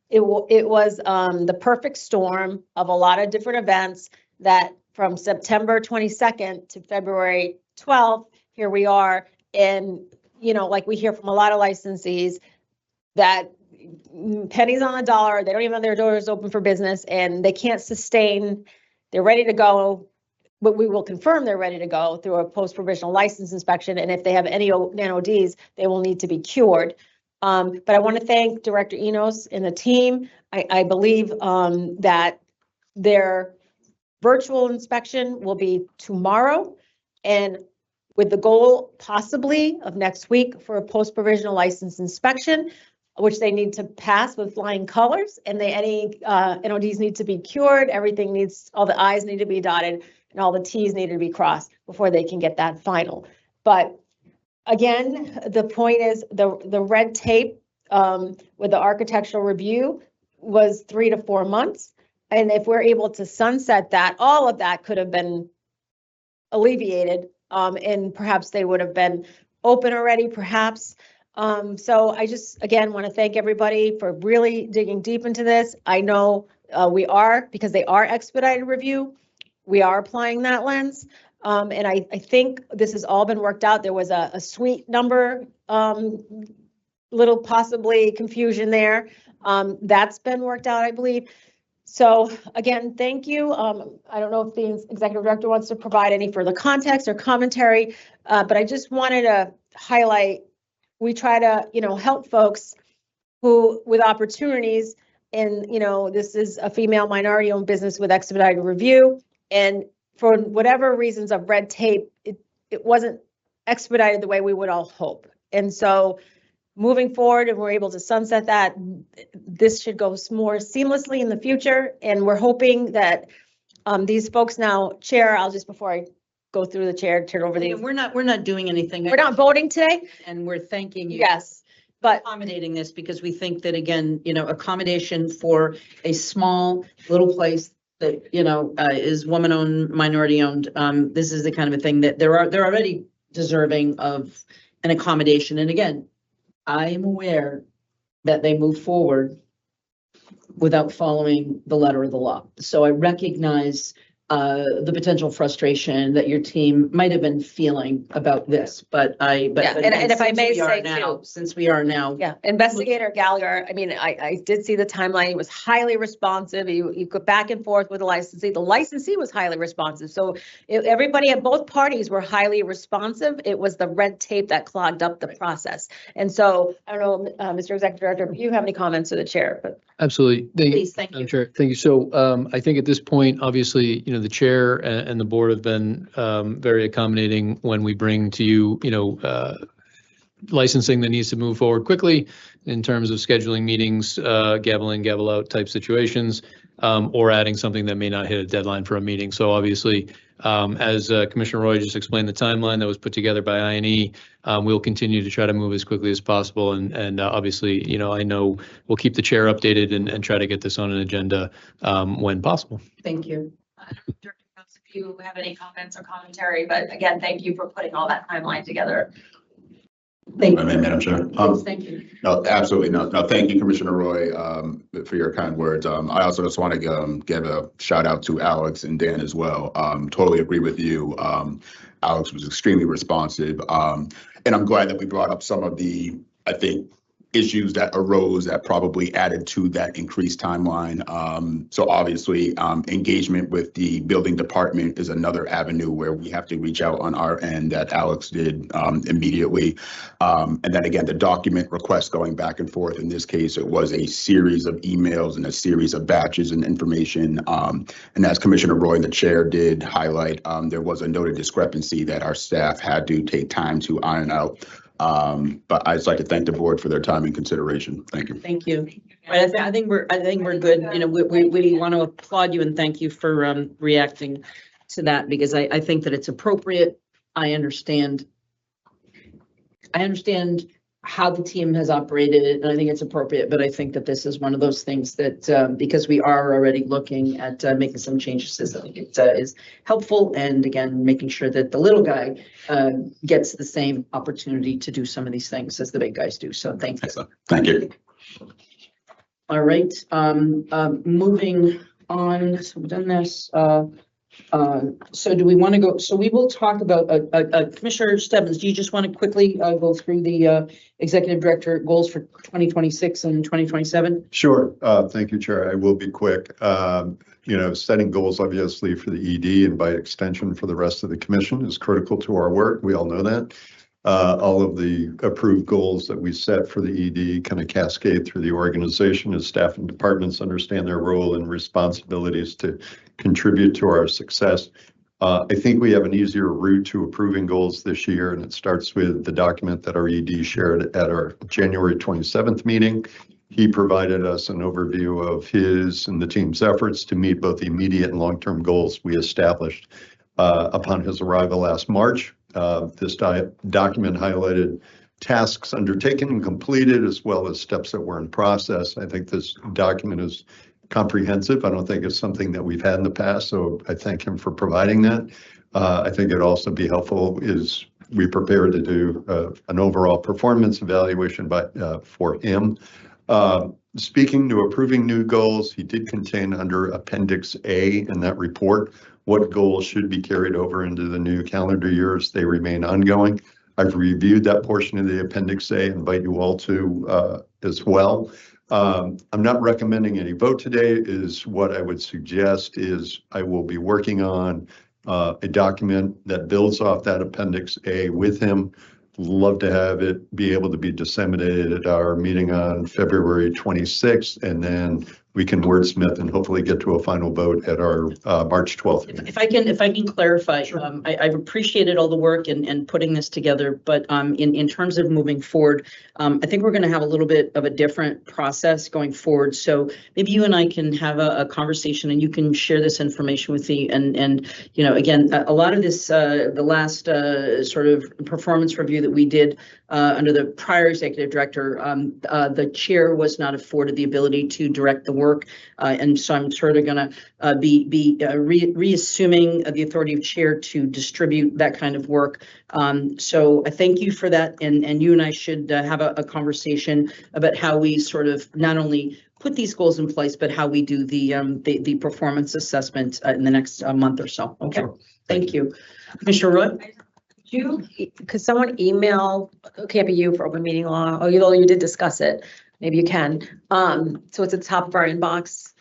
it was the perfect storm of a lot of different events that from September 22nd to February 12th, here we are. And, you know, like we hear from a lot of licensees that pennies on the dollar, they don't even have their doors open for business and they can't sustain, they're ready to go, but we will confirm they're ready to go through a post-provisional license inspection. And if they have any NODs, they will need to be cured. But I want to thank Director Enos and the team. I believe that their virtual inspection will be tomorrow, and with the goal possibly of next week for a post-provisional license inspection, which they need to pass with flying colors, and any NODs need to be cured. Everything needs, all the I's need to be dotted and all the T's need to be crossed before they can get that final. But again, the point is the red tape with the architectural review was 3 to 4 months. And if we're able to sunset that, all of that could have been alleviated, and perhaps they would have been open already, perhaps. So I just, again, want to thank everybody for really digging deep into this. I know we are, because they are expedited review, we are applying that lens. And I think this has all been worked out. There was a suite number, little possibly confusion there. That's been worked out, I believe. So again, thank you. I don't know if the executive director wants to provide any further context or commentary, but I just wanted to highlight, we try to, help folks who, with opportunities, and, this is a female minority owned business with expedited review. And for whatever reasons of red tape, it wasn't expedited the way we would all hope. And so moving forward, and we're able to sunset that, this should go more seamlessly in the future. And we're hoping that these folks now, Chair, I'll just, before I go through the chair, turn over the. We're not doing anything. We're not voting today? And we're thanking you. Yes, but Accommodating this, because we think that, again, accommodation for a small little place that, is woman-owned, minority-owned, this is the kind of a thing that they're already deserving of an accommodation. And again, I am aware that they move forward without following the letter of the law. So I recognize the potential frustration that your team might have been feeling about this, but and if I may say too, since we are now. Yeah, Investigator Gallagher, I mean, I did see the timeline. He was highly responsive. You go back and forth with the licensee. The licensee was highly responsive. So everybody at both parties were highly responsive. It was the red tape that clogged up the process. And so I don't know, Mr. Executive Director, if you have any comments to the chair, but. Absolutely. Please, thank you. Chair, thank you. So I think at this point, obviously, the chair and the board have been very accommodating when we bring to you, licensing that needs to move forward quickly in terms of scheduling meetings, gavel in, gavel out type situations, or adding something that may not hit a deadline for a meeting. So obviously, as Commissioner Roy just explained the timeline that was put together by I&E, we'll continue to try to move as quickly as possible. And obviously, I know we'll keep the chair updated and try to get this on an agenda when possible. Thank you. If you have any comments or commentary, but again, thank you for putting all that timeline together. Thank you. Madam Chair. Thank you. No, absolutely. No, thank you, Commissioner Roy, for your kind words. I also just want to give a shout out to Alex and Dan as well. Totally agree with you. Alex was extremely responsive. And I'm glad that we brought up some of the, I think, issues that arose that probably added to that increased timeline. So obviously, engagement with the building department is another avenue where we have to reach out on our end, that Alex did immediately. And then again, the document request going back and forth. In this case, it was a series of emails and a series of batches and information. And as Commissioner Roy and the chair did highlight, there was a noted discrepancy that our staff had to take time to iron out. But I'd like to thank the board for their time and consideration. Thank you. Thank you. Right, I think we're good. We want to applaud you and thank you for reacting to that, because I think that it's appropriate. I understand how the team has operated it, and I think it's appropriate, but I think that this is one of those things that, because we are already looking at making some changes, I think it is helpful. And again, making sure that the little guy gets the same opportunity to do some of these things as the big guys do. So thank you. Excellent. Thank you. All right, moving on. So we've done this. So do we want to go? So we will talk about Commissioner Stebbins. Do you just want to quickly go through the executive director goals for 2026 and 2027? Sure. Thank you, Chair. I will be quick. Setting goals, obviously, for the ED and by extension for the rest of the commission is critical to our work. We all know that. All of the approved goals that we set for the ED kind of cascade through the organization as staff and departments understand their role and responsibilities to contribute to our success. I think we have an easier route to approving goals this year, and it starts with the document that our ED shared at our January 27th meeting. He provided us an overview of his and the team's efforts to meet both the immediate and long-term goals we established upon his arrival last March. This document highlighted tasks undertaken and completed, as well as steps that were in process. I think this document is comprehensive. I don't think it's something that we've had in the past, so I thank him for providing that. I think it'd also be helpful is we prepared to do an overall performance evaluation for him. Speaking to approving new goals, he did contain under Appendix A in that report what goals should be carried over into the new calendar years. They remain ongoing. I've reviewed that portion of the Appendix A, invite you all to as well. I'm not recommending any vote today. Is what I would suggest is I will be working on a document that builds off that Appendix A with him. Love to have it be able to be disseminated at our meeting on February 26th, and then we can wordsmith and hopefully get to a final vote at our March 12th. meeting. If I can clarify, I've appreciated all the work and putting this together, but in terms of moving forward, I think we're going to have a little bit of a different process going forward. So maybe you and I can have a conversation, and you can share this information with me. And you know, again, a lot of this, the last sort of performance review that we did under the prior executive director, the chair was not afforded the ability to direct the work, and so I'm sort of going to be reassuming the authority of chair to distribute that kind of work. So I thank you for that, and you and I should have a conversation about how we sort of not only put these goals in place, but how we do the performance assessment in the next month or so. Okay, thank you. Commissioner Roy? Could someone email, it can't be you for open meeting law, oh, you did discuss it, maybe you can. So it's at the top of our inbox,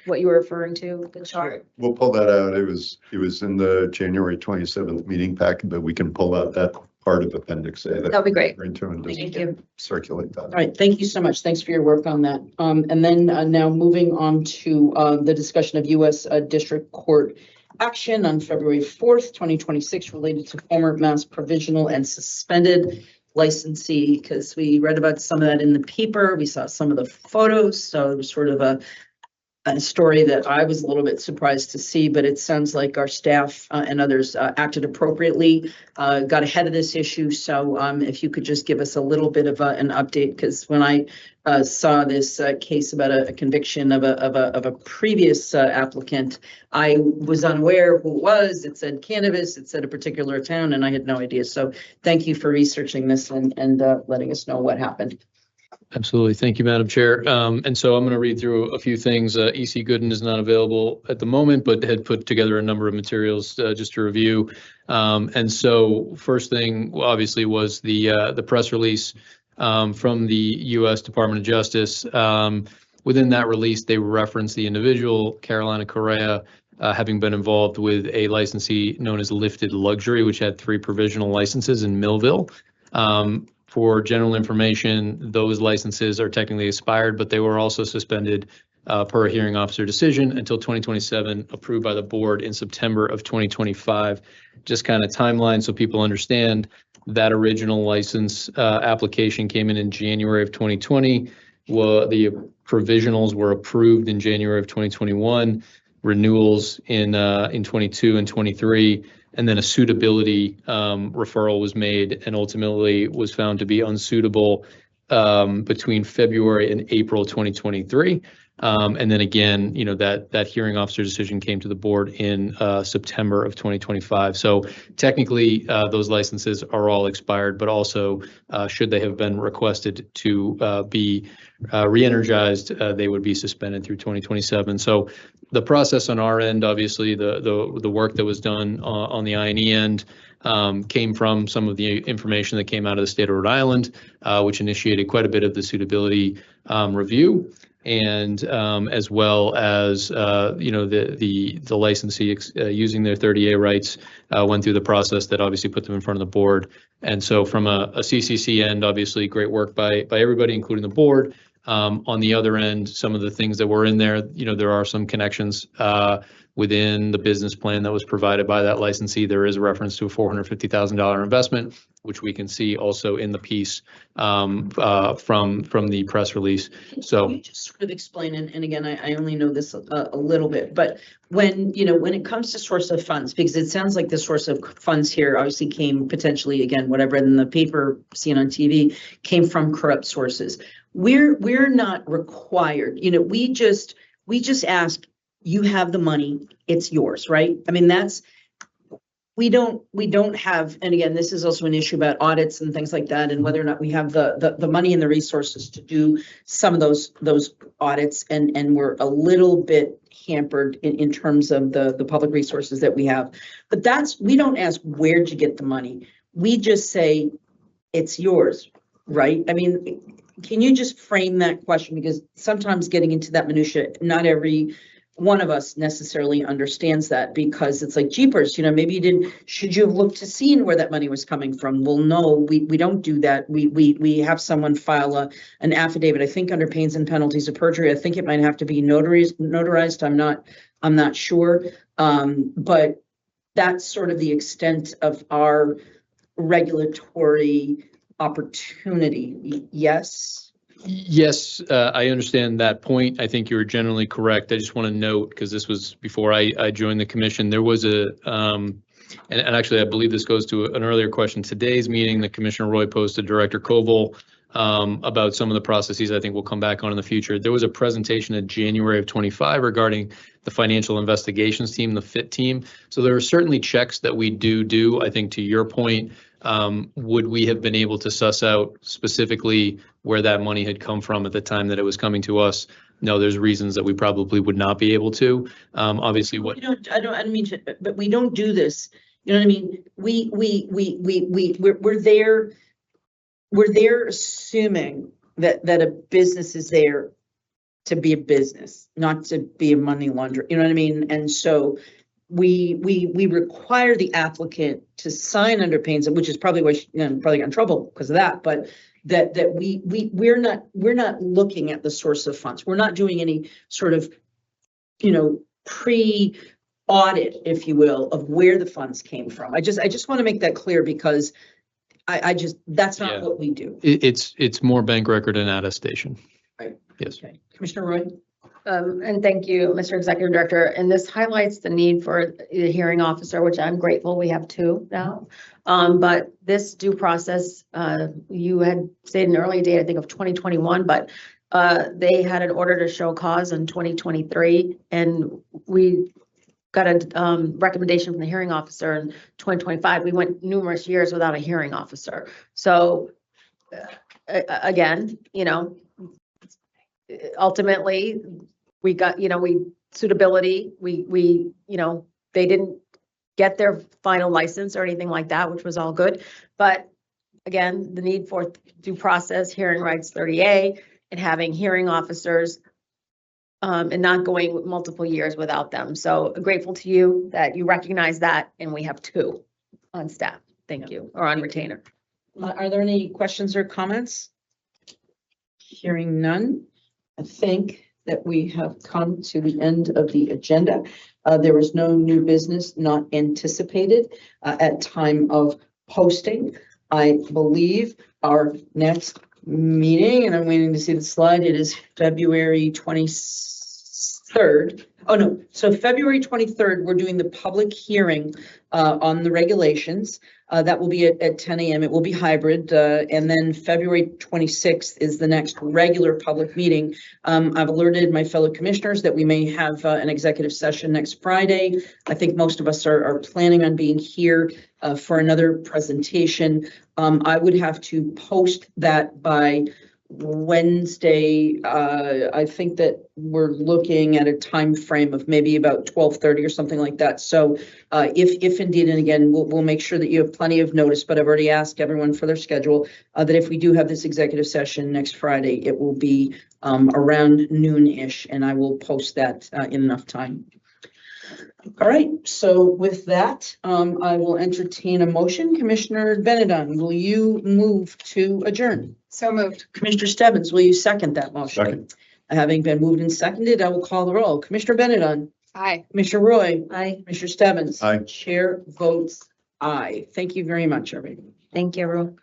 what you were referring to, the chart. We'll pull that out. It was in the January 27th meeting packet, but we can pull out that part of Appendix A. That'd be great. Into and just Thank you. circulate that. All right, thank you so much. Thanks for your work on that. And then now moving on to the discussion of U.S. District Court action on February 4th, 2026 related to former Mass Provisional and suspended licensee, because we read about some of that in the paper. We saw some of the photos, so it was sort of a story that I was a little bit surprised to see, but it sounds like our staff and others acted appropriately, got ahead of this issue. So if you could just give us a little bit of an update, because when I saw this case about a conviction of a previous applicant, I was unaware who it was. It said Cannabis, it said a particular town, and I had no idea. So thank you for researching this and letting us know what happened. Absolutely. Thank you, Madam Chair. And so I'm going to read through a few things. EC Gooden is not available at the moment, but had put together a number of materials just to review. And so first thing, obviously, was the press release from the U.S. Department of Justice. Within that release, they referenced the individual, Carolina Correa, having been involved with a licensee known as Lifted Luxury, which had 3 provisional licenses in Millville. For general information, those licenses are technically expired, but they were also suspended per a hearing officer decision until 2027, approved by the board in September of 2025. Just kind of timeline so people understand, that original license application came in January of 2020. Well, the provisionals were approved in January of 2021, renewals in 22 and 23. And then a suitability referral was made and ultimately was found to be unsuitable between February and April 2023. And then again, you know, that hearing officer decision came to the board in September of 2025. So technically, those licenses are all expired, but also should they have been requested to be re-energized, they would be suspended through 2027. So the process on our end, obviously, the work that was done on the I&E end came from some of the information that came out of the state of Rhode Island, which initiated quite a bit of the suitability review. And as well as you know, the licensee using their 30A rights went through the process that obviously put them in front of the board. And so from a CCC end, obviously great work by everybody, including the board. On the other end, some of the things that were in there, you know, there are some connections within the business plan that was provided by that licensee. There is a reference to a $450,000 investment, which we can see also in the piece from the press release. So can you just sort of explain, and again, I only know this a little bit, but when it comes to source of funds, because it sounds like the source of funds here obviously came potentially, again, what I've read in the paper, seen on TV, came from corrupt sources. We're not required, you know, we just ask, you have the money, it's yours, right? I mean, we don't have, and again, this is also an issue about audits and things like that, and whether or not we have the money and the resources to do some of those audits, and we're a little bit hampered in terms of the public resources that we have. But we don't ask, where'd you get the money? We just say, it's yours, right? I mean, can you just frame that question? Because sometimes getting into that minutia, not every one of us necessarily understands that, because it's like jeepers, maybe you didn't, should you have looked to see where that money was coming from? Well, no, we don't do that. We have someone file an affidavit, I think under pains and penalties of perjury. I think it might have to be notarized. I'm not sure. But that's sort of the extent of our regulatory opportunity. Yes. Yes, I understand that point. I think you're generally correct. I just want to note, because this was before I joined the commission, there was a, and actually I believe this goes to an earlier question. Today's meeting, the Commissioner Roy posted Director Koval about some of the processes I think we'll come back on in the future. There was a presentation in January of 25 regarding the financial investigations team, the FIT team. So there are certainly checks that we do. I think to your point, would we have been able to suss out specifically where that money had come from at the time that it was coming to us? No, there's reasons that we probably would not be able to. Obviously, what I don't mean to, but we don't do this. You know what I mean? We're there assuming that a business is there to be a business, not to be a money launderer. You know what I mean? And so we require the applicant to sign under pains, which is probably why probably got in trouble because of that. But that we're not looking at the source of funds. We're not doing any sort of pre-audit, if you will, of where the funds came from. I just want to make that clear, because that's not what we do. it's more bank record and attestation. Right. Yes. Okay. Commissioner Roy. And thank you, Mr. Executive Director. And this highlights the need for the hearing officer, which I'm grateful we have 2 now. But this due process, you had stated an early date, I think of 2021, but they had an order to show cause in 2023, and we got a recommendation from the hearing officer in 2025. We went numerous years without a hearing officer. So again, ultimately we got, suitability, we they didn't get their final license or anything like that, which was all good. But again, the need for due process, hearing rights 30A, and having hearing officers and not going multiple years without them. So grateful to you that you recognize that, and we have 2 on staff. Thank you, or on retainer. Are there any questions or comments? Hearing none, I think that we have come to the end of the agenda. There is no new business not anticipated at time of posting. I believe our next meeting, and I'm waiting to see the slide, it is February 23rd. Oh no, so February 23rd, we're doing the public hearing on the regulations. That will be at 10 a.m. It will be hybrid. And then February 26th is the next regular public meeting. I've alerted my fellow commissioners that we may have an executive session next Friday. I think most of us are planning on being here for another presentation. I would have to post that by Wednesday. I think that we're looking at a time frame of maybe about 12:30 or something like that. So if indeed, and again, we'll make sure that you have plenty of notice, but I've already asked everyone for their schedule, that if we do have this executive session next Friday, it will be around noon-ish, and I will post that in enough time. All right, so with that, I will entertain a motion. Commissioner Benedon, will you move to adjourn? So moved. Commissioner Stebbins, will you second that motion? Second. Having been moved and seconded, I will call the roll. Commissioner Benedon. Aye. Commissioner Roy. Aye. Commissioner Stebbins. Aye. Chair votes aye. Thank you very much, everybody. Thank you, everyone.